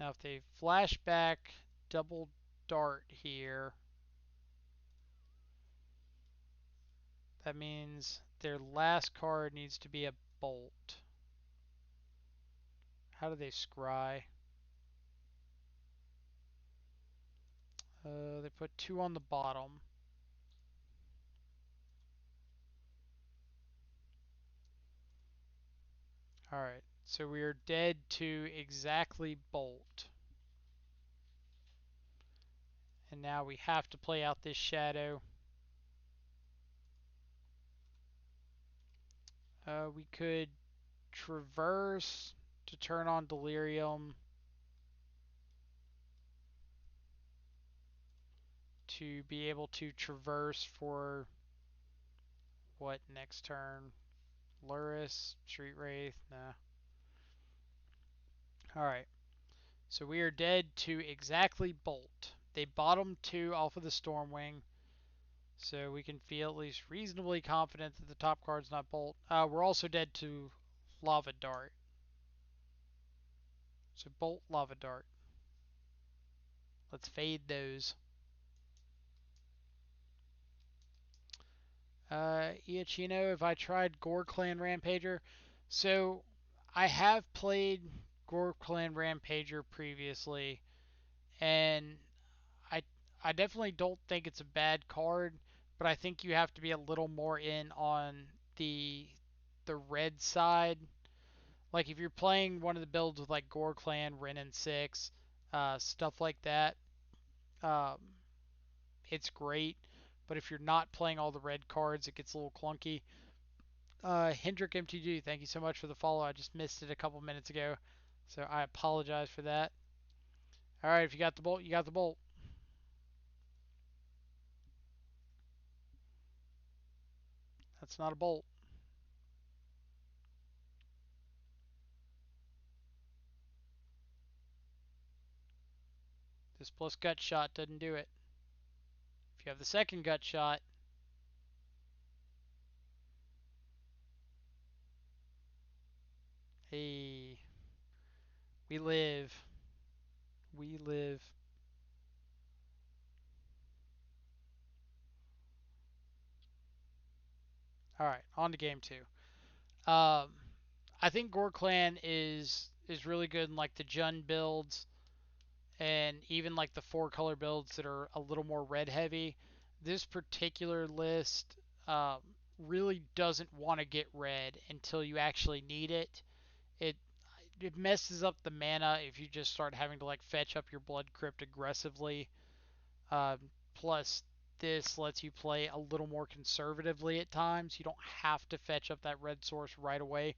Now if they flashback double dart here, that means their last card needs to be a bolt. How do they scry? They put 2 on the bottom. Alright, so we are dead to exactly bolt. And now we have to play out this shadow. We could traverse to turn on delirium to be able to traverse for what next turn? Luris, Street Wraith, nah. Alright, so we are dead to exactly bolt. They bottom 2 off of the Stormwing, so we can feel at least reasonably confident that the top card's not bolt. We're also dead to Lava Dart. So bolt, Lava Dart. Let's fade those. Iachino, have I tried Gore Clan Rampager? So I have played Gore Clan Rampager previously, and I I definitely don't think it's a bad card, but I think you have to be a little more in on the the red side. Like if you're playing one of the builds with like Gore Clan, Ren and Six, stuff like that, um, it's great. But if you're not playing all the red cards, it gets a little clunky. Hendrick MTG, thank you so much for the follow. I just missed it a couple minutes ago, so I apologize for that. All right, if you got the bolt, you got the bolt. That's not a bolt. This plus gut shot doesn't do it. If you have the second gut shot, hey, we live. We live. All right, on to game 2. I think Gore Clan is really good in like the Jund builds and even like the 4 color builds that are a little more red heavy. This particular list um, really doesn't want to get red until you actually need it. It it messes up the mana if you just start having to like fetch up your Blood Crypt aggressively. Um, Plus, this lets you play a little more conservatively at times. You don't have to fetch up that red source right away.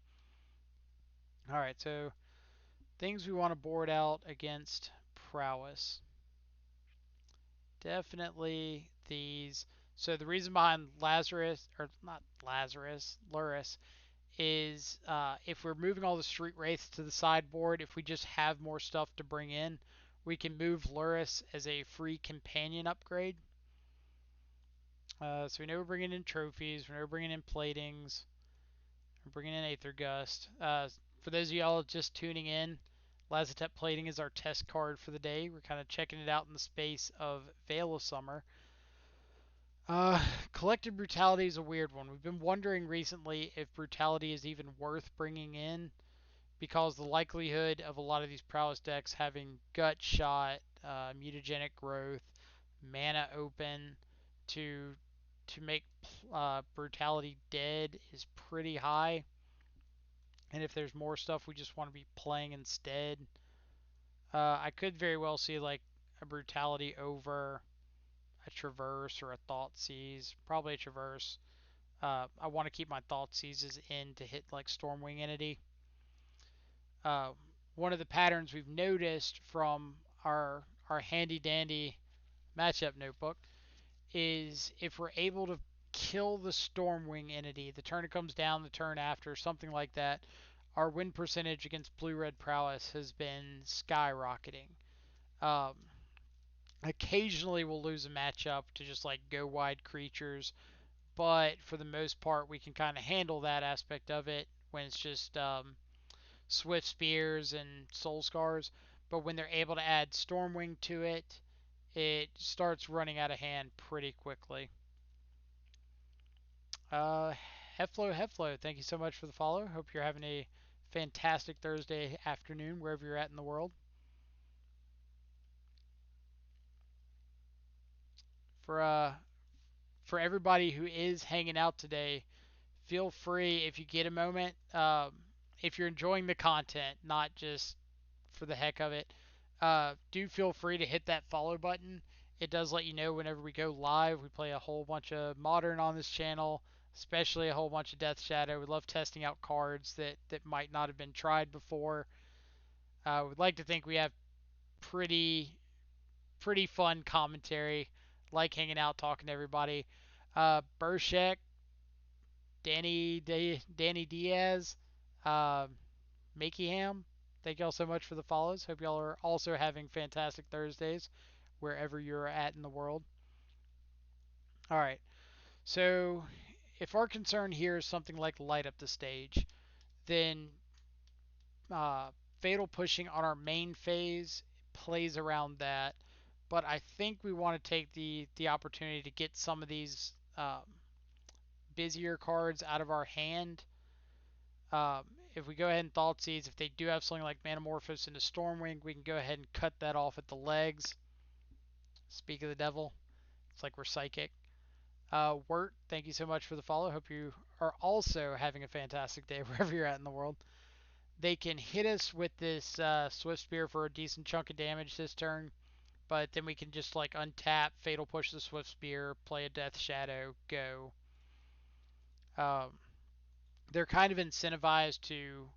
All right, so things we want to board out against prowess. Definitely these. So the reason behind Lazarus, or not Lazarus, Luris, is if we're moving all the street wraiths to the sideboard, if we just have more stuff to bring in, we can move Luris as a free companion upgrade. So we know we're bringing in trophies, we know we're bringing in platings, we're bringing in Aether Gust. For those of y'all just tuning in, Lazotep plating is our test card for the day. We're kind of checking it out in the space of Veil of Summer. Collected Brutality is a weird one. We've been wondering recently if Brutality is even worth bringing in because the likelihood of a lot of these prowess decks having Gut Shot, Mutagenic Growth, Mana Open to make Brutality dead is pretty high. And if there's more stuff we just want to be playing instead, I could very well see like a Brutality over a Traverse or a Thought Seize, probably a Traverse. I want to keep my thought seizes in to hit like Stormwing Entity. Uh, One of the patterns we've noticed from our handy dandy matchup notebook is if we're able to kill the Stormwing Entity, the turn it comes down, the turn after, something like that, our win percentage against Blue Red Prowess has been skyrocketing. Um, Occasionally we'll lose a matchup to just like go wide creatures, but for the most part we can kind of handle that aspect of it when it's just Swift Spears and Soul Scars. But when they're able to add Stormwing to it, it starts running out of hand pretty quickly. Uh, Heflo, thank you so much for the follow. Hope you're having a fantastic Thursday afternoon wherever you're at in the world. For uh, for everybody who is hanging out today, feel free if you get a moment. If you're enjoying the content, not just for the heck of it, do feel free to hit that follow button. It does let you know whenever we go live. We play a whole bunch of modern on this channel, especially a whole bunch of Death Shadow. We love testing out cards that might not have been tried before. We'd like to think we have pretty pretty fun commentary, like hanging out, talking to everybody. Bershek, Danny Diaz, uh, Makey Ham. Thank y'all so much for the follows. Hope y'all are also having fantastic Thursdays wherever you're at in the world. All right. So, if our concern here is something like light up the stage, then uh, fatal pushing on our main phase plays around that. But I think we want to take the opportunity to get some of these busier cards out of our hand. If we go ahead and Thought Seeds, if they do have something like Manamorphose into Stormwing, we can go ahead and cut that off at the legs. Speak of the devil. It's like we're psychic. Wirt, thank you so much for the follow. Hope you are also having a fantastic day wherever you're at in the world. They can hit us with this Swift Spear for a decent chunk of damage this turn, but then we can just like untap, Fatal Push the Swift Spear, play a Death Shadow, go. Um, they're kind of incentivized to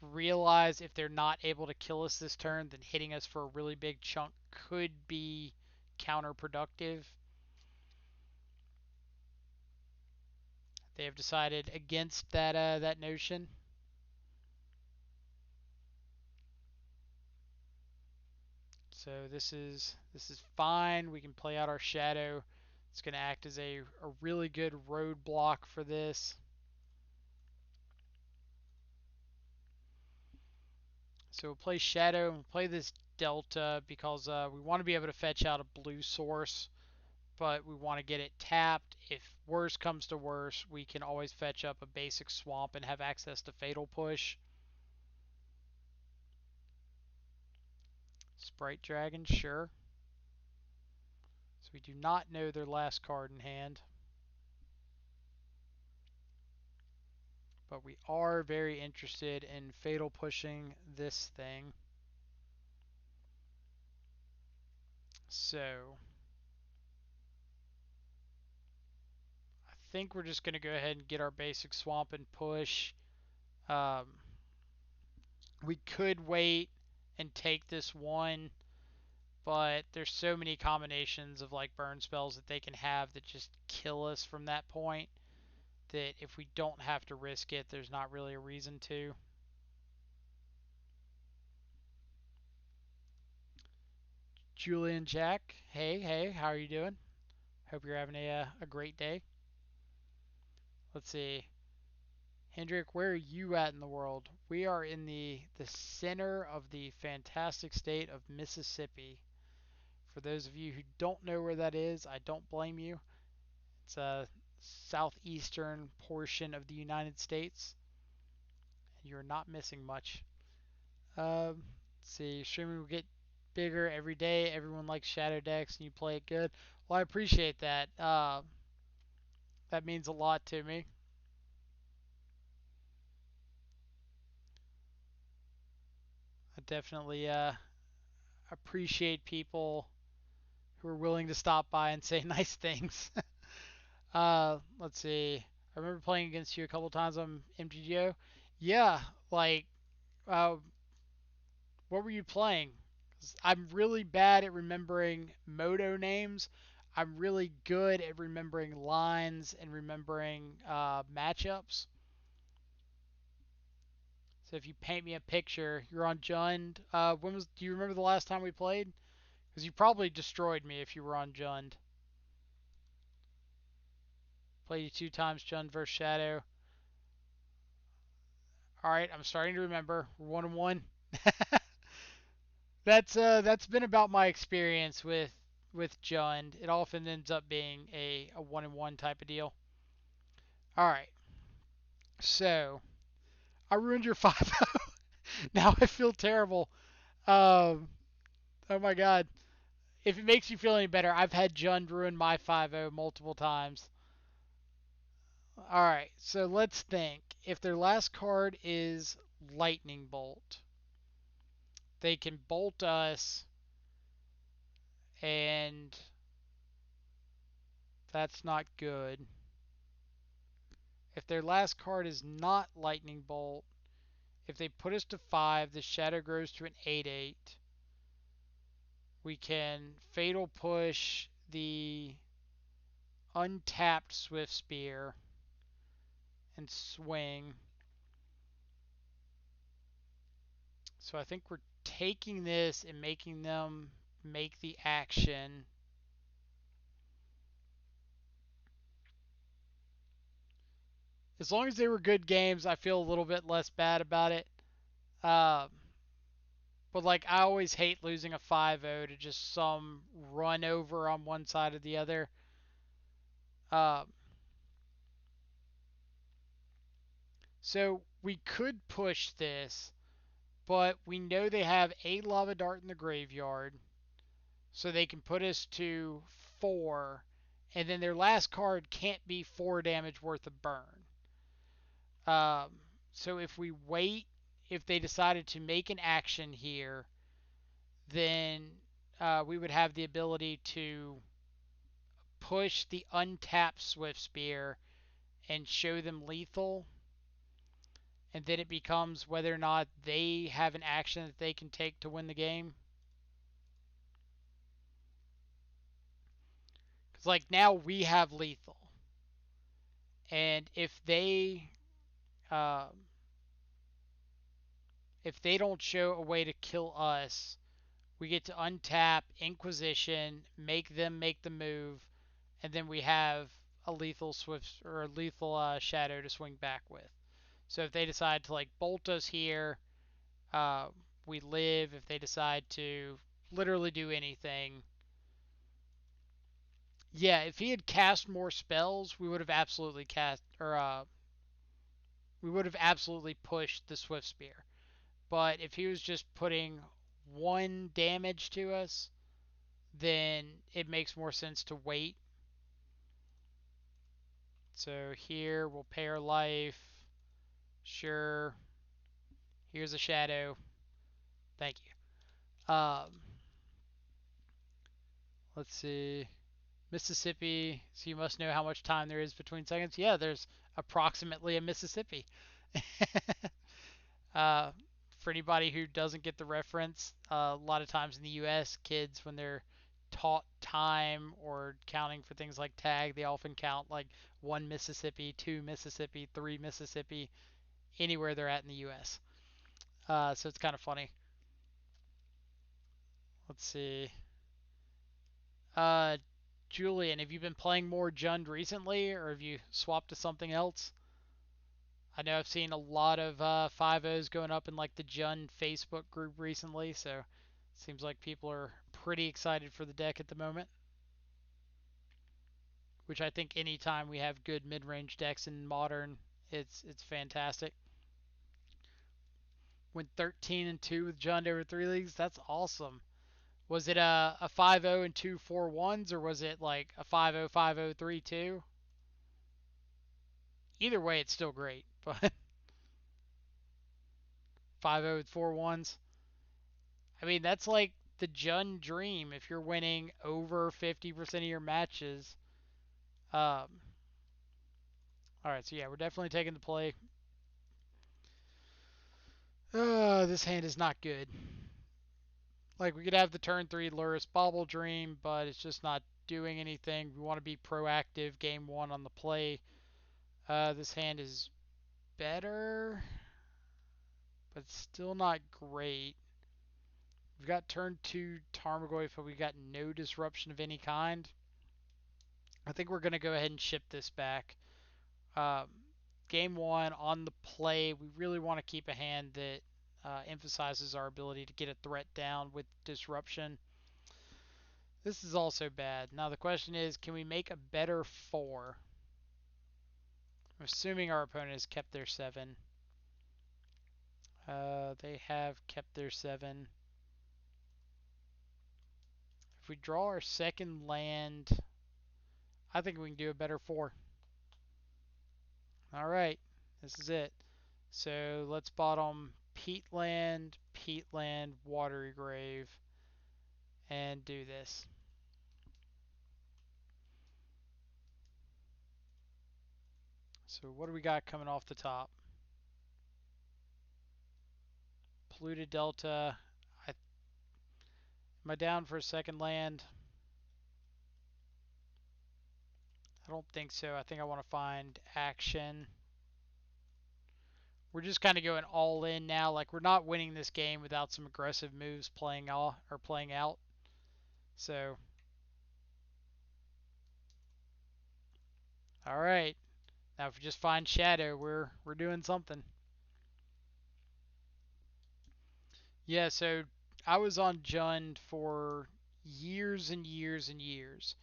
realize if they're not able to kill us this turn, then hitting us for a really big chunk could be counterproductive. They have decided against that notion. So this is fine. We can play out our shadow. It's going to act as a really good roadblock for this. So we'll play shadow and we'll play this delta because we want to be able to fetch out a blue source, but we want to get it tapped. If worse comes to worse, we can always fetch up a basic swamp and have access to fatal push. Sprite Dragon, sure. So we do not know their last card in hand. But we are very interested in fatal pushing this thing. So I think we're just going to go ahead and get our basic swamp and push. Um, we could wait and take this one, but there's so many combinations of like burn spells that they can have that just kill us from that point that if we don't have to risk it, there's not really a reason to. Julian Jack, hey, how are you doing? Hope you're having a great day. Let's see. Hendrik, where are you at in the world? We are in the center of the fantastic state of Mississippi. For those of you who don't know where that is, I don't blame you. It's a southeastern portion of the United States. You're not missing much. Let's see. Streaming will get bigger every day. Everyone likes Shadow decks, and you play it good. Well, I appreciate that. That means a lot to me. I definitely appreciate people who are willing to stop by and say nice things. Let's see. I remember playing against you a couple times on MTGO. Yeah, like, uh, what were you playing? 'Cause I'm really bad at remembering moto names. I'm really good at remembering lines and remembering matchups. So if you paint me a picture, you're on Jund. When was? Do you remember the last time we played? Because you probably destroyed me if you were on Jund. Played you two times, Jund versus Shadow. All right, I'm starting to remember. We're 1-1. That's been about my experience with Jund. It often ends up being a 1-1 type of deal. All right, so I ruined your 5-0. Now I feel terrible. Um, oh my god. If it makes you feel any better, I've had Jund ruin my 5-0 multiple times. All right, so let's think. If their last card is Lightning Bolt, they can bolt us, and that's not good. If their last card is not Lightning Bolt, if they put us to 5, the Shadow grows to an 8/8. We can Fatal Push the untapped Swift Spear and swing. So I think we're taking this and making them make the action. As long as they were good games, I feel a little bit less bad about it. Um, but like I always hate losing a 5-0 to just some run over on one side or the other. Um, so we could push this, but we know they have a lava dart in the graveyard, so they can put us to 4, and then their last card can't be 4 damage worth of burn. So if we wait, if they decided to make an action here, then we would have the ability to push the untapped Swift Spear and show them lethal, and then it becomes whether or not they have an action that they can take to win the game. Because like now we have lethal, and um, if they don't show a way to kill us, we get to untap Inquisition, make them make the move, and then we have a lethal Swift or a lethal Shadow to swing back with. So if they decide to like bolt us here, uh, we live. If they decide to literally do anything, yeah. If he had cast more spells, we would have absolutely cast or we would have absolutely pushed the Swift Spear. But if he was just putting 1 damage to us, then it makes more sense to wait. So here we'll pay our life. Sure. Here's a shadow. Thank you. Let's see. Mississippi. So you must know how much time there is between seconds. Yeah, there's approximately a Mississippi. uh, for anybody who doesn't get the reference, a lot of times in the U.S., kids when they're taught time or counting for things like tag, they often count like 1 Mississippi, 2 Mississippi, 3 Mississippi, anywhere they're at in the U.S. So it's kind of funny. Let's see. Uh, Julian, have you been playing more Jund recently, or have you swapped to something else? I know I've seen a lot of 5-0s going up in like the Jund Facebook group recently, so it seems like people are pretty excited for the deck at the moment. Which I think anytime we have good mid-range decks in Modern, it's fantastic. Went 13-2 with Jund over 3 leagues. That's awesome. Was it a 5-0 and 2 4-1s, or was it like a 5-0 5-0 3-2? Either way, it's still great. But 5-0 with 4-1s. I mean, that's like the Jund dream if you're winning over 50% of your matches. Um, All right, so yeah, we're definitely taking the play. This hand is not good. Like, we could have the turn 3 Luris Bauble Dream, but it's just not doing anything. We want to be proactive game 1 on the play. This hand is better, but still not great. We've got turn 2 Tarmogoyf, but we got no disruption of any kind. I think we're going to go ahead and ship this back. Game 1 on the play, we really want to keep a hand that emphasizes our ability to get a threat down with disruption. This is also bad. Now the question is, can we make a better 4? I'm assuming our opponent has kept their 7. They have kept their 7. If we draw our second land, I think we can do a better 4. Alright, this is it. So let's bottom Peatland, Watery Grave, and do this. So what do we got coming off the top? Polluted Delta. Am I down for a second land? I don't think so. I think I want to find action. We're just kind of going all in now. Like, we're not winning this game without some aggressive moves playing off or playing out. So, all right. Now if we just find Shadow, we're doing something. Yeah, so I was on Jund for years and years and years.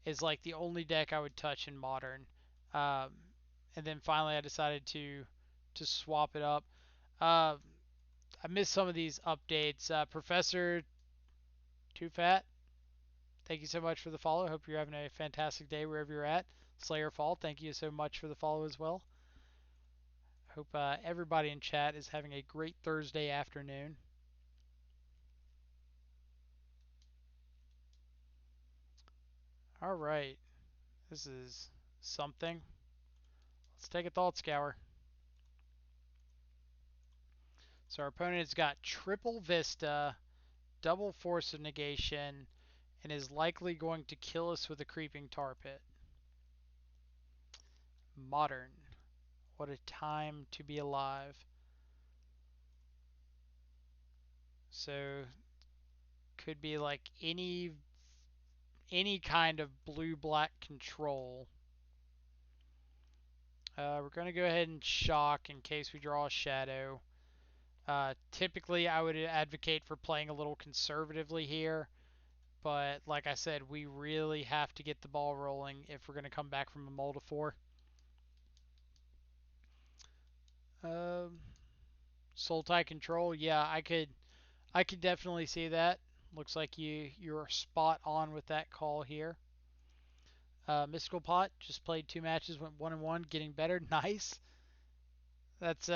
Is like the only deck I would touch in Modern. Um, and then finally I decided to swap it up. Uh, I missed some of these updates. Professor Too Fat, thank you so much for the follow. Hope you're having a fantastic day wherever you're at. Slayer Fall, thank you so much for the follow as well. Hope everybody in chat is having a great Thursday afternoon. All right, this is something. Let's take a Thought Scour. So our opponent has got triple Vista, double Force of Negation, and is likely going to kill us with a Creeping Tar Pit. Modern. What a time to be alive. So could be like any kind of blue-black control. We're going to go ahead and shock in case we draw a shadow. Typically, I would advocate for playing a little conservatively here. But like I said, we really have to get the ball rolling if we're going to come back from a mull to 4. Sultai control, yeah, I could definitely see that. Looks like you're spot on with that call here. Mystical Pot just played 2 matches, went 1-1, getting better. Nice. That's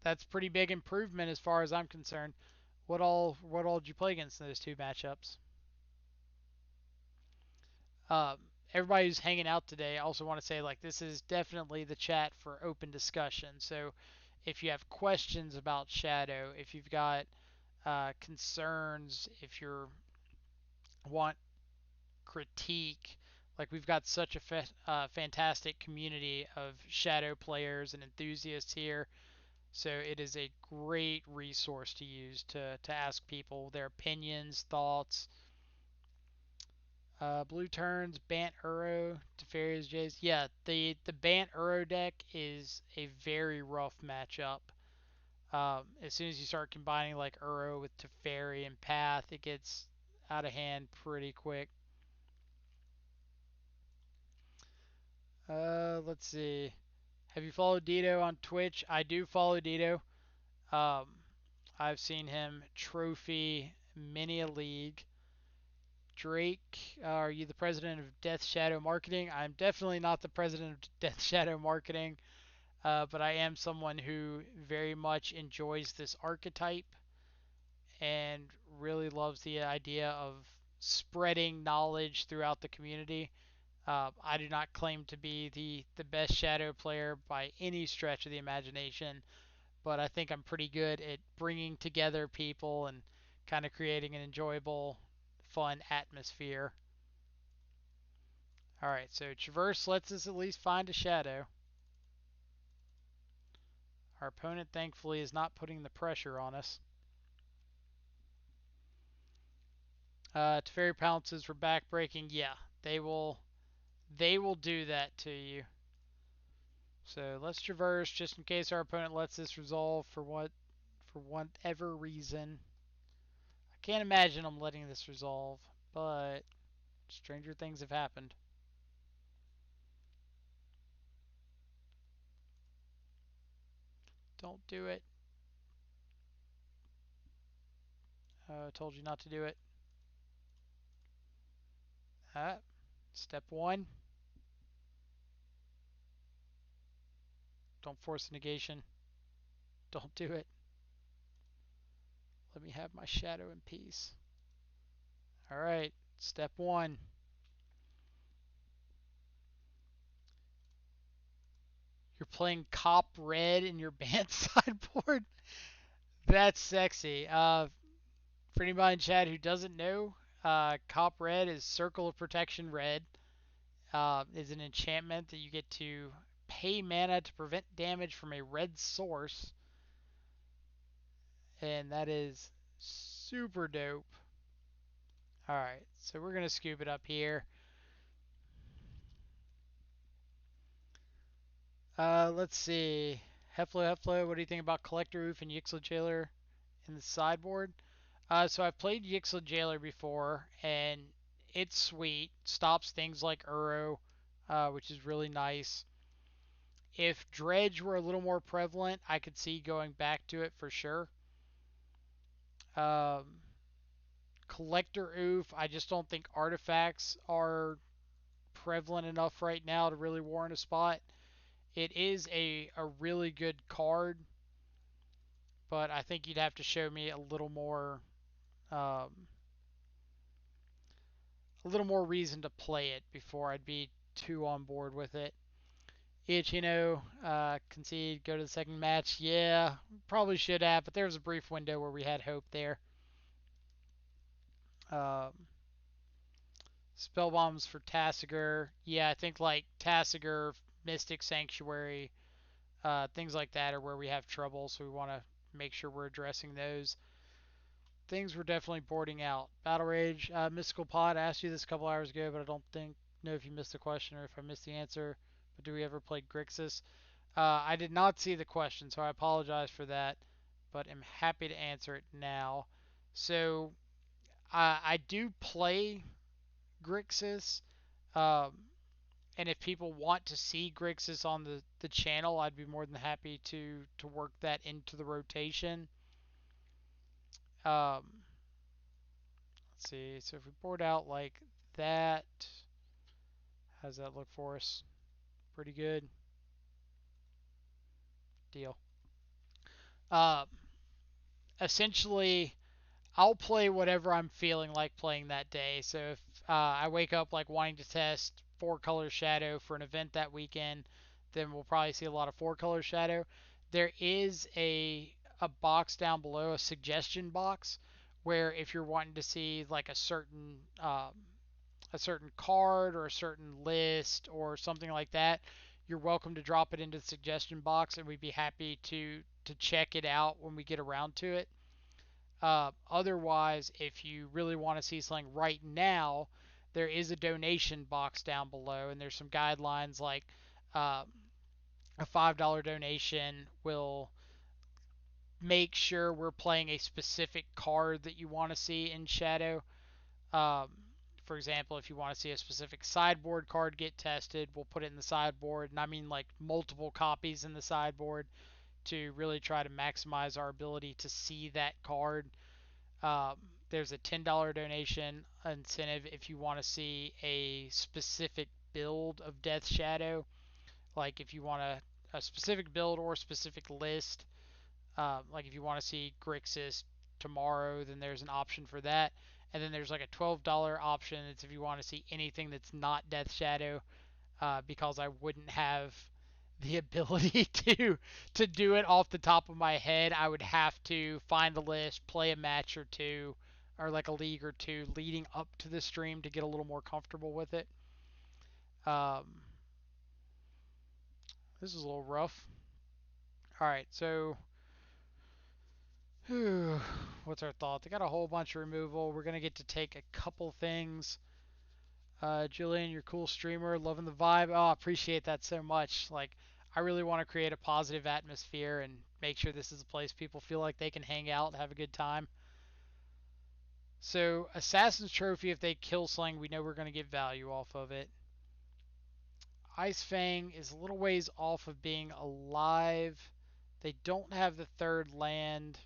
that's pretty big improvement as far as I'm concerned. What all did you play against in those 2 matchups? Everybody who's hanging out today, I also want to say like this is definitely the chat for open discussion. So if you have questions about Shadow, if you've got concerns, if you want critique, like we've got such a fantastic community of Shadow players and enthusiasts here. So it is a great resource to use to ask people their opinions, thoughts. Blue turns, Bant Uro, Teferi's Jays. Yeah, the Bant Uro deck is a very rough matchup. As soon as you start combining like Uro with Teferi and Path, it gets out of hand pretty quick. Let's see. Have you followed Dito on Twitch? I do follow Dito. Um, I've seen him trophy many a league. Drake, are you the president of Death Shadow Marketing? I'm definitely not the president of Death Shadow Marketing, but I am someone who very much enjoys this archetype and really loves the idea of spreading knowledge throughout the community. I do not claim to be the best Shadow player by any stretch of the imagination, but I think I'm pretty good at bringing together people and kind of creating an enjoyable, fun atmosphere. All right, so Traverse lets us at least find a Shadow. Our opponent, thankfully, is not putting the pressure on us. Teferi pounces for backbreaking. Yeah, they will do that to you. So let's traverse just in case our opponent lets this resolve for whatever reason. I can't imagine them letting this resolve, but stranger things have happened. Don't do it. I told you not to do it. Step one. Don't force a negation. Don't do it. Let me have my shadow in peace. Alright, step one. You're playing Cop Red in your band sideboard? That's sexy. For anybody in chat who doesn't know, Cop Red is Circle of Protection Red. Is an enchantment that you get to pay mana to prevent damage from a red source. And that is super dope. Alright, so we're going to scoop it up here. Let's see. Heflo, what do you think about Collector Oof and Yixla Jailer in the sideboard? So I've played Yixla Jailer before, and it's sweet. Stops things like Uro, which is really nice. If Dredge were a little more prevalent, I could see going back to it for sure. Um, Collector Oof, I just don't think artifacts are prevalent enough right now to really warrant a spot. It is a really good card, but I think you'd have to show me um, a little more reason to play it before I'd be too on board with it. Iachino, concede, go to the second match. Yeah, probably should have, but there was a brief window where we had hope there. Um, Spell bombs for Tasigur. Yeah, I think like Tasigur, Mystic Sanctuary, things like that are where we have trouble, so we want to make sure we're addressing those. Things we're definitely boarding out. Battle Rage, Mystical Pod. I asked you this a couple hours ago, but I don't know if you missed the question or if I missed the answer. But do we ever play Grixis? I did not see the question, so I apologize for that, but I'm happy to answer it now. So I do play Grixis, um, and if people want to see Grixis on the channel, I'd be more than happy to work that into the rotation. Um, let's see. So if we board out like that, how does that look for us? Pretty good. Deal. Uh, Essentially, I'll play whatever I'm feeling like playing that day. So if I wake up like wanting to test four color shadow for an event that weekend, then we'll probably see a lot of four color shadow. There is a box down below, a suggestion box, where if you're wanting to see like a certain card or a certain list or something like that, you're welcome to drop it into the suggestion box, and we'd be happy to check it out when we get around to it. Otherwise, if you really want to see something right now, there is a donation box down below, and there's some guidelines like a $5 donation will make sure we're playing a specific card that you want to see in Shadow. Um, for example, if you want to see a specific sideboard card get tested, we'll put it in the sideboard, and I mean like multiple copies in the sideboard to really try to maximize our ability to see that card. There's a $10 donation incentive if you want to see a specific build of Death Shadow. Like if you want a specific build or a specific list, like if you want to see Grixis tomorrow, then there's an option for that. And then there's like a $12 option. It's if you want to see anything that's not Death Shadow, because I wouldn't have the ability to do it off the top of my head. I would have to find a list, play a match or two, or like a league or two leading up to the stream to get a little more comfortable with it. Um, this is a little rough. All right, so what's our thought? They got a whole bunch of removal. We're gonna get to take a couple things. Julian, you're a cool streamer. Loving the vibe. Oh, appreciate that so much. Like, I really want to create a positive atmosphere and make sure this is a place people feel like they can hang out, have a good time. So, Assassin's Trophy, if they kill Sling, we know we're going to get value off of it. Ice Fang is a little ways off of being alive. They don't have the third land.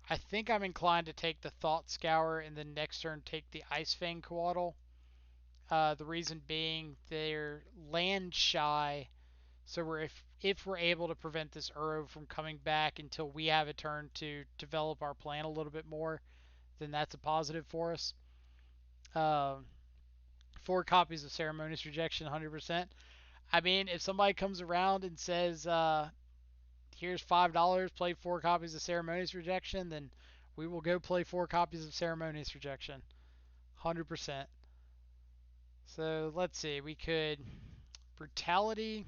I think I'm inclined to take the Thought Scour and then next turn take the Ice Fang Coatl. The reason being they're land shy, so if we're able to prevent this Uro from coming back until we have a turn to develop our plan a little bit more, then that's a positive for us. Uh, 4 copies of Ceremonious Rejection, 100%. I mean, if somebody comes around and says, "Here's $5, play 4 copies of Ceremonious Rejection," then we will go play 4 copies of Ceremonious Rejection, 100%. So let's see, we could Brutality,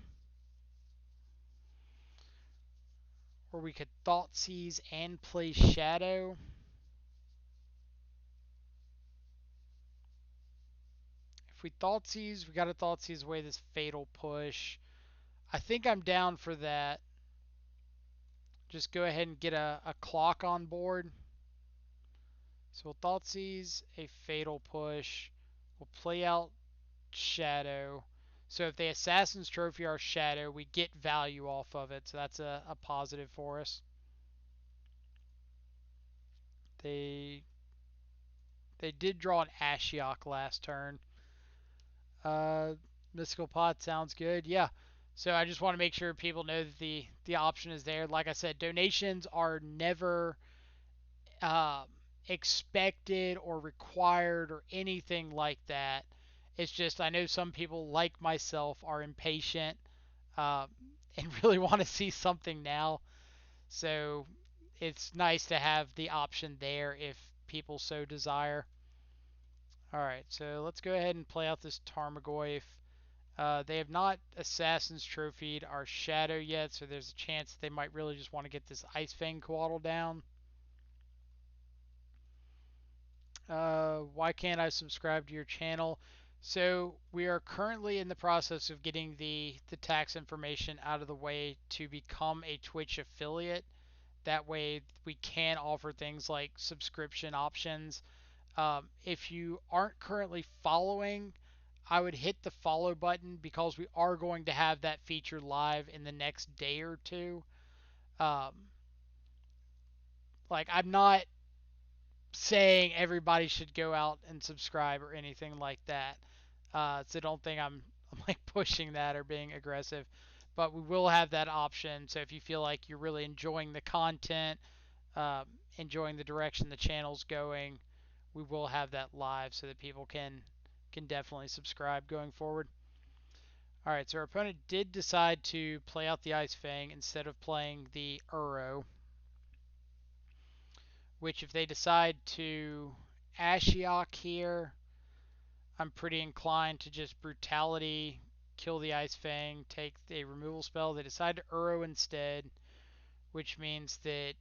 or we could Thought Seize and play Shadow. If we Thought Seize, we got to Thought Seize away this Fatal Push. I think I'm down for that. Just go ahead and get a clock on board. So we'll Thought Seize, a Fatal Push. We'll play out Shadow. So if they Assassin's Trophy our Shadow, we get value off of it. So that's a positive for us. They they did draw an Ashiok last turn. Uh, Mystical Pot sounds good. Yeah. So I just want to make sure people know that the option is there. Like I said, donations are never um, expected or required or anything like that. It's just I know some people like myself are impatient um, and really want to see something now. So it's nice to have the option there if people so desire. All right, so let's go ahead and play out this Tarmogoyf. They have not Assassin's Trophied our Shadow yet, so there's a chance they might really just want to get this Ice Fang Coatl down. Why can't I subscribe to your channel? So we are currently in the process of getting the tax information out of the way to become a Twitch affiliate. That way we can offer things like subscription options. If you aren't currently following, I would hit the follow button because we are going to have that feature live in the next day or two. Um, like I'm not saying everybody should go out and subscribe or anything like that. So don't think I'm like pushing that or being aggressive. But we will have that option. So if you feel like you're really enjoying the content, um, enjoying the direction the channel's going, we will have that live so that people can definitely subscribe going forward. All right, so our opponent did decide to play out the Ice Fang instead of playing the Uro, which if they decide to Ashiok here, I'm pretty inclined to just Brutality, kill the Ice Fang, take a removal spell. They decide to Uro instead, which means that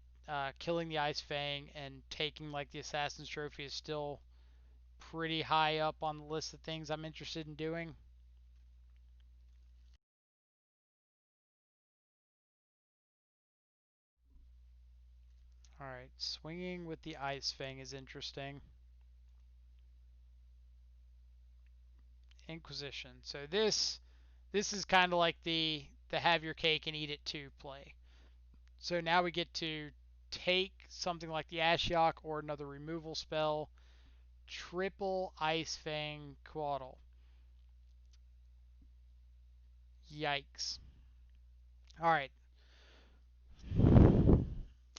killing the Ice Fang and taking like the Assassin's Trophy is still pretty high up on the list of things I'm interested in doing. Alright, swinging with the Ice Fang is interesting. Inquisition. So this is kind of like the have your cake and eat it too play. So now we get to take something like the Ashiok or another removal spell, triple Ice Fang Coatl. Yikes. Alright.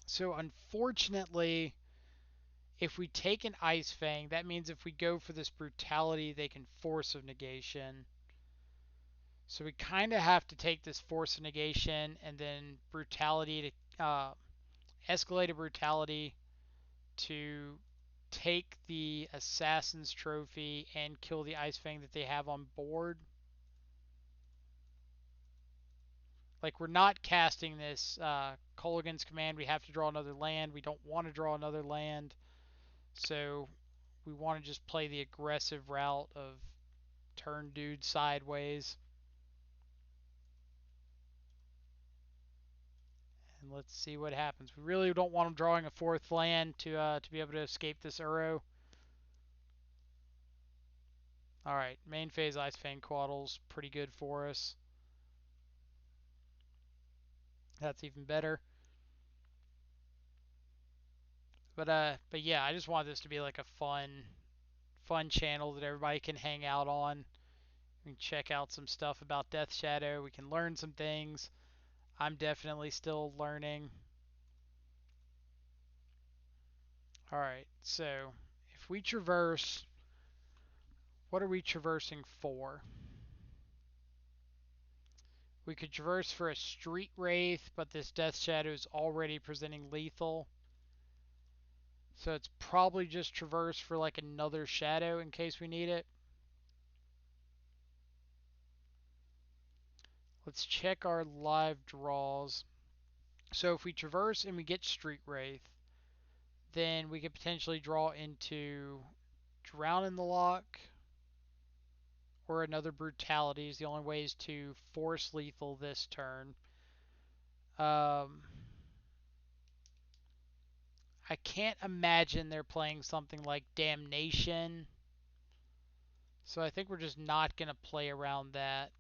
So unfortunately, If we take an Ice Fang, that means if we go for this brutality, they can Force of Negation. So we kind of have to take this Force of Negation and then brutality to escalated brutality to take the Assassin's Trophy and kill the Ice Fang that they have on board. Like, we're not casting this Kolaghan's Command. We have to draw another land. We don't want to draw another land. So we want to just play the aggressive route of turn dude sideways. And let's see what happens. We really don't want them drawing a fourth land to be able to escape this Uro. Alright, main phase Ice Fang Quaddle's pretty good for us. That's even better. But yeah, I just want this to be like a fun channel that everybody can hang out on. We can check out some stuff about Death Shadow. We can learn some things. I'm definitely still learning. Alright, so if we traverse, what are we traversing for? We could traverse for a Street Wraith, but this Death Shadow is already presenting lethal. So it's probably just traverse for like another Shadow in case we need it. Let's check our live draws. So if we traverse and we get Street Wraith, then we could potentially draw into Drown in the Lock or another Brutality is the only ways to force lethal this turn. I can't imagine they're playing something like Damnation. So I think we're just not going to play around that.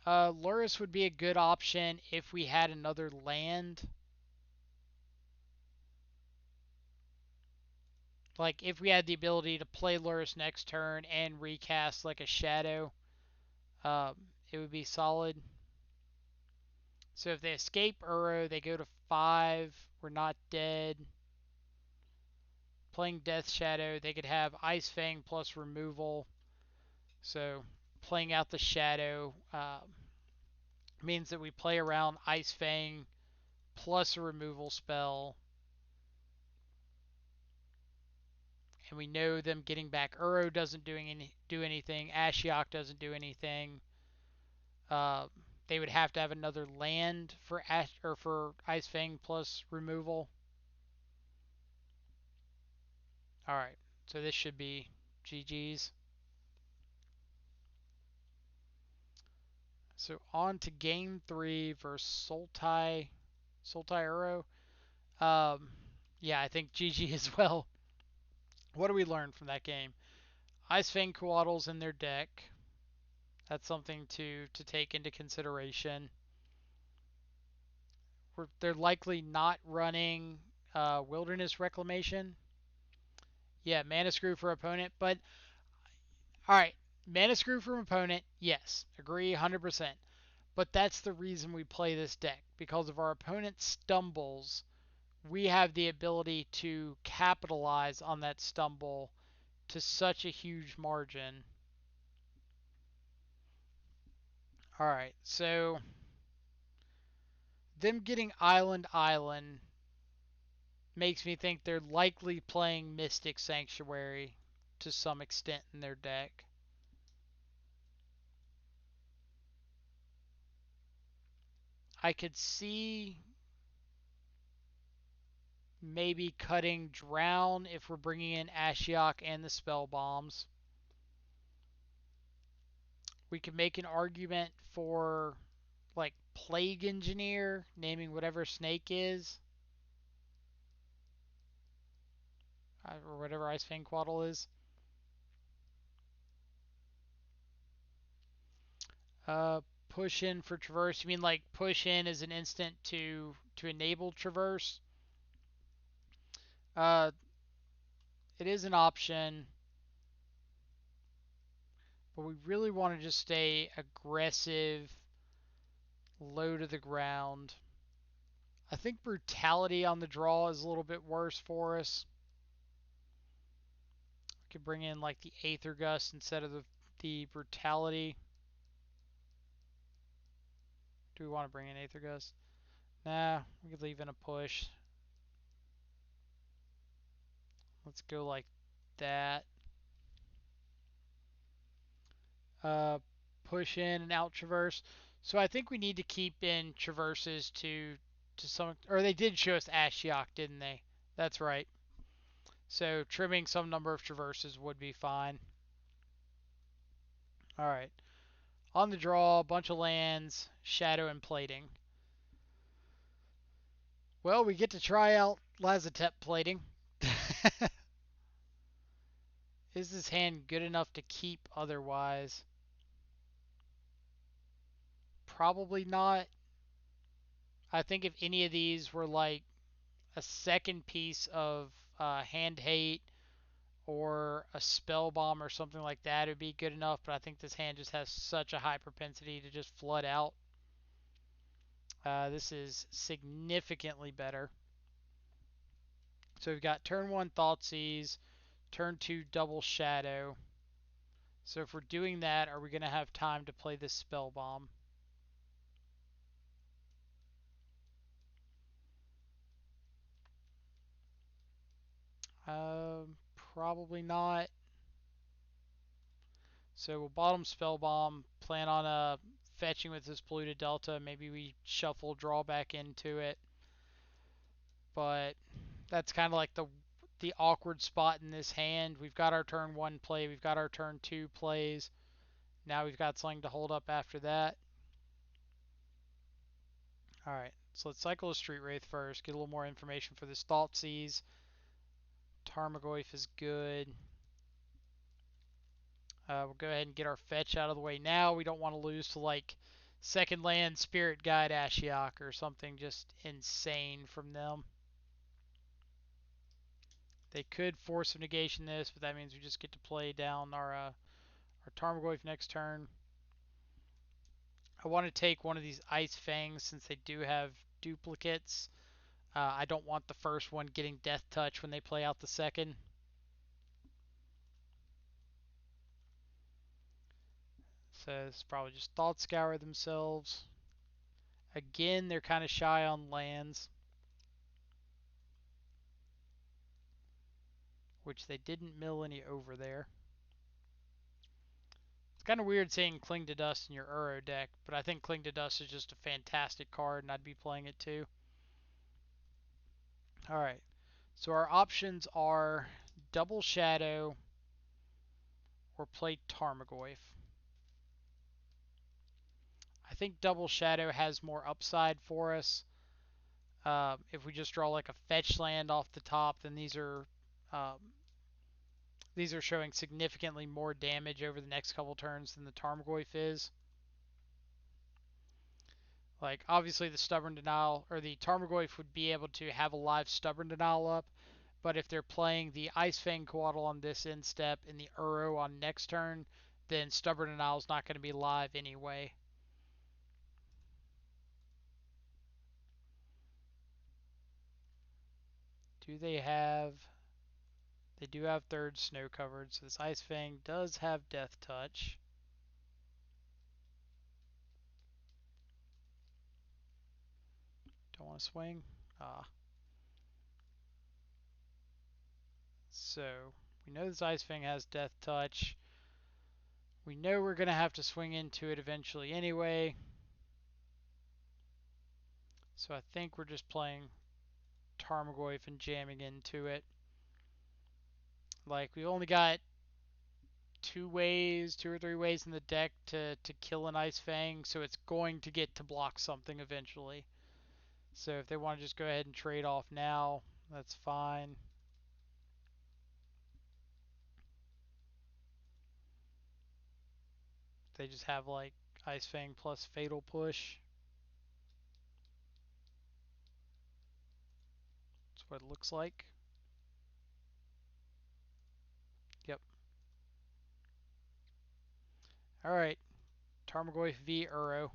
Lurrus would be a good option if we had another land. Like, if we had the ability to play Lurrus next turn and recast like a Shadow, it would be solid. So if they escape Uro, they go to 5. We're not dead. Playing Death Shadow, they could have Ice Fang plus removal. So playing out the Shadow means that we play around Ice Fang plus a removal spell. And we know them getting back Uro doesn't do anything. Ashiok doesn't do anything. They would have to have another land for Ice Fang plus removal. All right, so this should be GG's. So on to game 3 versus Sultai Uro. Yeah, I think GG as well. What do we learn from that game? Ice Fang Coatls in their deck. That's something to take into consideration. They're likely not running Wilderness Reclamation. Yeah, Mana Screw for opponent. But, alright, Mana Screw for opponent, yes. Agree 100%. But that's the reason we play this deck. Because if our opponent stumbles, we have the ability to capitalize on that stumble to such a huge margin. Alright, so them getting Island makes me think they're likely playing Mystic Sanctuary to some extent in their deck. I could see maybe cutting Drown if we're bringing in Ashiok and the Spell Bombs. We could make an argument for like Plague Engineer, naming whatever snake is. Or whatever Ice Fang Quaddle is. Push in for Traverse. You mean like push in as an instant to enable Traverse? Uh, it is an option, but we really want to just stay aggressive low to the ground. I think brutality on the draw is a little bit worse for us. We could bring in like the Aether Gust instead of the brutality. Do we want to bring in Aether Gust? Nah, we could leave in a push. Let's go like that. Uh, push in and out traverse. So I think we need to keep in traverses to some, or they did show us Ashiok, didn't they? That's right. So trimming some number of traverses would be fine. All right. On the draw, a bunch of lands, shadow and plating. Well, we get to try out Lazotep plating. Is this hand good enough to keep otherwise? Probably not. I think if any of these were like a second piece of hand hate or a spell bomb or something like that, it would be good enough. But I think this hand just has such a high propensity to just flood out. This is significantly better. So we've got turn 1 Thoughtseize, turn 2 Double Shadow. So if we're doing that, are we going to have time to play this Spell Bomb? Probably not. So we'll bottom Spell Bomb, plan on fetching with this Polluted Delta. Maybe we shuffle, draw back into it. But that's kind of like the awkward spot in this hand. We've got our turn 1 play, we've got our turn 2 plays. Now we've got something to hold up after that. Alright, so let's cycle a Street Wraith first, get a little more information for this Thoughtseize. Tarmogoyf is good. We'll go ahead and get our fetch out of the way now. We don't want to lose to like second land Spirit Guide Ashiok or something just insane from them. They could force of negation this, but that means we just get to play down our Tarmogoyf next turn. I want to take one of these Ice Fangs since they do have duplicates. I don't want the first one getting Death Touch when they play out the second. So it's probably just Thought Scour themselves. Again, they're kind of shy on lands, which they didn't mill any over there. It's kind of weird saying Cling to Dust in your Uro deck, but I think Cling to Dust is just a fantastic card, and I'd be playing it too. Alright, so our options are Double Shadow or play Tarmogoyf. I think Double Shadow has more upside for us. If we just draw like a fetch land off the top, then um, these are showing significantly more damage over the next couple turns than the Tarmogoyf is. Like, obviously the Stubborn Denial, or the Tarmogoyf would be able to have a live Stubborn Denial up, but if they're playing the Ice Fang Coatl on this end step and the Uro on next turn, then Stubborn Denial is not going to be live anyway. Do they have... They do have third snow covered, so this Ice Fang does have Death Touch. Don't want to swing. So, we know this Ice Fang has Death Touch. We know we're going to have to swing into it eventually anyway. So I think we're just playing Tarmogoyf and jamming into it. Like, we only got two or three ways in the deck to kill an Ice Fang, so it's going to get to block something eventually. So if they want to just go ahead and trade off now, that's fine. They just have like Ice Fang plus Fatal Push. That's what it looks like. Yep. Alright. Tarmogoyf v Uro.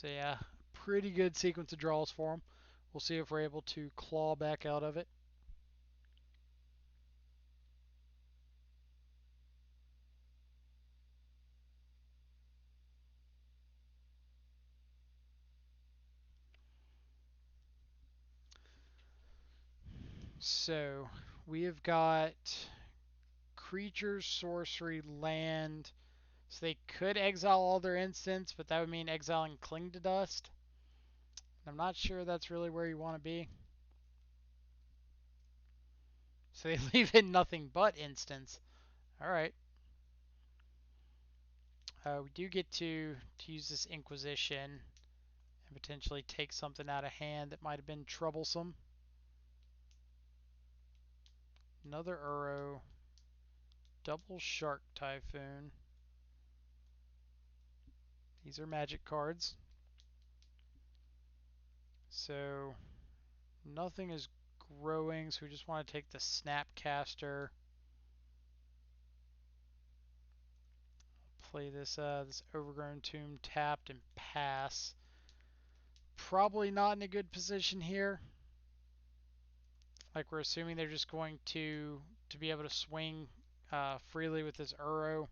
So yeah, pretty good sequence of draws for them. We'll see if we're able to claw back out of it. So we have got creatures, sorcery, land. So they could exile all their instants, but that would mean exiling Cling to Dust. I'm not sure that's really where you want to be. So they leave in nothing but instants. Alright. We do get to use this Inquisition and potentially take something out of hand that might have been troublesome. Another Uro. Double Shark Typhoon. These are magic cards. So nothing is growing, so we just want to take the Snapcaster. Play this Overgrown Tomb tapped and pass. Probably not in a good position here. Like we're assuming they're just going to be able to swing freely with this Uro.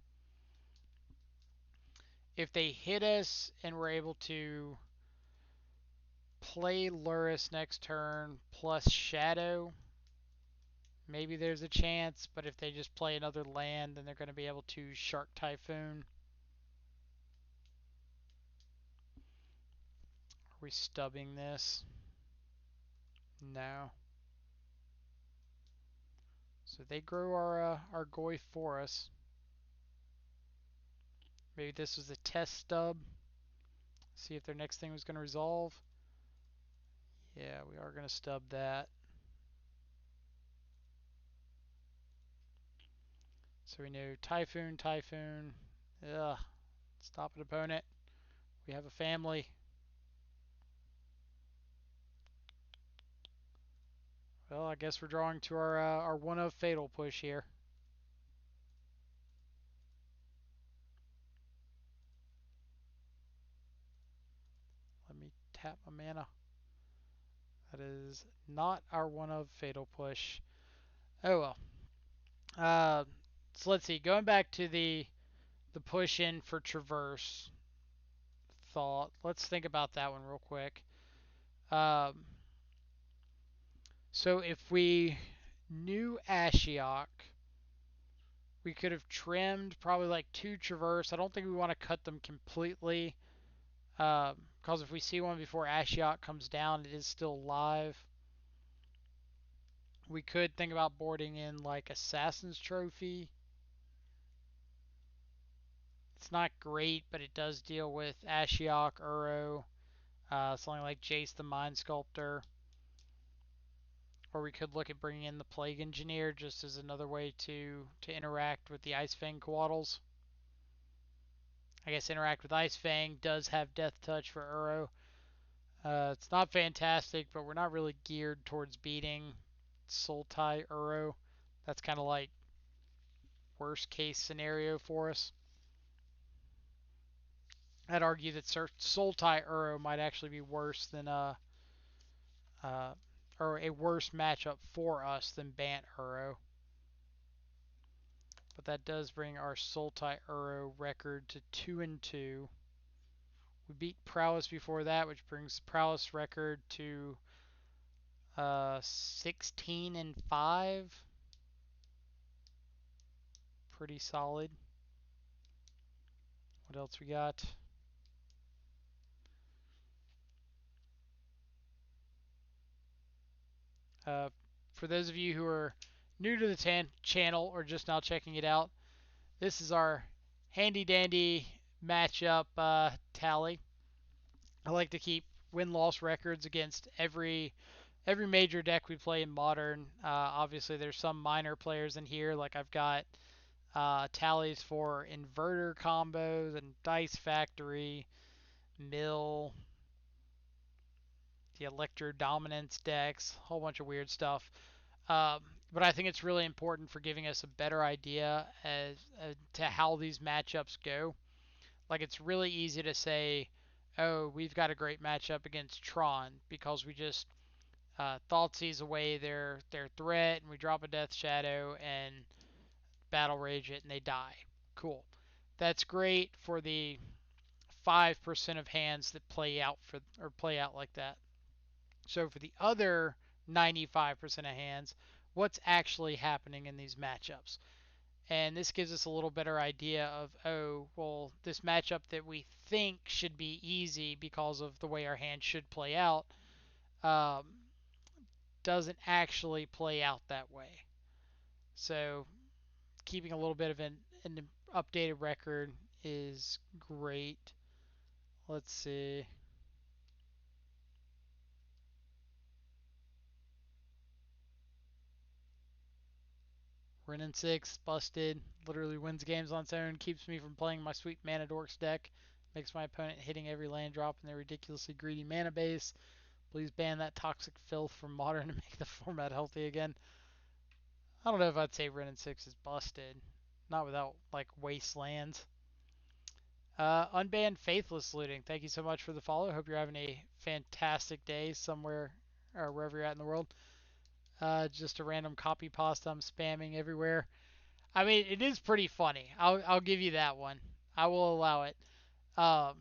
If they hit us and we're able to play Lurrus next turn plus Shadow, maybe there's a chance. But if they just play another land, then they're going to be able to Shark Typhoon. Are we stubbing this? No. So they grow our Goy for us. Maybe this was a test stub. See if their next thing was going to resolve. Yeah, we are going to stub that. So we know Typhoon, Typhoon. Ugh. Stop it, opponent. We have a family. Well, I guess we're drawing to our one of fatal push here. Let me tap my mana. That is not our one of fatal push. Oh well. Uh, so let's see. Going back to the push in for Traverse thought. Let's think about that one real quick. Um, so if we knew Ashiok, we could have trimmed probably like 2 Traverse. I don't think we want to cut them completely. Because if we see one before Ashiok comes down, it is still live. We could think about boarding in like Assassin's Trophy. It's not great, but it does deal with Ashiok, Uro, something like Jace the Mind Sculptor. Or we could look at bringing in the Plague Engineer just as another way to interact with the Ice Fang Coatls. I guess interact with Ice Fang does have Death Touch for Uro. It's not fantastic, but we're not really geared towards beating Sultai Uro. That's kind of like worst case scenario for us. I'd argue that Sultai Uro might actually be worse than uh, or a worse matchup for us than Bant Uro. But that does bring our Sultai Uro record to 2-2. We beat Prowess before that, which brings Prowess record to 16-5. Pretty solid. What else we got? Uh, for those of you who are new to the channel or just now checking it out, this is our handy dandy matchup tally. I like to keep win-loss records against every major deck we play in Modern. Obviously, there's some minor players in here. Like I've got tallies for Inverter combos and Dice Factory, Mill, the Electro Dominance decks, a whole bunch of weird stuff. Um, but I think it's really important for giving us a better idea as to how these matchups go. Like it's really easy to say, oh, we've got a great matchup against Tron because we just Thoughtseize away their threat and we drop a Death Shadow and Battle Rage it and they die. Cool. That's great for the 5% of hands that play out like that. So for the other 95% of hands, what's actually happening in these matchups? And this gives us a little better idea of, oh, well, this matchup that we think should be easy because of the way our hand should play out um, doesn't actually play out that way. So keeping a little bit of an updated record is great. Let's see. Renin 6, busted. Literally wins games on its own. Keeps me from playing my sweet Mana Dorks deck. Makes my opponent hitting every land drop in their ridiculously greedy mana base. Please ban that toxic filth from Modern to make the format healthy again. I don't know if I'd say Renin 6 is busted. Not without, like, wastelands. Unbanned Faithless Looting. Thank you so much for the follow. Hope you're having a fantastic day somewhere or wherever you're at in the world. Just a random copy pasta I'm spamming everywhere. I mean, it is pretty funny. I'll give you that one. I will allow it. Um,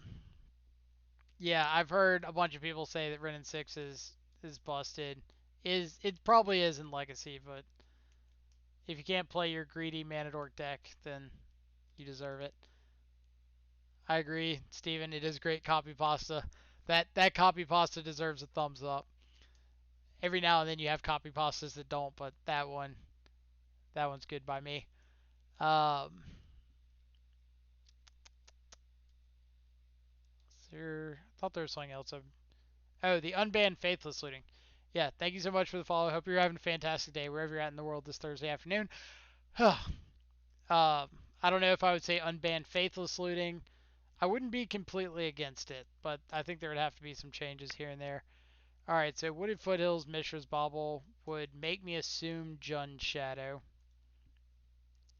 yeah, I've heard a bunch of people say that Renin 6 is busted. It probably is in Legacy, but if you can't play your greedy Manadork deck, then you deserve it. I agree, Steven. It is great copy pasta. That copy pasta deserves a thumbs up. Every now and then you have copy pastas that don't, but that one's good by me. Um, I thought there was something else. Oh, the unbanned faithless looting. Yeah, thank you so much for the follow. Hope you're having a fantastic day wherever you're at in the world this Thursday afternoon. I don't know if I would say unbanned faithless looting. I wouldn't be completely against it, but I think there would have to be some changes here and there. All right, so Wooded Foothills, Mishra's Bauble would make me assume Jund Shadow.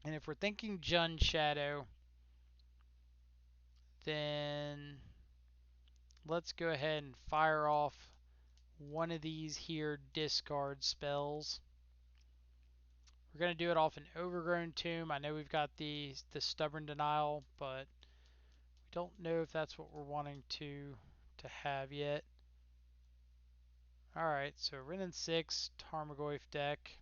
And if we're thinking Jund Shadow, then let's go ahead and fire off one of these here discard spells. We're going to do it off an Overgrown Tomb. I know we've got the Stubborn Denial, but we don't know if that's what we're wanting to have yet. Alright, so Renin 6, Tarmogoyf deck.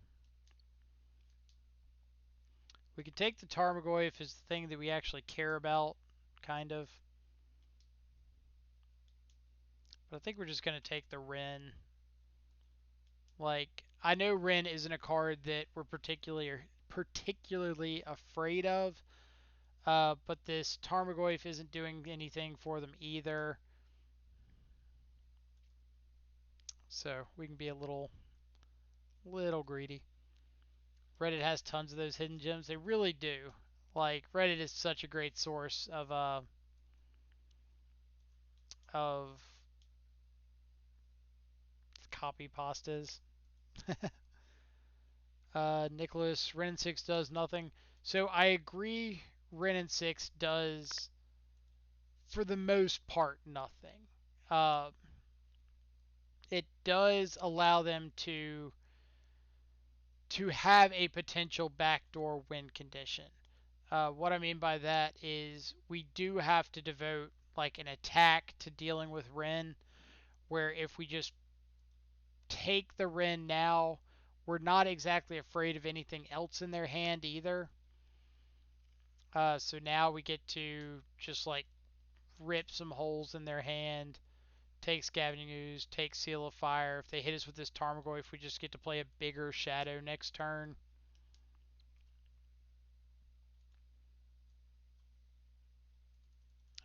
We could take the Tarmogoyf as the thing that we actually care about, kind of. But I think we're just going to take the Ren. Like, I know Ren isn't a card that we're particularly afraid of, but this Tarmogoyf isn't doing anything for them either. So we can be a little greedy. Reddit has tons of those hidden gems. They really do. Like Reddit is such a great source of copy pastas. Nicholas, Ren 6 does nothing. So I agree, Ren 6 does, for the most part, nothing. Uh, it does allow them to have a potential backdoor win condition. What I mean by that is we do have to devote like an attack to dealing with Ren, where if we just take the Ren now, we're not exactly afraid of anything else in their hand either. So now we get to just like rip some holes in their hand, take Scavenging Ooze, take Seal of Fire. If they hit us with this Tarmogoyf, we just get to play a bigger Shadow next turn.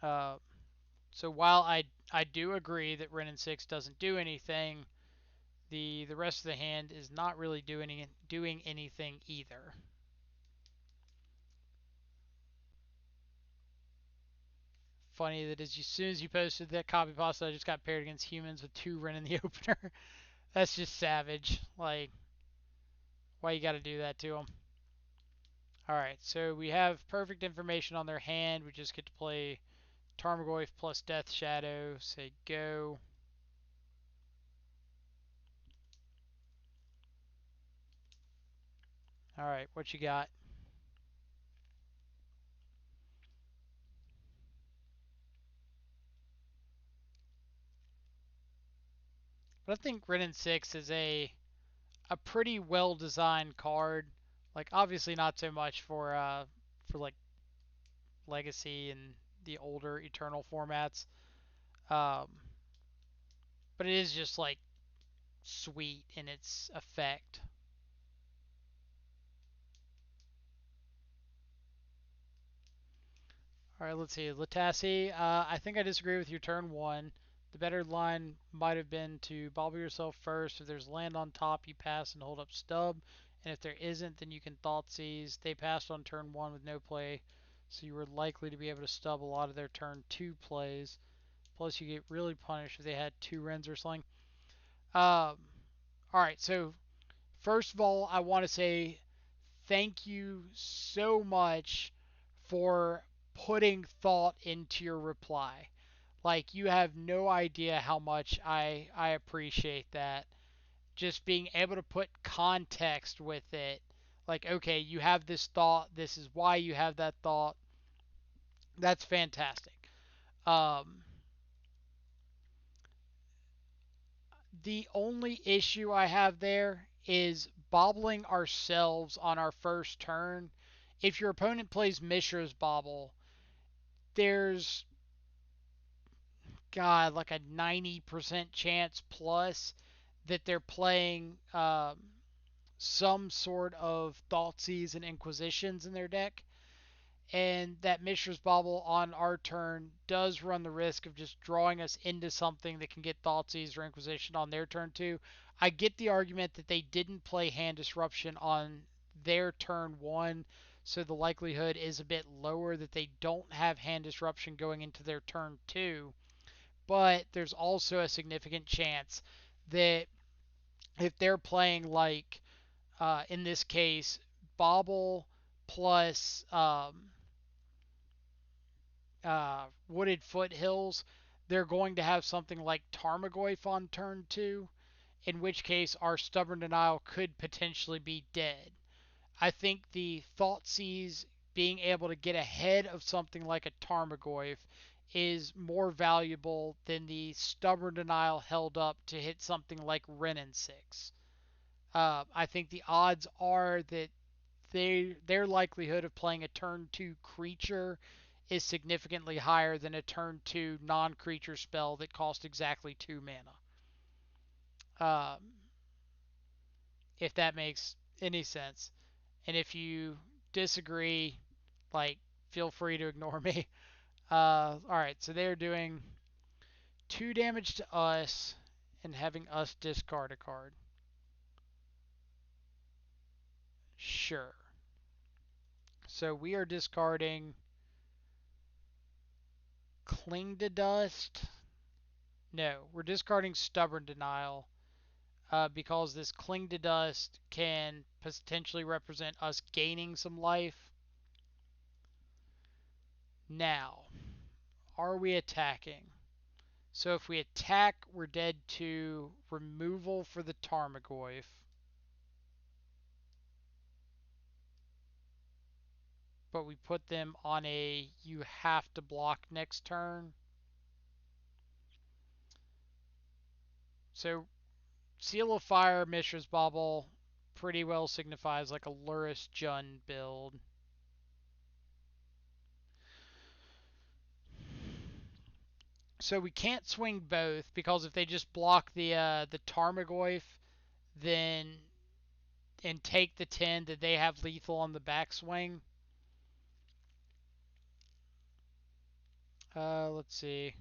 Uh, so while I do agree that Renin 6 doesn't do anything, the rest of the hand is not really doing anything either. Funny that as soon as you posted that copy pasta, I just got paired against humans with 2 Ren in the opener. That's just savage. Like, why you got to do that to them? All right, so we have perfect information on their hand. We just get to play Tarmogoyf plus Death Shadow. Say go. All right, what you got? But I think Ren and Six is a pretty well designed card. Like obviously not so much for like Legacy and the older Eternal formats. Um, but it is just like sweet in its effect. All right, let's see. Latassi, I think I disagree with your turn one. The better line might have been to bobble yourself first. If there's land on top, you pass and hold up stub. And if there isn't, then you can thought seize. They passed on turn one with no play, so you were likely to be able to stub a lot of their turn two plays. Plus, you get really punished if they had two Rens or something. All right, so first of all, I want to say thank you so much for putting thought into your reply. Like you have no idea how much I appreciate that. Just being able to put context with it. Like okay, you have this thought, this is why you have that thought. That's fantastic. Um the only issue I have there is bobbling ourselves on our first turn. If your opponent plays Mishra's Bobble, there's God like a 90% chance plus that they're playing some sort of Thoughtseize and Inquisitions in their deck. And that Mishra's Bauble on our turn does run the risk of just drawing us into something that can get Thoughtseize or Inquisition on their turn too. I get the argument that they didn't play Hand Disruption on their turn one, so the likelihood is a bit lower that they don't have Hand Disruption going into their turn two. But there's also a significant chance that if they're playing like in this case Bauble plus Wooded Foothills, they're going to have something like Tarmogoyf on turn two, in which case our Stubborn Denial could potentially be dead. I think the Thoughtseize being able to get ahead of something like a Tarmogoyf is more valuable than the Stubborn Denial held up to hit something like Ren and Six. I think the odds are that their likelihood of playing a turn two creature is significantly higher than a turn two non creature spell that cost exactly two mana. If that makes any sense. And if you disagree, like, feel free to ignore me. Alright, so they're doing 2 damage to us and having us discard a card. Sure. So we are discarding Cling to Dust. No, we're discarding Stubborn Denial because this Cling to Dust can potentially represent us gaining some life. Now, are we attacking? So if we attack, we're dead to removal for the Tarmogoyf. But we put them on a you have to block next turn. So Seal of Fire, Mishra's Bauble pretty well signifies like a Lurrus Jund build. So we can't swing both because if they just block the Tarmogoyf, then and take the 10 that they have lethal on the backswing. Let's see.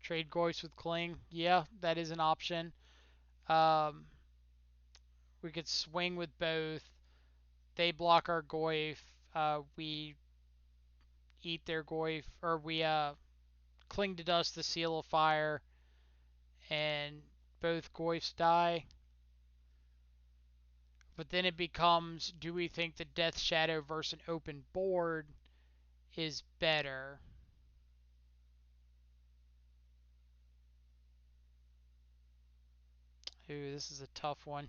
Trade Goyfs with Cling. Yeah, that is an option. Um, we could swing with both. They block our Goyf. We eat their Goyf, or we Cling to Dust, the Seal of Fire, and both Goyfs die. But then it becomes, do we think the Death Shadow versus an open board is better? Ooh, this is a tough one.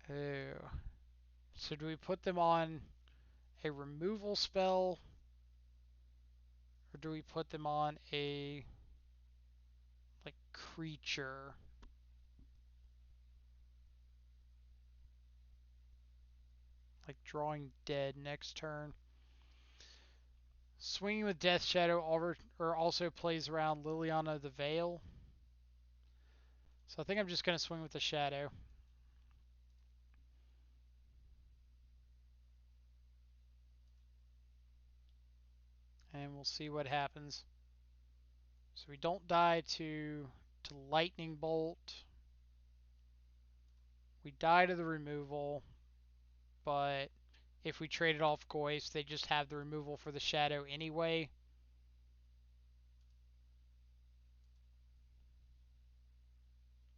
Ooh. So do we put them on a removal spell, or do we put them on a like creature? Like drawing dead next turn. Swinging with Death Shadow or also plays around Liliana the Veil. So I think I'm just going to swing with the Shadow. And we'll see what happens. So we don't die to Lightning Bolt. We die to the removal, but if we traded off Goyce, they just have the removal for the Shadow anyway.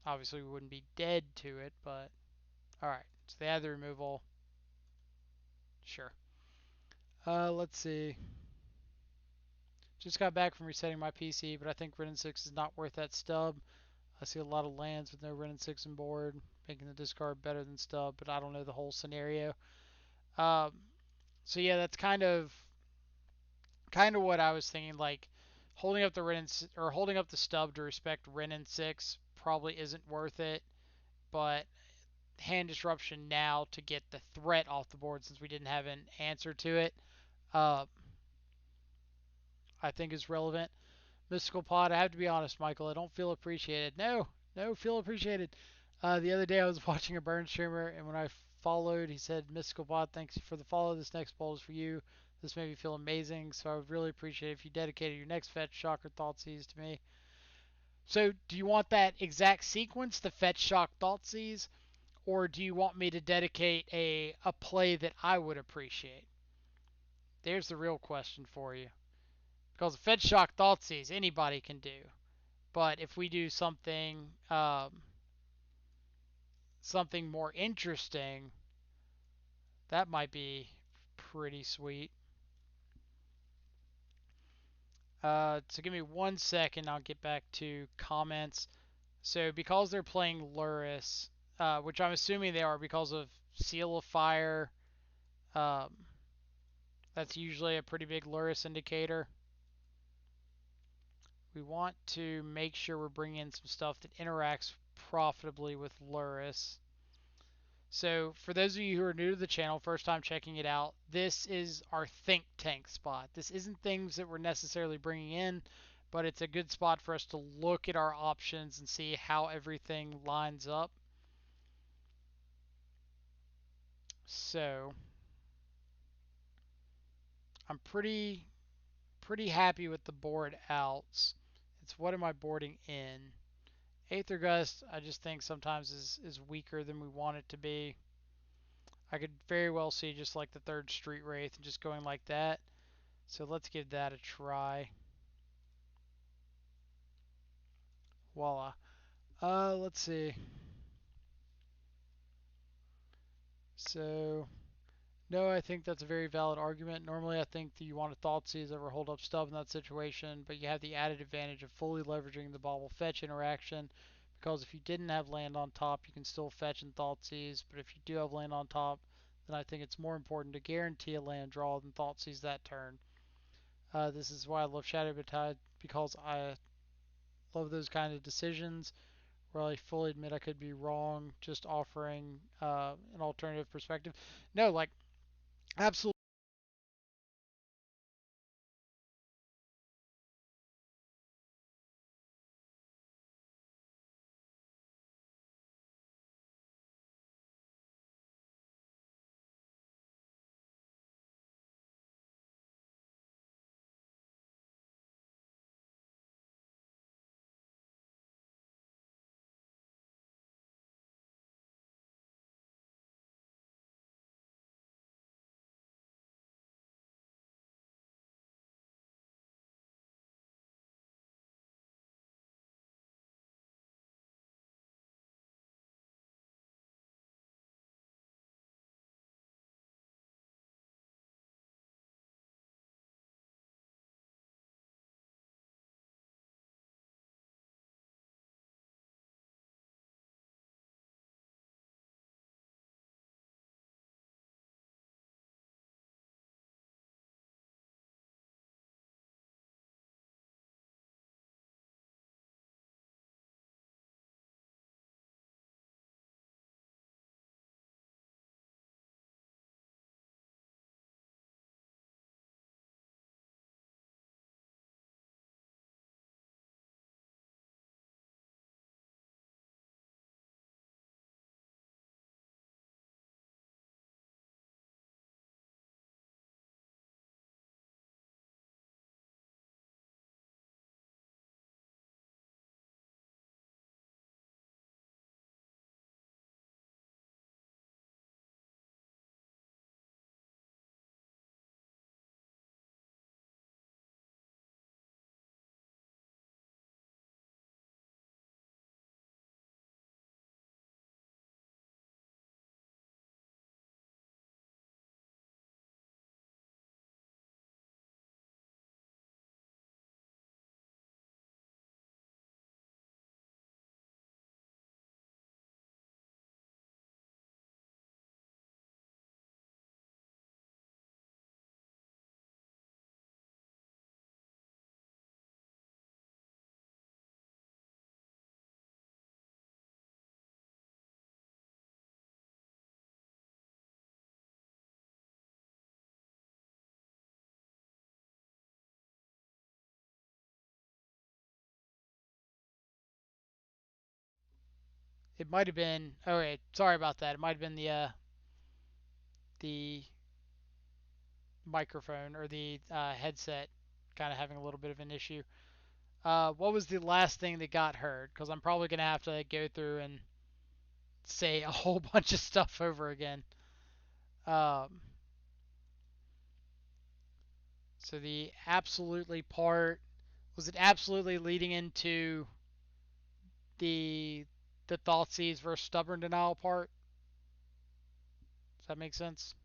Obviously, we wouldn't be dead to it, but alright. So they have the removal. Sure. Let's see. Just got back from resetting my PC, but I think Wrenn and 6 is not worth that stub. I see a lot of lands with no Wrenn and 6 on board, making the discard better than stub, but I don't know the whole scenario. Um, so yeah, that's kind of what I was thinking. Like holding up the or holding up the stub to respect Wrenn and 6 probably isn't worth it, but hand disruption now to get the threat off the board since we didn't have an answer to it, uh, I think is relevant. Mystical Pod, I have to be honest, Michael, I don't feel appreciated. No, no, feel appreciated. The other day I was watching a Burn streamer, and when I followed, he said, Mystical Pod, thanks for the follow. This next bowl is for you. This made me feel amazing, so I would really appreciate it if you dedicated your next fetch, shock, or Thoughtseize to me. So, do you want that exact sequence, the fetch, shock, Thoughtseize, or do you want me to dedicate a play that I would appreciate? There's the real question for you. Because fetch, shock, Thoughtseize, anybody can do. But if we do something more interesting, that might be pretty sweet. So give me 1 second. I'll get back to comments. So because they're playing Luris, which I'm assuming they are because of Seal of Fire, um, that's usually a pretty big Luris indicator. We want to make sure we're bringing in some stuff that interacts profitably with Luris. So, for those of you who are new to the channel, first time checking it out, this is our think tank spot. This isn't things that we're necessarily bringing in, but it's a good spot for us to look at our options and see how everything lines up. So, I'm pretty happy with the board outs. It's what am I boarding in? Aether Gust, I just think sometimes is weaker than we want it to be. I could very well see just like the third Street Wraith and just going like that. So let's give that a try. Voila. Let's see. So, no, I think that's a very valid argument. Normally, I think that you want to Thoughtseize over Hold Up Stub in that situation, but you have the added advantage of fully leveraging the Bauble Fetch interaction, because if you didn't have land on top, you can still fetch and Thoughtseize, but if you do have land on top, then I think it's more important to guarantee a land draw than Thoughtseize that turn. This is why I love Shadow Battalion, because I love those kind of decisions where I fully admit I could be wrong, just offering an alternative perspective. No, like, absolutely. It might have been. Oh wait, sorry about that. It might have been the microphone or the headset kind of having a little bit of an issue. What was the last thing that got heard? Because I'm probably gonna have to go through and say a whole bunch of stuff over again. Um, so the absolutely part was it absolutely leading into the the Thoughtseize versus stubborn denial part? Does that make sense?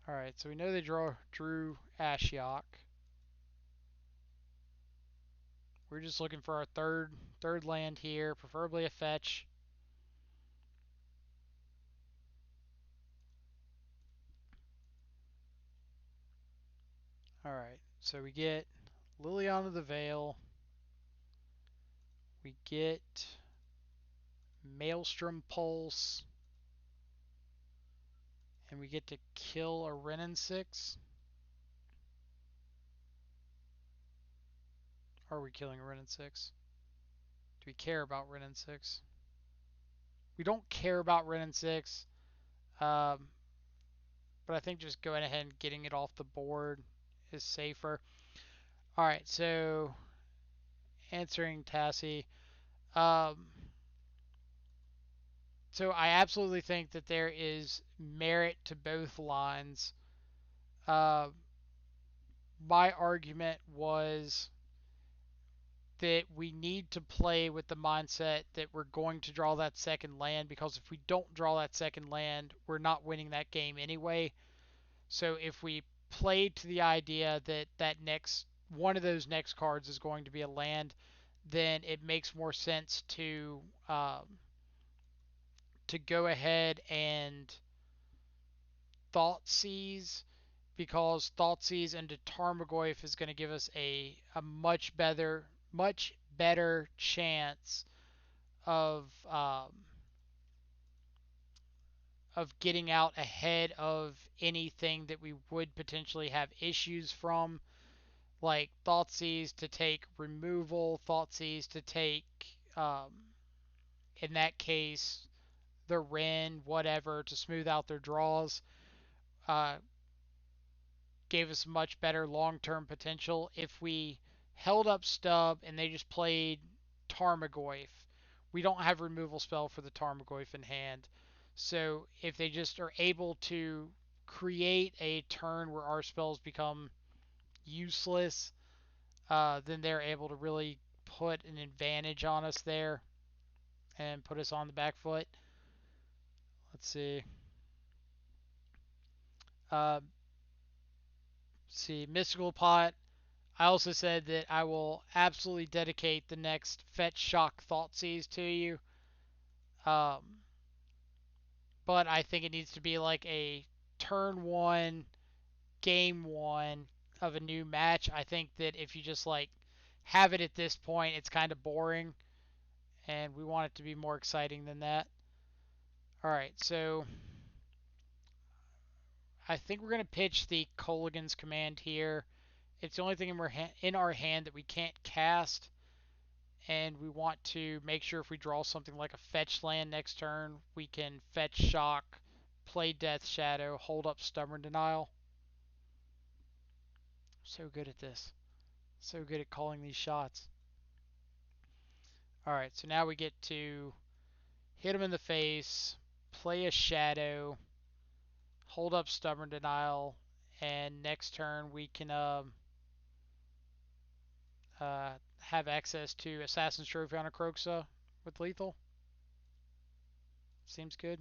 All right, so we know they drew Ashiok. We're just looking for our third land here, preferably a fetch. All right, so we get Liliana of the Veil. We get Maelstrom Pulse, and we get to kill a Renin 6. Are we killing a Renin 6? Do we care about Renin 6? We don't care about Renin 6, um, but I think just going ahead and getting it off the board is safer. All right, so answering Tassie. Um, so I absolutely think that there is merit to both lines. Uh, my argument was that we need to play with the mindset that we're going to draw that second land, because if we don't draw that second land, we're not winning that game anyway. So if we play to the idea that that next one of those next cards is going to be a land, then it makes more sense to go ahead and Thoughtseize, because Thoughtseize into Tarmogoyf is going to give us a much better chance of getting out ahead of anything that we would potentially have issues from, like Thoughtseize to take removal, Thoughtseize to take, in that case, the Ren, whatever, to smooth out their draws. Uh, Gave us much better long-term potential. If we held up Stub and they just played Tarmogoyf, we don't have removal spell for the Tarmogoyf in hand. So if they just are able to create a turn where our spells become useless, then they're able to really put an advantage on us there and put us on the back foot. Let's see. Uh, see, Mystical Pot. I also said that I will absolutely dedicate the next Fetch Shock Thoughtseize to you. Um, but I think it needs to be like a turn one, game one of a new match. I think that if you just like have it at this point, it's kind of boring, and we want it to be more exciting than that. All right, so I think we're gonna pitch the Colligan's command here. It's the only thing in our hand that we can't cast, and we want to make sure if we draw something like a fetch land next turn, we can fetch shock, play Death Shadow, hold up Stubborn Denial. So good at this. So good at calling these shots. Alright, so now we get to hit him in the face, play a Shadow, hold up Stubborn Denial, and next turn we can have access to Assassin's Trophy on a Kroxa with lethal. Seems good.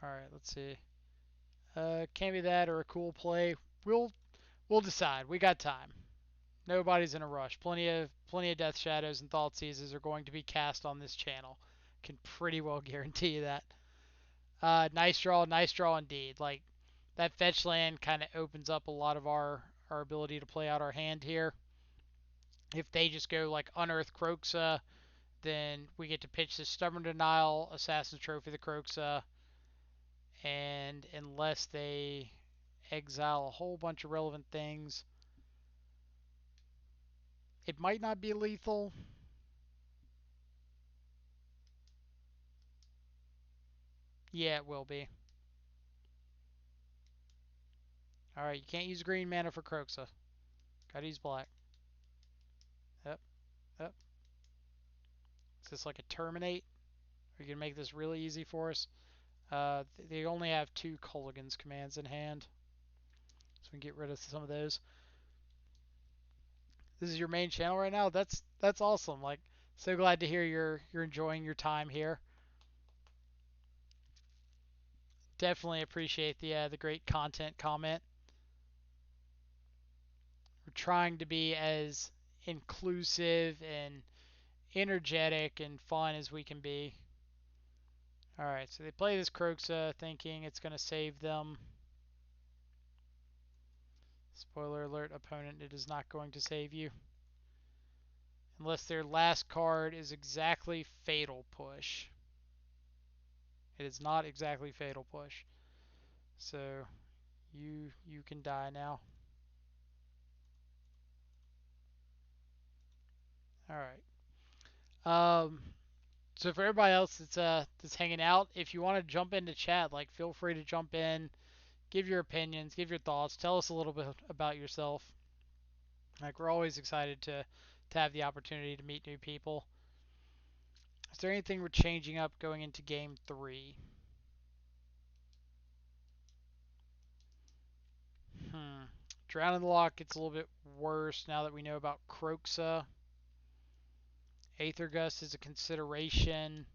Alright, let's see. Can't be that or a cool play. We'll decide. We got time. Nobody's in a rush. Plenty of Death Shadows and Thoughtseizes are going to be cast on this channel. Can pretty well guarantee you that. Nice draw indeed. Like that fetch land kind of opens up a lot of our ability to play out our hand here. If they just go like Unearth Kroxa, then we get to pitch the Stubborn Denial, Assassin's Trophy the Kroxa, and unless they exile a whole bunch of relevant things, It might not be lethal. Yeah, it will be. Alright, you can't use green mana for Croxa. Gotta use black. Yep, yep. Is this like a terminate? Are you gonna make this really easy for us? They only have 2 Kolaghan's commands in hand. So we can get rid of some of those. This is your main channel right now? That's awesome. Like, so glad to hear you're enjoying your time here. Definitely appreciate the great content comment. We're trying to be as inclusive and energetic and fun as we can be. Alright, so they play this Kroxa thinking it's going to save them. Spoiler alert, opponent, it is not going to save you. Unless their last card is exactly Fatal Push. It is not exactly Fatal Push. So you can die now. Alright. So for everybody else that's hanging out, if you want to jump into chat, like feel free to jump in, give your opinions, give your thoughts, tell us a little bit about yourself. Like we're always excited to have the opportunity to meet new people. Is there anything we're changing up going into game 3? Hmm. Drown in the Lock gets a little bit worse now that we know about Kroxa. Aethergust is a consideration.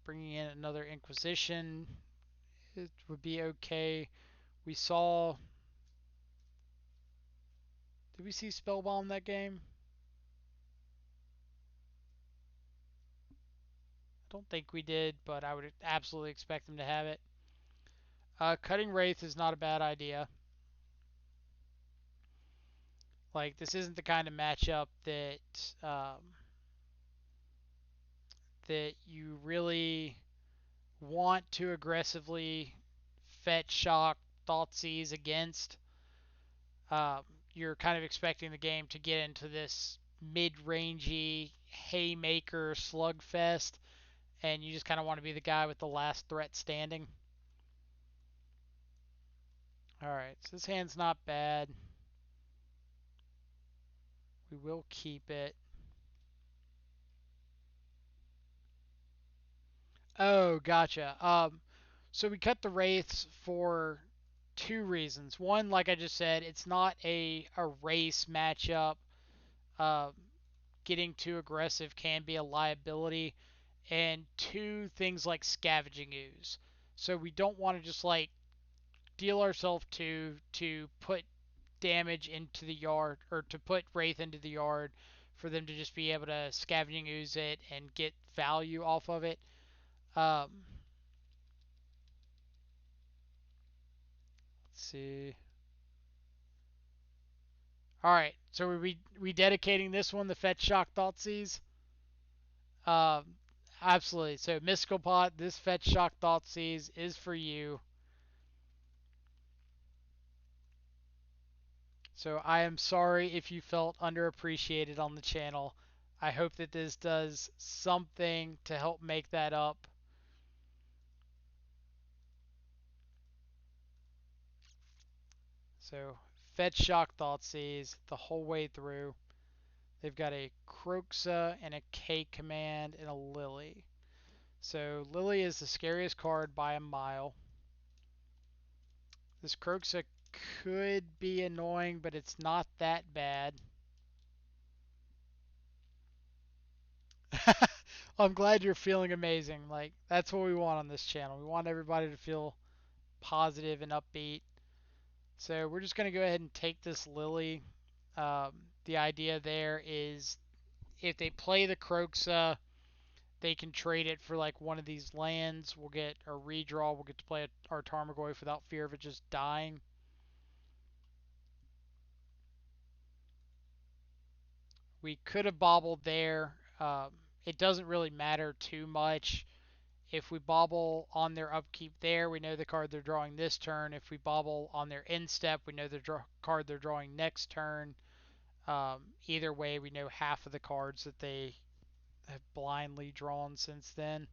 Bringing in another Inquisition, it would be okay. We saw. Did we see Spellbomb that game? I don't think we did, but I would absolutely expect them to have it. Cutting Wraith is not a bad idea. Like this isn't the kind of matchup that you really want to aggressively fetch shock Thoughtseize against. You're kind of expecting the game to get into this mid-rangey haymaker slugfest, and you just kind of want to be the guy with the last threat standing. All right, so this hand's not bad. We will keep it. Oh, gotcha. So we cut the Wraiths for 2 reasons. One, like I just said, it's not a race matchup. Uh, Getting too aggressive can be a liability. And 2, things like Scavenging Ooze. So we don't want to just like deal ourselves to put damage into the yard or to put Wraith into the yard for them to just be able to Scavenging Ooze it and get value off of it. Um, let's see. All right, so we dedicating this one the Fetch Shock Thoughtseize? Um, Absolutely. So Mystical Pot, this Fetch Shock Thoughtseize is for you. So I am sorry if you felt underappreciated on the channel. I hope that this does something to help make that up. So Fetch Shock Thoughtseize the whole way through. They've got a Kroxa and a K command and a Lily. So Lily is the scariest card by a mile. This Kroxa could be annoying, but it's not that bad. I'm glad you're feeling amazing. Like that's what we want on this channel. We want everybody to feel positive and upbeat. So we're just going to go ahead and take this Lily. The idea there is if they play the Kroxa, they can trade it for like one of these lands. We'll get a redraw. We'll get to play our Tarmogoyf without fear of it just dying. We could have bobbled there. It doesn't really matter too much. If we bobble on their upkeep there, we know the card they're drawing this turn. If we bobble on their end step, we know the card they're drawing next turn. Either way, we know half of the cards that they have blindly drawn since then.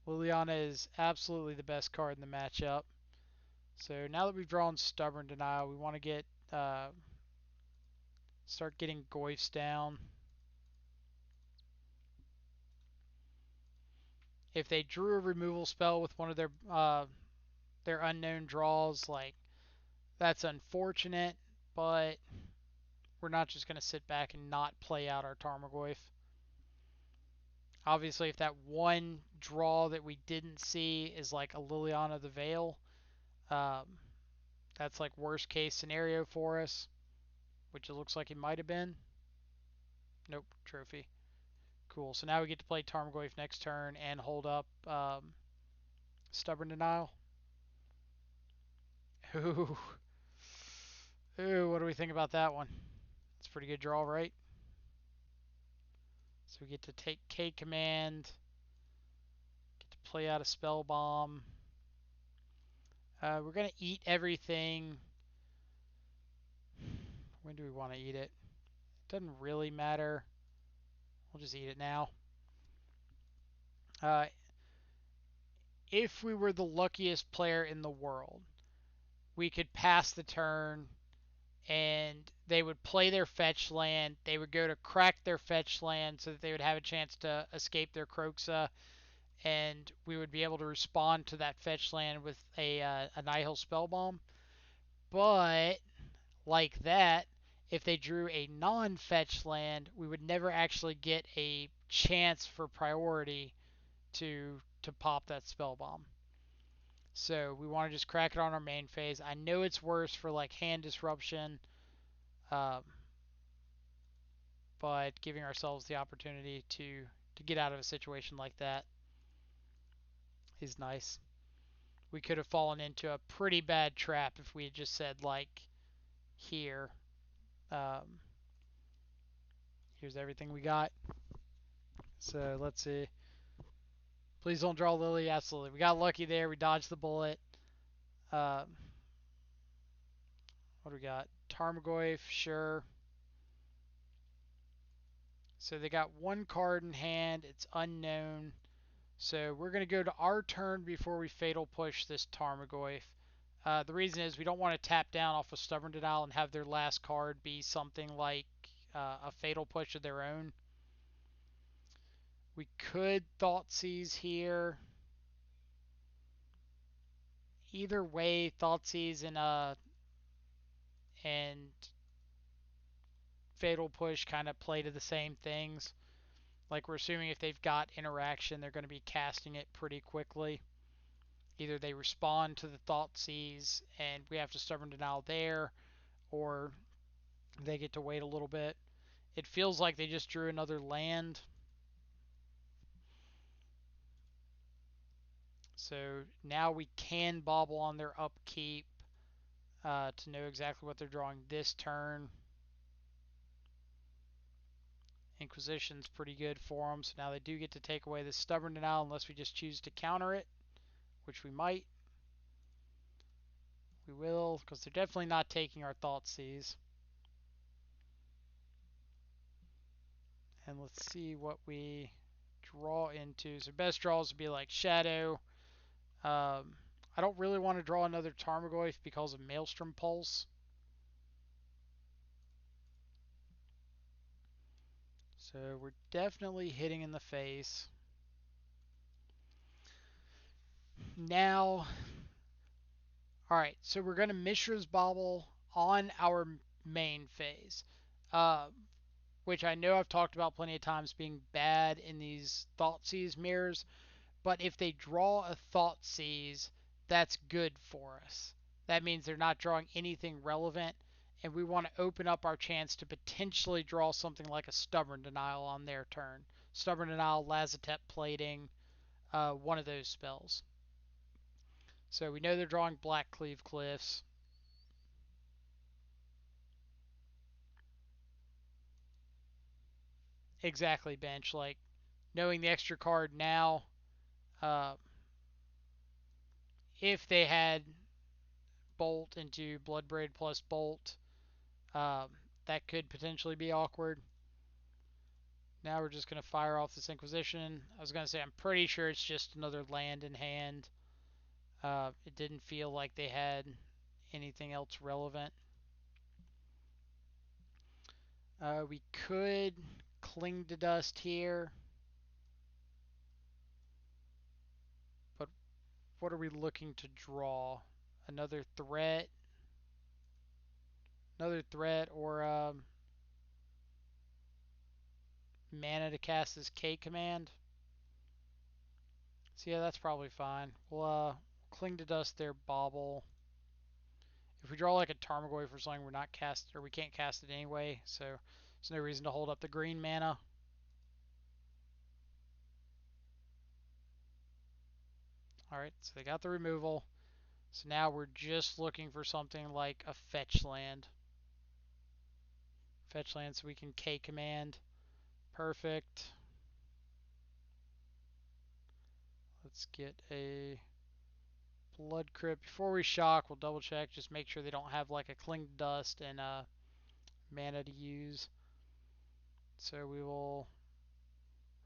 Liliana is absolutely the best card in the matchup. So now that we've drawn Stubborn Denial, we want to start getting Goyfs down. If they drew a removal spell with one of their unknown draws, like that's unfortunate, but we're not just going to sit back and not play out our Tarmogoyf. Obviously, if that one draw that we didn't see is like a Liliana the Veil, um, that's like worst case scenario for us, which it looks like it might have been. Nope, trophy. Cool. So now we get to play Tarmogoyf next turn and hold up Stubborn Denial. Ooh. Ooh, what do we think about that one? It's a pretty good draw, right? So we get to take K command, get to play out a spell bomb. We're gonna eat everything. When do we want to eat it? It doesn't really matter. We'll just eat it now. Uh, if we were the luckiest player in the world, we could pass the turn and they would play their fetch land. They would go to crack their fetch land so that they would have a chance to escape their Kroxa, and we would be able to respond to that fetch land with a Nihil Spellbomb. But like that, if they drew a non-fetch land, we would never actually get a chance for priority to pop that spell bomb. So we want to just crack it on our main phase. I know it's worse for like hand disruption, um, but giving ourselves the opportunity to get out of a situation like that is nice. We could have fallen into a pretty bad trap if we had just said like here, um, here's everything we got. So let's see. Please don't draw Lily. Absolutely, we got lucky there. We dodged the bullet. Um, what do we got? Tarmogoyf, sure. So they got one card in hand. It's unknown. So we're going to go to our turn before we Fatal Push this Tarmogoyf. The reason is we don't want to tap down off of Stubborn Denial and have their last card be something like a Fatal Push of their own. We could Thoughtseize here. Either way, Thoughtseize and Fatal Push kind of play to the same things. Like we're assuming if they've got interaction, they're going to be casting it pretty quickly. Either they respond to the Thoughtseize and we have to Stubborn Denial there, or they get to wait a little bit. It feels like they just drew another land. So now we can bobble on their upkeep to know exactly what they're drawing this turn. Inquisition's pretty good for them, so now they do get to take away this Stubborn Denial unless we just choose to counter it, which we might. We will, because they're definitely not taking our Thoughtseize. And let's see what we draw into. So best draws would be like Shadow. I don't really want to draw another Tarmogoyf because of Maelstrom Pulse. So we're definitely hitting in the face. Now, alright, so we're going to Mishra's Bobble on our main phase. Uh, which I know I've talked about plenty of times being bad in these Thoughtseize mirrors. But if they draw a Thoughtseize, that's good for us. That means they're not drawing anything relevant, and we want to open up our chance to potentially draw something like a Stubborn Denial on their turn. Stubborn Denial, Lazotep Plating, one of those spells. So we know they're drawing Black Cleave Cliffs. exactly bench. Like knowing the extra card now, uh, if they had Bolt into Bloodbraid plus Bolt, that could potentially be awkward. Now we're just going to fire off this Inquisition. I was going to say, I'm pretty sure it's just another land in hand. It didn't feel like they had anything else relevant. We could cling to dust here, but what are we looking to draw? Another threat? Another threat or mana to cast this K command? So yeah, that's probably fine. We'll cling to dust there, bobble. If we draw like a Tarmogoyf for something, we're not cast or we can't cast it anyway, so there's no reason to hold up the green mana. Alright, so they got the removal. So now we're just looking for something like a fetch land. Fetch land so we can K command. Perfect. Let's get a Blood Crypt. Before we shock, we'll double check. Just make sure they don't have like a Cling to Dust and mana to use. So we will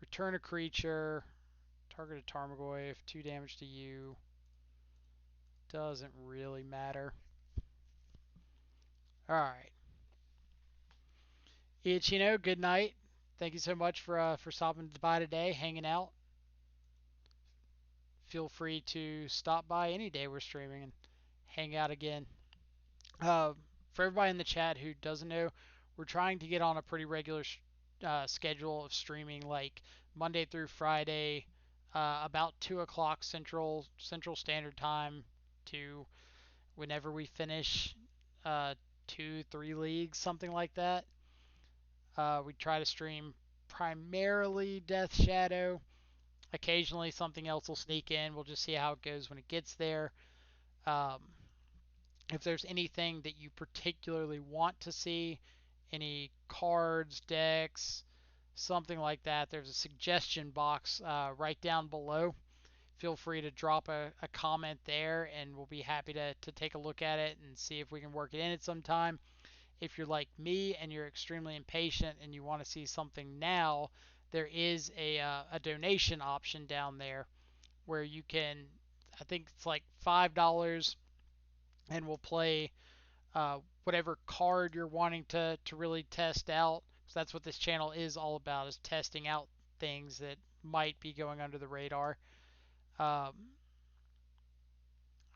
return a creature, target a Tarmogoyf, 2 damage to you. Doesn't really matter. Alright. Ichino, good night. Thank you so much for stopping by today, hanging out. Feel free to stop by any day we're streaming and hang out again. Uh, for everybody in the chat who doesn't know, we're trying to get on a pretty regular schedule of streaming, like Monday through Friday, about 2 o'clock Central Standard Time to whenever we finish 2, 3 leagues, something like that. We try to stream primarily Death Shadow. Occasionally something else will sneak in. We'll just see how it goes when it gets there. Um, if there's anything that you particularly want to see, any cards, decks, something like that, there's a suggestion box right down below. Feel free to drop a comment there, and we'll be happy to take a look at it and see if we can work it in at some time. If you're like me and you're extremely impatient and you want to see something now, there is a donation option down there where you can, I think it's like $5, and we'll play whatever card you're wanting to really test out. So that's what this channel is all about, is testing out things that might be going under the radar. Are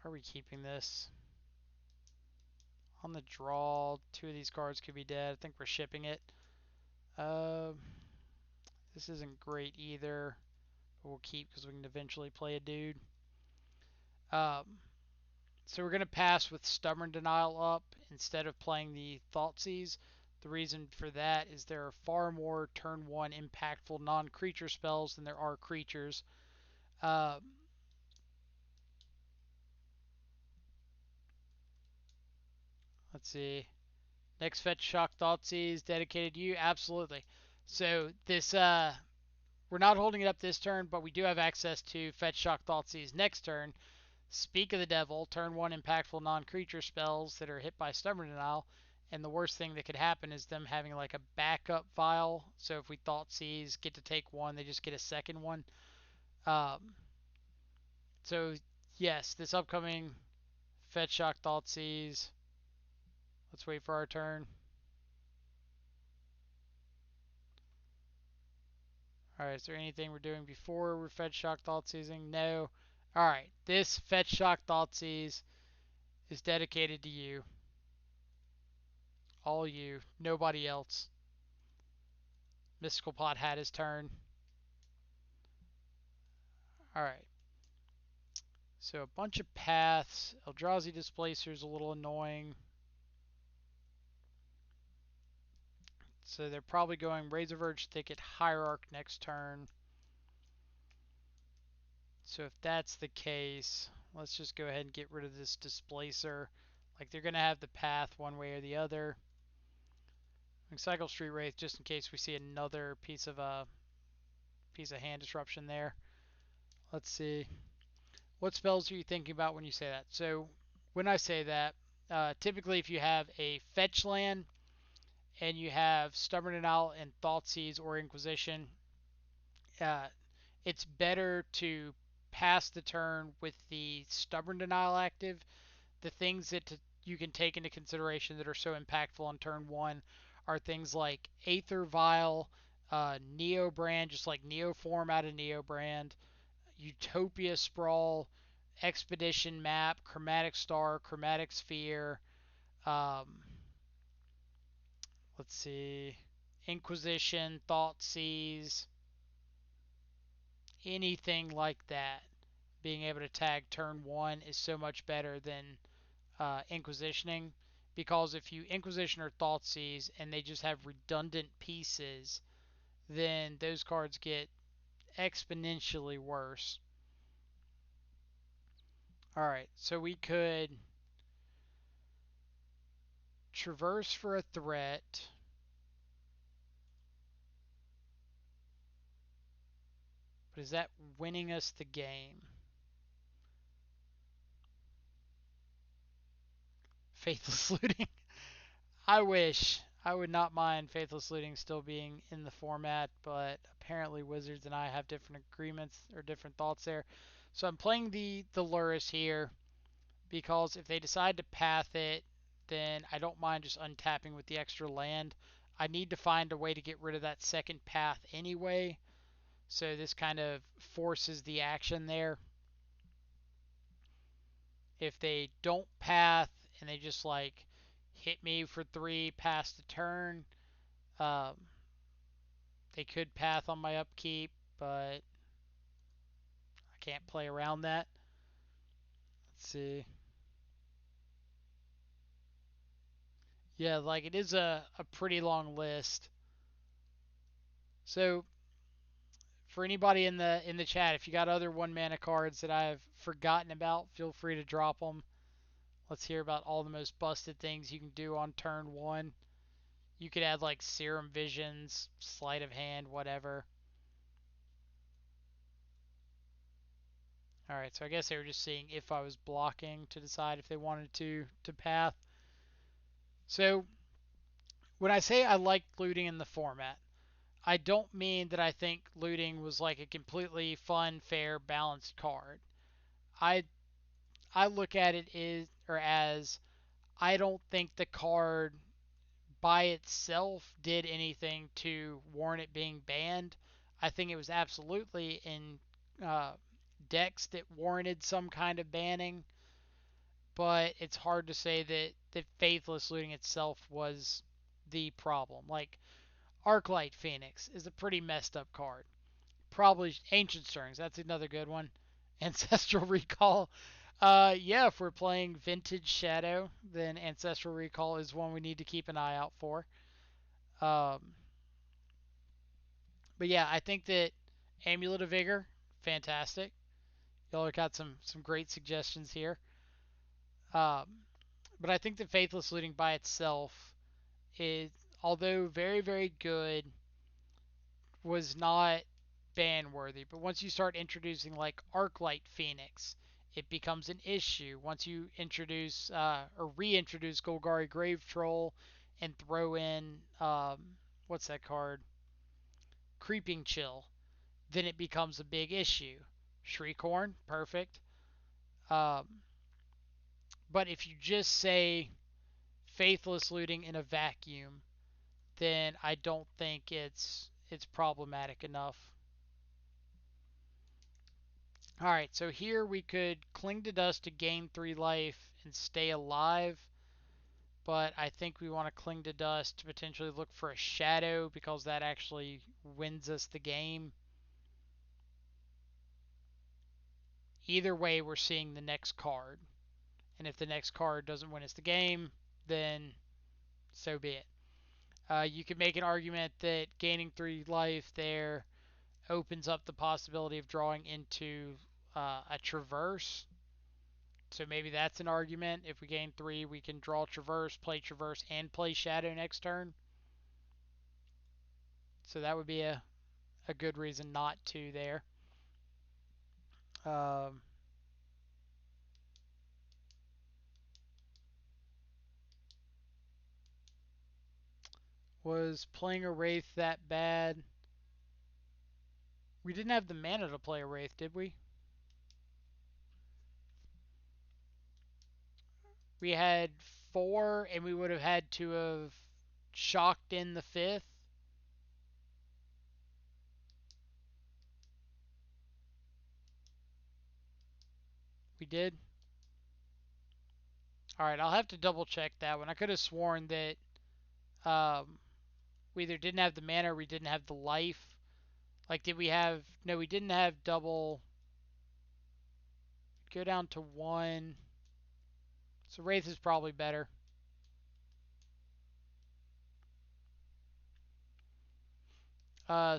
we keeping this? On the draw, 2 of these cards could be dead. I think we're shipping it. This isn't great either, but we'll keep because we can eventually play a dude. Um, so we're going to pass with Stubborn Denial up instead of playing the Thoughtseize. The reason for that is there are far more turn 1 impactful non-creature spells than there are creatures. Let's see. Next Fetch Shock Thoughtseize dedicated to you. Absolutely. So this we're not holding it up this turn, but we do have access to Fetch Shock Thoughtseize next turn. Speak of the Devil, turn 1 impactful non-creature spells that are hit by Stubborn Denial. And the worst thing that could happen is them having like a backup vial. So if we Thoughtseize, get to take one, they just get a second one. Um, so yes, this upcoming Fetch Shock Thoughtseize. Let's wait for our turn. Alright, is there anything we're doing before we're Fetch Shock Thoughtseizing? No. Alright, this Fetch Shock Thoughtseize is dedicated to you. All you. Nobody else. Mystical Pot had his turn. Alright. So a bunch of paths. Eldrazi Displacer is a little annoying. So they're probably going Razorverge Thicket, Hierarch next turn. So if that's the case, let's just go ahead and get rid of this Displacer. Like, they're going to have the path one way or the other. Cycle Street Wraith just in case we see another piece of hand disruption there. Let's see. What spells are you thinking about when you say that? So when I say that, typically if you have a fetch land and you have Stubborn Denial and Thoughtseize or Inquisition, uh, it's better to pass the turn with the Stubborn Denial active. The things that you can take into consideration that are so impactful on turn one are things like Aether Vial, Neo Brand, just like Neo Form out of Neo Brand, Utopia Sprawl, Expedition Map, Chromatic Star, Chromatic Sphere, um, let's see, Inquisition, Thought Seize, anything like that. Being able to tag turn one is so much better than Inquisitioning, because if you Inquisition or Thoughtseize and they just have redundant pieces, then those cards get exponentially worse. Alright, so we could traverse for a threat. But is that winning us the game? Faithless Looting. I wish. I would not mind Faithless Looting still being in the format, but apparently Wizards and I have different agreements or different thoughts there. So I'm playing the Lurrus here because if they decide to path it, then I don't mind just untapping with the extra land. I need to find a way to get rid of that second path anyway, so this kind of forces the action there. If they don't path and they just like hit me for 3 past the turn, um, they could path on my upkeep, but I can't play around that. Let's see. Yeah, like it is a pretty long list. So for anybody in the chat, if you got other 1 mana cards that I've forgotten about, feel free to drop them. Let's hear about all the most busted things you can do on turn one. You could add like Serum Visions, Sleight of Hand, whatever. Alright, so I guess they were just seeing if I was blocking to decide if they wanted to path. So when I say I like looting in the format, I don't mean that I think looting was like a completely fun, fair, balanced card. I I look at it as I don't think the card by itself did anything to warrant it being banned. I think it was absolutely in uh, decks that warranted some kind of banning, but it's hard to say that Faithless Looting itself was the problem. Like Arclight Phoenix is a pretty messed up card. Probably Ancient Stirrings, that's another good one. Ancestral Recall. Yeah, if we're playing Vintage Shadow, then Ancestral Recall is one we need to keep an eye out for. Um, but yeah, I think that Amulet of Vigor, fantastic. Y'all have got some great suggestions here. Um, but I think that Faithless Looting by itself is, although very, very good, was not ban worthy. But once you start introducing like Arclight Phoenix, it becomes an issue. Once you introduce or reintroduce Golgari Grave Troll and throw in what's that card? Creeping Chill, then it becomes a big issue. Shriekhorn, perfect. Um, but if you just say Faithless Looting in a vacuum, then I don't think it's problematic enough. Alright, so here we could Cling to Dust to gain 3 life and stay alive, but I think we want to Cling to Dust to potentially look for a Shadow because that actually wins us the game. Either way, we're seeing the next card. And if the next card doesn't win us the game, then so be it. You could make an argument that gaining 3 life there opens up the possibility of drawing into a Traverse. So maybe that's an argument. If we gain 3, we can draw Traverse, and play Shadow next turn. So that would be a good reason not to there. Um, was playing a Wraith that bad? We didn't have the mana to play a Wraith, did we? We had four, and we would have had to have shocked in the fifth. We did. All right, I'll have to double check that one. I could have sworn that um, we either didn't have the mana or we didn't have the life. Like, did we have? No, we didn't have double. Go down to one. So Wraith is probably better.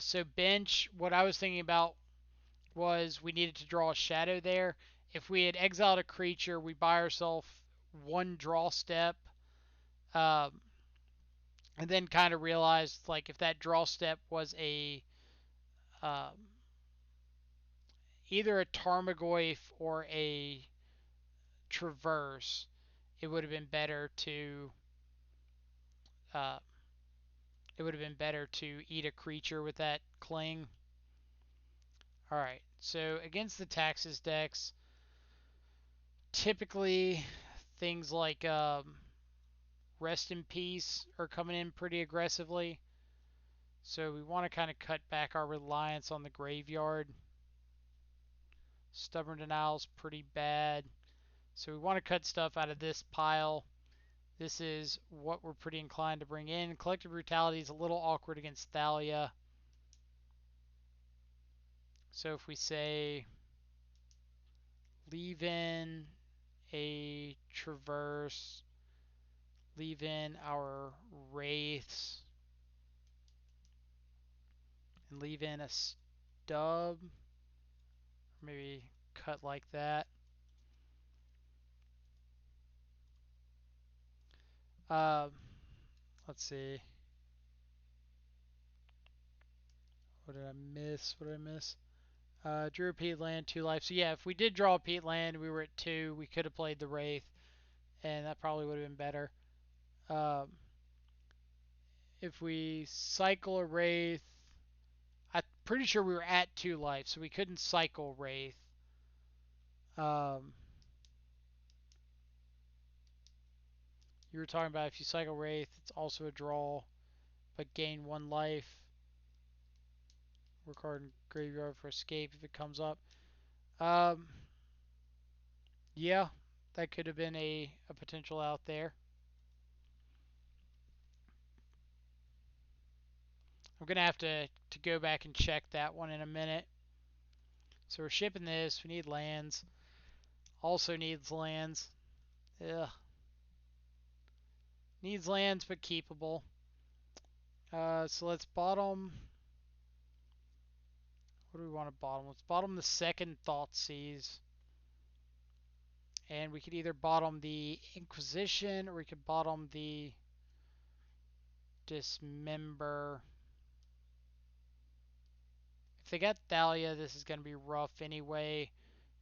So bench. What I was thinking about was we needed to draw a shadow there. If we had exiled a creature, we buy ourselves one draw step, um, and then kind of realized like if that draw step was a um, either a Tarmogoyf or a Traverse, it would have been better to uh, eat a creature with that cling. All right, so against the Taxes decks, typically things like Rest in Peace are coming in pretty aggressively. So we want to kind of cut back our reliance on the graveyard. Stubborn Denial's pretty bad. So we want to cut stuff out of this pile. This is what we're pretty inclined to bring in. Collective Brutality is a little awkward against Thalia. So if we say leave in a Traverse, leave in our Wraiths, and leave in a Stub, maybe cut like that. Uh, let's see. What did I miss? What did I miss? Drew a Peat Land, 2 life. So yeah, if we did draw a Peat Land, we were at 2. We could have played the Wraith, and that probably would have been better. Um, if we cycle a Wraith, I'm pretty sure we were at 2 life, so we couldn't cycle Wraith. Um, you were talking about if you cycle Wraith, it's also a draw, but gain 1 life. Work hard in graveyard for escape if it comes up. Um, yeah, that could have been a potential out there. I'm going to have to go back and check that one in a minute. So we're shipping this. We need lands. Also needs lands. Ugh. Needs lands, but keepable. So let's bottom. What do we want to bottom? Let's bottom the second Thoughtseize. And we could either bottom the Inquisition or we could bottom the Dismember. If they got Thalia, this is going to be rough anyway.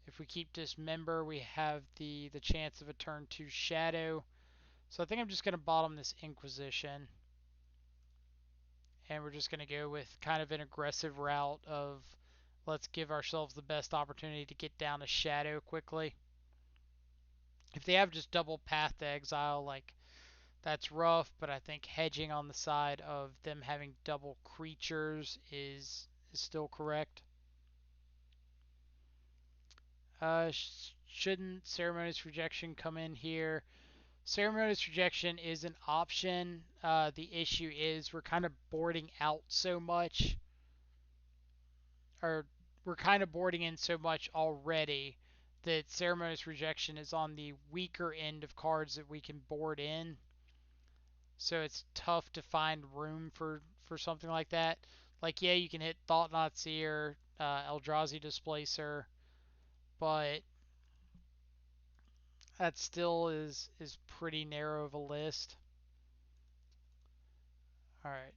If we keep Dismember, we have the chance of a turn 2 Shadow. So I think I'm just going to bottom this Inquisition. And we're just going to go with kind of an aggressive route of let's give ourselves the best opportunity to get down a Shadow quickly. If they have just double Path to Exile, like that's rough, but I think hedging on the side of them having double creatures is still correct. Shouldn't Ceremonious Rejection come in here? Ceremonious Rejection is an option. The issue is we're kind of boarding out so much, or we're kind of boarding in so much already that Ceremonious Rejection is on the weaker end of cards that we can board in. So it's tough to find room for something like that. Like, yeah, you can hit Thought Knot Seer, Eldrazi Displacer, but that still is pretty narrow of a list. All right.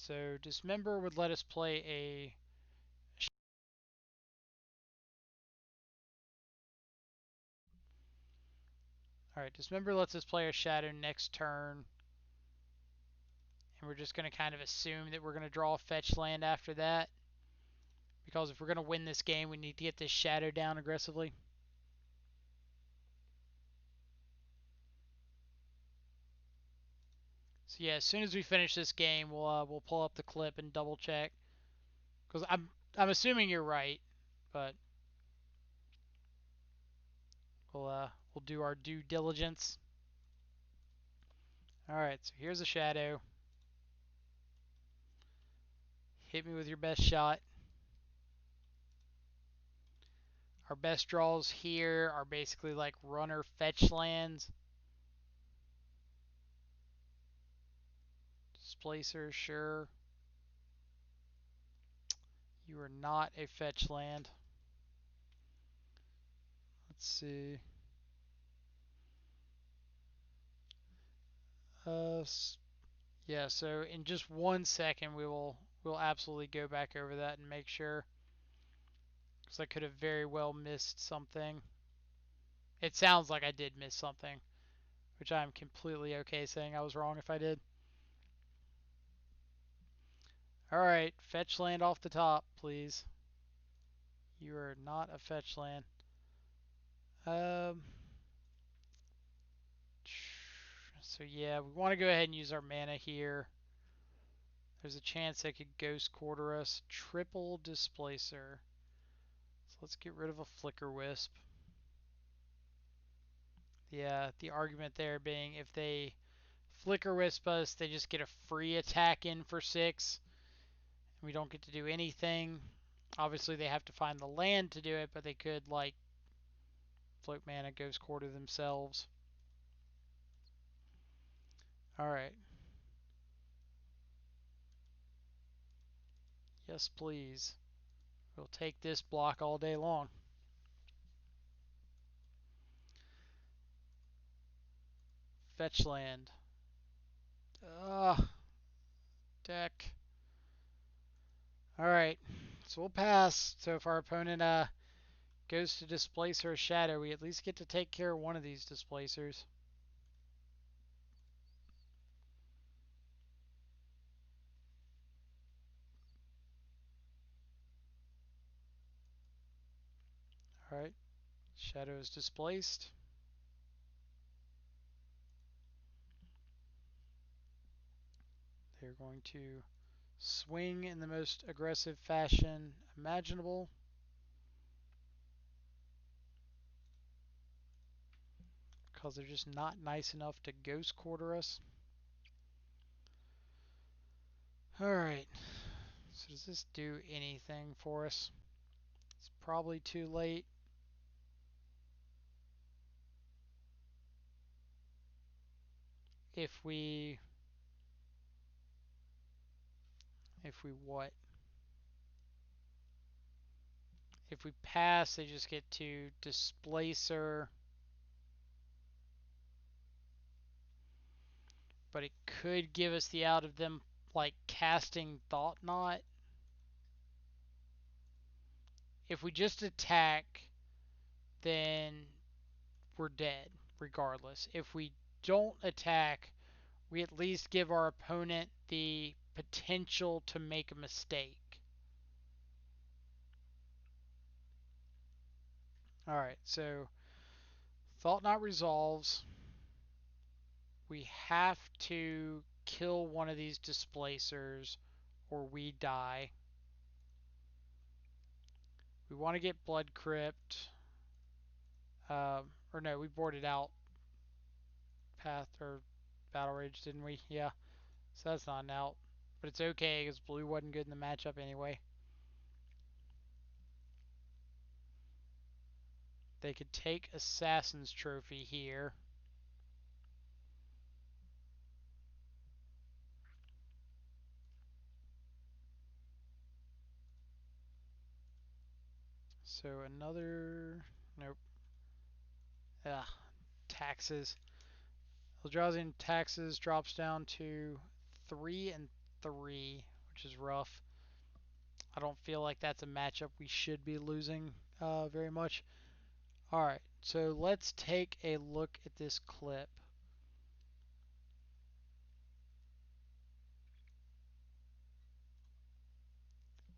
So Dismember would let us play a... Alright, Dismember lets us play a Shadow next turn. And we're just going to kind of assume that we're going to draw a fetch land after that. Because if we're going to win this game, we need to get this Shadow down aggressively. So yeah, as soon as we finish this game, we'll pull up the clip and double check. Because I'm assuming you're right, but we'll do our due diligence. All right, so here's a Shadow. Hit me with your best shot. Our best draws here are basically like runner fetch lands. Displacer, sure. You are not a fetch land. Let's see. Uh, yeah. So in just 1 second, we'll absolutely go back over that and make sure, because I could have very well missed something. It sounds like I did miss something, which I'm completely okay saying I was wrong if I did. Alright, fetch land off the top, please. You are not a fetch land. So yeah, we want to go ahead and use our mana here. There's a chance they could Ghost Quarter us. Triple Displacer. So let's get rid of a Flicker Wisp. Yeah, the argument there being if they Flicker Wisp us, they just get a free attack in for 6. And we don't get to do anything. Obviously, they have to find the land to do it, but they could, like, float mana, Ghost Quarter themselves. Alright. Yes, please. We'll take this block all day long. Fetch land. Ugh. Deck. Alright. So we'll pass. So if our opponent goes to Displacer or Shadow, we at least get to take care of one of these Displacers. Alright. Shadow is displaced. They're going to swing in the most aggressive fashion imaginable. Because they're just not nice enough to Ghost Quarter us. Alright. So does this do anything for us? It's probably too late. If we what? If we pass, they just get to Displacer. But it could give us the out of them, like, casting Thought Knot. If we just attack, then we're dead, regardless. If we don't attack, we at least give our opponent the potential to make a mistake. Alright, so Thought Knot resolves. We have to kill one of these Displacers or we die. We want to get Blood Crypt. Or no, we boarded out Path or Battle Rage, didn't we? Yeah. So that's not an out. But it's okay because blue wasn't good in the matchup anyway. They could take Assassin's Trophy here. So another... Nope. Ah, taxes. Eldrazi taxes drops down to 3 and 3. which is rough. I don't feel like that's a matchup we should be losing very much. All right, so let's take a look at this clip.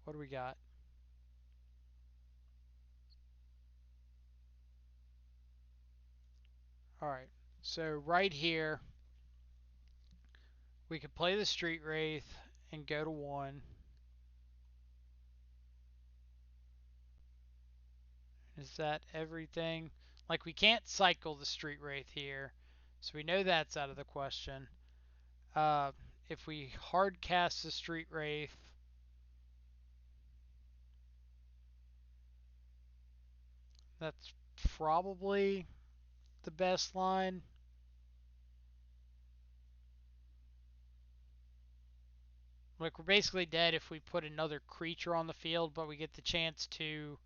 What do we got? All right, so right here, we could play the Street Wraith and go to 1. Is that everything? Like, we can't cycle the Street Wraith here, so we know that's out of the question. Uh, if we hard cast the Street Wraith, that's probably the best line. Like, we're basically dead if we put another creature on the field, but we get the chance to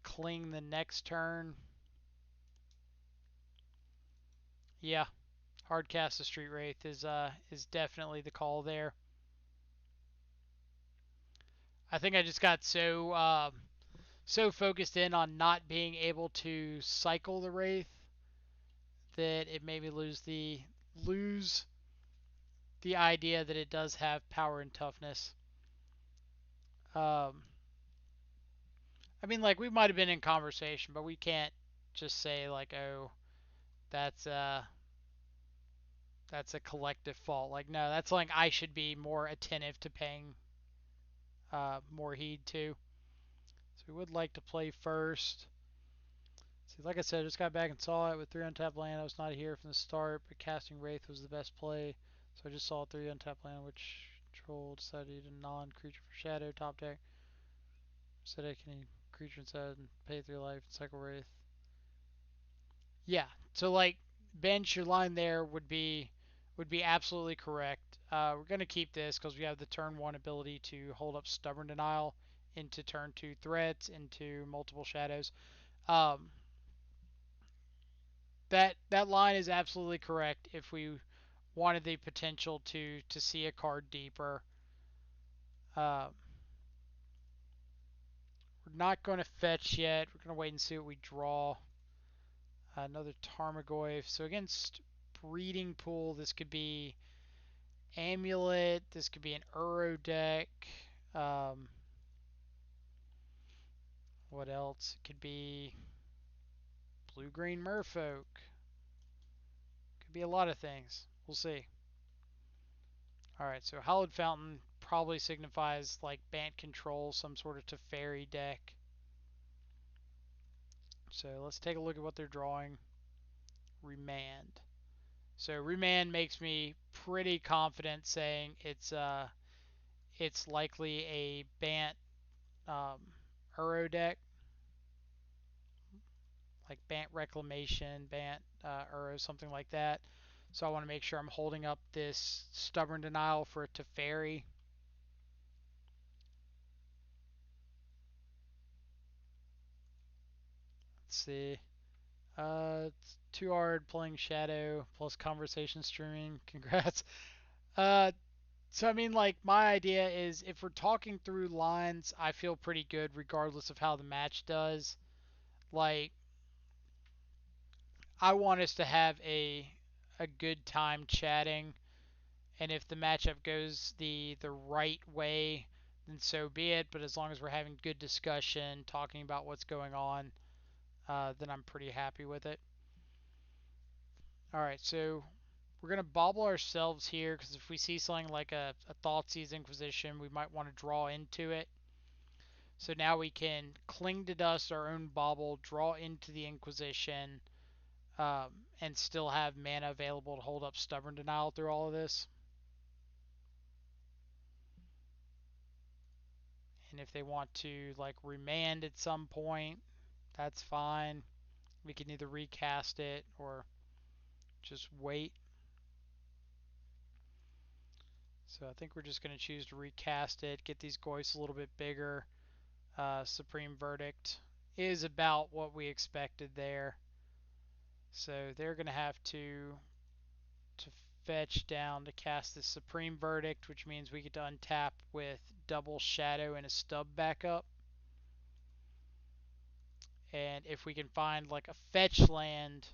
cling the next turn. Yeah, hard cast the Street Wraith is definitely the call there. I think I just got so focused in on not being able to cycle the Wraith that it made me lose the idea that it does have power and toughness. Um, I mean, like, we might have been in conversation, but we can't just say like, oh, that's that's a collective fault. Like, no, that's something I should be more attentive to paying more heed to. So we would like to play first. See, like I said, I just got back and saw it with 3 untapped land. I was not here from the start, but casting Wraith was the best play. So I just saw 3 untapped land, which Troll decided a non-creature for Shadow top deck. Said I can creature instead and pay 3 life and cycle Wraith. Yeah, so like bench your line there would be absolutely correct. We're gonna keep this because we have the turn 1 ability to hold up Stubborn Denial into turn 2 threats into multiple shadows. Um, that line is absolutely correct if we wanted the potential to see a card deeper. Uh, we're not going to fetch yet. We're going to wait and see what we draw. Another Tarmogoyf. So against Breeding Pool, this could be Amulet. This could be an Uro deck. Um, what else? It could be Blue-Green Merfolk. Could be a lot of things. We'll see. Alright, so Hallowed Fountain probably signifies like Bant Control, some sort of Teferi deck. So let's take a look at what they're drawing. Remand. So Remand makes me pretty confident saying it's likely a Bant Uro deck, like Bant Reclamation, Bant Uro, something like that. So I want to make sure I'm holding up this Stubborn Denial for a Teferi. Let's see. It's too hard playing Shadow plus conversation streaming. Congrats. Uh, so I mean, like my idea is if we're talking through lines, I feel pretty good regardless of how the match does. Like I want us to have a good time chatting, and if the matchup goes the right way, then so be it. But as long as we're having good discussion, talking about what's going on, then I'm pretty happy with it. All right, so we're going to bobble ourselves here because if we see something like a Thoughtseize Inquisition, we might want to draw into it. So now we can cling to dust our own bobble, draw into the Inquisition, and still have mana available to hold up Stubborn Denial through all of this. And if they want to like remand at some point, that's fine. We can either recast it or just wait. So I think we're just going to choose to recast it, get these Goyfs a little bit bigger. Supreme Verdict is about what we expected there. So they're going to have to fetch down to cast this Supreme Verdict, which means we get to untap with double Shadow and a stub backup. And if we can find like a fetch land,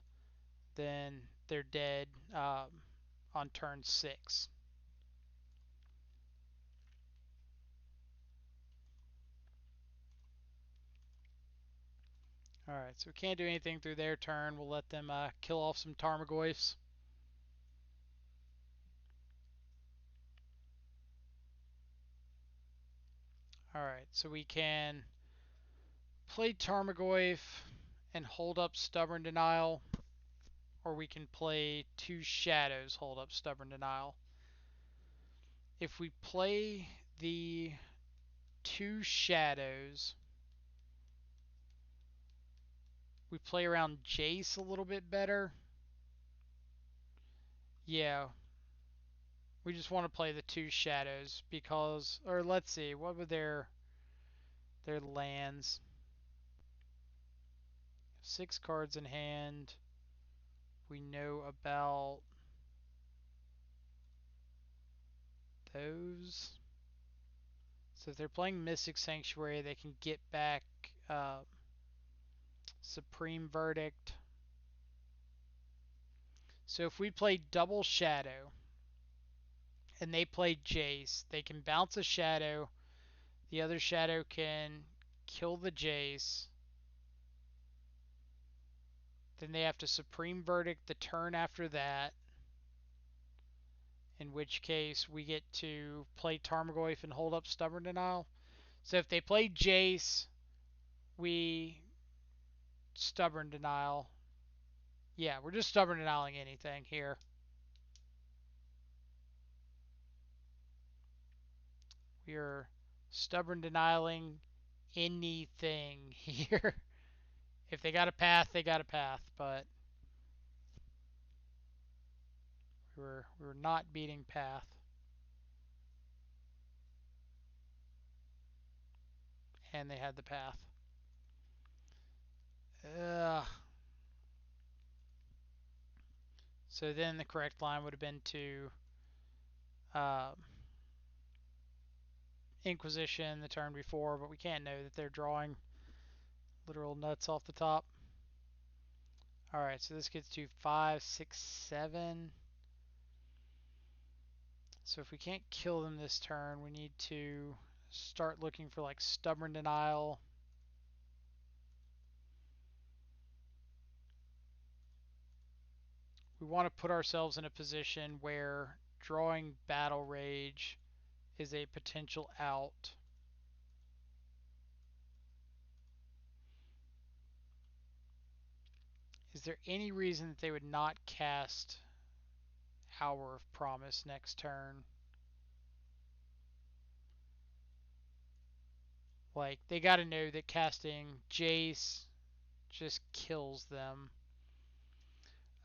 then they're dead on turn 6. Alright, so we can't do anything through their turn. We'll let them kill off some Tarmogoyfs. Alright, so we can play Tarmogoyf and hold up Stubborn Denial, or we can play 2 Shadows, hold up Stubborn Denial. If we play the 2 Shadows, we play around Jace a little bit better. Yeah, we just want to play the 2 Shadows because, or let's see, what were their lands? 6 cards in hand. We know about those. So if they're playing Mystic Sanctuary, they can get back Supreme Verdict. So if we play double Shadow and they play Jace, they can bounce a Shadow. The other Shadow can kill the Jace. Then they have to Supreme Verdict the turn after that. In which case we get to play Tarmogoyf and hold up Stubborn Denial. So if they play Jace, we Stubborn Denial. Yeah, we're just Stubborn Denying anything here. We are Stubborn Denying anything here. If they got a path, they got a path, but we were not beating path. And they had the path. Ugh. So then the correct line would have been to uh, Inquisition the turn before, but we can't know that they're drawing literal nuts off the top. Alright, so this gets to 5, 6, 7. So if we can't kill them this turn, we need to start looking for like Stubborn Denial. We want to put ourselves in a position where drawing Battle Rage is a potential out. Is there any reason that they would not cast Hour of Promise next turn? Like, they got to know that casting Jace just kills them.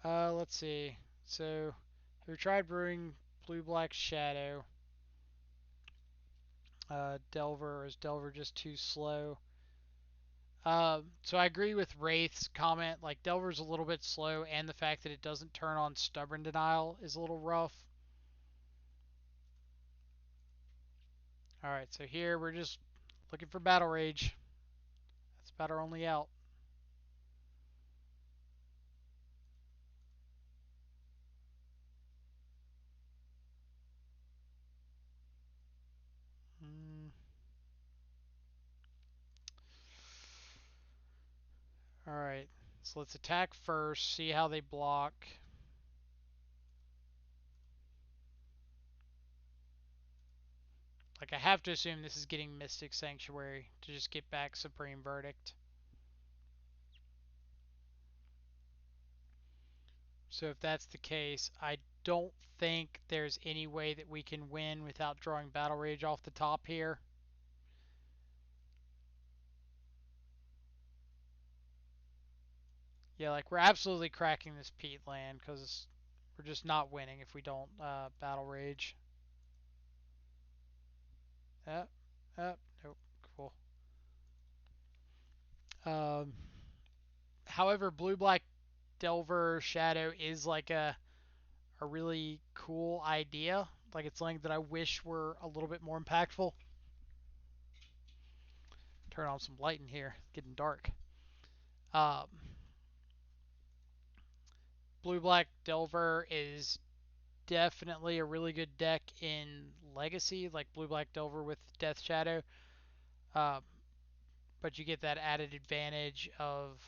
Let's see. So, have we tried brewing Blue-Black Shadow? Delver, or is Delver just too slow? So I agree with Wraith's comment. Like, Delver's a little bit slow, and the fact that it doesn't turn on Stubborn Denial is a little rough. Alright, so here we're just looking for Battle Rage. That's about our only out. Mm. Alright, so let's attack first, see how they block. Like, I have to assume this is getting Mystic Sanctuary to just get back Supreme Verdict. So if that's the case, I don't think there's any way that we can win without drawing Battle Rage off the top here. Yeah, like, we're absolutely cracking this Pete land because we're just not winning if we don't Battle Rage. Nope, cool. Um, However, Blue Black Delver Shadow is like a a really cool idea. Like it's something that I wish were a little bit more impactful. Turn on some light in here. It's getting dark. Um, Blue Black Delver is definitely a really good deck in Legacy, like Blue Black Delver with Death Shadow. Um, but you get that added advantage of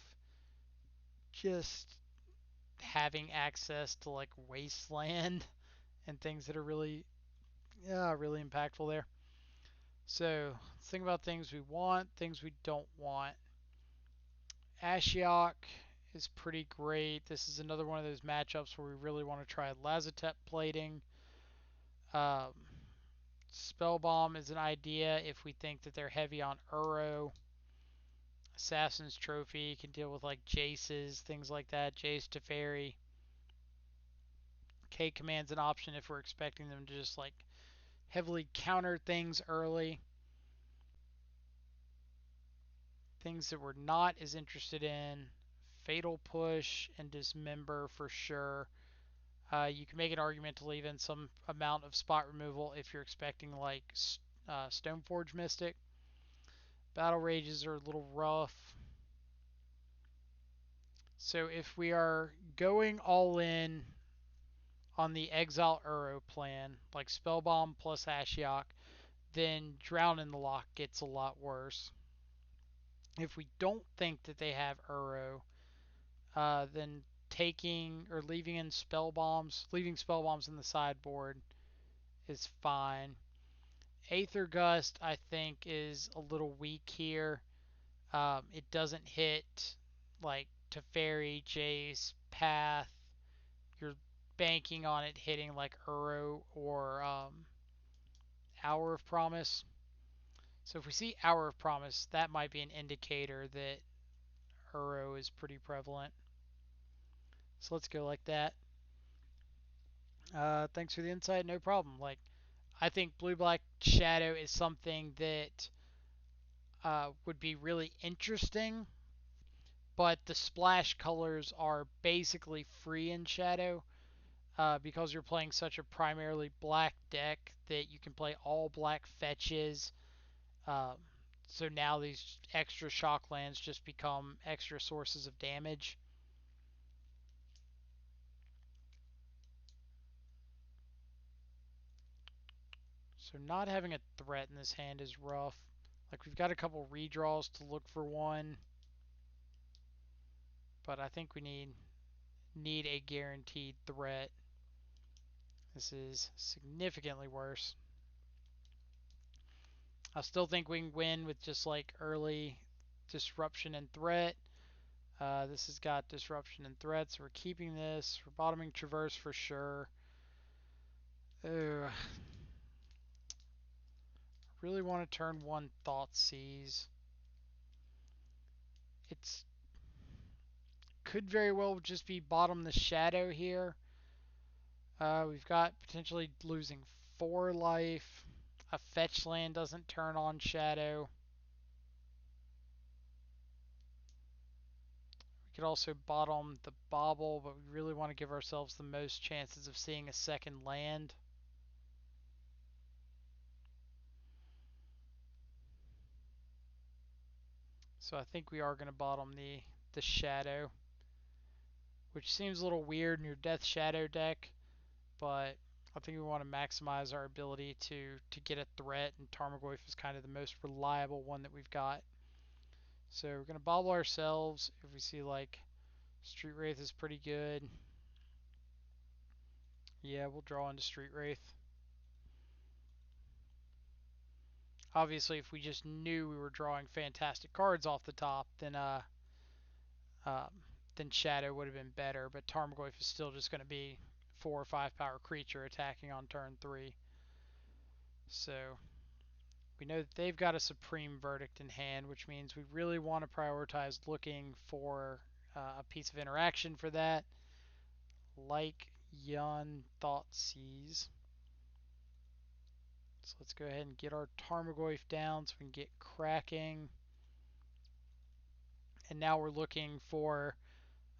just having access to like Wasteland and things that are really, yeah, really impactful there. So let's think about things we want, things we don't want. Ashiok is pretty great. This is another one of those matchups where we really want to try Lazotep plating. Um, Spell Bomb is an idea if we think that they're heavy on Uro. Assassin's Trophy can deal with like Jace's, things like that. Jace Teferi. K Command's an option if we're expecting them to just like heavily counter things early. Things that we're not as interested in. Fatal Push and Dismember for sure. You can make an argument to leave in some amount of spot removal if you're expecting like Stoneforge Mystic. Battle Rages are a little rough. So if we are going all in on the Exile Uro plan, like Spellbomb plus Ashiok, then Drown in the Loch gets a lot worse. If we don't think that they have Uro, then taking or leaving in leaving spell bombs in the sideboard is fine. Aether Gust, I think, is a little weak here. It doesn't hit like Teferi, Jace, Path. You're banking on it hitting like Uro or Hour of Promise. So if we see Hour of Promise, that might be an indicator that Uro is pretty prevalent. So let's go like that. Thanks for the insight. No problem. Like, I think Blue Black Shadow is something that would be really interesting, but the splash colors are basically free in Shadow because you're playing such a primarily black deck that you can play all black fetches. Um, so now these extra shock lands just become extra sources of damage. So not having a threat in this hand is rough. Like we've got a couple redraws to look for one, but I think we need a guaranteed threat. This is significantly worse. I still think we can win with just like early disruption and threat. This has got disruption and threat, so we're keeping this. We're bottoming traverse for sure. Ugh. Really want to turn one Thoughtseize. It's could very well just be bottom the shadow here. We've got potentially losing 4 life. A fetch land doesn't turn on shadow. We could also bottom the bauble, but we really want to give ourselves the most chances of seeing a second land. So I think we are going to bottom the shadow, which seems a little weird in your Death Shadow deck, but I think we want to maximize our ability to get a threat, and Tarmogoyf is kind of the most reliable one that we've got. So we're going to bobble ourselves. If we see like Street Wraith is pretty good, yeah, we'll draw into Street Wraith. Obviously, if we just knew we were drawing fantastic cards off the top, um, then Shadow would have been better. But Tarmogoyf is still just going to be 4 or 5 power creature attacking on turn 3. So we know that they've got a Supreme Verdict in hand, which means we really want to prioritize looking for a piece of interaction for that, like Yun Thoughtseize. So let's go ahead and get our Tarmogoyf down so we can get cracking. And now we're looking for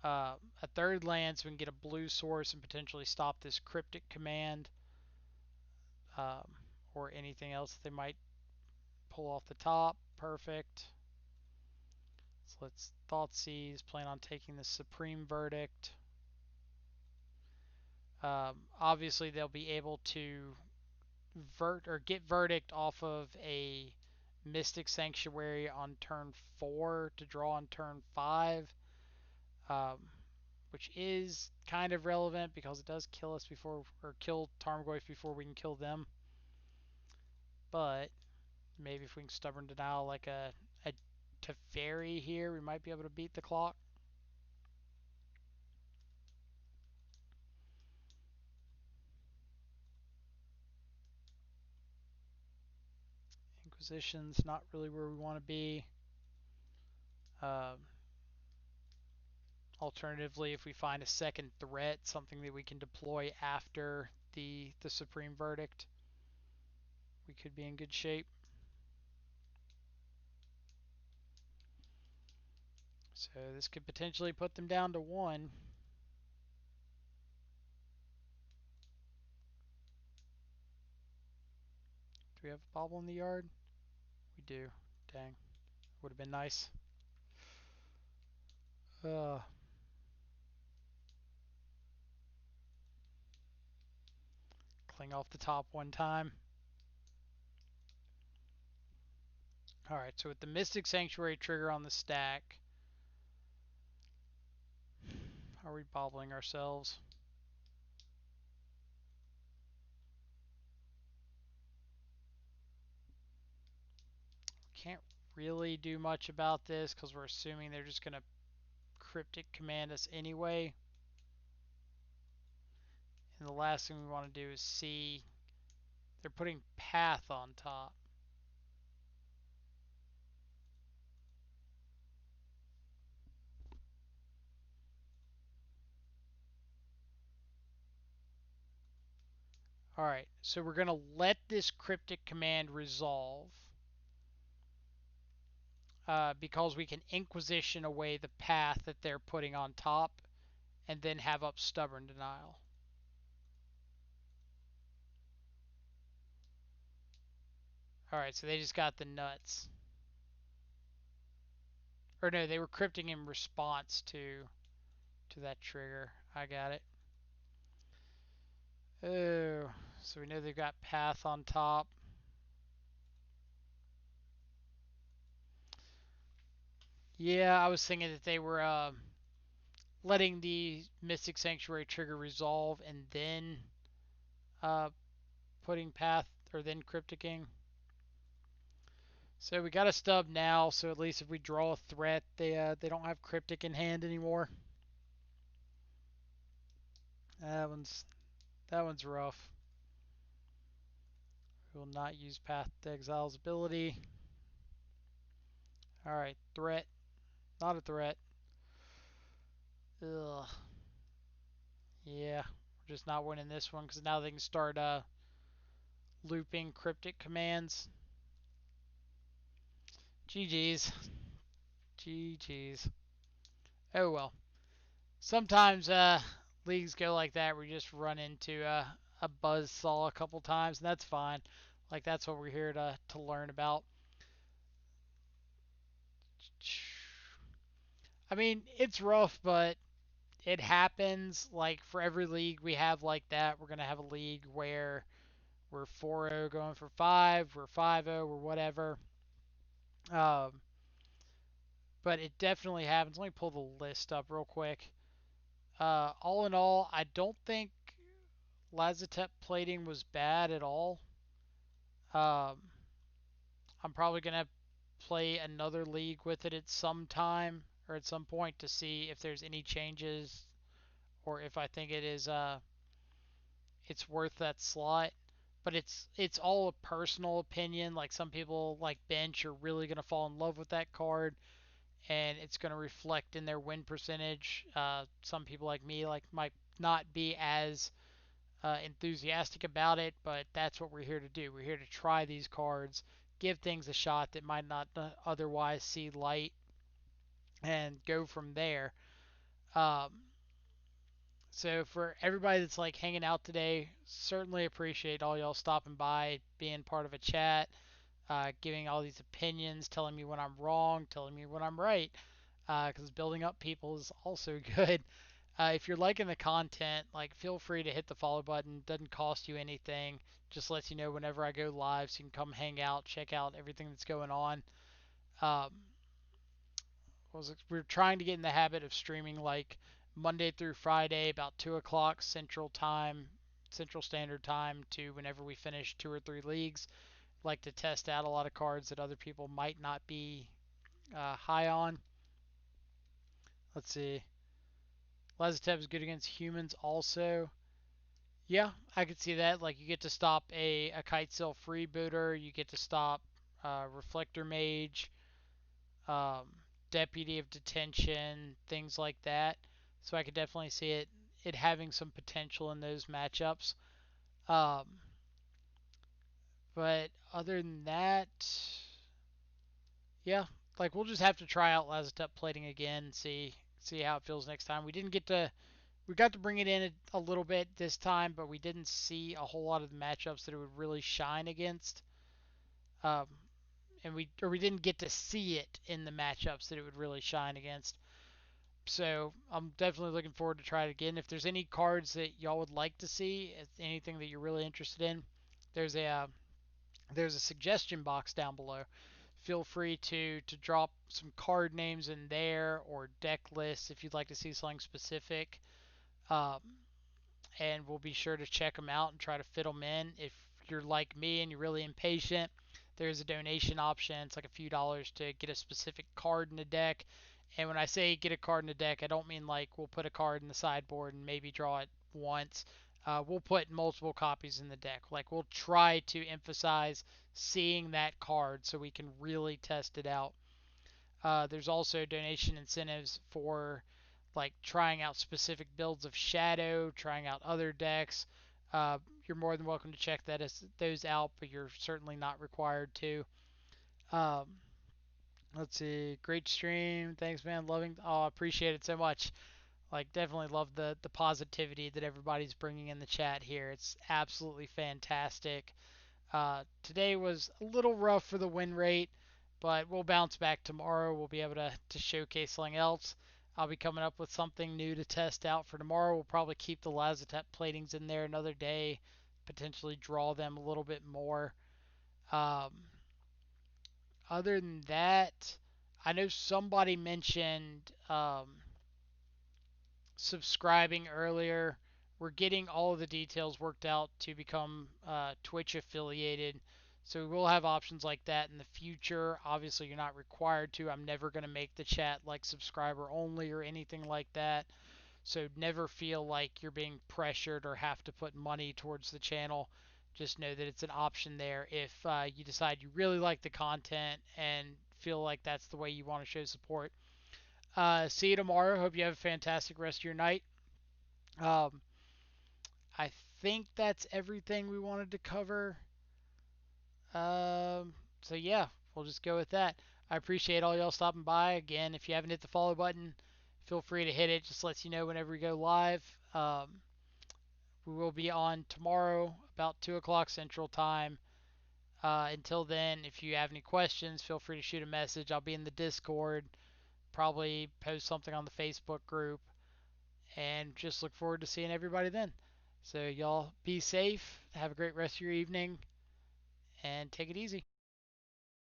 a third land so we can get a blue source and potentially stop this cryptic command or anything else that they might pull off the top. Perfect. So let's Thoughtseize, plan on taking the Supreme Verdict. Obviously, they'll be able to get Verdict off of a Mystic Sanctuary on turn 4 to draw on turn 5, which is kind of relevant because it does kill us before, or kill Tarmogoyf before we can kill them. But maybe if we can Stubborn Denial like a Teferi here, we might be able to beat the clock. Inquisition's not really where we want to be. Alternatively, if we find a second threat, something that we can deploy after the Supreme Verdict, we could be in good shape. So this could potentially put them down to 1. Do we have a bobble in the yard? We do. Dang. Would have been nice. Cling off the top one time. Alright, so with the Mystic Sanctuary trigger on the stack, are we bobbling ourselves? Can't really do much about this because we're assuming they're just going to cryptic command us anyway. And the last thing we want to do is see they're putting path on top. Alright, so we're going to let this cryptic command resolve because we can Inquisition away the path that they're putting on top and then have up Stubborn Denial. Alright, so they just got the nuts. Or no, they were crypting in response to that trigger. I got it. Oh, so we know they've got path on top. Yeah, I was thinking that they were letting the Mystic Sanctuary trigger resolve and then putting path or then crypticing. So we got a stub now, so at least if we draw a threat, they don't have cryptic in hand anymore. That one's rough. We will not use Path to Exile's ability. Alright, threat. Not a threat. Ugh. Yeah, we're just not winning this one because now they can start looping cryptic commands. GG's. GG's. Oh well. Sometimes leagues go like that where you just run into a buzzsaw a couple times, and that's fine. Like, that's what we're here to learn about. I mean, it's rough, but it happens. Like, for every league we have like that, we're going to have a league where we're 4-0 going for 5, we're 5-0, we're whatever. Um, but it definitely happens. Let me pull the list up real quick. All in all, I don't think Lazotep plating was bad at all. Um, I'm probably going to play another league with it at some time or at some point to see if there's any changes or if I think it's worth that slot. But it's all a personal opinion. Like, some people like Bench are really going to fall in love with that card and it's going to reflect in their win percentage. Some people like me might not be as enthusiastic about it, but that's what we're here to do. We're here to try these cards, give things a shot that might not otherwise see light, and go from there. Um, so for everybody that's like hanging out today, certainly appreciate all y'all stopping by, being part of a chat, giving all these opinions, telling me when I'm wrong, telling me when I'm right, because building up people is also good. If you're liking the content, like feel free to hit the follow button. Doesn't cost you anything. Just lets you know whenever I go live, so you can come hang out, check out everything that's going on. Um, we're trying to get in the habit of streaming like Monday through Friday, about 2 o'clock Central Time, Central Standard Time, to whenever we finish 2 or 3 leagues. Like to test out a lot of cards that other people might not be high on. Let's see. Lazotep is good against humans also. Yeah, I could see that. Like you get to stop a kite sail freebooter, you get to stop reflector mage, um, deputy of detention, things like that. So I could definitely see it having some potential in those matchups. Um, but other than that, yeah, like we'll just have to try out Lazotep plating again, see how it feels next time. We got to bring it in a little bit this time, but we didn't see a whole lot of the matchups that it would really shine against. Um, and we didn't get to see it in the matchups that it would really shine against. So I'm definitely looking forward to try it again. If there's any cards that y'all would like to see, anything that you're really interested in, there's a uh, there's a suggestion box down below. Feel free to drop some card names in there or deck lists if you'd like to see something specific. Um, and we'll be sure to check them out and try to fit them in. If you're like me and you're really impatient, there's a donation option. It's like a few dollars to get a specific card in the deck. And when I say get a card in the deck, I don't mean like we'll put a card in the sideboard and maybe draw it once. We'll put multiple copies in the deck. Like we'll try to emphasize seeing that card so we can really test it out. There's also donation incentives for like trying out specific builds of Shadow, trying out other decks. You're more than welcome to check those out, but you're certainly not required to. Um, let's see, great stream. Thanks, man. Loving. Oh, I appreciate it so much. Like, definitely love the positivity that everybody's bringing in the chat here. It's absolutely fantastic. Today was a little rough for the win rate, but we'll bounce back tomorrow. We'll be able to showcase something else. I'll be coming up with something new to test out for tomorrow. We'll probably keep the Lazotep platings in there another day, potentially draw them a little bit more. Um, other than that, I know somebody mentioned subscribing earlier. We're getting all of the details worked out to become Twitch affiliated. So we will have options like that in the future. Obviously, you're not required to. I'm never going to make the chat like subscriber only or anything like that. So never feel like you're being pressured or have to put money towards the channel. Just know that it's an option there if you decide you really like the content and feel like that's the way you want to show support. See you tomorrow. Hope you have a fantastic rest of your night. Um, I think that's everything we wanted to cover. So yeah, we'll just go with that. I appreciate all y'all stopping by. Again, if you haven't hit the follow button, feel free to hit it. Just lets you know whenever we go live. We will be on tomorrow about 2 o'clock Central Time. Until then, if you have any questions, feel free to shoot a message. I'll be in the Discord, probably post something on the Facebook group, and just look forward to seeing everybody then. So, y'all be safe, have a great rest of your evening, and take it easy.